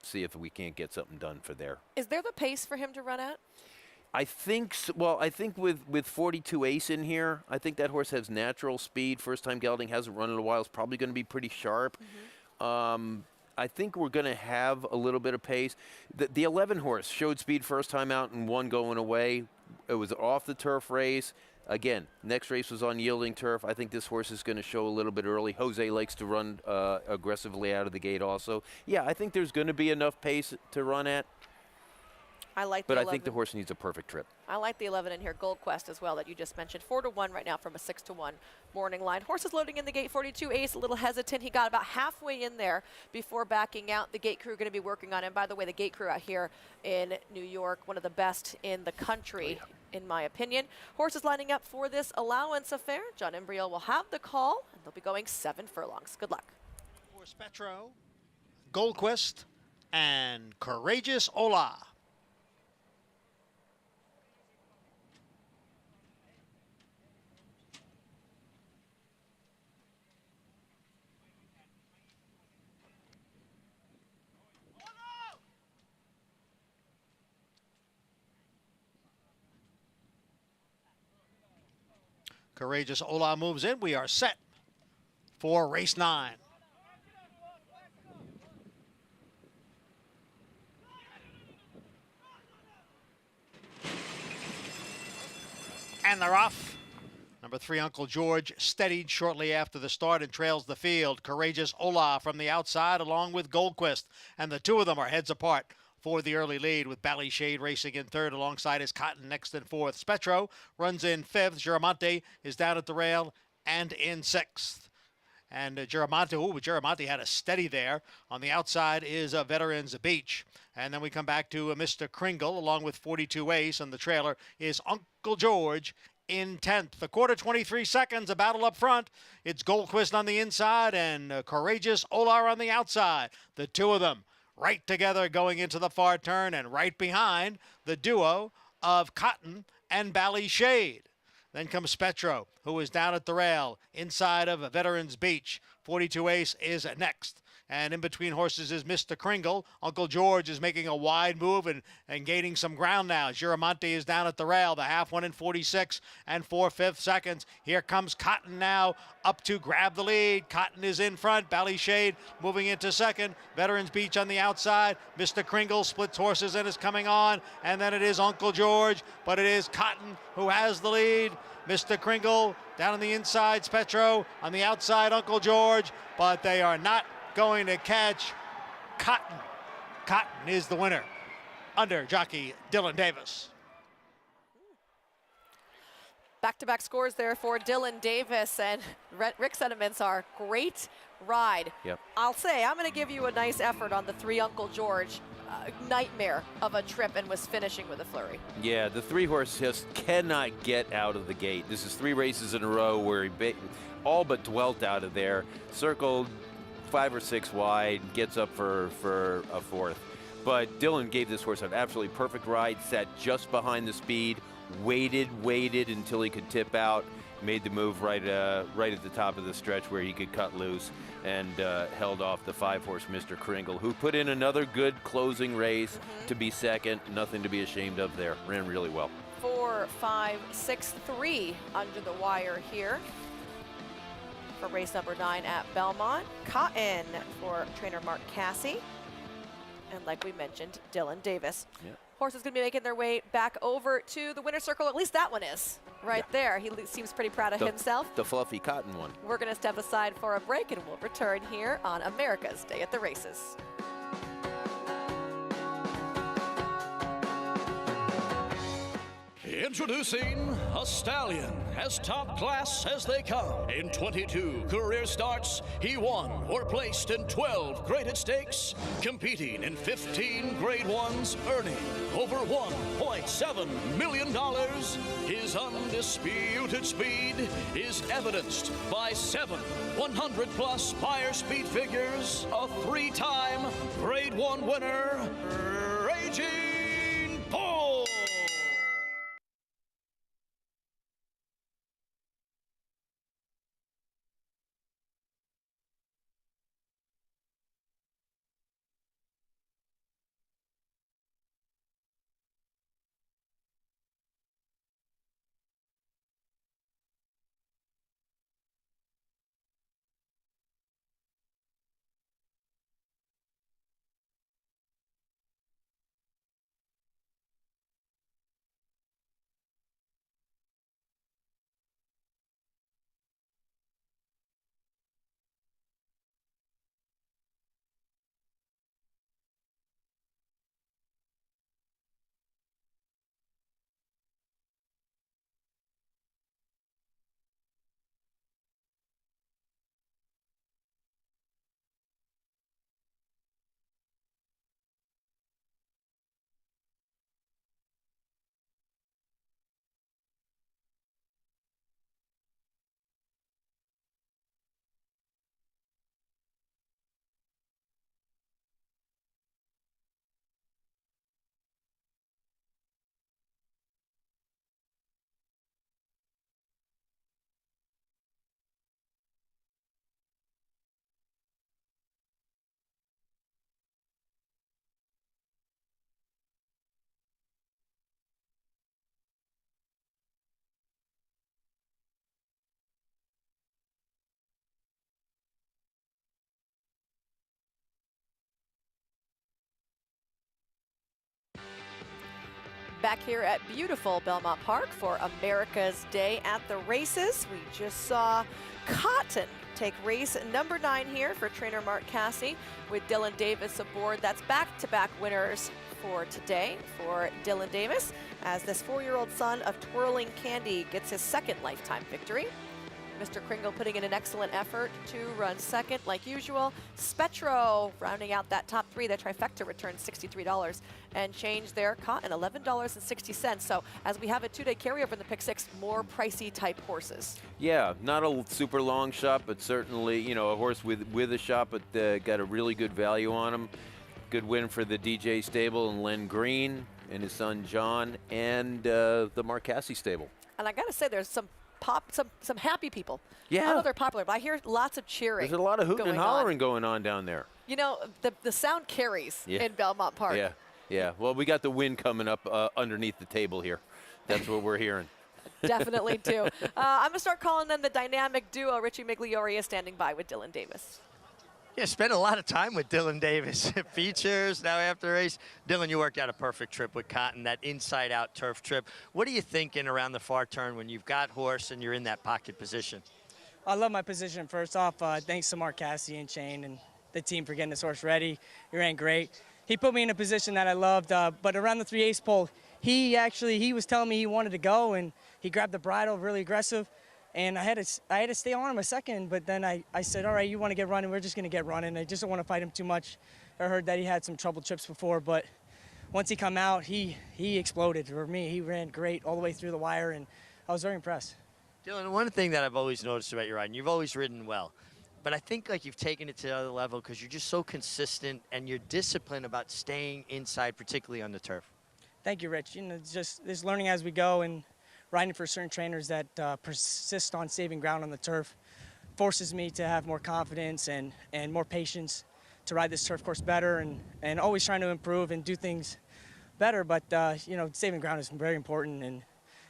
see if we can't get something done for there. Is there the pace for him to run at? I think so. Well, I think with 42 Ace in here, I think that horse has natural speed. First time gelding, hasn't run in a while. It's probably going to be pretty sharp. I think we're going to have a little bit of pace. The 11 horse showed speed first time out and won going away. It was off the turf race. Again, next race was on yielding turf. I think this horse is going to show a little bit early. Jose likes to run aggressively out of the gate also. Yeah, I think there's going to be enough pace to run at. I like but the I 11. think the horse needs a perfect trip. I like the 11 in here, Gold Quest as well, that you just mentioned. 4-1 right now from a 6-1 morning line. Horse is loading in the gate. 42 Ace, a little hesitant. He got about halfway in there before backing out. The gate crew going to be working on him. By the way, the gate crew out here in New York, one of the best in the country, in my opinion. Horse is lining up for this allowance affair. John Embriel will have the call, and they'll be going 7 furlongs. Good luck. For Spetro, Gold Quest, and Courageous Ola. Courageous Ola moves in. We are set for race 9. And they're off. Number 3, Uncle George, steadied shortly after the start and trails the field. Courageous Ola from the outside along with Goldquist. And the two of them are heads apart for the early lead, with Ballyshade racing in third alongside his Cotton next in fourth. Spetro runs in fifth. Giramonte is down at the rail and in sixth. And Giramonte had a steady there. On the outside is Veterans Beach. And then we come back to Mr. Kringle along with 42 Ace, and the trailer is Uncle George in 10th. A quarter 23 seconds, a battle up front. It's Goldquist on the inside and Courageous Ola on the outside. The two of them right together going into the far turn, and right behind the duo of Cotton and Ballyshade. Then comes Spetro, who is down at the rail inside of Veterans Beach. 42 Ace is next. And in between horses is Mr. Kringle. Uncle George is making a wide move and gaining some ground now. Giramonte is down at the rail, the half one in 46 and 4/5 seconds. Here comes Cotton now up to grab the lead. Cotton is in front. Ballyshade moving into second. Veterans Beach on the outside. Mr. Kringle splits horses and is coming on. And then it is Uncle George, but it is Cotton who has the lead. Mr. Kringle down on the inside. Spetro on the outside. Uncle George, but they are not going to catch Cotton. Cotton is the winner under jockey Dylan Davis. Back-to-back scores there for Dylan Davis, and Rick sentiments are great ride. Yep. I'll say I'm going to give you a nice effort on the 3 Uncle George. Nightmare of a trip, and was finishing with a flurry. Yeah, the 3 horse just cannot get out of the gate. This is 3 races in a row where he all but dwelt out of there, circled 5 or 6 wide, gets up for a 4th. But Dylan gave this horse an absolutely perfect ride, sat just behind the speed, waited until he could tip out, made the move right at the top of the stretch where he could cut loose, and held off the 5-horse Mr. Kringle, who put in another good closing race to be second. Nothing to be ashamed of there. Ran really well. 4, 5, 6, 3 under the wire here for race number 9 at Belmont. Cotton for trainer Mark Cassie. And like we mentioned, Dylan Davis. Yeah. Horses going to be making their way back over to the winner's circle. At least that one is right there. He seems pretty proud of himself. The fluffy Cotton one. We're going to step aside for a break, and we'll return here on America's Day at the Races. Introducing a stallion, as top class as they come. In 22 career starts, he won or placed in 12 graded stakes, competing in 15 grade ones, earning over $1.7 million. His undisputed speed is evidenced by 7 100-plus Spire speed figures, a 3-time grade 1 winner, Raging Bull. Back here at beautiful Belmont Park for America's Day at the Races. We just saw Cotton take race number 9 here for trainer Mark Casse with Dylan Davis aboard. That's back-to-back winners for today for Dylan Davis, as this 4-year-old son of Twirling Candy gets his second lifetime victory. Mr. Kringle putting in an excellent effort to run second like usual. Spetro rounding out that top 3. The trifecta returns $63 and change there. Cotton $11.60. So as we have a 2-day carryover in the pick 6, more pricey type horses. Yeah, not a super long shot, but certainly, you know, a horse with a shot, but got a really good value on him. Good win for the DJ stable and Len Green and his son John, and the Mark Casse stable. And I gotta say, there's some happy people. Yeah. I don't know if they're popular, but I hear lots of cheering. There's a lot of hooting and hollering going on down there. You know, the sound carries in Belmont Park. Yeah, yeah. Well, we got the wind coming up underneath the table here. That's what we're hearing. Definitely do. I'm going to start calling them the dynamic duo. Richie Migliori is standing by with Dylan Davis. Yeah, spent a lot of time with Dylan Davis. Features, now after race. Dylan, you worked out a perfect trip with Cotton, that inside-out turf trip. What are you thinking around the far turn when you've got horse and you're in that pocket position? I love my position. First off, thanks to Mark Casse and Shane and the team for getting this horse ready. He ran great. He put me in a position that I loved, but around the 3/8 pole, he was telling me he wanted to go, and he grabbed the bridle really aggressive. And I had to stay on him a second, but then I said, all right, you want to get running, we're just going to get running. I just don't want to fight him too much. I heard that he had some trouble trips before, but once he come out, he exploded. For me, he ran great all the way through the wire, and I was very impressed. Dylan, one thing that I've always noticed about your riding, you've always ridden well. But I think like you've taken it to the other level because you're just so consistent and you're disciplined about staying inside, particularly on the turf. Thank you, Rich. You know, it's just this learning as we go, and riding for certain trainers that persist on saving ground on the turf forces me to have more confidence and more patience to ride this turf course better, and always trying to improve and do things better. But, you know, saving ground is very important, and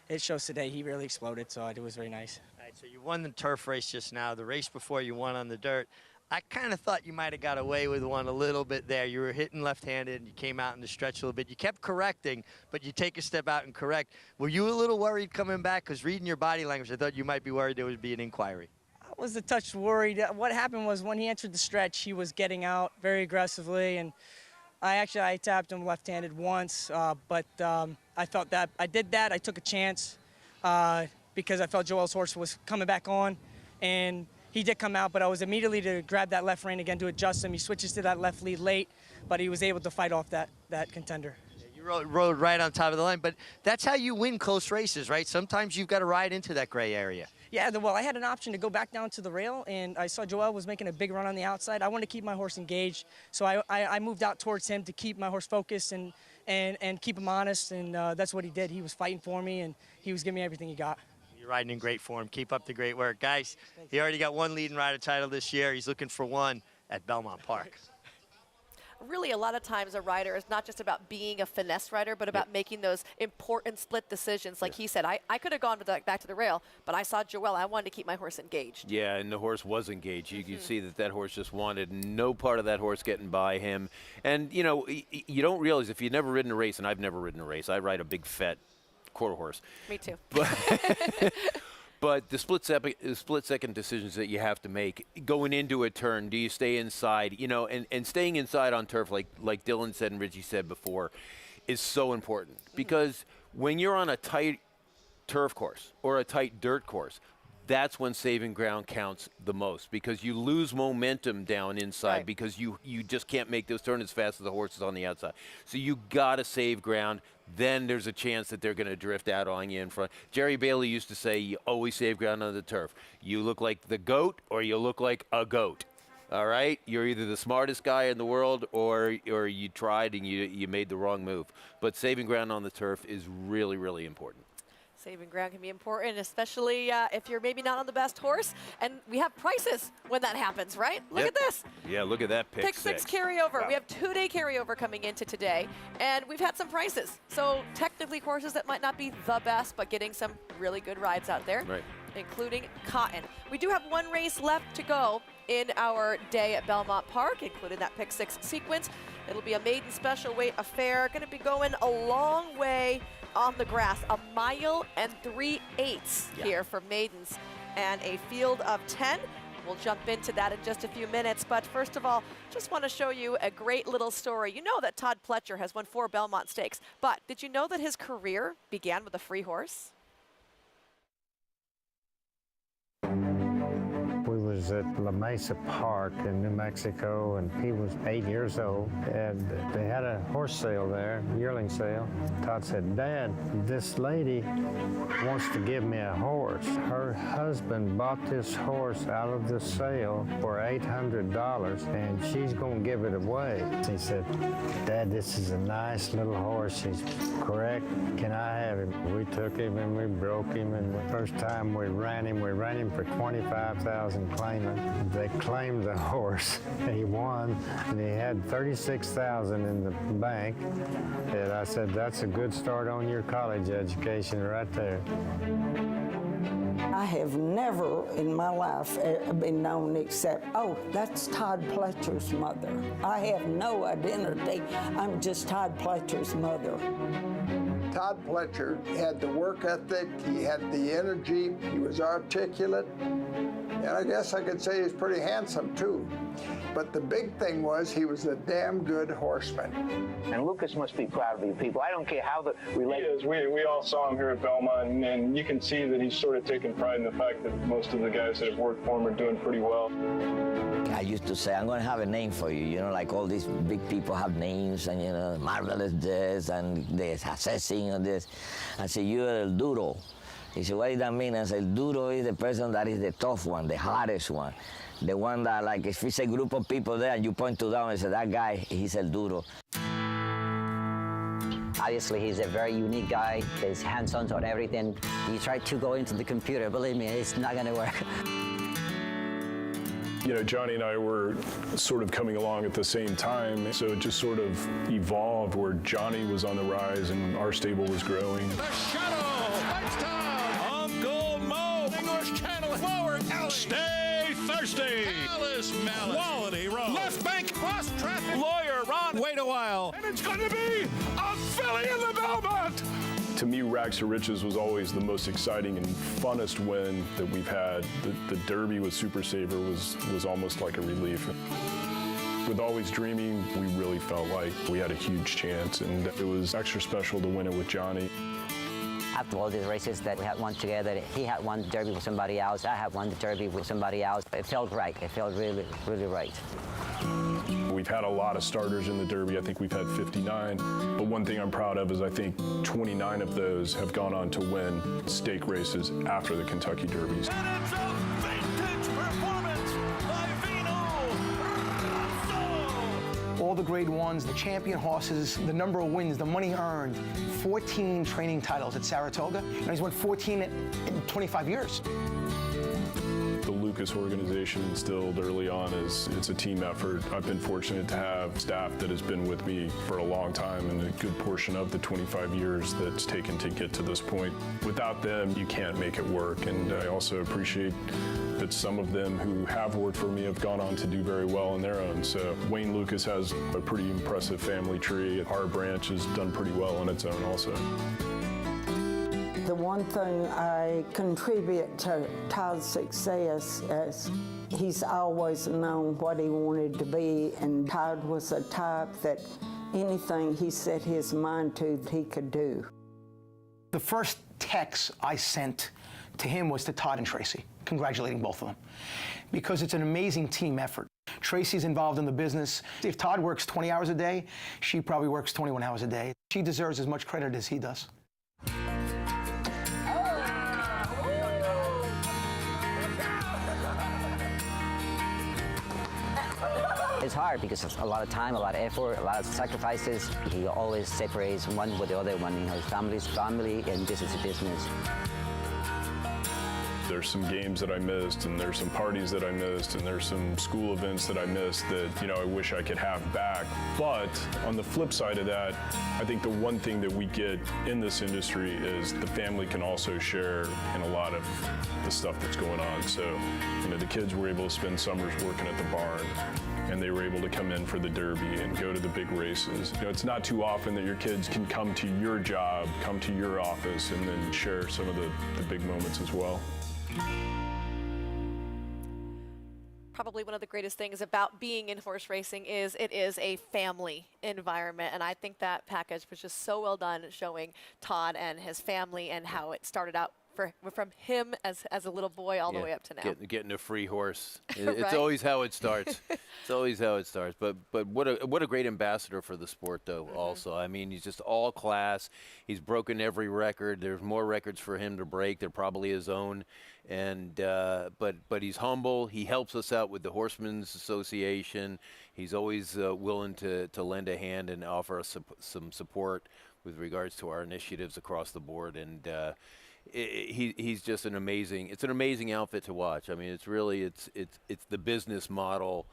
it shows today. He really exploded, so it was very nice. All right, so you won the turf race just now. The race before you won on the dirt. I kind of thought you might have got away with one a little bit there. You were hitting left-handed, and you came out in the stretch a little bit. You kept correcting, but you take a step out and correct. Were you a little worried coming back? Because reading your body language, I thought you might be worried there would be an inquiry. I was a touch worried. What happened was when he entered the stretch, he was getting out very aggressively, and I tapped him left-handed once, but I felt that I did that. I took a chance because I felt Joel's horse was coming back on, and he did come out, but I was immediately to grab that left rein again to adjust him. He switches to that left lead late, but he was able to fight off that contender. You rode right on top of the line, but that's how you win close races, right? Sometimes you've got to ride into that gray area. Yeah, well, I had an option to go back down to the rail, and I saw Joel was making a big run on the outside. I wanted to keep my horse engaged, so I moved out towards him to keep my horse focused and keep him honest, and that's what he did. He was fighting for me, and he was giving me everything he got. You're riding in great form. Keep up the great work. Guys, he already got one leading rider title this year. He's looking for one at Belmont Park. Really, a lot of times a rider is not just about being a finesse rider, but about making those important split decisions. Like he said, I could have gone back to the rail, but I saw Joel. I wanted to keep my horse engaged. Yeah, and the horse was engaged. You can see that horse just wanted no part of that horse getting by him. And, you know, you don't realize if you've never ridden a race, and I've never ridden a race, I ride a big, fat quarter horse. Me too. But the split-second decisions that you have to make going into a turn, do you stay inside? You know, and staying inside on turf, like Dylan said and Richie said before, is so important. Because when you're on a tight turf course or a tight dirt course, that's when saving ground counts the most, because you lose momentum down inside because you just can't make those turns as fast as the horses on the outside. So you got to save ground. Then there's a chance that they're going to drift out on you in front. Jerry Bailey used to say, you always save ground on the turf. You look like the goat or you look like a goat. All right? You're either the smartest guy in the world or you tried and you made the wrong move. But saving ground on the turf is really, really important. Saving ground can be important, especially if you're maybe not on the best horse. And we have prices when that happens, right? Look at this. Yeah, look at that pick. Pick six carryover. Wow. We have 2-day carryover coming into today, and we've had some prices. So technically horses that might not be the best, but getting some really good rides out there, including Cotton. We do have one race left to go in our day at Belmont Park, including that pick six sequence. It'll be a maiden special weight affair. Going to be going a long way on the grass, 1 mile and 3/8 here for maidens, and a field of 10. We'll jump into that in just a few minutes, but first of all, just want to show you a great little story. You know that Todd Pletcher has won 4 Belmont Stakes, but did you know that his career began with a free horse? We was at La Mesa Park in New Mexico, and he was 8 years old, and they had a horse sale there, yearling sale. Todd said, "Dad, this lady wants to give me a horse. Her husband bought this horse out of the sale for $800, and she's going to give it away." He said, "Dad, this is a nice little horse. He's correct. Can I have him?" We took him and we broke him, and the first time we ran him for 25,000 claimant. They claimed the horse. He won, and he had 36,000 in the bank. And I said, "That's a good start on your college education right there." I have never in my life been known except, "Oh, that's Todd Pletcher's mother." I have no identity. I'm just Todd Pletcher's mother. Todd Pletcher had the work ethic, he had the energy, he was articulate, and I guess I could say he's pretty handsome too. But the big thing was he was a damn good horseman. And Lucas must be proud of you people. I don't care how the relationship. He is. We all saw him here at Belmont, and you can see that he's sort of taking pride in the fact that most of the guys that have worked for him are doing pretty well. I used to say, "I'm going to have a name for you," you know, like all these big people have names, and, you know, Marvelous this, and this, Assessing, and this. I said, "You're El Duro." He said, "What does that mean?" I said, "El Duro is the person that is the tough one, the hardest one. The one that, like, if it's a group of people there and you point to them and say, that guy, he's El Duro." Obviously, he's a very unique guy. He's hands-on on everything. You try to go into the computer, believe me, it's not going to work. You know, Johnny and I were sort of coming along at the same time, so it just sort of evolved where Johnny was on the rise and our stable was growing. The Shadow, Lightstown, Uncle Mo, English Channel, forward, Stay Thirsty, Alice Malice, Quality Road, Left Bank, Cross Traffic, Lawyer Ron, Wait a While, and it's going to be a filly in the Belmont. To me, Rags to Riches was always the most exciting and funnest win that we've had. The Derby with Super Saver was almost like a relief. With Always Dreaming, we really felt like we had a huge chance, and it was extra special to win it with Johnny. After all these races that we had won together, he had won the Derby with somebody else, I had won the Derby with somebody else. It felt right. It felt really, really right. We've had a lot of starters in the Derby. I think we've had 59. But one thing I'm proud of is I think 29 of those have gone on to win stake races after the Kentucky Derbies. All the grade ones, the champion horses, the number of wins, the money earned, 14 training titles at Saratoga. And he's won 14 in 25 years. The Lucas organization instilled early on is it's a team effort. I've been fortunate to have staff that has been with me for a long time and a good portion of the 25 years that's taken to get to this point. Without them, you can't make it work. And I also appreciate that some of them who have worked for me have gone on to do very well on their own. So Wayne Lucas has a pretty impressive family tree. Our branch has done pretty well on its own also. The one thing I contribute to Todd's success is he's always known what he wanted to be, and Todd was a type that anything he set his mind to, he could do. The first text I sent to him was to Todd and Tracy, congratulating both of them, because it's an amazing team effort. Tracy's involved in the business. If Todd works 20 hours a day, she probably works 21 hours a day. She deserves as much credit as he does. It's hard because it's a lot of time, a lot of effort, a lot of sacrifices. He always separates one with the other one. You know, his family's family and this is business. There's some games that I missed, and there's some parties that I missed, and there's some school events that I missed that, you know, I wish I could have back. But on the flip side of that, I think the one thing that we get in this industry is the family can also share in a lot of the stuff that's going on. So, you know, the kids were able to spend summers working at the barn, and they were able to come in for the Derby and go to the big races. You know, it's not too often that your kids can come to your job, come to your office, and then share some of the big moments as well. Probably one of the greatest things about being in horse racing is it is a family environment, and I think that package was just so well done, showing Todd and his family and how it started out from him as a little boy all the way up to now. Getting a free horse. Right? It's always how it starts. It's always how it starts. But what a great ambassador for the sport, though. Also, I mean, he's just all class. He's broken every record. There's more records for him to break. They're probably his own. And but he's humble. He helps us out with the Horsemen's Association. He's always willing to lend a hand and offer us some support with regards to our initiatives across the board. And he's just an amazing. It's an amazing outfit to watch. I mean, it's really it's the business model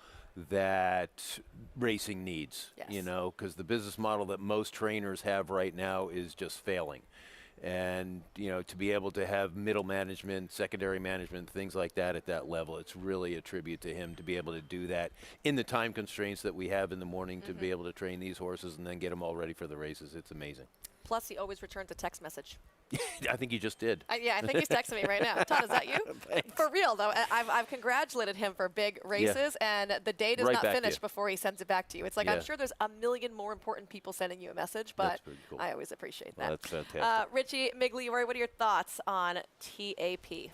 that racing needs. Yes. You know, because the business model that most trainers have right now is just failing. And, you know, to be able to have middle management, secondary management, things like that at that level, it's really a tribute to him to be able to do that in the time constraints that we have in the morning to be able to train these horses and then get them all ready for the races. It's amazing. Plus, he always returns a text message. I think he just did. Yeah, I think he's texting me right now. Todd, is that you? For real, though, I've congratulated him for big races, and the day does not finish before he sends it back to you. It's like, I'm sure there's a million more important people sending you a message, but cool. I always appreciate that. Well, that's fantastic. Richie Migliore, what are your thoughts on TAP?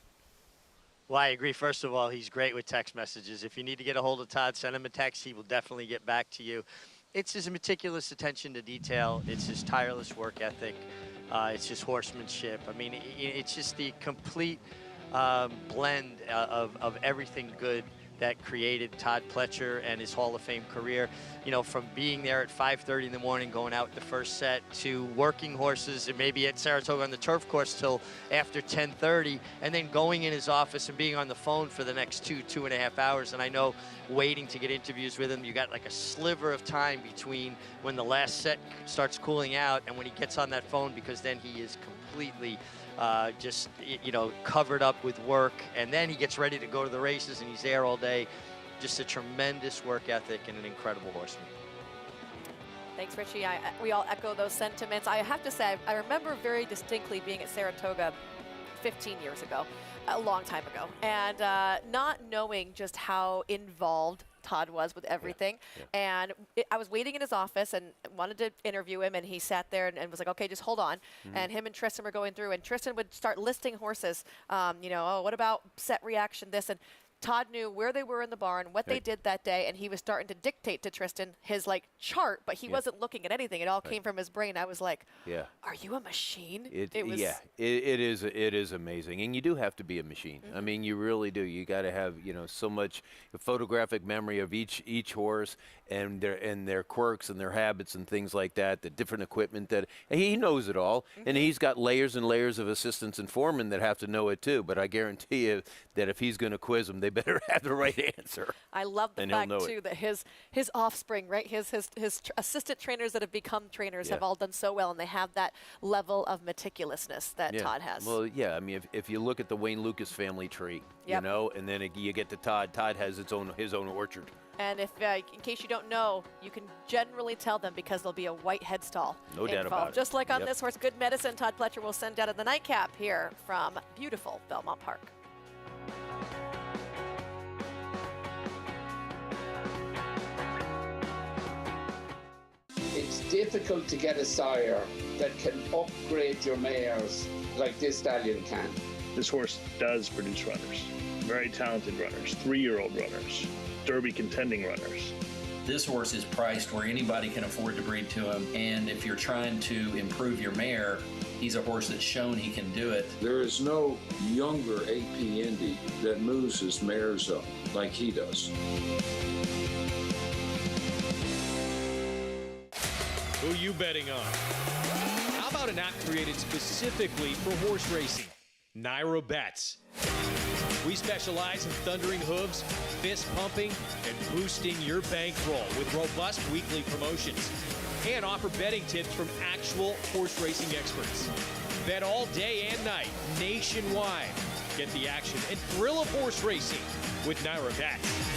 Well, I agree. First of all, he's great with text messages. If you need to get a hold of Todd, send him a text. He will definitely get back to you. It's his meticulous attention to detail. It's his tireless work ethic. It's just horsemanship. I mean, it's just the complete blend of everything good that created Todd Pletcher and his Hall of Fame career. You know, from being there at 5:30 in the morning, going out the first set, to working horses and maybe at Saratoga on the turf course till after 10:30, and then going in his office and being on the phone for the next 2.5 hours. And I know waiting to get interviews with him, you got like a sliver of time between when the last set starts cooling out and when he gets on that phone, because then he is completely just, you know, covered up with work, and then he gets ready to go to the races and he's there all day. Just a tremendous work ethic and an incredible horseman. Thanks, Richie. We all echo those sentiments. I have to say, I remember very distinctly being at Saratoga 15 years ago, a long time ago, and not knowing just how involved Todd was with everything. And I was waiting in his office and wanted to interview him, and he sat there and was like, okay, just hold on. And him and Tristan were going through, and Tristan would start listing horses, oh, what about set reaction, this, and Todd knew where they were in the barn, what they did that day, and he was starting to dictate to Tristan his chart, but he wasn't looking at anything. It all came from his brain. I was like, are you a machine? It is amazing, and you do have to be a machine. I mean, you really do. You got to have so much photographic memory of each horse and their quirks and their habits and things like that. The different equipment that he knows it all, and he's got layers and layers of assistants and foremen that have to know it too. But I guarantee you that if he's going to quiz them, they better have the right answer. I love the fact too that his offspring, right? His assistant trainers that have become trainers have all done so well, and they have that level of meticulousness that Todd has. Well, yeah. I mean, if you look at the Wayne Lucas family tree, and then you get to Todd. Todd has his own orchard. And if, in case you don't know, you can generally tell them because there'll be a white headstall No doubt about it. Just like on this horse, Good Medicine, Todd Pletcher will send out of the nightcap here from beautiful Belmont Park. It's difficult to get a sire that can upgrade your mares like this stallion can. This horse does produce runners, very talented runners, 3-year-old runners, Derby contending runners. This horse is priced where anybody can afford to breed to him, and if you're trying to improve your mare, he's a horse that's shown he can do it. There is no younger AP Indy that moves his mares up like he does. Who you betting on? How about an app created specifically for horse racing? Nairo Bets. We specialize in thundering hooves, fist pumping, and boosting your bankroll with robust weekly promotions. And offer betting tips from actual horse racing experts. Bet all day and night, nationwide. Get the action and thrill of horse racing with Nairo Bets.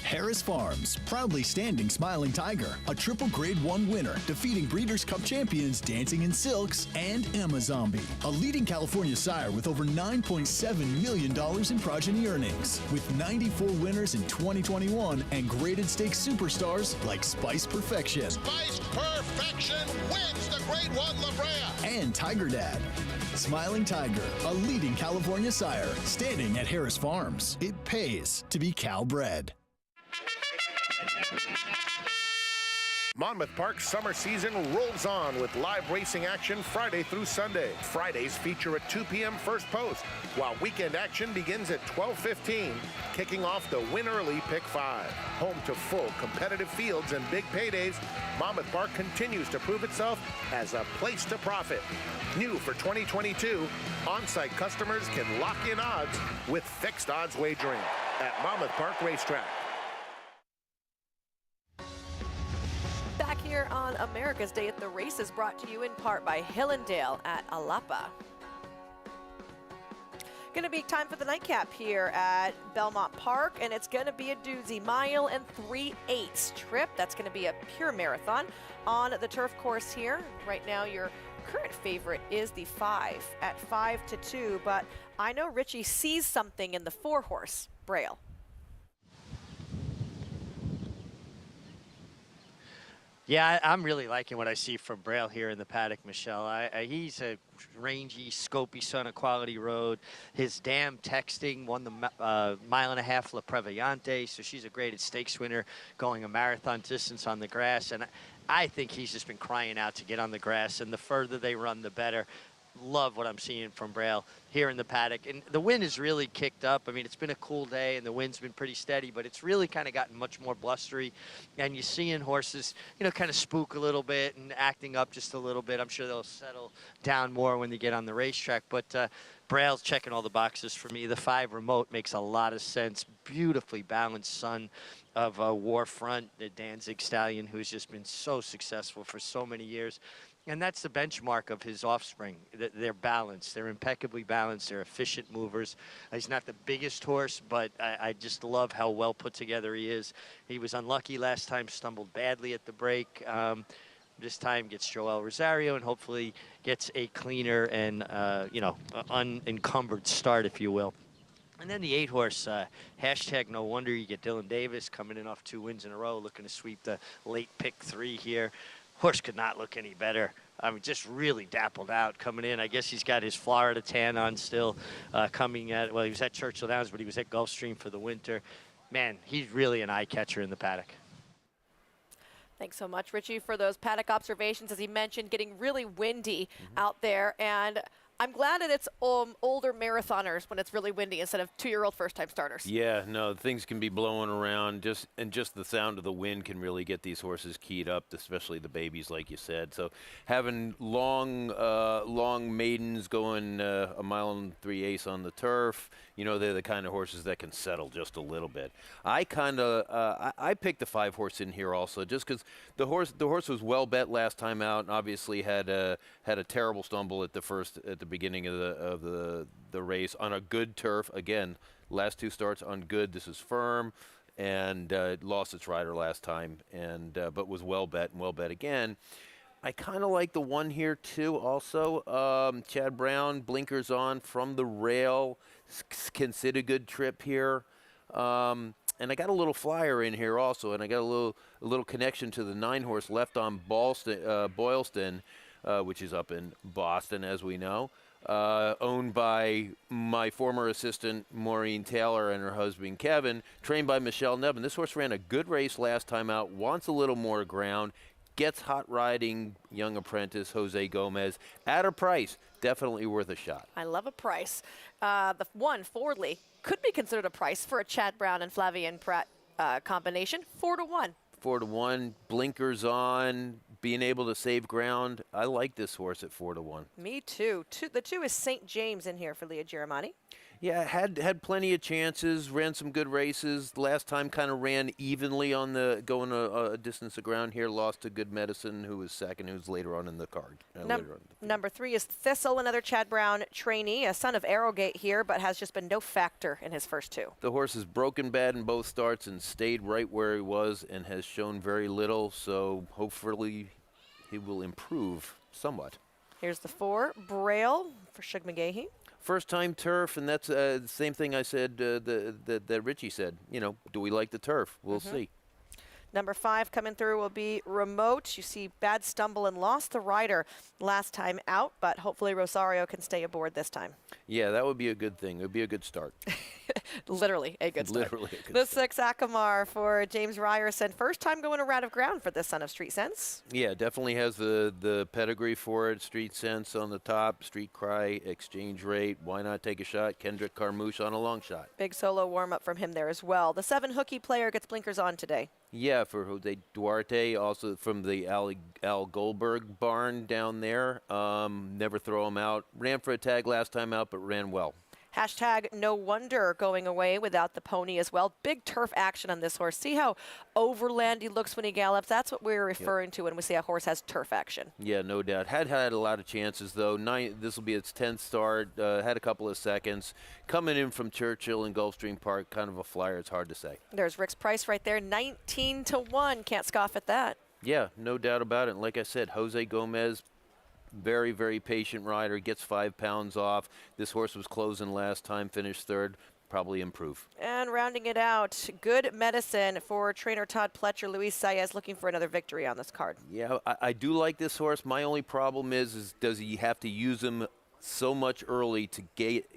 Harris Farms, proudly standing Smiling Tiger, a triple Grade 1 winner, defeating Breeders' Cup champions Dancing in Silks and Amazombie, a leading California sire with over $9.7 million in progeny earnings, with 94 winners in 2021 and graded stakes superstars like Spice Perfection. Spice Perfection wins the Grade 1 La Brea. And Tiger Dad. Smiling Tiger, a leading California sire, standing at Harris Farms. It pays to be Cal-bred. Monmouth Park's summer season rolls on with live racing action Friday through Sunday. Fridays feature a 2 p.m. first post, while weekend action begins at 12:15, kicking off the Win Early Pick 5. Home to full competitive fields and big paydays, Monmouth Park continues to prove itself as a place to profit. New for 2022, on-site customers can lock in odds with fixed odds wagering at Monmouth Park Racetrack. Back here on America's Day at the Races, brought to you in part by Hillendale at Alapa. Going to be time for the nightcap here at Belmont Park, and it's going to be a doozy. 1 3/8 trip. That's going to be a pure marathon on the turf course here. Right now, your current favorite is the 5 at 5-2, but I know Richie sees something in the 4-horse, Braille. Yeah, I'm really liking what I see from Braille here in the paddock, Michelle. He's a rangy, scopy son of Quality Road. His dam texting won the 1.5 mile La Previante, so she's a graded stakes winner going a marathon distance on the grass. And I think he's just been crying out to get on the grass, and the further they run, the better. Love what I'm seeing from Braille here in the paddock. And the wind has really kicked up. I mean, it's been a cool day and the wind's been pretty steady, but it's really kind of gotten much more blustery. And you're seeing horses, kind of spook a little bit and acting up just a little bit. I'm sure they'll settle down more when they get on the racetrack. But Braille's checking all the boxes for me. The 5 remote makes a lot of sense. Beautifully balanced son of Warfront, the Danzig Stallion, who's just been so successful for so many years. And that's the benchmark of his offspring. They're balanced. They're impeccably balanced. They're efficient movers. He's not the biggest horse, but I just love how well put together he is. He was unlucky last time, stumbled badly at the break. This time gets Joel Rosario and hopefully gets a cleaner and, unencumbered start, if you will. And then the 8-horse, hashtag no wonder you get Dylan Davis coming in off 2 wins in a row, looking to sweep the late pick 3 here. Horse could not look any better. I mean, just really dappled out coming in. I guess he's got his Florida tan on still coming at, well, he was at Churchill Downs, but he was at Gulfstream for the winter. Man, he's really an eye catcher in the paddock. Thanks so much, Richie, for those paddock observations. As he mentioned, getting really windy out there. And I'm glad that it's older marathoners when it's really windy instead of 2-year-old first-time starters. Yeah, no, things can be blowing around, and just the sound of the wind can really get these horses keyed up, especially the babies, like you said. So having long maidens going a 1.3 on the turf, you know, they're the kind of horses that can settle just a little bit. I picked the 5-horse in here also, just because the horse was well bet last time out, and obviously had a terrible stumble at the beginning of the race on a good turf. Again, last 2 starts on good. This is firm, and lost its rider last time, and but was well bet again. I kind of like the 1 here too. Also, Chad Brown, blinkers on from the rail, can sit a good trip here. And I got a little flyer in here also, and I got a little connection to the 9-horse left on Boylston, which is up in Boston, as we know, owned by my former assistant, Maureen Taylor, and her husband, Kevin, trained by Michelle Nevin. This horse ran a good race last time out, wants a little more ground, gets hot riding young apprentice Jose Gomez at a price definitely worth a shot. I love a price. The 1, Fordley, could be considered a price for a Chad Brown and Flavien Prat combination, 4-1. 4-1, blinkers on, being able to save ground. I like this horse at 4-1. Me too. The 2 is St. James in here for Leah Giramani. Yeah, had plenty of chances, ran some good races. Last time kind of ran evenly on the going a distance of ground here. Lost to Good Medicine, who was second, who's later on in the card. Number 3 is Thistle, another Chad Brown trainee, a son of Arrowgate here, but has just been no factor in his first 2. The horse is broken bad in both starts and stayed right where he was and has shown very little, so hopefully he will improve somewhat. Here's the 4, Braille for Shug McGahee. First time turf, and that's the same thing I said that Richie said. You know, do we like the turf? We'll see. Number 5 coming through will be Remote. You see bad stumble and lost the rider last time out, but hopefully Rosario can stay aboard this time. Yeah, that would be a good thing. It would be a good start. Literally a good start. Literally a good The 6 Akamar for James Ryerson. First time going a round of ground for this son of Street Sense. Yeah, definitely has the pedigree for it. Street Sense on the top, Street Cry, Exchange Rate. Why not take a shot? Kendrick Carmouche on a long shot. Big solo warm-up from him there as well. The 7 Hooky player gets blinkers on today. Yeah, for Jose Duarte, also from the Al Goldberg barn down there. Never throw him out. Ran for a tag last time out, but ran well. Hashtag no wonder going away without the pony as well. Big turf action on this horse. See how overland he looks when he gallops? That's what we're referring to when we say a horse has turf action. Yeah, no doubt. Had a lot of chances, though. This will be its 10th start. Had a couple of seconds. Coming in from Churchill and Gulfstream Park, kind of a flyer. It's hard to say. There's Rick's price right there, 19-1. Can't scoff at that. Yeah, no doubt about it. And like I said, Jose Gomez, very, very patient rider, gets 5 pounds off. This horse was closing last time, finished 3rd, probably improve. And rounding it out, Good Medicine for trainer Todd Pletcher. Luis Saez looking for another victory on this card. Yeah, I do like this horse. My only problem is does he have to use him so much early to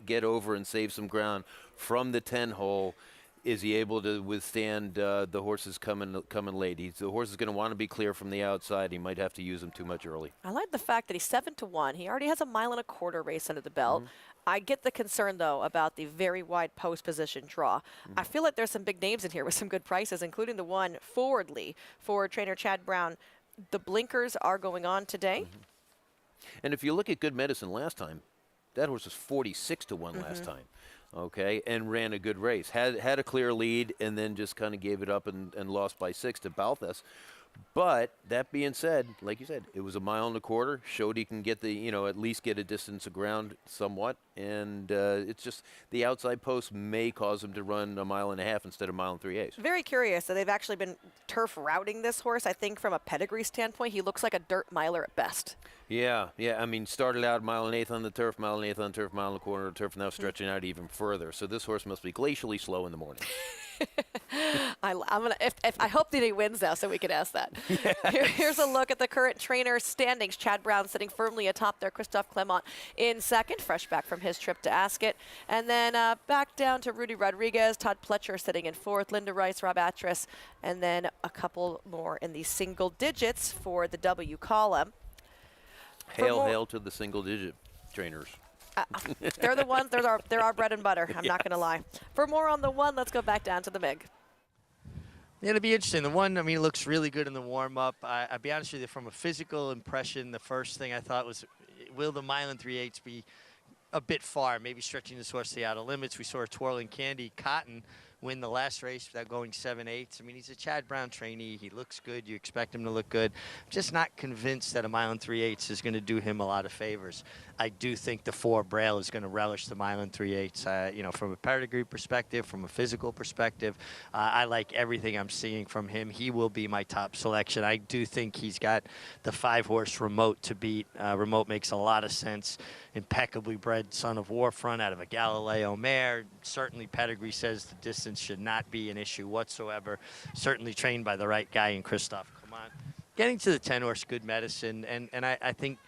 get over and save some ground from the 10 hole? Is he able to withstand the horses coming late? The horse is going to want to be clear from the outside. He might have to use them too much early. I like the fact that he's 7-1. He already has a 1.25 mile race under the belt. I get the concern, though, about the very wide post position draw. I feel like there's some big names in here with some good prices, including the 1 Forwardly for trainer Chad Brown. The blinkers are going on today. And if you look at Good Medicine last time, that horse was 46-1 last time. Okay, and ran a good race. Had a clear lead and then just kind of gave it up and lost by 6 to Balthus. But that being said, like you said, it was a mile and a quarter. Showed he can get the, at least get a distance of ground somewhat. And it's just the outside post may cause him to run a mile and a half instead of mile and 3/8. Very curious that they've actually been turf routing this horse. I think from a pedigree standpoint, he looks like a dirt miler at best. Yeah. I mean, started out mile and eighth on the turf, mile and eighth on the turf, mile and a quarter on the turf, now stretching out even further. So this horse must be glacially slow in the morning. I'm gonna. If I hope that he wins now, so we can ask that. Here's a look at the current trainer standings. Chad Brown sitting firmly atop there. Christophe Clement in second, fresh back from his trip to Ascot, and then back down to Rudy Rodriguez, Todd Pletcher sitting in fourth, Linda Rice, Rob Atras, and then a couple more in the single digits for the W column. Hail to the single-digit trainers. They're the ones. They're our bread and butter. I'm not going to lie. For more on the one, let's go back down to the MIG. Yeah, it'll be interesting. The one, I mean, it looks really good in the warm-up. I'll be honest with you, from a physical impression, the first thing I thought was, will the mile and 3/8 be a bit far, maybe stretching this horse to the outer limits? We saw a Twirling Candy Cotton win the last race without going 7/8. I mean, he's a Chad Brown trainee. He looks good. You expect him to look good. I'm just not convinced that a mile and 3/8 is going to do him a lot of favors. I do think the 4 Braille is going to relish the mile and 3/8. From a pedigree perspective, from a physical perspective, I like everything I'm seeing from him. He will be my top selection. I do think he's got the 5-horse Remote to beat. Remote makes a lot of sense. Impeccably bred son of Warfront out of a Galileo mare. Certainly pedigree says the distance should not be an issue whatsoever. Certainly trained by the right guy in Christophe Clement. Getting to the 10-horse Good Medicine, and I think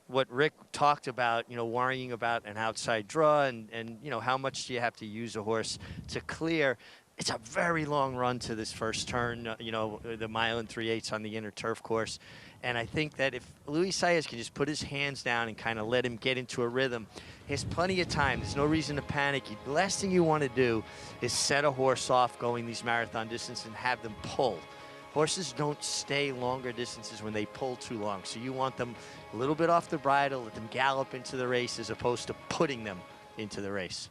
what Rick talked about, worrying about an outside draw and how much do you have to use a horse to clear. It's a very long run to this first turn, the mile and 3/8 on the inner turf course. And I think that if Luis Saez can just put his hands down and kind of let him get into a rhythm, he has plenty of time. There's no reason to panic. The last thing you want to do is set a horse off going these marathon distances and have them pull. Horses don't stay longer distances when they pull too long. So you want them a little bit off the bridle, let them gallop into the race as opposed to putting them into the race.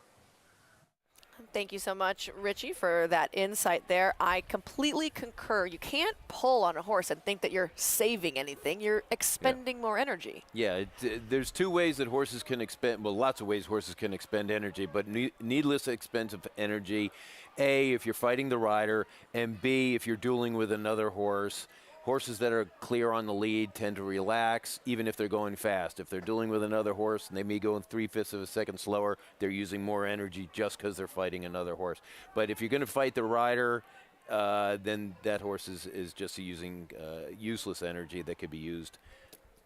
Thank you so much, Richie, for that insight there. I completely concur. You can't pull on a horse and think that you're saving anything. You're expending more energy. Yeah, there's 2 ways that horses can expend, well, lots of ways horses can expend energy, but needless expensive energy, A, if you're fighting the rider, and B, if you're dueling with another horse. Horses that are clear on the lead tend to relax, even if they're going fast. If they're dealing with another horse and they may go in 3/5 of a second slower, they're using more energy just because they're fighting another horse. But if you're going to fight the rider, then that horse is just using useless energy that could be used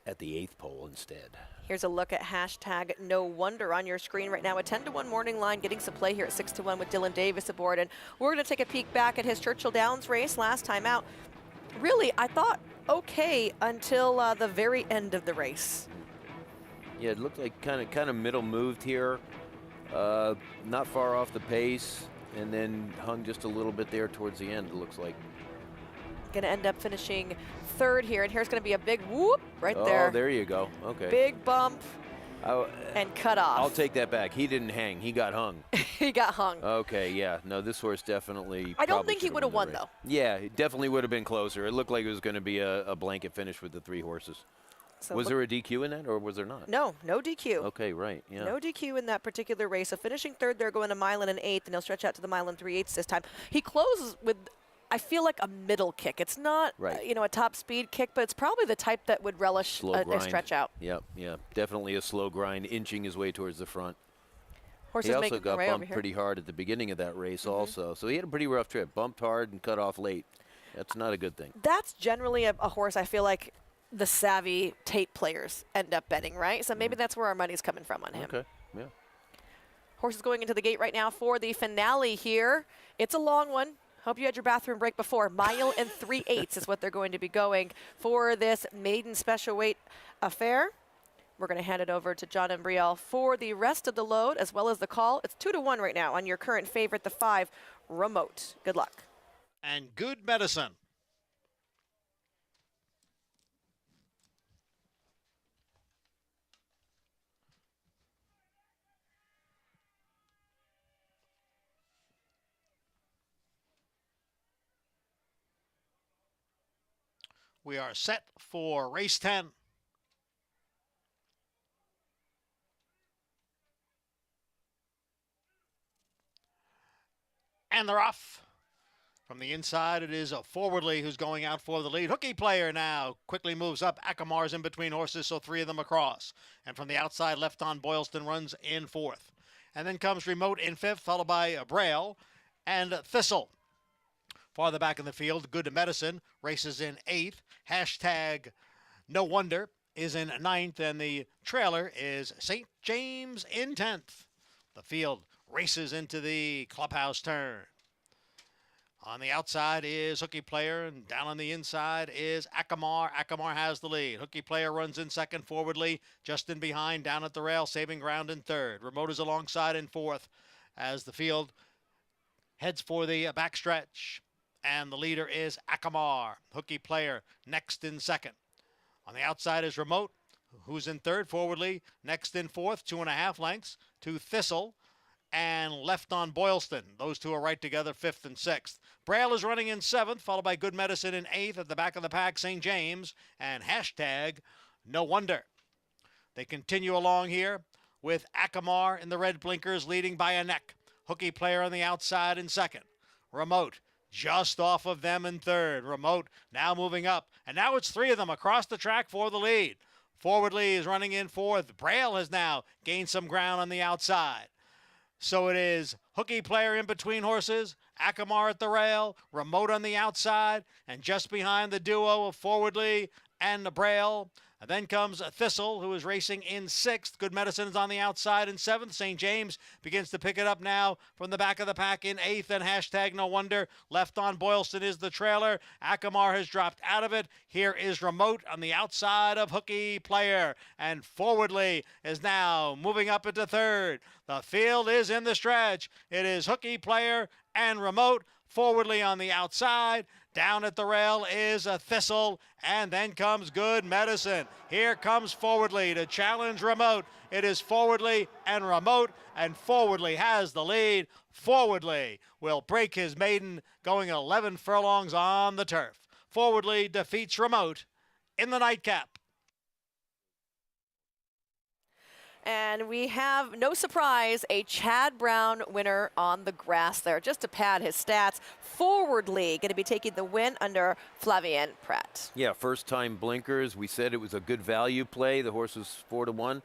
at the 8th pole instead. Here's a look at hashtag No Wonder on your screen right now. A 10-to-1 morning line getting some play here at 6-to-1 with Dylan Davis aboard. And we're going to take a peek back at his Churchill Downs race last time out. Really, I thought okay until the very end of the race. Yeah, it looked like kind of middle moved here, not far off the pace, and then hung just a little bit there towards the end, it looks like. Going to end up finishing 3rd here, and here's going to be a big whoop right there. Oh, there you go. Okay. Big bump and cut off. I'll take that back. He didn't hang. He got hung. He got hung. Okay, yeah. No, this horse definitely. I don't think he would have won, though. Yeah, it definitely would have been closer. It looked like it was going to be a blanket finish with the 3 horses. So was there a DQ in that, or was there not? No DQ. Okay, right. Yeah. No DQ in that particular race. So finishing 3rd there, going a mile and an 1/8, and he'll stretch out to the mile and 3/8 this time. He closes with, I feel like, a middle kick. It's not, a top speed kick, but it's probably the type that would relish a stretch out. Yep, yeah. Definitely a slow grind, inching his way towards the front. Horses he also got bumped pretty hard at the beginning of that race also. So he had a pretty rough trip. Bumped hard and cut off late. That's not a good thing. That's generally a horse I feel like the savvy tape players end up betting, right? So maybe that's where our money's coming from on him. Okay, yeah. Horses going into the gate right now for the finale here. It's a long one. Hope you had your bathroom break before. Mile and 3/8 is what they're going to be going for this maiden special weight affair. We're going to hand it over to John and Brielle for the rest of the load as well as the call. It's 2-to-1 right now on your current favorite, the 5 Remote. Good luck. And Good Medicine. We are set for race 10. And they're off. From the inside, it is Forwardly who's going out for the lead. Hooky Player now quickly moves up. Akamar's in between horses, so 3 of them across. And from the outside, Left on Boylston runs in 4th. And then comes Remote in 5th, followed by Braille and Thistle. Farther back in the field, Good Medicine races in 8th. Hashtag No Wonder is in 9th, and the trailer is St. James in 10th. The field races into the clubhouse turn. On the outside is Hooky Player, and down on the inside is Akamar. Akamar has the lead. Hooky Player runs in 2nd, Forwardly just in behind, down at the rail, saving ground in 3rd. Remote is alongside in 4th as the field heads for the backstretch. And the leader is Akamar. Hooky Player next in 2nd. On the outside is Remote, who's in 3rd. Forwardly next in 4th, 2.5 lengths to Thistle and Left on Boylston. Those two are right together, 5th and 6th. Braille is running in 7th, followed by Good Medicine in 8th. At the back of the pack, St. James and Hashtag No Wonder. They continue along here with Akamar in the red blinkers leading by a neck. Hooky Player on the outside in 2nd. Remote just off of them in 3rd. Remote now moving up. And now it's 3 of them across the track for the lead. Forwardly is running in 4th. Braille has now gained some ground on the outside. So it is Hooky Player in between horses, Akamar at the rail, Remote on the outside, and just behind the duo of Forwardly and Braille. And then comes Thistle, who is racing in 6th. Good Medicine is on the outside in 7th. St. James begins to pick it up now from the back of the pack in 8th. And Hashtag No Wonder. Left on Boylston is the trailer. Akamar has dropped out of it. Here is Remote on the outside of Hooky Player. And Forwardly is now moving up into 3rd. The field is in the stretch. It is Hooky Player and Remote. Forwardly on the outside. Down at the rail is a Thistle, and then comes Good Medicine. Here comes Forwardly to challenge Remote. It is Forwardly and Remote, and Forwardly has the lead. Forwardly will break his maiden, going 11 furlongs on the turf. Forwardly defeats Remote in the nightcap. And we have, no surprise, a Chad Brown winner on the grass there, just to pad his stats. Forwardly going to be taking the win under Flavien Prat. Yeah, first time blinkers. We said it was a good value play. The horse was 4-1.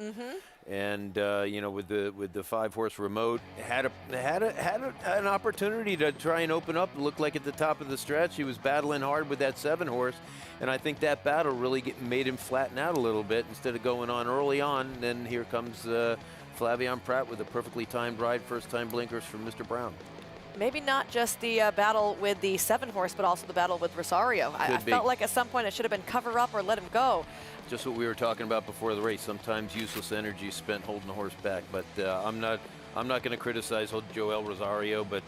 And you know, with the 5-horse Remote, had an opportunity to try and open up. It looked like at the top of the stretch he was battling hard with that 7-horse, and I think that battle really made him flatten out a little bit instead of going on early on. Then here comes Flavien Prat with a perfectly timed ride, first time blinkers from Mr. Brown. Maybe not just the battle with the 7-horse, but also the battle with Rosario. I felt like at some point it should have been cover up or let him go. Just what we were talking about before the race. Sometimes useless energy spent holding the horse back. But I'm not going to criticize Joel Rosario, but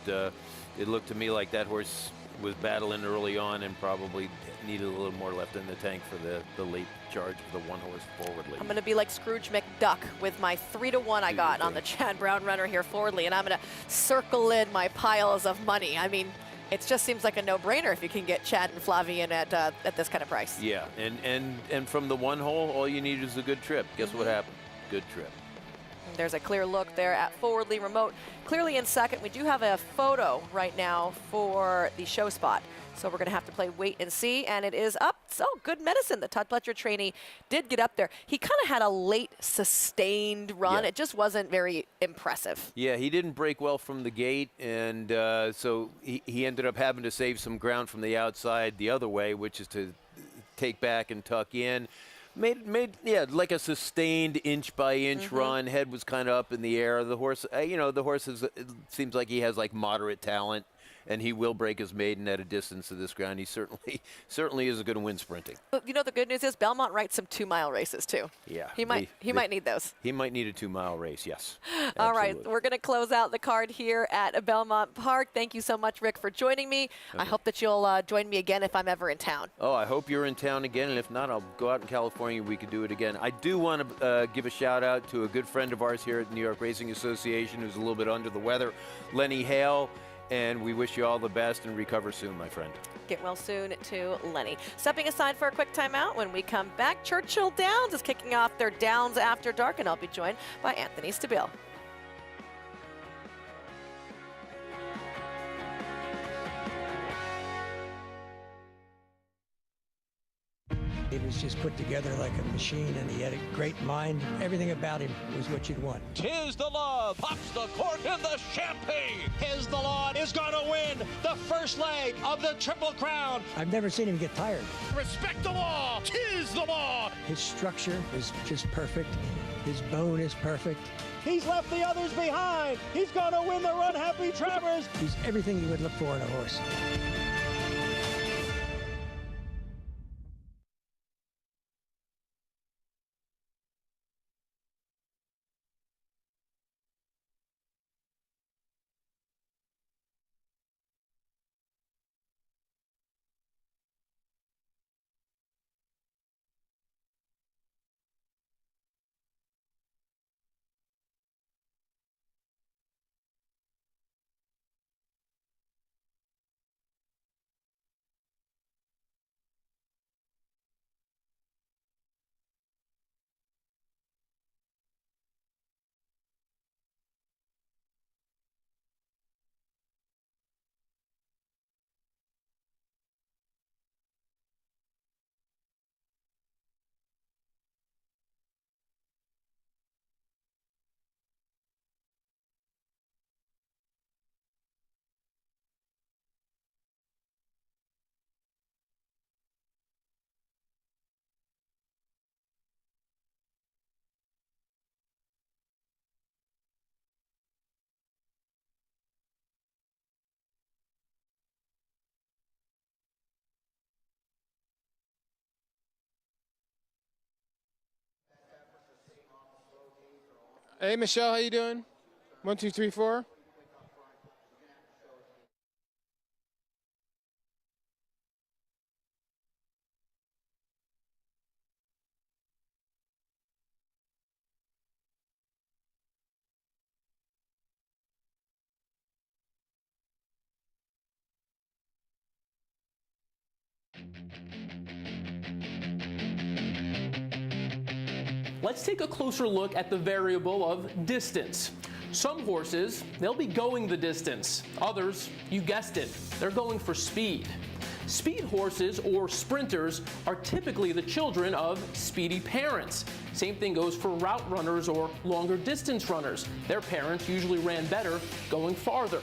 it looked to me like that horse was battling early on and probably needed a little more left in the tank for the late charge of the 1-horse Forwardly. I'm going to be like Scrooge McDuck with my 3-1 I got on the Chad Brown runner here, Forwardly, and I'm going to circle in my piles of money. I mean, it just seems like a no-brainer if you can get Chad and Flavien at this kind of price. Yeah, and from the 1 hole, all you need is a good trip. Guess what happened? Good trip. There's a clear look there at Forwardly. Remote clearly in 2nd. We do have a photo right now for the show spot. So we're going to have to play wait and see, and it is up. So Good Medicine, the Todd Pletcher trainee, did get up there. He kind of had a late sustained run. Yeah. It just wasn't very impressive. Yeah, he didn't break well from the gate, and so he ended up having to save some ground from the outside the other way, which is to take back and tuck in. Made like a sustained inch by inch run. Head was kind of up in the air. The horse, the horse it seems like he has like moderate talent, and he will break his maiden at a distance of this ground. He certainly is a good wind sprinting. You know, the good news is Belmont writes some 2-mile races too. Yeah, he might need those. He might need a 2-mile race. Yes. All right, we're going to close out the card here at Belmont Park. Thank you so much, Rick, for joining me. Okay. I hope that you'll join me again if I'm ever in town. Oh, I hope you're in town again, and if not, I'll go out in California. We could do it again. I do want to give a shout out to a good friend of ours here at the New York Racing Association who's a little bit under the weather, Lenny Hale. and we wish you all the best and recover soon, my friend. Get well soon to Lenny. Stepping aside for a quick timeout. When we come back, Churchill Downs is kicking off their Downs After Dark, and I'll be joined by Anthony Stabile. He was just put together like a machine, and he had a great mind. Everything about him was what you'd want. Tis the Law pops the cork in the champagne. Tis the Law is going to win the first leg of the Triple Crown. I've never seen him get tired. Respect the law. Tis the Law. His structure is just perfect. His bone is perfect. He's left the others behind. He's going to win the Run Happy Travers. He's everything you would look for in a horse. Hey, Michelle, how you doing? 1, 2, 3, 4. Let's take a closer look at the variable of distance. Some horses, they'll be going the distance. Others, you guessed it, they're going for speed. Speed horses, or sprinters, are typically the children of speedy parents. Same thing goes for route runners or longer distance runners. Their parents usually ran better going farther.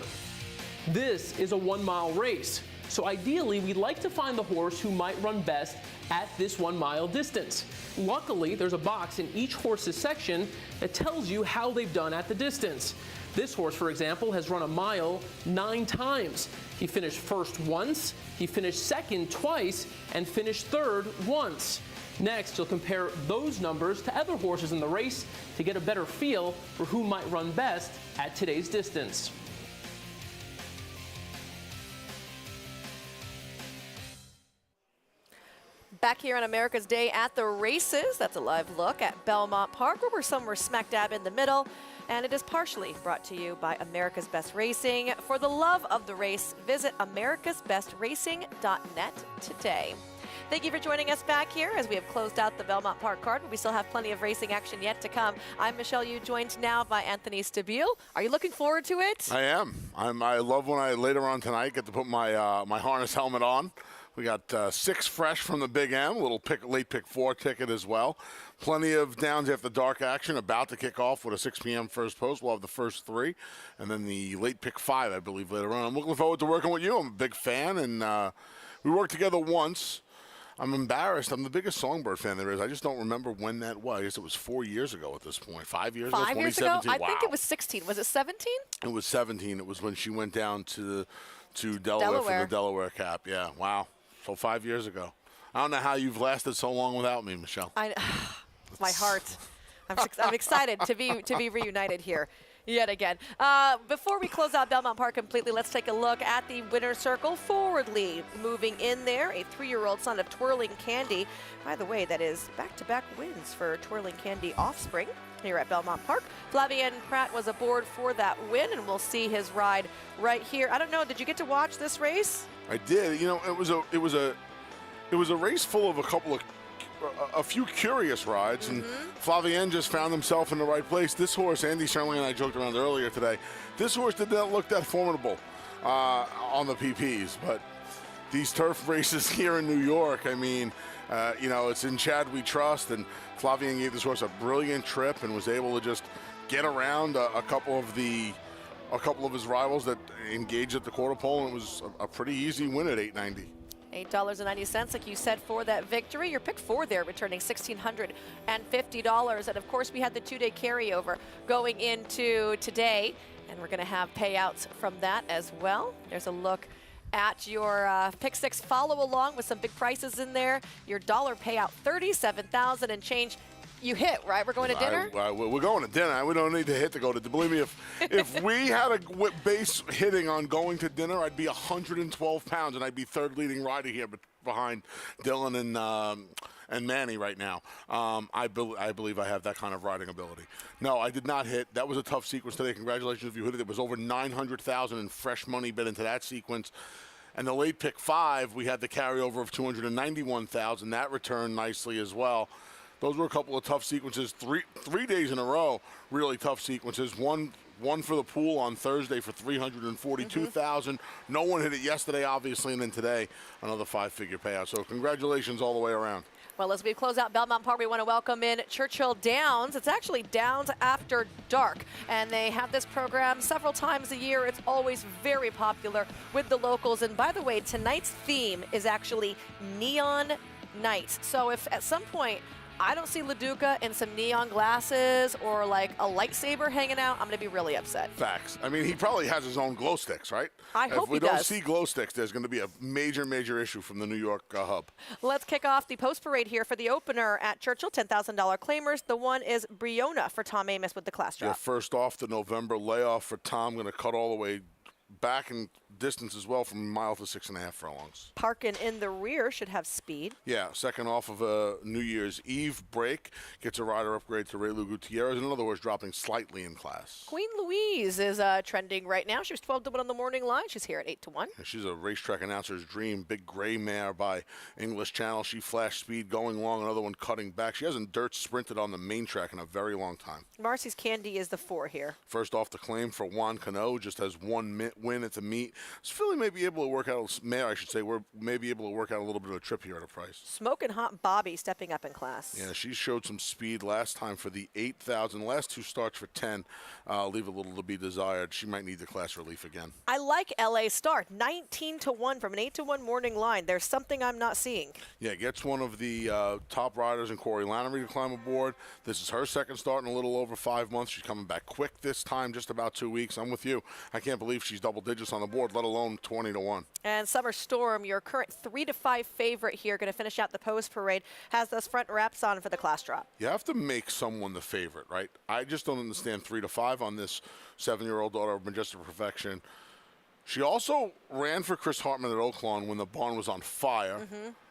This is a 1-mile race. So ideally, we'd like to find the horse who might run best at this 1-mile distance. Luckily, there's a box in each horse's section that tells you how they've done at the distance. This horse, for example, has run a mile 9 times. He finished first once, he finished second twice, and finished third once. Next, you'll compare those numbers to other horses in the race to get a better feel for who might run best at today's distance. Back here on America's Day at the Races, that's a live look at Belmont Park, where we're somewhere smack dab in the middle. And it is partially brought to you by America's Best Racing. For the love of the race, visit americasbestracing.net today. Thank you for joining us back here as we have closed out the Belmont Park card, but we still have plenty of racing action yet to come. I'm Michelle Yu, joined now by Anthony Stabile. Are you looking forward to it? I am. I love when I later on tonight get to put my my harness helmet on. We got 6 fresh from the Big M, a little late pick 4 ticket as well. Plenty of Downs After Dark action about to kick off with a 6 p.m. first post. We'll have the first 3, and then the late pick 5, I believe, later on. I'm looking forward to working with you. I'm a big fan, and we worked together once. I'm embarrassed. I'm the biggest Songbird fan there is. I just don't remember when that was. I guess it was 4 years ago at this point. 5 years ago? 5 years ago? I Wow. think it was 16. Was it 17? It was 17. It was when she went down to Delaware for the Delaware Cap. Yeah, wow. So 5 years ago. I don't know how you've lasted so long without me, Michelle. My heart. I'm excited to be reunited here Yet again. Before we close out Belmont Park completely, let's take a look at the winner's circle. Forwardly moving in there, a 3-year-old son of Twirling Candy. By the way, that is back-to-back wins for Twirling Candy Offspring here at Belmont Park. Flavien Prat was aboard for that win, and we'll see his ride right here. I don't know, did you get to watch this race? I did. You know, it was a race full of a few curious rides, and Flavien just found himself in the right place. This horse, Andy Sherling and I joked around earlier today, this horse did not look that formidable on the PPs, but these turf races here in New York, I mean, you know, it's in Chad we trust, and Flavien gave this horse a brilliant trip and was able to just get around a couple of his rivals that engaged at the quarter pole, and it was a pretty easy win at $8.90. $8.90, like you said, for that victory. Your pick 4 there, returning $1,650. And of course, we had the 2-day carryover going into today, and we're going to have payouts from that as well. There's a look at your pick 6 follow along with some big prices in there. Your dollar payout, $37,000 and change. You hit, right? We're going to dinner? We're going to dinner. We don't need to hit to go to dinner. Believe me, if we had a base hitting on going to dinner, I'd be 112 pounds, and I'd be third leading rider here behind Dylan and Manny right now. I believe I have that kind of riding ability. No, I did not hit. That was a tough sequence today. Congratulations if you hit it. It was over $900,000 in fresh money bet into that sequence. And the late pick 5, we had the carryover of $291,000. That returned nicely as well. Those were a couple of tough sequences. Three days in a row, really tough sequences. One for the pool on Thursday for $342,000. No one hit it yesterday, obviously, and then today, another 5-figure payout. So congratulations all the way around. Well, as we close out Belmont Park, we want to welcome in Churchill Downs. It's actually Downs After Dark, and they have this program several times a year. It's always very popular with the locals. And by the way, tonight's theme is actually Neon Nights. So if at some point I don't see LaDuca in some neon glasses or like a lightsaber hanging out, I'm going to be really upset. Facts. I mean, he probably has his own glow sticks, right? I hope he does. If we don't see glow sticks, there's going to be a major, major issue from the New York hub. Let's kick off the post parade here for the opener at Churchill. $10,000 claimers. The one is Briona for Tom Amos with the class drop. Yeah, first off, the November layoff for Tom. Going to cut all the way back in distance as well from a mile to 6.5 furlongs. Parkin in the rear should have speed. Yeah, second off of a New Year's Eve break. Gets a rider upgrade to Raylu Gutierrez. In other words, dropping slightly in class. Queen Louise is trending right now. She was 12-1 on the morning line. She's here at 8-1. Yeah, she's a racetrack announcer's dream. Big gray mare by English Channel. She flashed speed going long, another one cutting back. She hasn't dirt sprinted on the main track in a very long time. Marcy's Candy is the 4 here. First off the claim for Juan Cano, just has one win at the meet. So Philly may be able to work out, we're maybe able to work out a little bit of a trip here at a price. Smoking Hot Bobby stepping up in class. Yeah, she showed some speed last time for the 8,000. Last 2 starts for 10. Leave a little to be desired. She might need the class relief again. I like LA Start. 19-1 from an 8-1 morning line. There's something I'm not seeing. Yeah, gets one of the top riders in Corey Lannery to climb aboard. This is her second start in a little over 5 months. She's coming back quick this time, just about 2 weeks. I'm with you. I can't believe she's double digits on the board, let alone 20-1. And Summer Storm, your current 3-5 favorite here, going to finish out the post parade, has those front wraps on for the class drop. You have to make someone the favorite, right? I just don't understand 3-5 on this 7-year-old daughter of Majestic Perfection. She also ran for Chris Hartman at Oaklawn when the barn was on fire.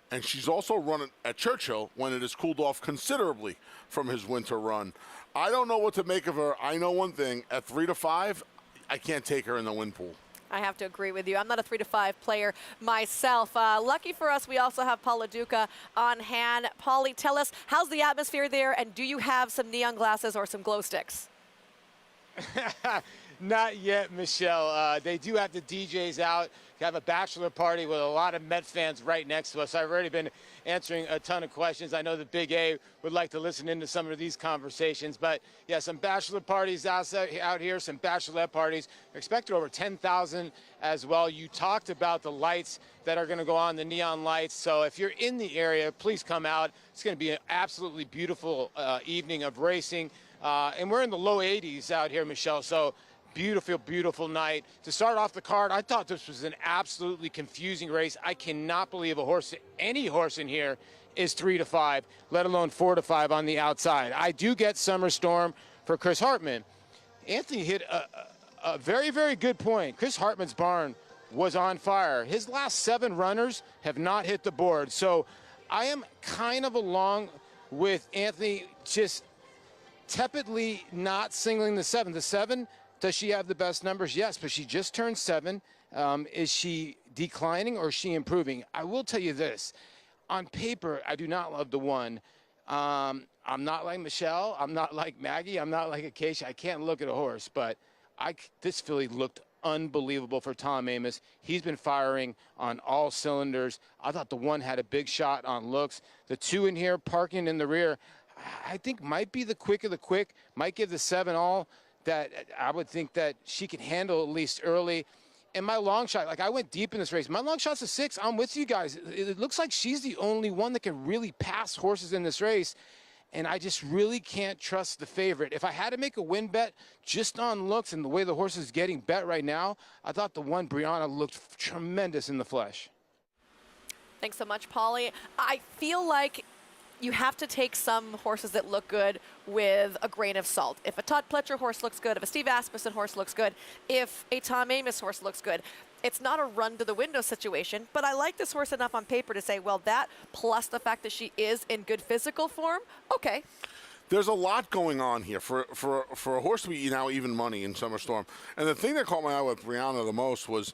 And she's also run at Churchill when it has cooled off considerably from his winter run. I don't know what to make of her. I know one thing. At 3-5, I can't take her in the win pool. I have to agree with you. I'm not a 3-5 player myself. Lucky for us, we also have Paula Duca on hand. Paulie, tell us, how's the atmosphere there, and do you have some neon glasses or some glow sticks? Not yet, Michelle. They do have the DJs out. You have a bachelor party with a lot of Met fans right next to us. I've already been answering a ton of questions. I know that Big A would like to listen into some of these conversations. But, yeah, some bachelor parties out here, some bachelorette parties. We're expected over 10,000 as well. You talked about the lights that are going to go on, the neon lights. So if you're in the area, please come out. It's going to be an absolutely beautiful evening of racing. And we're in the low 80s out here, Michelle. So beautiful, beautiful night. To start off the card, I thought this was an absolutely confusing race. I cannot believe any horse in here is 3-5, let alone 4-5 on the outside. I do get Summer Storm for Chris Hartman. Anthony hit a very, very good point. Chris Hartman's barn was on fire. His last 7 runners have not hit the board. So I am kind of along with Anthony, just tepidly not singling the 7. The 7, does she have the best numbers? Yes, but she just turned 7. Is she declining or is she improving? I will tell you this. On paper, I do not love the 1. I'm not like Michelle. I'm not like Maggie. I'm not like Acacia. I can't look at a horse, but this filly looked unbelievable for Tom Amoss. He's been firing on all cylinders. I thought the 1 had a big shot on looks. The 2 in here, parking in the rear, I think might be the quick of the quick, might give the 7 all that I would think that she can handle at least early. And my long shot, like I went deep in this race. My long shot's a 6. I'm with you guys. It looks like she's the only one that can really pass horses in this race. And I just really can't trust the favorite. If I had to make a win bet just on looks and the way the horse is getting bet right now, I thought the 1 Brianna looked tremendous in the flesh. Thanks so much, Paulie. I feel like you have to take some horses that look good with a grain of salt. If a Todd Pletcher horse looks good, if a Steve Asmussen horse looks good, if a Tom Amoss horse looks good, it's not a run to the window situation, but I like this horse enough on paper to say, well, that plus the fact that she is in good physical form, okay. There's a lot going on here for a horse to be now even money in Summer Storm. And the thing that caught my eye with Brianna the most was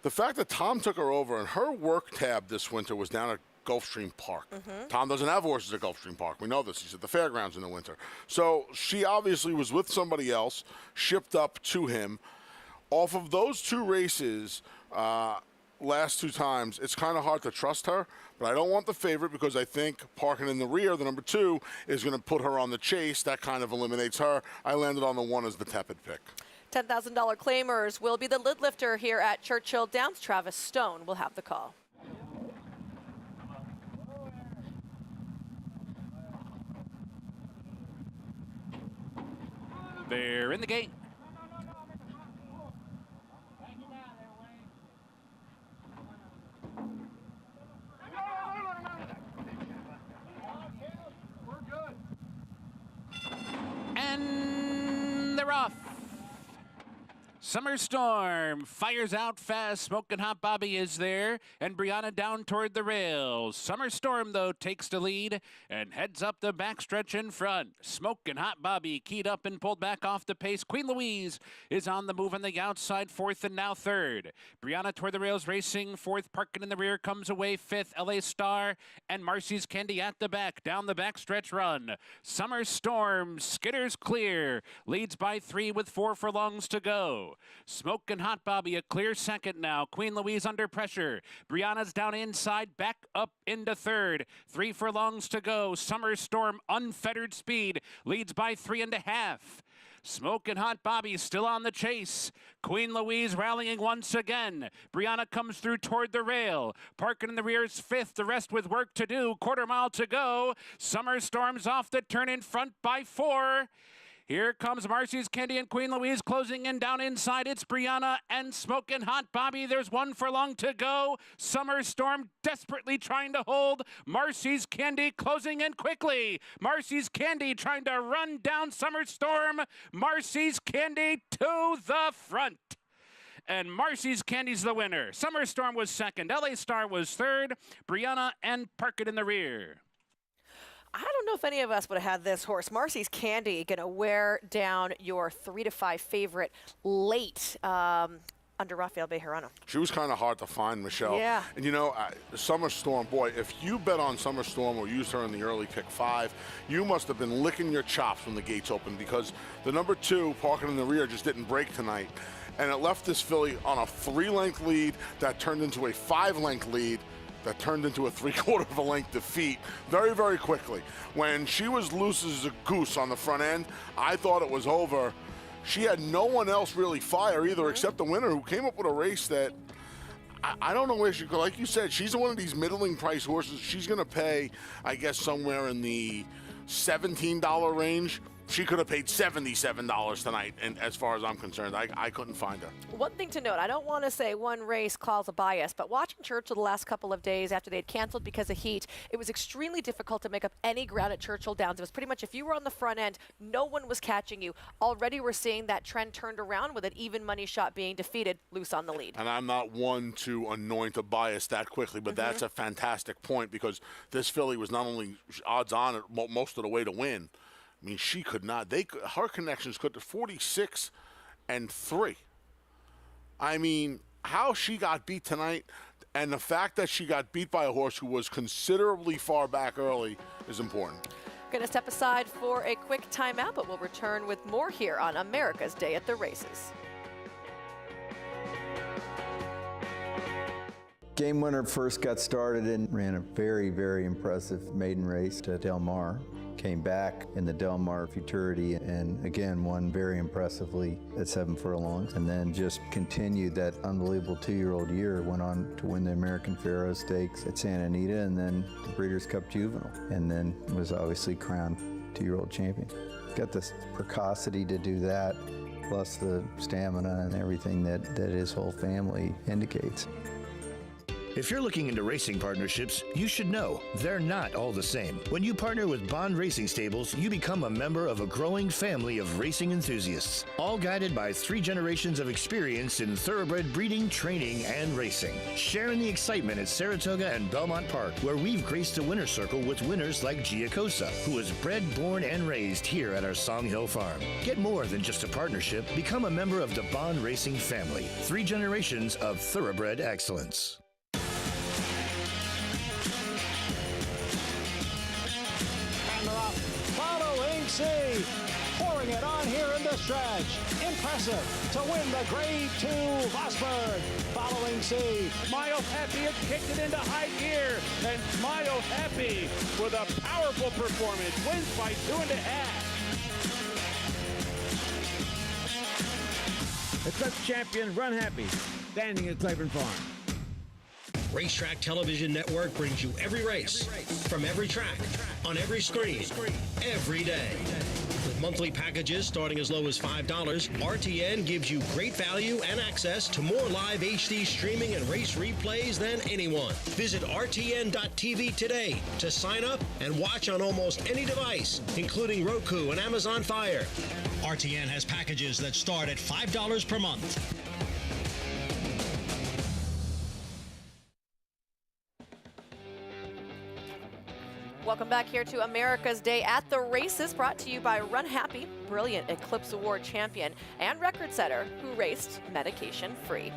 the fact that Tom took her over, and her work tab this winter was down at Gulfstream Park. Tom doesn't have horses at Gulfstream Park. We know this. He's at the fairgrounds in the winter. So she obviously was with somebody else, shipped up to him. Off of those 2 races, last 2 times, it's kind of hard to trust her, but I don't want the favorite because I think parking in the rear, the number 2, is going to put her on the chase. That kind of eliminates her. I landed on the 1 as the tepid pick. $10,000 claimers will be the lid lifter here at Churchill Downs. Travis Stone will have the call. They're in the gate. And they're off. Summer Storm fires out fast. Smoking Hot Bobby is there, and Brianna down toward the rails. Summer Storm, though, takes the lead and heads up the backstretch in front. Smoking Hot Bobby keyed up and pulled back off the pace. Queen Louise is on the move on the outside, 4th and now 3rd. Brianna toward the rails racing 4th. Parkin in the rear comes away 5th. LA Star and Marcy's Candy at the back. Down the backstretch run. Summer Storm skitters clear. Leads by 3 with 4 furlongs to go. Smokin' Hot Bobby a clear 2nd now. Queen Louise under pressure. Brianna's down inside, back up into 3rd. 3 furlongs to go. Summer Storm unfettered speed. Leads by 3.5. Smokin' Hot Bobby still on the chase. Queen Louise rallying once again. Brianna comes through toward the rail. Parkin in the rear is 5th. The rest with work to do. 1/4 mile to go. Summer Storm's off the turn in front by 4. Here comes Marcy's Candy and Queen Louise closing in down inside. It's Brianna and Smokin' Hot Bobby. There's 1 furlong to go. Summer Storm desperately trying to hold. Marcy's Candy closing in quickly. Marcy's Candy trying to run down Summer Storm. Marcy's Candy to the front. And Marcy's Candy's the winner. Summer Storm was 2nd. LA Star was 3rd. Brianna and Parkin in the rear. I don't know if any of us would have had this horse. Marcy's Candy going to wear down your 3 to 5 favorite late under Rafael Bejarano. She was kind of hard to find, Michelle. Yeah. And you know, Summer Storm, boy, if you bet on Summer Storm or used her in the early pick 5, you must have been licking your chops when the gates opened because the number 2, parking in the rear, just didn't break tonight. And it left this filly on a 3-length lead that turned into a 5-length lead that turned into a 3/4 of a length defeat very, very quickly. When she was loose as a goose on the front end, I thought it was over. She had no one else really fire either except the winner who came up with a race that I don't know where she, like you said, she's one of these middling price horses. She's going to pay, I guess, somewhere in the $17 range. She could have paid $77 tonight, and as far as I'm concerned, I couldn't find her. One thing to note, I don't want to say one race calls a bias, but watching Churchill the last couple of days after they had canceled because of heat, it was extremely difficult to make up any ground at Churchill Downs. It was pretty much if you were on the front end, no one was catching you. Already we're seeing that trend turned around with an even money shot being defeated loose on the lead. And I'm not one to anoint a bias that quickly, but that's a fantastic point because this filly was not only odds on most of the way to win. I mean, she could not. Her connections could to 46 and 3. I mean, how she got beat tonight, and the fact that she got beat by a horse who was considerably far back early is important. Going to step aside for a quick timeout, but we'll return with more here on America's Day at the Races. Game Winner first got started and ran a very, very impressive maiden race to Del Mar. Came back in the Del Mar Futurity and again won very impressively at 7 furlongs, and then just continued that unbelievable 2-year-old year. Went on to win the American Pharoah Stakes at Santa Anita and then the Breeders' Cup Juvenile, and then was obviously crowned 2-year-old champion. Got this precocity to do that, plus the stamina and everything that his whole family indicates. If you're looking into racing partnerships, you should know they're not all the same. When you partner with Bond Racing Stables, you become a member of a growing family of racing enthusiasts, all guided by 3 generations of experience in thoroughbred breeding, training, and racing. Sharing the excitement at Saratoga and Belmont Park, where we've graced the winner's circle with winners like Giacosa, who was bred, born, and raised here at our Song Hill farm. Get more than just a partnership. Become a member of the Bond Racing family. 3 generations of thoroughbred excellence. Pouring it on here in the stretch. Impressive to win the Grade 2 Vosburg. Following C. Smile Happy has kicked it into high gear, and Smile Happy with a powerful performance wins by 2.5. The Dutch champion Run Happy, standing at Claiborne Farm. Racetrack Television Network brings you every race, from every track, on every screen, every day. With monthly packages starting as low as $5, RTN gives you great value and access to more live HD streaming and race replays than anyone. Visit RTN.tv today to sign up and watch on almost any device, including Roku and Amazon Fire. RTN has packages that start at $5 per month. Welcome back here to America's Day at the Races, brought to you by Run Happy, brilliant Eclipse Award champion and record setter who raced medication-free.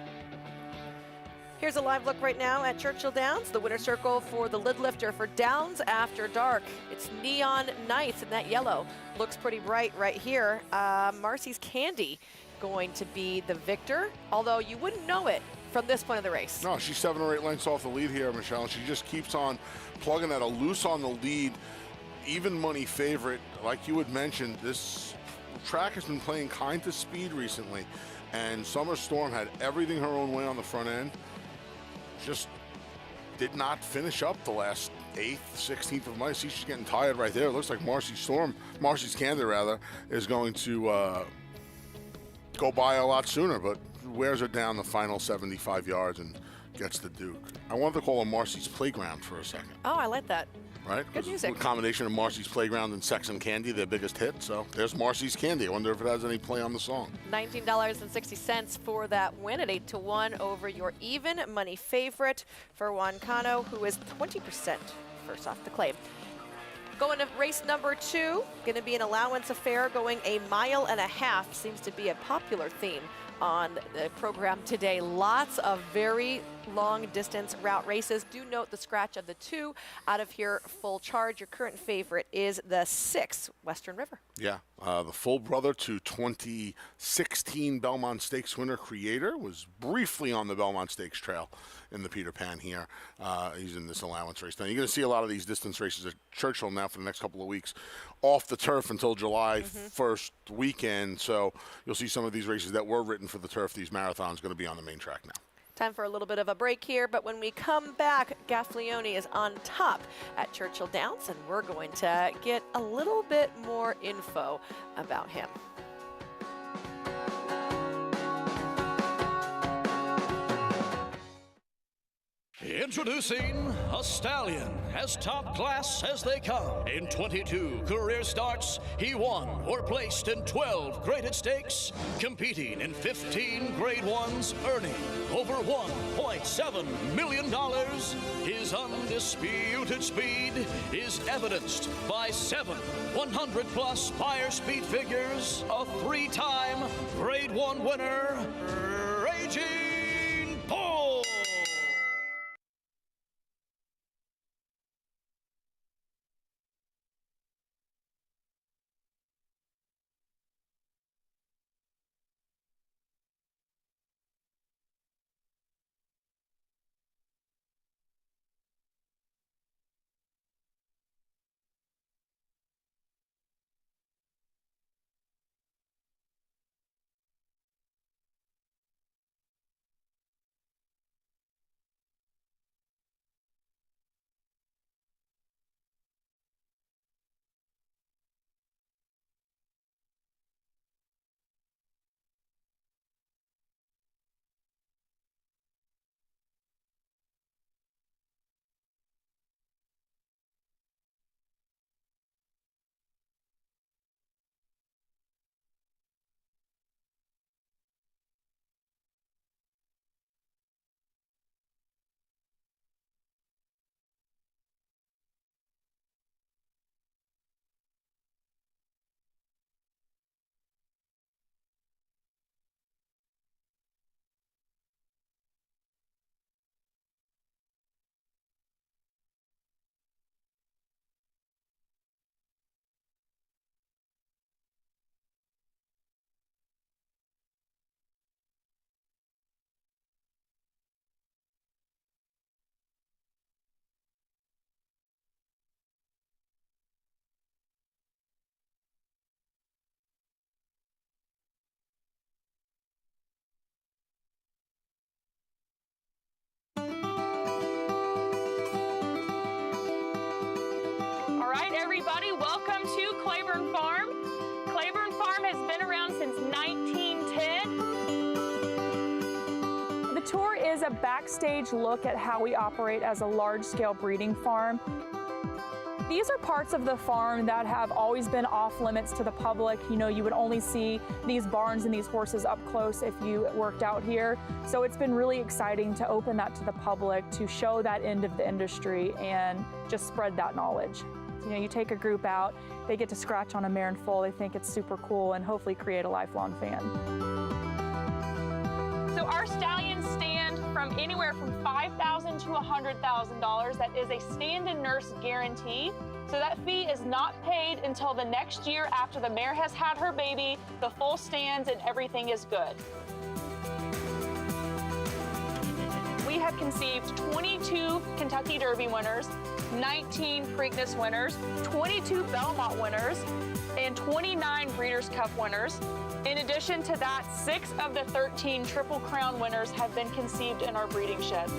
Here's a live look right now at Churchill Downs, the winner circle for the lid lifter for Downs After Dark. It's Neon Nights, and that yellow looks pretty bright right here. Marcy's Candy going to be the victor, although you wouldn't know it from this point of the race. No, she's 7 or 8 lengths off the lead here, Michelle, and she just keeps on plugging at a loose on the lead, even money favorite. Like you had mentioned, this track has been playing kind to speed recently, and Summer Storm had everything her own way on the front end. Just did not finish up the last 8th, 16th of May. See, she's getting tired right there. It looks like Marcy's Candy rather, is going to go by a lot sooner, but wears her down the final 75 yards and gets the Duke. I wanted to call her Marcy's Playground for a second. Oh, I like that. Right? Good music. A combination of Marcy's Playground and Sex and Candy, their biggest hit. So there's Marcy's Candy. I wonder if it has any play on the song. $19.60 for that win at 8-1 over your even money favorite for Juan Cano, who is 20% first off the claim. Going to race number 2, going to be an allowance affair, going 1.5 miles. Seems to be a popular theme on the program today. Lots of very long distance route races. Do note the scratch of the 2 out of here full charge. Your current favorite is the 6 Western River. Yeah, the full brother to 2016 Belmont Stakes winner Creator was briefly on the Belmont Stakes trail in the Peter Pan here. He's in this allowance race. Now, you're going to see a lot of these distance races at Churchill now for the next couple of weeks off the turf until July 1st weekend. So you'll see some of these races that were written for the turf. These marathons going to be on the main track now. Time for a little bit of a break here, but when we come back, Gaffalione is on top at Churchill Downs, and we're going to get a little bit more info about him. Introducing a stallion, as top class as they come. In 22 career starts, he won or placed in 12 graded stakes, competing in 15 grade ones, earning over $1.7 million. His undisputed speed is evidenced by 7 100-plus buyer speed figures, a 3-time grade 1 winner, Raging Bull. Everybody, welcome to Claiborne Farm. Claiborne Farm has been around since 1910. The tour is a backstage look at how we operate as a large-scale breeding farm. These are parts of the farm that have always been off limits to the public. You know, you would only see these barns and these horses up close if you worked out here. So it's been really exciting to open that to the public, to show that end of the industry and just spread that knowledge. You know, you take a group out, they get to scratch on a mare and foal, they think it's super cool, and hopefully create a lifelong fan. So our stallions stand from anywhere from $5,000 to $100,000. That is a stand and nurse guarantee. So that fee is not paid until the next year after the mare has had her baby, the foal stands, and everything is good. We have conceived 22 Kentucky Derby winners, 19 Preakness winners, 22 Belmont winners, and 29 Breeders' Cup winners. In addition to that, 6 of the 13 Triple Crown winners have been conceived in our breeding shed.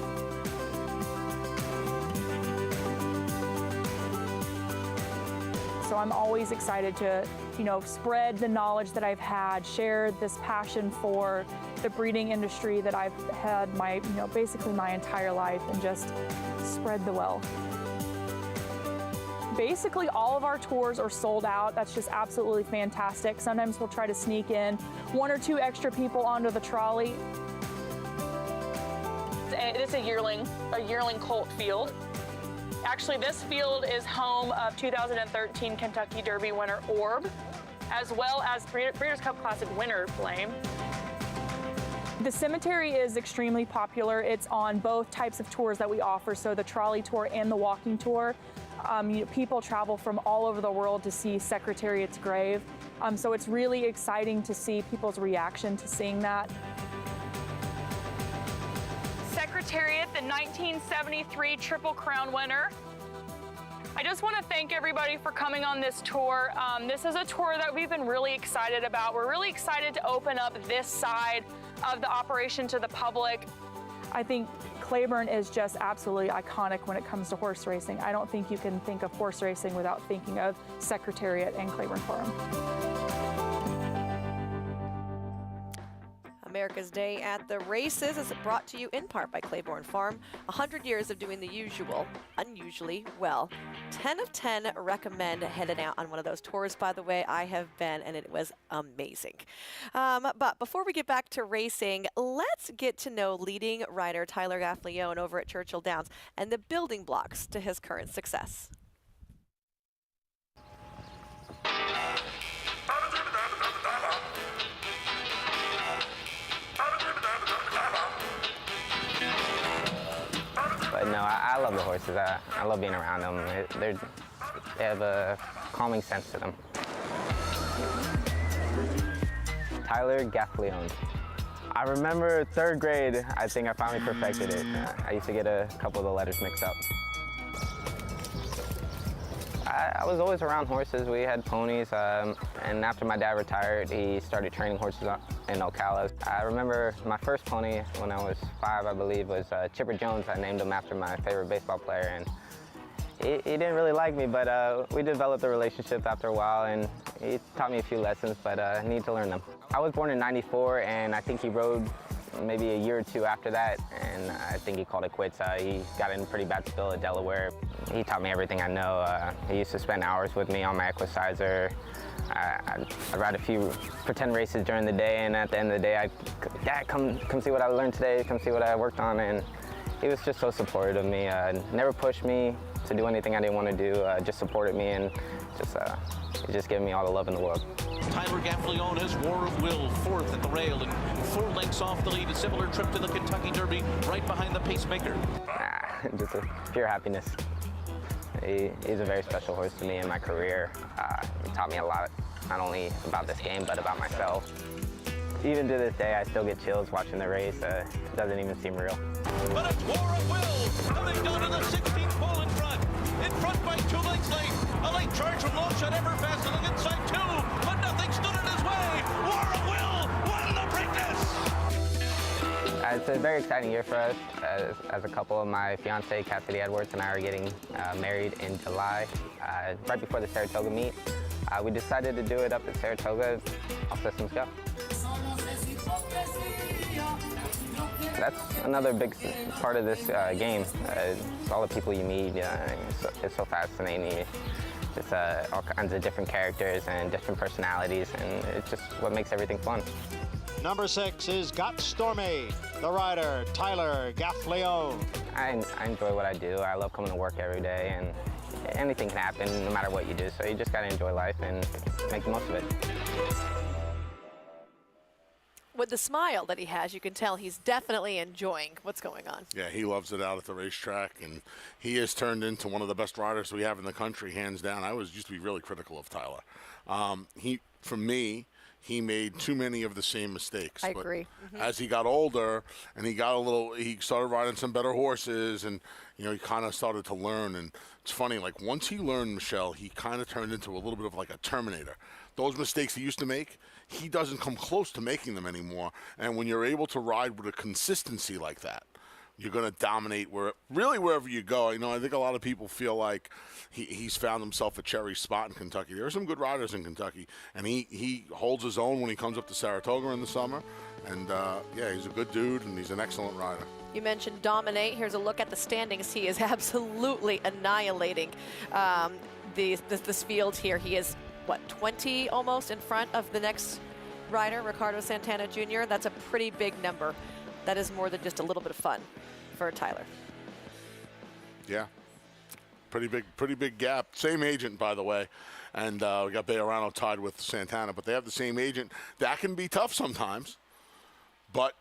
So I'm always excited to, you know, spread the knowledge that I've had, share this passion for the breeding industry that I've had basically my entire life, and just spread the wealth. Basically, all of our tours are sold out. That's just absolutely fantastic. Sometimes we'll try to sneak in 1 or 2 extra people onto the trolley. It's a yearling colt field. Actually, this field is home of 2013 Kentucky Derby winner Orb, as well as Breeders' Cup Classic winner Flame. The cemetery is extremely popular. It's on both types of tours that we offer, so the trolley tour and the walking tour. People travel from all over the world to see Secretariat's grave. So it's really exciting to see people's reaction to seeing that. Secretariat, the 1973 Triple Crown winner. I just want to thank everybody for coming on this tour. This is a tour that we've been really excited about. We're really excited to open up this side of the operation to the public. I think Claiborne is just absolutely iconic when it comes to horse racing. I don't think you can think of horse racing without thinking of Secretariat and Claiborne Farm. America's Day at the Races is brought to you in part by Claiborne Farm. 100 years of doing the usual, unusually well. 10 of 10 recommend heading out on one of those tours. By the way, I have been, and it was amazing. But before we get back to racing, let's get to know leading rider Tyler Gaffalione over at Churchill Downs and the building blocks to his current success. But no, I love the horses. I love being around them. They have a calming sense to them. Tyler Gaffalione. I remember 3rd grade, I think I finally perfected it. I used to get a couple of the letters mixed up. I was always around horses. We had ponies, and after my dad retired, he started training horses in Ocala. I remember my first pony when I was 5, I believe, was Chipper Jones. I named him after my favorite baseball player, and he didn't really like me, but we developed a relationship after a while, and he taught me a few lessons, but I need to learn them. I was born in '94, and I think he rode maybe a year or 2 after that, and I think he called it quits. He got in a pretty bad spill at Delaware. He taught me everything I know. He used to spend hours with me on my equicizer. I'd ride a few pretend races during the day, and at the end of the day, Dad, come see what I learned today, come see what I worked on, and he was just so supportive of me. Never pushed me to do anything I didn't want to do, just supported me, and he just gave me all the love in the world. Tyler Gaffalione has War of Will, 4th at the rail and 4 lengths off the lead. A similar trip to the Kentucky Derby, right behind the pacemaker. Just a pure happiness. He's a very special horse to me in my career. He taught me a lot, not only about this game, but about myself. Even to this day, I still get chills watching the race. It doesn't even seem real. But it's War of Will, coming down to the 16th pole in front by 2 lengths late. A late charge from Low shot ever fast on the inside 2, but nothing stood in his way. War of Will won the Preakness. It's a very exciting year for us as a couple. My fiance, Cassidy Edwards, and I are getting married in July, right before the Saratoga meet. We decided to do it up at Saratoga. All systems go. That's another big part of this game. It's all the people you meet. It's so fascinating. It's all kinds of different characters and different personalities, and it's just what makes everything fun. Number 6 is Got Stormy, the rider, Tyler Gaffalione. I enjoy what I do. I love coming to work every day, and anything can happen no matter what you do, so you just got to enjoy life and make the most of it. With the smile that he has, you can tell he's definitely enjoying what's going on. Yeah, he loves it out at the racetrack, and he has turned into one of the best riders we have in the country, hands down. I used to be really critical of Tyler. For me, he made too many of the same mistakes. I agree. As he got older and he started riding some better horses, and he kind of started to learn. And it's funny, like once he learned, Michelle, he kind of turned into a little bit of like a Terminator. Those mistakes he used to make, he doesn't come close to making them anymore. And when you're able to ride with a consistency like that, you're going to dominate wherever you go. I think a lot of people feel like he's found himself a cherry spot in Kentucky. There are some good riders in Kentucky, and he holds his own when he comes up to Saratoga in the summer. And, yeah, he's a good dude, and he's an excellent rider. You mentioned dominate. Here's a look at the standings. He is absolutely annihilating this field here. He is, 20 almost in front of the next rider, Ricardo Santana Jr.? That's a pretty big number. That is more than just a little bit of fun for Tyler. Yeah, pretty big gap. Same agent, by the way, and we got Bejarano tied with Santana, but they have the same agent. That can be tough sometimes, but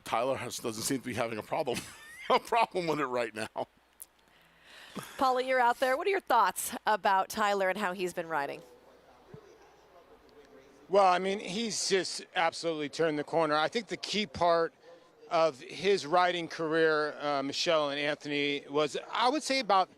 Tyler doesn't seem to be having a problem with it right now. Paula, you're out there. What are your thoughts about Tyler and how he's been riding? Well, I mean, he's just absolutely turned the corner. I think the key part of his riding career, Michelle and Anthony, was, I would say, about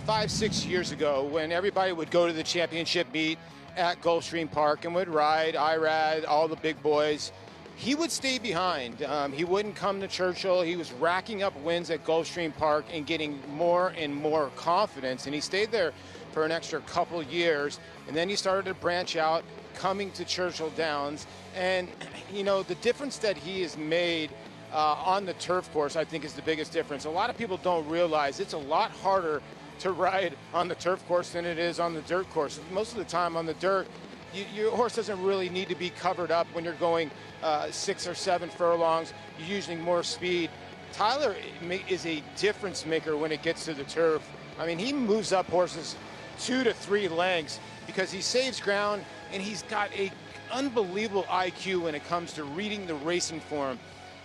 5-6 years ago when everybody would go to the championship meet at Gulfstream Park and would ride IRAD, all the big boys. he would stay behind. He wouldn't come to Churchill. He was racking up wins at Gulfstream Park and getting more and more confidence. And he stayed there for an extra couple years. And then he started to branch out, coming to Churchill Downs. And, you know, the difference that he has made on the turf course, I think, is the biggest difference. A lot of people don't realize it's a lot harder to ride on the turf course than it is on the dirt course. Most of the time on the dirt, your horse doesn't really need to be covered up when you're going 6 or 7 furlongs. You're using more speed. Tyler is a difference maker when it gets to the turf. I mean, he moves up horses 2 to 3 lengths because he saves ground, and he's got a unbelievable IQ when it comes to reading the racing form.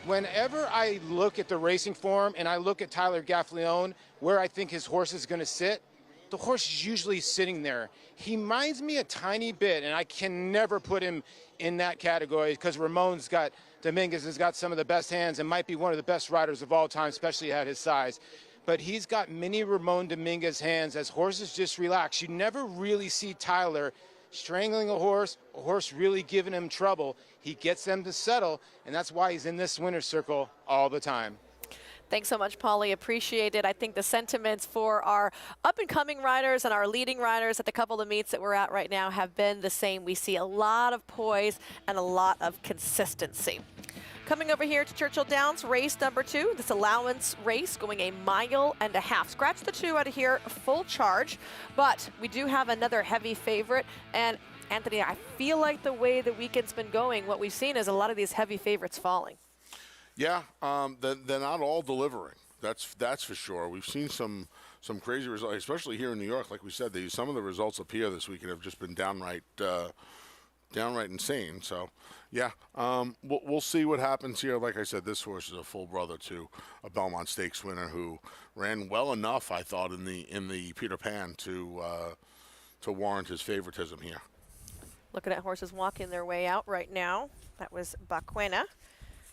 Whenever I look at the racing form and I look at Tyler Gaffalione, where I think his horse is going to sit, the horse is usually sitting there. He reminds me a tiny bit, and I can never put him in that category because Dominguez has got some of the best hands and might be one of the best riders of all time, especially at his size. But he's got mini Ramon Dominguez hands as horses just relax. You never really see Tyler strangling a horse really giving him trouble. He gets them to settle, and that's why he's in this winner's circle all the time. Thanks so much, Paulie. Appreciate it. I think the sentiments for our up-and-coming riders and our leading riders at the couple of meets that we're at right now have been the same. We see a lot of poise and a lot of consistency. Coming over here to Churchill Downs, race number 2, this allowance race going 1.5 miles. Scratch the 2 out of here, full charge. But we do have another heavy favorite. And Anthony, I feel like the way the weekend's been going, what we've seen is a lot of these heavy favorites falling. Yeah, they're not all delivering. That's for sure. We've seen some crazy results, especially here in New York. Like we said, some of the results up here this weekend have just been downright insane. So, yeah, we'll see what happens here. Like I said, this horse is a full brother to a Belmont Stakes winner who ran well enough, I thought, in the Peter Pan to warrant his favoritism here. Looking at horses walking their way out right now. That was Baquena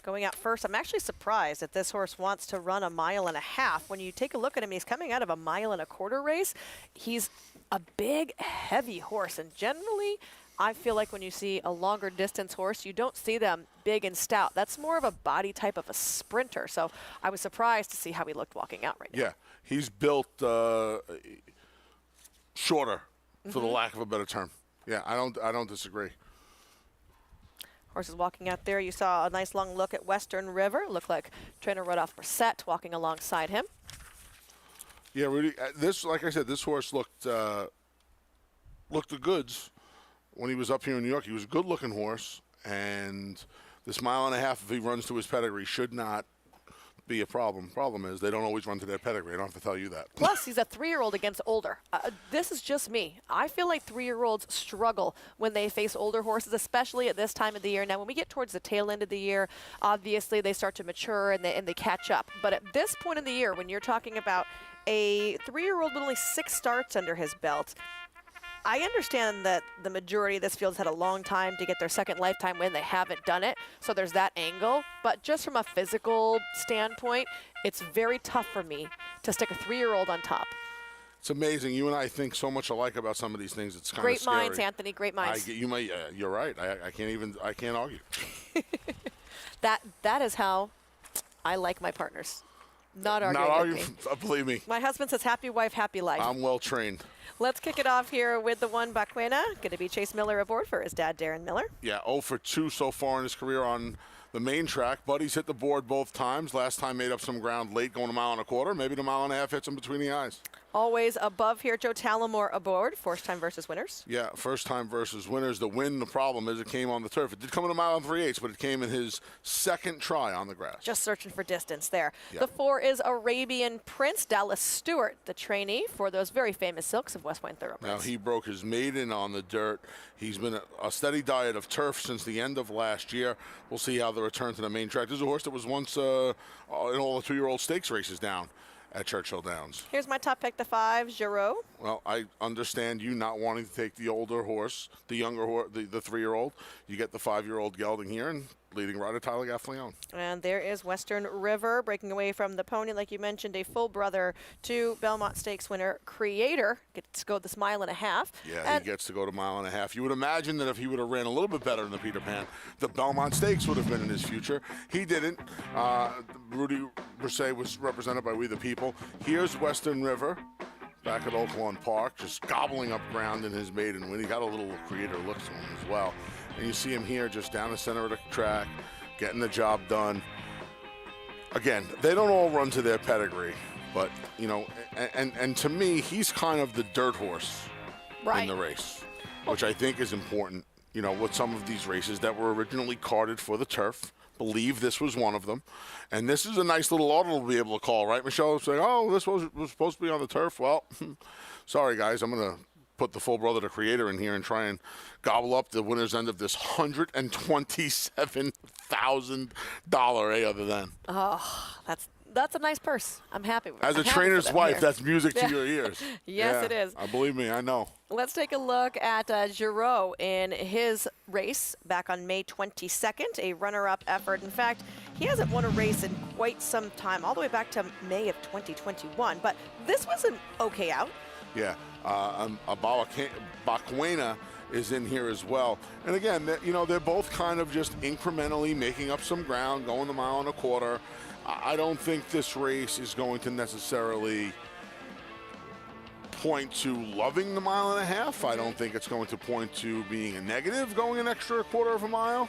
going out first. I'm actually surprised that this horse wants to run 1.5 miles. When you take a look at him, he's coming out of a 1.25 mile race. He's a big, heavy horse, and generally, I feel like when you see a longer distance horse, you don't see them big and stout. That's more of a body type of a sprinter. So I was surprised to see how he looked walking out right now. Yeah, he's built shorter, for the lack of a better term. Yeah, I don't disagree. Horses walking out there. You saw a nice long look at Western River. Looked like trainer Rodolphe Brissett walking alongside him. Yeah, Rudy. Like I said, this horse looked the goods when he was up here in New York. He was a good-looking horse, and this 1.5 miles, if he runs to his pedigree, should not be a problem. Problem is they don't always run to their pedigree. I don't have to tell you that. Plus, he's a 3-year-old against older. This is just me. I feel like 3-year-olds struggle when they face older horses, especially at this time of the year. Now, when we get towards the tail end of the year, obviously they start to mature and they catch up. But at this point in the year, when you're talking about a 3-year-old with only 6 starts under his belt, I understand that the majority of this field's had a long time to get their second lifetime win. They haven't done it, so there's that angle. But just from a physical standpoint, it's very tough for me to stick a 3-year-old on top. It's amazing. You and I think so much alike about some of these things. It's kind of great scary. Minds, Anthony. Great minds. You're right. I can't argue. That is how I like my partners. Not arguing with me. Believe me. My husband says, happy wife, happy life. I'm well trained. Let's kick it off here with the one Baquena. Going to be Chase Miller aboard for his dad, Darren Miller. Yeah, 0 for 2 so far in his career on the main track. Buddy's hit the board both times. Last time made up some ground late, going 1.25 miles. Maybe the 1.5 miles hits him between the eyes. Always above here, Joe Tallamore aboard. First time versus winners. Yeah, first time versus winners. The win, the problem is it came on the turf. It did come in 1 mile and 3/8, but it came in his second try on the grass. Just searching for distance there. Yeah. The 4 is Arabian Prince, Dallas Stewart, the trainee for those very famous silks of West Point Thoroughbreds. Now, he broke his maiden on the dirt. He's been a steady diet of turf since the end of last year. We'll see how the return to the main track. This is a horse that was once in all the 2-year-old stakes races down at Churchill Downs. Here's my top pick, the 5, Giraud. Well, I understand you not wanting to take the older horse, the younger horse, the 3-year-old. You get the 5-year-old gelding here, and leading rider Tyler Gaffleone. And there is Western River breaking away from the pony. Like you mentioned, a full brother to Belmont Stakes winner Creator. Gets to go this 1.5 miles. Yeah, he gets to go to 1.5 miles. You would imagine that if he would have ran a little bit better in the Peter Pan, the Belmont Stakes would have been in his future. He didn't. Rudy Brisset was represented by We the People. Here's Western River back at Oaklawn Park, just gobbling up ground in his maiden win. He got a little Creator look to him as well. And you see him here just down the center of the track, getting the job done. Again, they don't all run to their pedigree, but, you know, and to me, he's kind of the dirt horse in the race, which I think is important, you know, with some of these races that were originally carded for the turf. Believe this was one of them. And this is a nice little audible to be able to call, right, Michelle? Saying, oh, this was supposed to be on the turf. Well, sorry, guys, I'm going to put the full brother to Creator in here and try and gobble up the winner's end of this $127,000 other than. Oh, that's a nice purse. I'm happy with it. As a trainer's wife, that's music to your ears. Yes, it is. Believe me, I know. Let's take a look at Giraud in his race back on May 22nd, a runner-up effort. In fact, he hasn't won a race in quite some time, all the way back to May of 2021. But this was an okay out. Yeah, Bakwena is in here as well. And again, you know, they're both kind of just incrementally making up some ground, going 1.25 miles. I don't think this race is going to necessarily point to loving the 1.5 miles. I don't think it's going to point to being a negative going an extra 1/4 mile.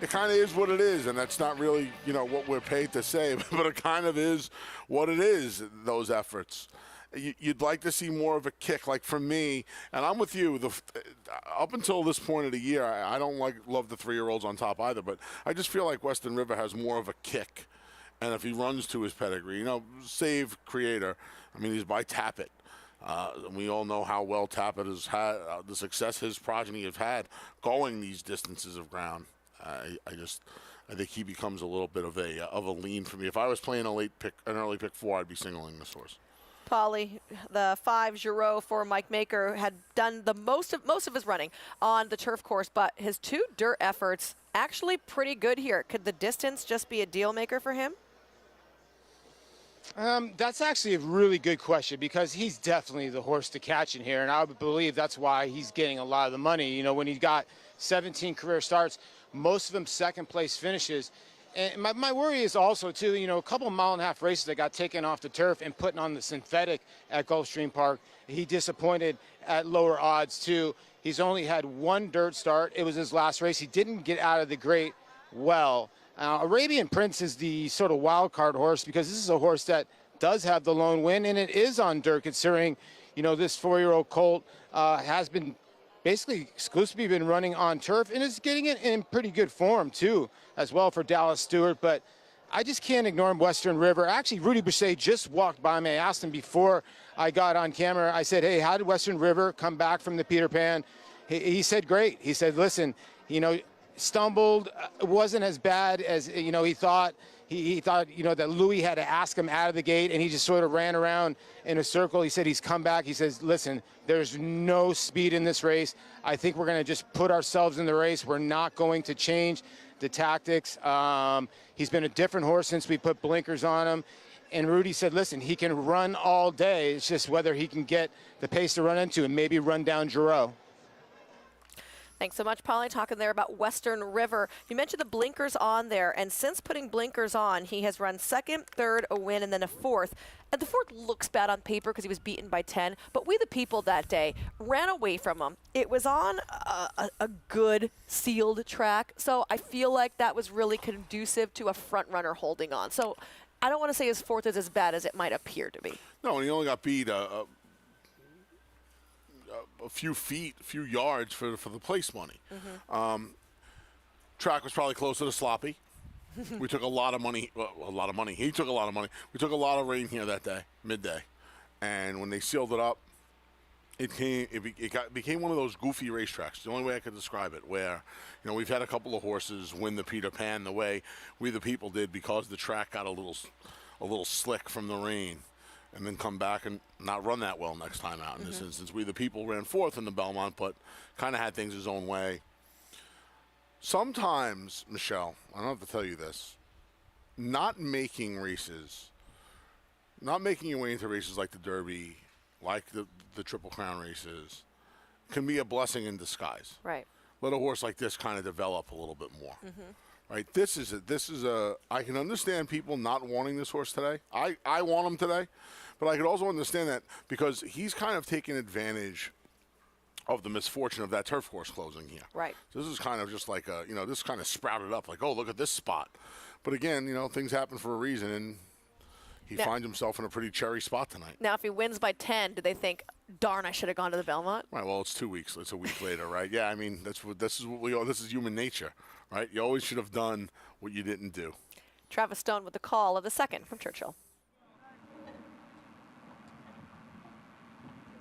It kind of is what it is, and that's not really, you know, what we're paid to say, but it kind of is what it is, those efforts. You'd like to see more of a kick, like for me, and I'm with you. Up until this point of the year, I don't love the 3-year-olds on top either, but I just feel like Western River has more of a kick. And if he runs to his pedigree, you know, save Creator. I mean, he's by Tappet. We all know how well Tappet has had, the success his progeny have had going these distances of ground. I think he becomes a little bit of a lean for me. If I was playing an early pick 4, I'd be singling this horse. Polly, the 5 Giraud for Mike Maker had done the most of his running on the turf course, but his 2 dirt efforts actually pretty good here. Could the distance just be a deal maker for him? That's actually a really good question, because he's definitely the horse to catch in here, and I would believe that's why he's getting a lot of the money. You know, when he got 17 career starts, most of them second-place finishes. And my worry is also, too, you know, a couple 1.5 mile races that got taken off the turf and putting on the synthetic at Gulfstream Park. He disappointed at lower odds, too. He's only had 1 dirt start. It was his last race. He didn't get out of the gate well. Arabian Prince is the sort of wild card horse, because this is a horse that does have the lone win, and it is on dirt, considering, you know, this 4-year-old colt has been basically exclusively been running on turf and is getting it in pretty good form, too, as well for Dallas Stewart. But I just can't ignore Western River. Actually, Rudy Brisset just walked by me. I asked him before I got on camera. I said, hey, how did Western River come back from the Peter Pan? He said, great. He said, listen, you know, stumbled, wasn't as bad as, you know, he thought. He thought, you know, that Louis had to ask him out of the gate, and he just sort of ran around in a circle. He said he's come back. He says, listen, there's no speed in this race. I think we're going to just put ourselves in the race. We're not going to change the tactics. He's been a different horse since we put blinkers on him. And Rudy said, listen, he can run all day. It's just whether he can get the pace to run into and maybe run down Giraud. Thanks so much, Polly. Talking there about Western River. You mentioned the blinkers on there, and since putting blinkers on, he has run 2nd, 3rd, a win, and then a 4th. And the 4th looks bad on paper because he was beaten by 10, but We the People that day ran away from him. It was on a good sealed track, so I feel like that was really conducive to a front runner holding on. So I don't want to say his 4th is as bad as it might appear to be. No, and he only got beat a few feet, a few yards for the place money. Track was probably closer to sloppy. We took a lot of money. Well, a lot of money. He took a lot of money. We took a lot of rain here that day, midday, and when they sealed it up, it became one of those goofy racetracks. The only way I could describe it, where, you know, we've had a couple of horses win the Peter Pan the way We the People did, because the track got a little slick from the rain, and then come back and not run that well next time out. In this instance, We the People ran 4th in the Belmont, but kind of had things his own way. sometimes, Michelle, I don't have to tell you this, not making races, not making your way into races like the Derby, like the Triple Crown races, can be a blessing in disguise. Right. Let a horse like this kind of develop a little bit more. Right. This is a. I can understand people not wanting this horse today. I want him today, but I could also understand that because he's kind of taking advantage of the misfortune of that turf course closing here. Right. So this is kind of just like a, this kind of sprouted up like, oh, look at this spot. But again, things happen for a reason, and he finds himself in a pretty cherry spot tonight. Now, if he wins by 10, do they think, darn, I should have gone to the Belmont? Right. Well, it's 2 weeks. It's a week later, right? Yeah. I mean, this is human nature, right? You always should have done what you didn't do. Travis Stone with the call of the second from Churchill.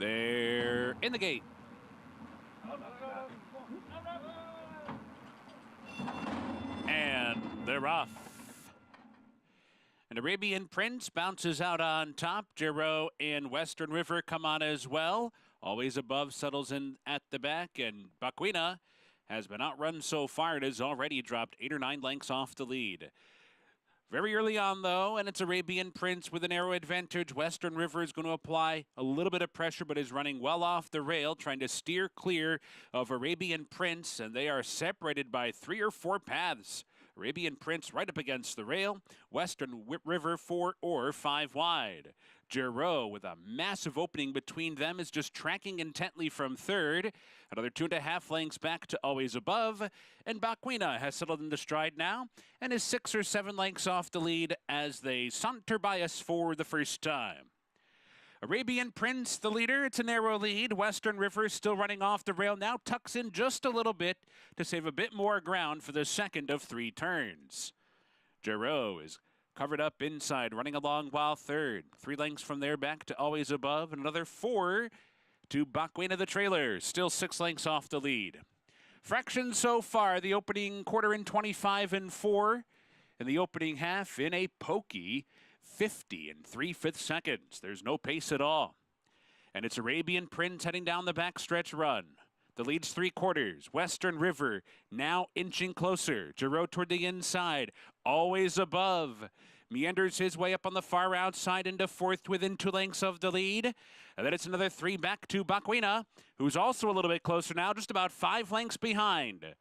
They're in the gate. And they're off. And Arabian Prince bounces out on top. Giro and Western River come on as well. Always Above settles in at the back. And Baquina has been outrun so far. It has already dropped 8 or 9 lengths off the lead. Very early on, though, and it's Arabian Prince with a narrow advantage. Western River is going to apply a little bit of pressure, but is running well off the rail, trying to steer clear of Arabian Prince, and they are separated by 3 or 4 paths. Arabian Prince right up against the rail. Western River 4 or 5 wide. Giro with a massive opening between them is just tracking intently from third. Another 2.5 lengths back to Always Above. And Baquina has settled into stride now and is 6 or 7 lengths off the lead as they saunter by us for the first time. Arabian Prince, the leader. It's a narrow lead. Western River still running off the rail. Now tucks in just a little bit to save a bit more ground for the second of 3 turns. Giro is covered up inside, running along while third. 3 lengths from there back to Always Above. And another 4 to Baquina the trailer. Still 6 lengths off the lead. Fractions so far. The opening quarter in 25 and 4. And the opening half in a pokey 50 3/5 seconds. There's no pace at all. And it's Arabian Prince heading down the backstretch run. The lead's 3/4. Western River now inching closer. Giro toward the inside. Always Above. Meanders his way up on the far outside into 4th within 2 lengths of the lead. And then it's another 3 back to Baquina, who's also a little bit closer now, just about 5 lengths behind.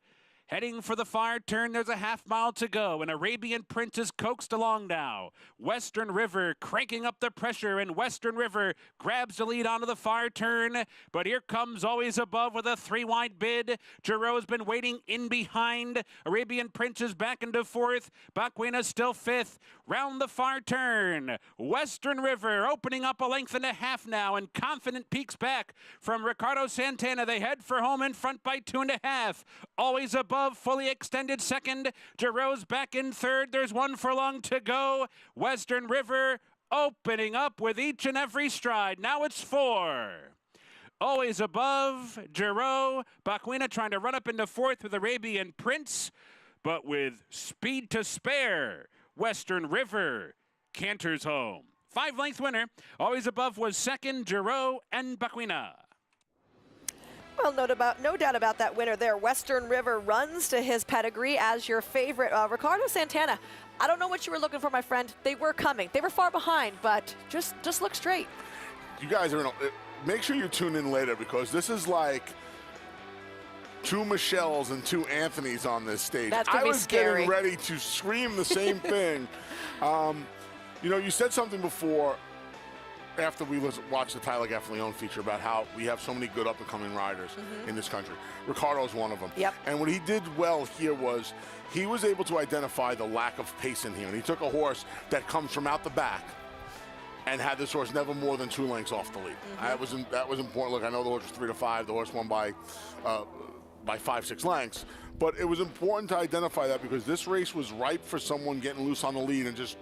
Heading for the far turn, there's a half mile to go, and Arabian Prince is coaxed along now. Western River cranking up the pressure, and Western River grabs the lead onto the far turn, but here comes Always Above with a 3-wide bid. Giro's been waiting in behind. Arabian Prince is back into 4th. Baquina still 5th. Round the far turn. Western River opening up a 1.5 now, and Confident peeks back from Ricardo Santana. They head for home in front by 2.5. Always Above fully extended second. Giro's back in third. There's 1 furlong to go. Western River opening up with each and every stride. Now it's 4. Always Above, Giro, Baquina trying to run up into 4th with Arabian Prince, but with speed to spare. Western River canters home. 5-length winner. Always Above was second, Giro and Baquina. Well, no doubt about that winner there. Western River runs to his pedigree as your favorite. Ricardo Santana, I don't know what you were looking for, my friend. They were coming. They were far behind, but just look straight. You guys are make sure you tune in later, because this is like 2 Michelles and 2 Anthonys on this stage. That's gonna be scary. Getting ready to scream the same thing. You said something before after we watched the Tyler Gaffalione feature about how we have so many good up-and-coming riders in this country. Ricardo's one of them. Yep. And what he did well here was he was able to identify the lack of pace in here. And he took a horse that comes from out the back and had this horse never more than 2 lengths off the lead. That was important. Look, I know the horse was 3 to 5. The horse won by 5-6 lengths. But it was important to identify that, because this race was ripe for someone getting loose on the lead and just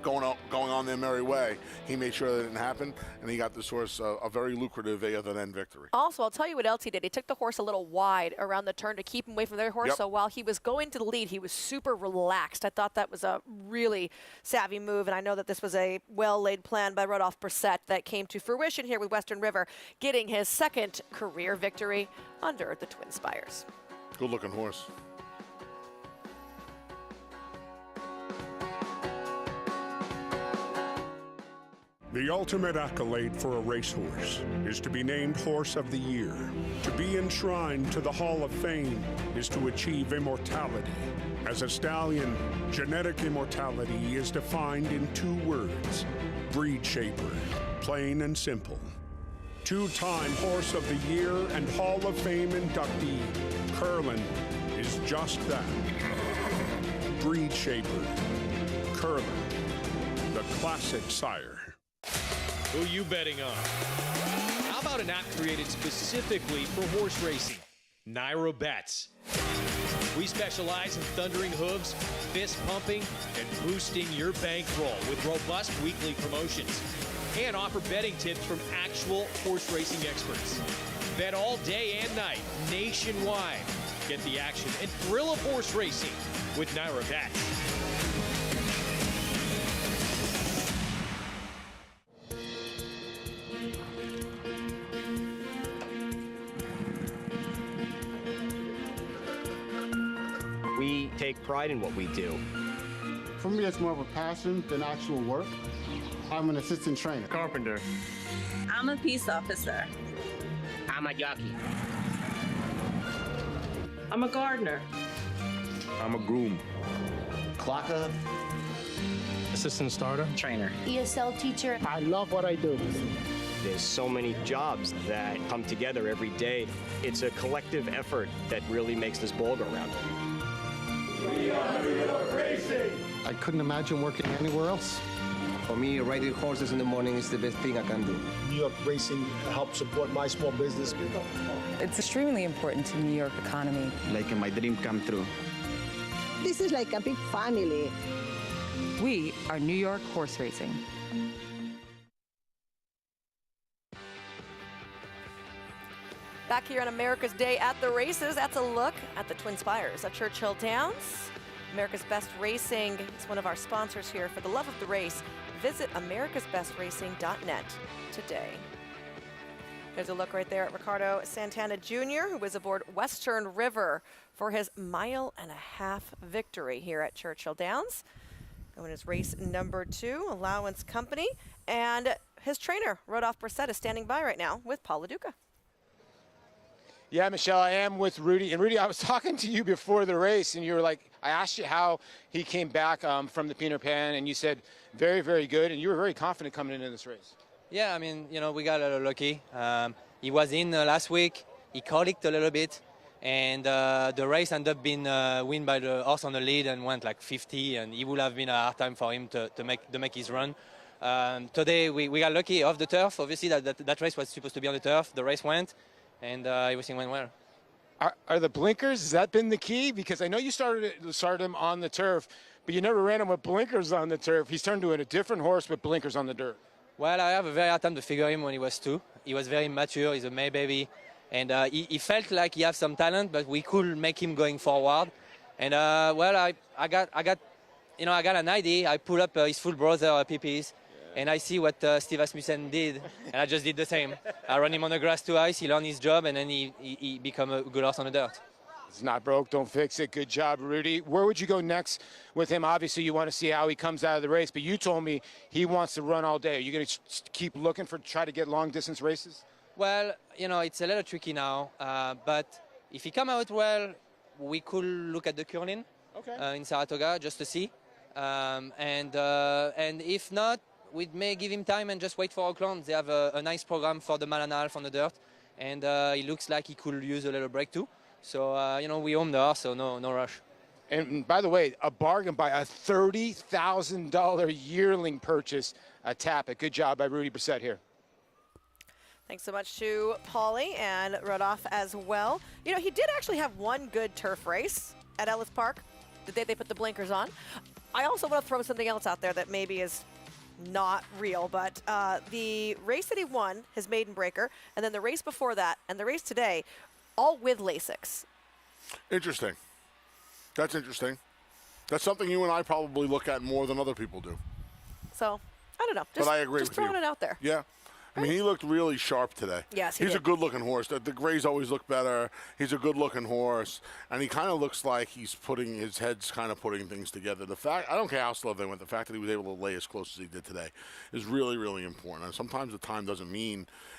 going on their merry way. He made sure that didn't happen, and he got this horse a very lucrative A-other-than victory. Also, I'll tell you what else he did. He took the horse a little wide around the turn to keep him away from their horse. Yep. So while he was going to the lead, he was super relaxed. I thought that was a really savvy move, and I know that this was a well-laid plan by Rodolphe Brissett that came to fruition here with Western River getting his 2nd career victory under the Twin Spires. Good-looking horse. The ultimate accolade for a racehorse is to be named Horse of the Year. To be enshrined to the Hall of Fame is to achieve immortality. As a stallion, genetic immortality is defined in 2 words: breed shaper, plain and simple. 2-time Horse of the Year and Hall of Fame inductee, Curlin, is just that. Breed shaper, Curlin, the classic sire. Who you betting on? How about an app created specifically for horse racing? Naira Bets. We specialize in thundering hooves, fist pumping, and boosting your bankroll with robust weekly promotions. And offer betting tips from actual horse racing experts. Bet all day and night, nationwide. Get the action and thrill of horse racing with Naira Bets. We take pride in what we do. For me, it's more of a passion than actual work. I'm an assistant trainer. Carpenter. I'm a peace officer. I'm a jockey. I'm a gardener. I'm a groom. Clocker. Assistant starter. Trainer. ESL teacher. I love what I do. There's so many jobs that come together every day. It's a collective effort that really makes this ball go round. We are New York Racing! I couldn't imagine working anywhere else. For me, riding horses in the morning is the best thing I can do. New York Racing helps support my small business. It's extremely important to the New York economy. Like my dream come true. This is like a big family. We are New York Horse Racing. Back here on America's Day at the Races, that's a look at the Twin Spires at Churchill Downs. America's Best Racing is one of our sponsors here. For the love of the race, visit americasbestracing.net today. There's a look right there at Ricardo Santana Jr., who was aboard Western River for his 1.5 mile victory here at Churchill Downs. Going his race number 2, Allowance Company. And his trainer, Rodolphe Brissett, is standing by right now with Paul LaDuca. Yeah, Michelle, I am with Rudy. And Rudy, I was talking to you before the race, and you were like, I asked you how he came back from the Peter Pan, and you said very, very good, and you were very confident coming into this race. Yeah, I mean, you know, we got a little lucky. He was in last week. He colicked a little bit, and the race ended up being won by the horse on the lead and went like 50, and it would have been a hard time for him to make his run. Today, we got lucky off the turf. Obviously, that race was supposed to be on the turf. The race went, and everything went well. Are the blinkers, has that been the key? Because I know you started him on the turf, but you never ran him with blinkers on the turf. He's turned to a different horse with blinkers on the dirt. Well, I have a very hard time to figure him when he was 2. He was very mature. He's a May baby. And he felt like he has some talent, but we could make him going forward. And, well, I got an idea. I pulled up his full brother, PP's. And I see what Steve Asmussen did, and I just did the same. I run him on the grass twice, he learned his job, and then he become a good horse on the dirt. It's not broke, don't fix it. Good job, Rudy. Where would you go next with him? Obviously, you want to see how he comes out of the race, but you told me he wants to run all day. Are you going to keep looking try to get long-distance races? Well, you know, it's a little tricky now, but if he come out well, we could look at the Curlin in Saratoga just to see. And if not, we may give him time and just wait for Auckland. They have a nice program for the mile and a half on the dirt, and it looks like he could use a little break too. So, you know, we own the horse, so no rush. And by the way, a bargain by a $30,000 yearling purchase at Tapit. Good job by Rudy Brissett here. Thanks so much to Paulie and Rodolphe as well. You know, he did actually have one good turf race at Ellis Park the day they put the blinkers on. I also want to throw something else out there that maybe is not real, but the race that he won, his maiden breaker, and then the race before that, and the race today, all with Lasix. Interesting. That's interesting. That's something you and I probably look at more than other people do. So, I don't know. But I agree just with you. throwing it out there. Yeah. I mean, he looked really sharp today. Yes, he's a good-looking horse. The grays always look better. He's a good-looking horse, and he kind of looks like he's putting his head's kind of putting things together. The fact, I don't care how slow they went, the fact that he was able to lay as close as he did today is really, really important. And sometimes the time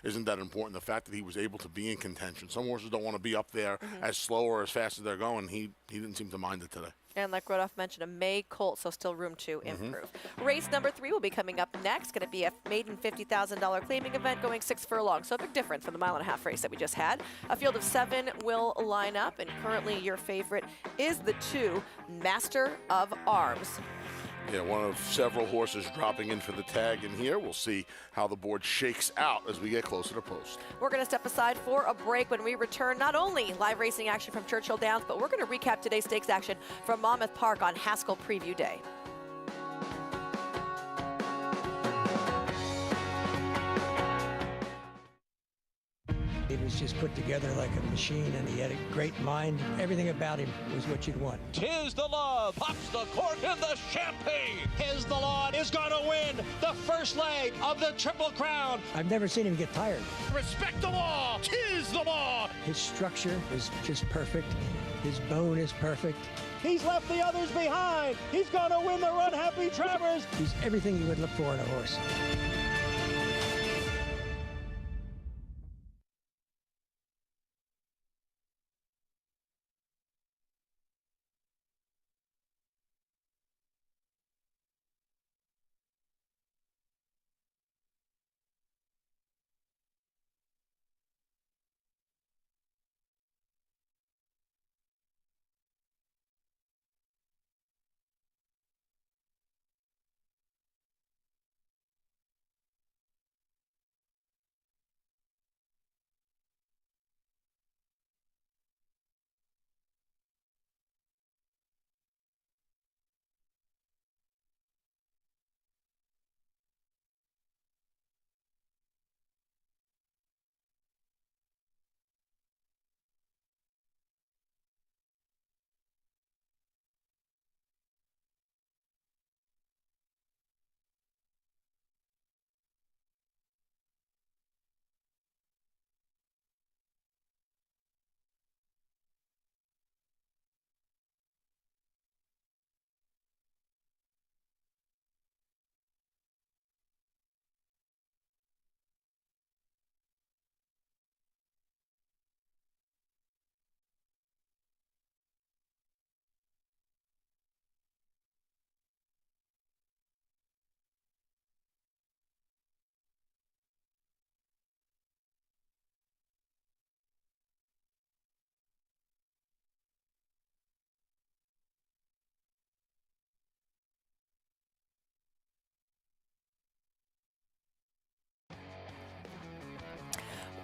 isn't that important. The fact that he was able to be in contention. Some horses don't want to be up there as slow or as fast as they're going. He didn't seem to mind it today. And like Rodolphe mentioned, a May colt, so still room to improve. Race number 3 will be coming up next. Going to be a maiden $50,000 claiming event going 6 furlongs. So a big difference from the mile-and-a-half race that we just had. A field of 7 will line up, and currently your favorite is the 2, Master of Arms. Yeah, one of several horses dropping in for the tag in here. We'll see how the board shakes out as we get closer to post. We're going to step aside for a break. When we return, not only live racing action from Churchill Downs, but we're going to recap today's stakes action from Monmouth Park on Haskell Preview Day. He was just put together like a machine, and he had a great mind. Everything about him was what you'd want. Tis the Law pops the cork in the champagne. Tis the Law is going to win the first leg of the Triple Crown. I've never seen him get tired. Respect the law. Tis the Law. His structure is just perfect. His bone is perfect. He's left the others behind. He's going to win the Run Happy Travers. He's everything you would look for in a horse.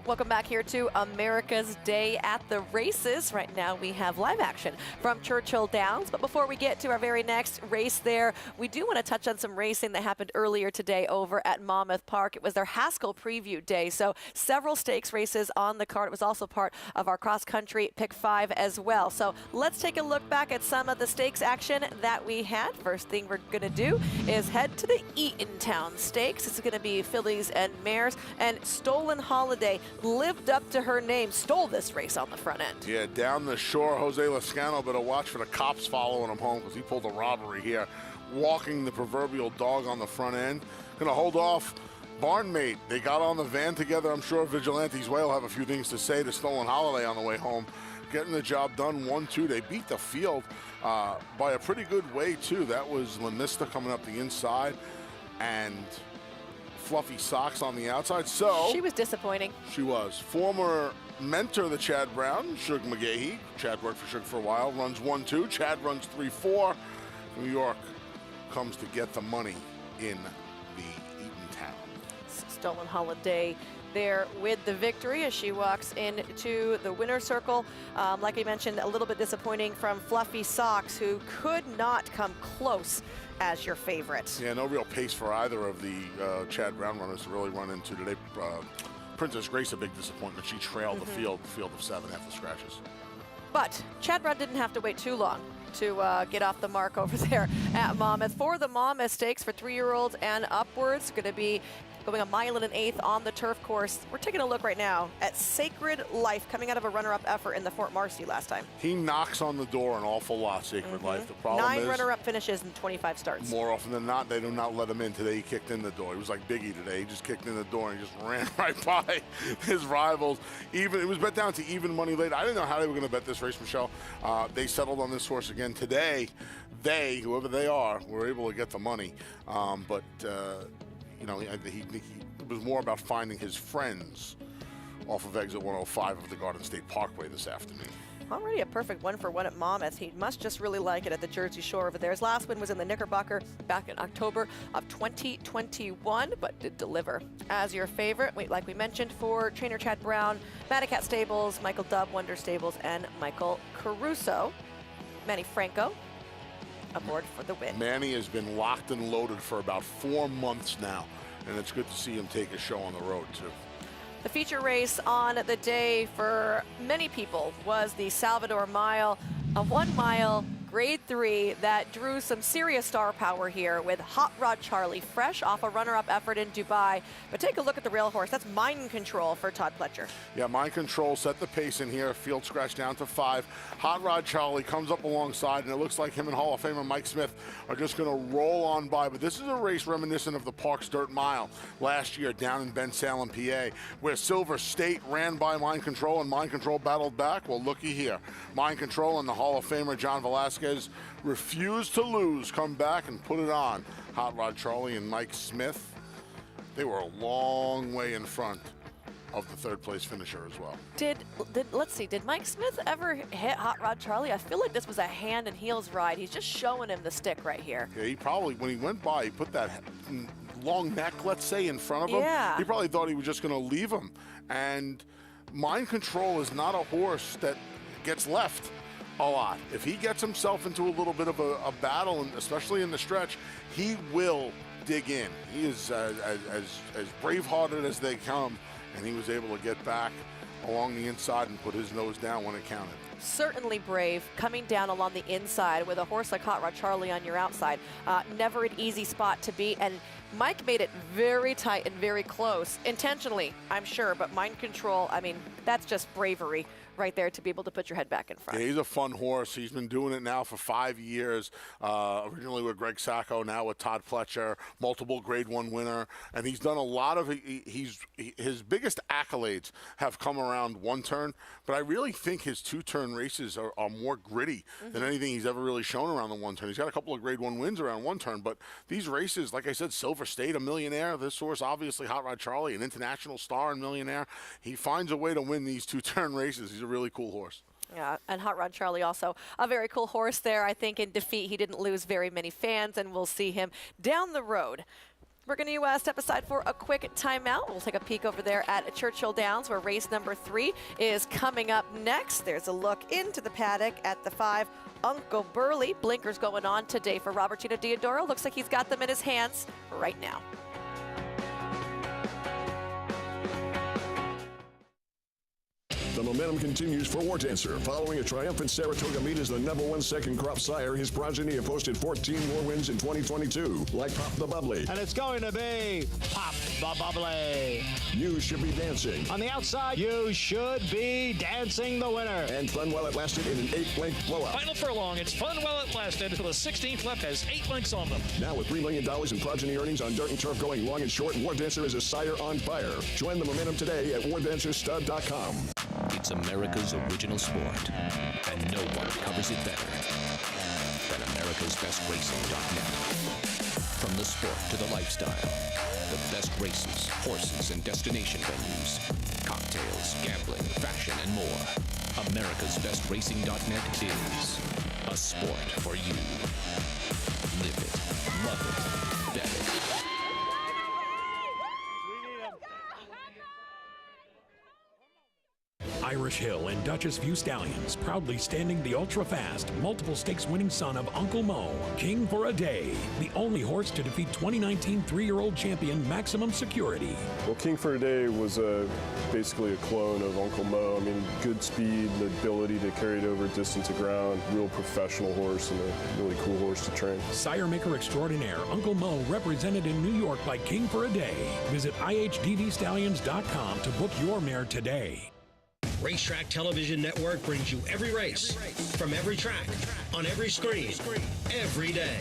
Welcome back here to America's Day at the Races. Right now we have live action from Churchill Downs. But before we get to our very next race there, we do want to touch on some racing that happened earlier today over at Monmouth Park. It was their Haskell Preview Day. So several stakes races on the card. It was also part of our cross-country Pick 5 as well. So let's take a look back at some of the stakes action that we had. First thing we're going to do is head to the Eatontown Stakes. This is going to be fillies and mares. And Stolen Holiday lived up to her name, stole this race on the front end. Yeah, down the shore, Jose Lascano, better watch for the cops following him home because he pulled a robbery here, walking the proverbial dog on the front end. Gonna hold off Barnmate. They got on the van together. I'm sure Vigilante's Way will have a few things to say to Stolen Holiday on the way home. Getting the job done, 1-2. They beat the field by a pretty good way, too. That was Lemista coming up the inside and Fluffy Socks on the outside. So she was disappointing. She was. Former mentor, the Chad Brown, Shug McGahee. Chad worked for Shug for a while. Runs 1-2. Chad runs 3-4. New York comes to get the money in the Eatontown. Stolen Holiday there with the victory as she walks into the winner's circle. Like I mentioned, a little bit disappointing from Fluffy Socks, who could not come close as your favorite. Yeah, no real pace for either of the Chad Brown runners to really run into today. Princess Grace, a big disappointment. She trailed the field of 7 after scratches. But Chad Brown didn't have to wait too long to get off the mark over there at Monmouth. For the Monmouth Stakes for 3-year-olds and upwards, going to be going 1 1/8 miles on the turf course. We're taking a look right now at Sacred Life, coming out of a runner-up effort in the Fort Marcy last time. He knocks on the door an awful lot, Sacred Life. The problem 9 is, runner-up finishes and 25 starts. more often than not, they do not let him in. Today he kicked in the door. He was like Biggie today. He just kicked in the door and just ran right by his rivals. Even it was bet down to even money late. I didn't know how they were going to bet this race, Michelle. They settled on this horse again today. They, whoever they are, were able to get the money. You know, it was more about finding his friends off of exit 105 of the Garden State Parkway this afternoon. Already a perfect 1-for-1 at Monmouth. He must just really like it at the Jersey Shore over there. His last win was in the Knickerbocker back in October of 2021, but did deliver. As your favorite, like we mentioned, for trainer Chad Brown, Madacat Stables, Michael Dubb, Wonder Stables, and Michael Caruso. Manny Franco aboard for the win. Manny has been locked and loaded for about 4 months now, and it's good to see him take a show on the road, too. The feature race on the day for many people was the Salvador Mile, a 1 mile Grade 3 that drew some serious star power here with Hot Rod Charlie, fresh off a runner-up effort in Dubai. But take a look at the rail horse. That's Mind Control for Todd Pletcher. Yeah, Mind Control set the pace in here. Field scratch down to 5. Hot Rod Charlie comes up alongside, and it looks like him and Hall of Famer Mike Smith are just going to roll on by. But this is a race reminiscent of the Parks Dirt Mile last year down in Ben Salem, PA, where Silver State ran by Mind Control and Mind Control battled back. Well, looky here. Mind Control and the Hall of Famer John Velasquez refused to lose, come back and put it on. Hot Rod Charlie and Mike Smith, they were a long way in front of the third place finisher as well. Let's see, did Mike Smith ever hit Hot Rod Charlie? I feel like this was a hand and heels ride. He's just showing him the stick right here. Yeah, he probably, when he went by, he put that long neck, let's say, in front of him. Yeah. He probably thought he was just going to leave him. And Mind Control is not a horse that gets left a lot. If he gets himself into a little bit of a battle, and especially in the stretch, he will dig in. He is as brave-hearted as they come, and he was able to get back along the inside and put his nose down when it counted. Certainly brave, coming down along the inside with a horse like Hot Rod Charlie on your outside. Never an easy spot to beat, and Mike made it very tight and very close, intentionally, I'm sure, but Mind Control, I mean, that's just bravery right there to be able to put your head back in front. Yeah, he's a fun horse. He's been doing it now for 5 years, originally with Greg Sacco, now with Todd Pletcher, multiple Grade 1 winner, and he's done a lot of, his biggest accolades have come around one turn, but I really think his 2-turn races are more gritty than anything he's ever really shown around the one turn. He's got a couple of Grade 1 wins around one turn, but these races, like I said, Silver State, a millionaire. This horse, obviously, Hot Rod Charlie, an international star and millionaire. He finds a way to win these 2-turn races. He's a really cool horse. Yeah, and Hot Rod Charlie also a very cool horse there. I think in defeat he didn't lose very many fans, and we'll see him down the road. We're going to step aside for a quick timeout. We'll take a peek over there at Churchill Downs, where race number 3 is coming up next. There's a look into the paddock at the 5. Uncle Burley. Blinkers going on today for Robertino Diodoro. Looks like he's got them in his hands right now. The momentum continues for War Dancer. Following a triumphant Saratoga meet as the #1 second crop sire, his progeny have posted 14 more wins in 2022, like Pop the Bubbly. And it's going to be Pop the Bubbly. You Should Be Dancing. On the outside, You Should Be Dancing the winner. And Fun While It Lasted in an 8-length blowout. Final furlong, it's Fun While It Lasted. The 16th left has 8 lengths on them. Now with $3 million in progeny earnings on dirt and turf going long and short, War Dancer is a sire on fire. Join the momentum today at wardancerstud.com. It's America's original sport, and no one covers it better than America'sBestRacing.net. From the sport to the lifestyle, the best races, horses, and destination venues, cocktails, gambling, fashion, and more. America'sBestRacing.net is a sport for you. Live it, love it, bet it. Irish Hill and Duchess View Stallions, proudly standing the ultra-fast, multiple stakes winning son of Uncle Mo, King for a Day, the only horse to defeat 2019 3-year-old champion Maximum Security. Well, King for a Day was basically a clone of Uncle Mo. I mean, good speed, the ability to carry it over distance of ground, real professional horse and a really cool horse to train. Sire maker extraordinaire Uncle Mo, represented in New York by King for a Day. Visit IHDVStallions.com to book your mare today. Racetrack Television Network brings you every race, from every track, on every screen, every day.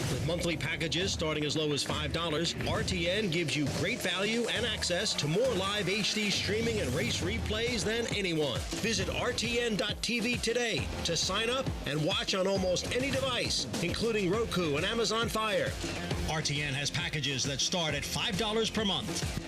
With monthly packages starting as low as $5, RTN gives you great value and access to more live HD streaming and race replays than anyone. Visit RTN.tv today to sign up and watch on almost any device, including Roku and Amazon Fire. RTN has packages that start at $5 per month.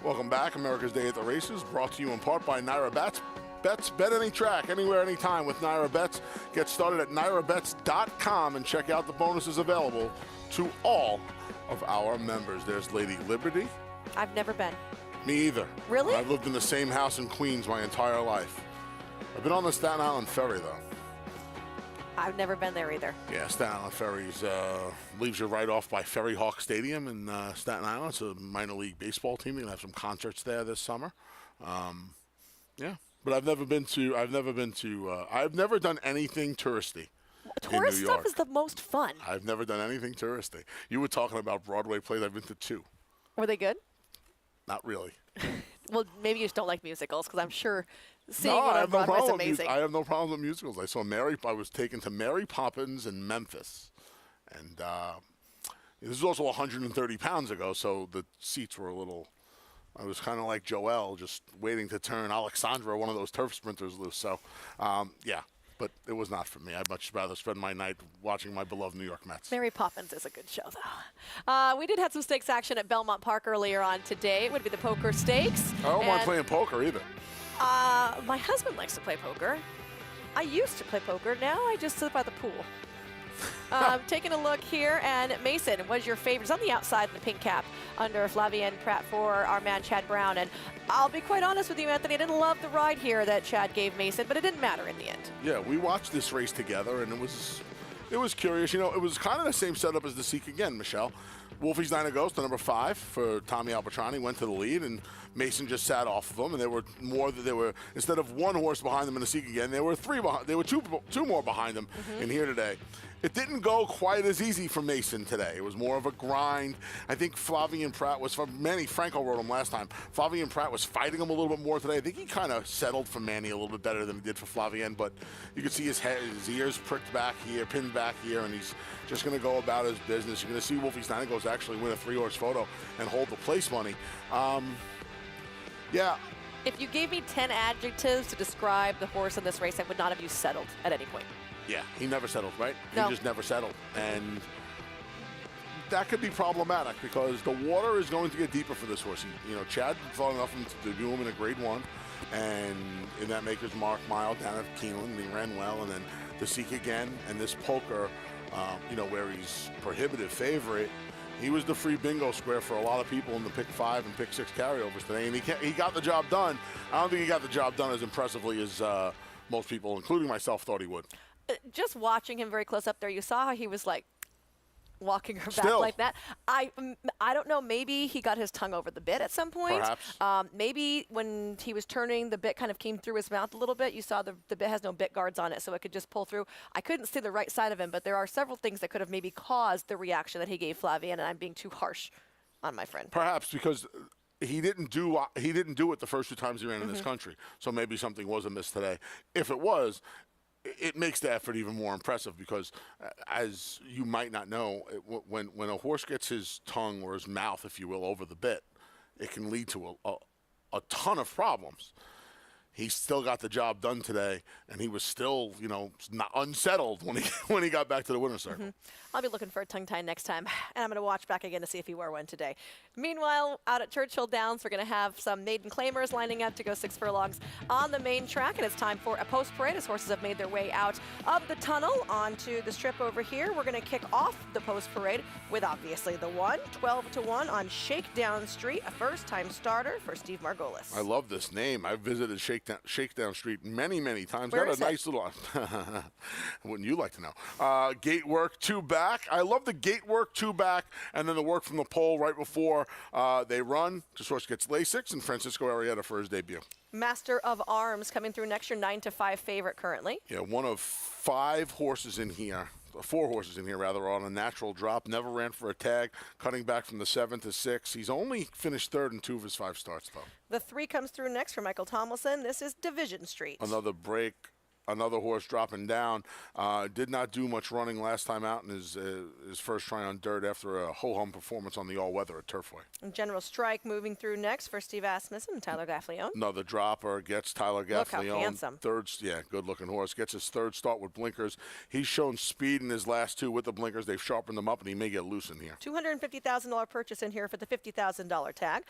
Welcome back. America's Day at the Races, brought to you in part by Naira Bets. Bets, bet any track, anywhere, anytime with Naira Bets. Get started at nairabets.com and check out the bonuses available to all of our members. There's Lady Liberty. I've never been. Me either. Really? I've lived in the same house in Queens my entire life. I've been on the Staten Island Ferry, though. I've never been there either. Yeah, Staten Island Ferries leaves you right off by Ferry Hawk Stadium in Staten Island. It's a minor league baseball team. They're gonna have some concerts there this summer. Yeah, but I've never done anything touristy. Tourist in New stuff York. is the most fun. I've never done anything touristy. You were talking about Broadway plays. I've been to 2. Were they good? Not really. Well, maybe you just don't like musicals, because I'm sure seeing No, one I on have no Broadway is problem. amazing. I have no problem with musicals. I was taken to Mary Poppins in Memphis, and this was also 130 pounds ago, so the seats were a little. I was kind of like Joel, just waiting to turn Alexandra, one of those turf sprinters, loose. So, yeah. But it was not for me. I'd much rather spend my night watching my beloved New York Mets. Mary Poppins is a good show, though. We did have some stakes action at Belmont Park earlier on today. It would be the Poker Stakes. I don't mind playing poker either. My husband likes to play poker. I used to play poker. Now I just sit by the pool. Taking a look here, and Mason was your favorite. He's on the outside in the pink cap under Flavien Prat for our man Chad Brown. And I'll be quite honest with you, Anthony, I didn't love the ride here that Chad gave Mason, but it didn't matter in the end. Yeah, we watched this race together, and it was curious. You know, it was kind of the same setup as the Seek Again, Michelle. Wolfie's Nine of Ghost, the number 5 for Tommy Albertrani, went to the lead, and Mason just sat off of him. And there were instead of one horse behind them in the Seek Again, there were 3 behind. There were two more behind him in here today. It didn't go quite as easy for Mason today. It was more of a grind. I think Flavien Prat was, from Manny Franco wrote him last time, Flavien Prat was fighting him a little bit more today. I think he kind of settled for Manny a little bit better than he did for Flavien, but you could see his ears pricked back here, pinned back here, and he's just going to go about his business. You're going to see Wolfie's Nine Goes actually win a 3-horse photo and hold the place money. Yeah. If you gave me 10 adjectives to describe the horse in this race, I would not have used settled at any point. Yeah, he never settled, right? No. He just never settled. And that could be problematic because the water is going to get deeper for this horse. Chad thought enough of him to debut him in a grade 1. And in that Maker's Mark mile down at Keeneland, he ran well. And then the Seek Again and this poker, where he's prohibitive favorite. He was the free bingo square for a lot of people in the pick 5 and pick 6 carryovers today. And he got the job done. I don't think he got the job done as impressively as most people, including myself, thought he would. Just watching him very close up there, you saw how he was like walking her back like that. I don't know, maybe he got his tongue over the bit at some point. Perhaps. Maybe when he was turning, the bit kind of came through his mouth a little bit. You saw the bit has no bit guards on it, so it could just pull through. I couldn't see the right side of him, but there are several things that could have maybe caused the reaction that he gave Flavien, and I'm being too harsh on my friend. Perhaps because he didn't do it the first 2 times he ran in this country, so maybe something was amiss today. If it was, it makes the effort even more impressive because, as you might not know, when a horse gets his tongue or his mouth, if you will, over the bit, it can lead to a ton of problems. he still got the job done today, and he was still, not unsettled when he got back to the winner's circle. I'll be looking for a tongue tie next time, and I'm going to watch back again to see if he wore one today. Meanwhile, out at Churchill Downs, we're going to have some maiden claimers lining up to go 6 furlongs on the main track, and it's time for a post parade as horses have made their way out of the tunnel onto the strip over here. We're going to kick off the post parade with obviously the 12-1 on Shakedown Street, a first-time starter for Steve Margolis. I love this name. I've visited Shakedown Street many times. Where Got is a nice little. Wouldn't you like to know? Gate work 2 back. I love the gate work 2 back, and then the work from the pole right before they run. This horse gets Lasix, and Francisco Arrieta for his debut. Master of Arms coming through next year, 9-5 favorite currently. Yeah, one of 5 horses in here. 4 horses in here, rather, on a natural drop. Never ran for a tag, cutting back from the 7 to 6. He's only finished 3rd in 2 of his 5 starts, though. The 3 comes through next for Michael Tomlinson. This is Division Street. Another break. Another horse dropping down. Did not do much running last time out in his first try on dirt after a ho-hum performance on the all-weather at Turfway. And General Strike moving through next for Steve Asmussen and Tyler Gaffalione. Another dropper, gets Tyler Gaffalione. Look how handsome. Good-looking horse. Gets his 3rd start with blinkers. He's shown speed in his last 2 with the blinkers. They've sharpened them up, and he may get loose in here. $250,000 purchase in here for the $50,000 tag.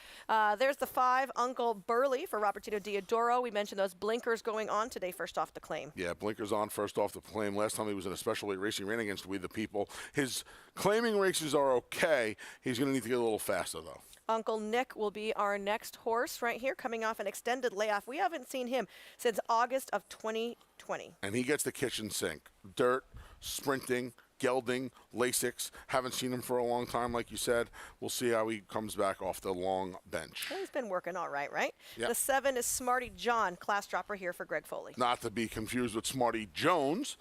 There's the 5, Uncle Burley for Robertino Diodoro. We mentioned those blinkers going on today, first off the claim. Yeah, blinkers on first off the claim. Last time he was in a special weight race, he ran against We the People. His claiming races are okay. He's going to need to get a little faster, though. Uncle Nick will be our next horse right here, coming off an extended layoff. We haven't seen him since August of 2020. And he gets the kitchen sink. Dirt, sprinting, gelding, Lasix. Haven't seen him for a long time, like you said. We'll see how he comes back off the long bench. Well, he's been working all right? Yep. The 7 is Smarty John, class dropper here for Greg Foley. Not to be confused with Smarty Jones.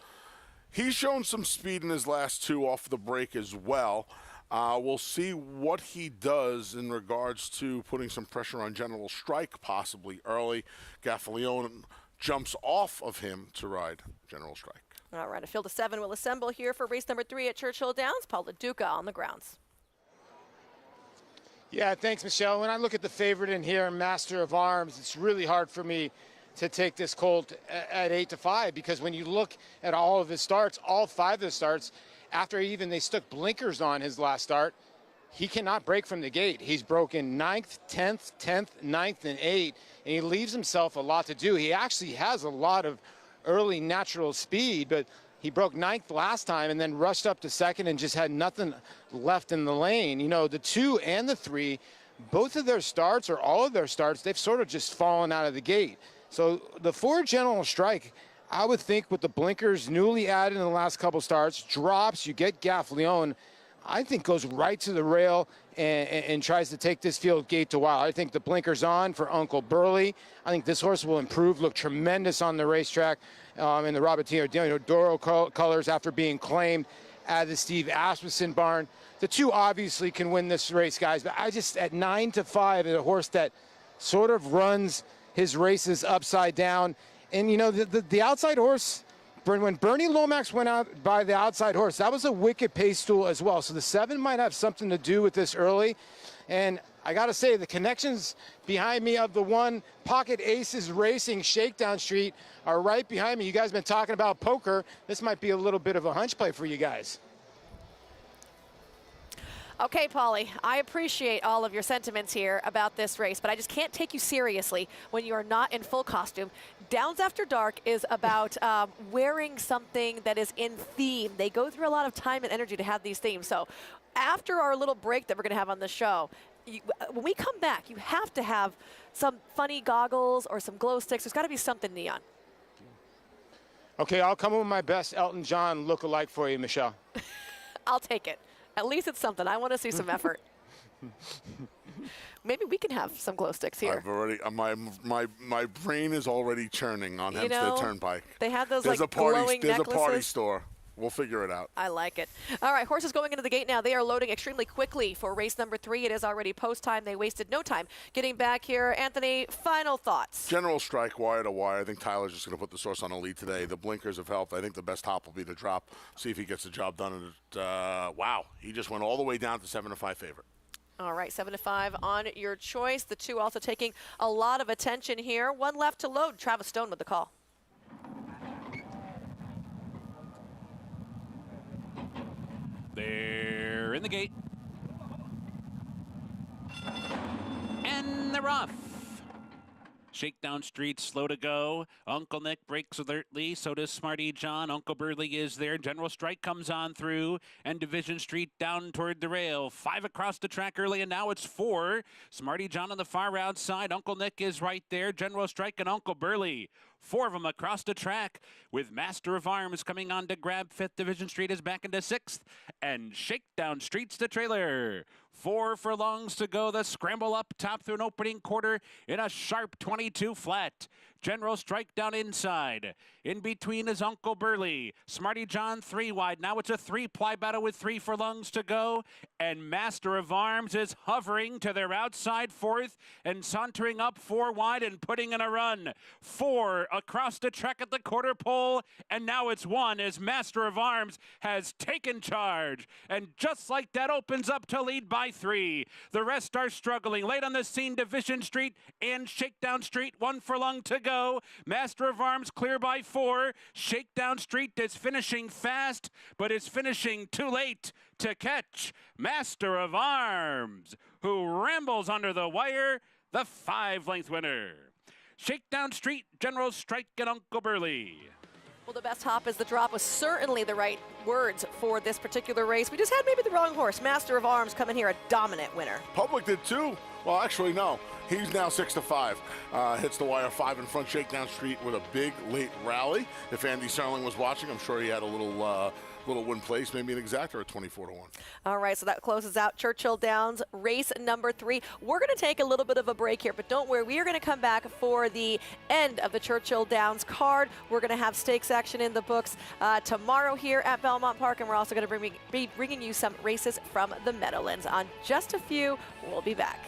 He's shown some speed in his last 2 off the break as well. We'll see what he does in regards to putting some pressure on General Strike, possibly early. Gaffalione jumps off of him to ride General Strike. All right, a field of 7 will assemble here for race number 3 at Churchill Downs. Paul LaDuca on the grounds. Yeah, thanks, Michelle. When I look at the favorite in here, Master of Arms, it's really hard for me to take this colt at 8-5 because when you look at all of his starts, all 5 of his starts, after even they stuck blinkers on his last start, he cannot break from the gate. He's broken 9th, 10th, 9th, and 8th, and he leaves himself a lot to do. He actually has a lot of early natural speed, but he broke 9th last time and then rushed up to 2nd and just had nothing left in the lane. The 2 and the 3, both of their starts or all of their starts, they've sort of just fallen out of the gate. So the 4 General Strike, I would think with the blinkers newly added in the last couple starts, drops, you get Gaffalione, I think goes right to the rail and tries to take this field gate to wild. I think the blinkers on for Uncle Burley. I think this horse will improve, look tremendous on the racetrack in the Robertino Diodoro colors after being claimed at the Steve Asmussen barn. The 2 obviously can win this race, guys, but I just, at 9-5, at a horse that sort of runs his races upside down. And, the outside horse, when Bernie Lomax went out by the outside horse, that was a wicked pace tool as well. So the 7 might have something to do with this early. And I got to say, the connections behind me of the 1 Pocket Aces Racing Shakedown Street are right behind me. You guys have been talking about poker. This might be a little bit of a hunch play for you guys. Okay, Paulie, I appreciate all of your sentiments here about this race, but I just can't take you seriously when you are not in full costume. Downs After Dark is about wearing something that is in theme. They go through a lot of time and energy to have these themes. So after our little break that we're going to have on the show, when we come back, you have to have some funny goggles or some glow sticks. There's got to be something neon. Okay, I'll come with my best Elton John look-alike for you, Michelle. I'll take it. At least it's something. I want to see some effort. Maybe we can have some glow sticks here. I've already my brain is already churning on Hempstead Turnpike. They have those glowing necklaces. There's a party store. We'll figure it out. I like it. All right, horses going into the gate now. They are loading extremely quickly for race number 3. It is already post time. They wasted no time getting back here. Anthony, final thoughts. General Strike, wire to wire. I think Tyler's just going to put this horse on a lead today. The blinkers have helped. I think the best hop will be to drop, see if he gets the job done. And wow, he just went all the way down to 7-5 favorite. All right, 7 to 5 on your choice. The 2 also taking a lot of attention here. 1 left to load. Travis Stone with the call. They're in the gate. And they're off. Shakedown Street, slow to go. Uncle Nick breaks alertly. So does Smarty John. Uncle Burley is there. General Strike comes on through. And Division Street down toward the rail. 5 across the track early, and now it's 4. Smarty John on the far outside. Uncle Nick is right there. General Strike and Uncle Burley. 4 of them across the track, with Master of Arms coming on to grab 5th. Division Street is back into 6th. And Shakedown Street's the trailer. 4 furlongs to go. The scramble up top through an opening quarter in a sharp 22 flat. General Strike down inside. In between is Uncle Burley. Smarty John 3 wide. Now it's a 3-ply battle with 3 furlongs to go. And Master of Arms is hovering to their outside 4th and sauntering up 4 wide and putting in a run. 4 across the track at the quarter pole. And now it's 1 as Master of Arms has taken charge. And just like that opens up to lead by 3. The rest are struggling. Late on the scene, Division Street and Shakedown Street. 1 furlong to go. Master of Arms clear by 4. Shakedown Street is finishing fast, but is finishing too late to catch Master of Arms, who rambles under the wire, the 5-length winner. Shakedown Street, General Strike, and Uncle Burley. Well, the best hop is the drop was certainly the right words for this particular race. We just had maybe the wrong horse. Master of Arms coming here a dominant winner. Public did too. Well, actually, no. He's now 6 to 5. Hits the wire 5 in front. Shakedown Street with a big late rally. If Andy Serling was watching, I'm sure he had a little win place, maybe an exacta at 24 to 1. All right, so that closes out Churchill Downs race number 3. We're going to take a little bit of a break here, but don't worry, we are going to come back for the end of the Churchill Downs card. We're going to have stakes action in the books tomorrow here at Belmont Park, and we're also going to be bringing you some races from the Meadowlands. On just a few, we'll be back.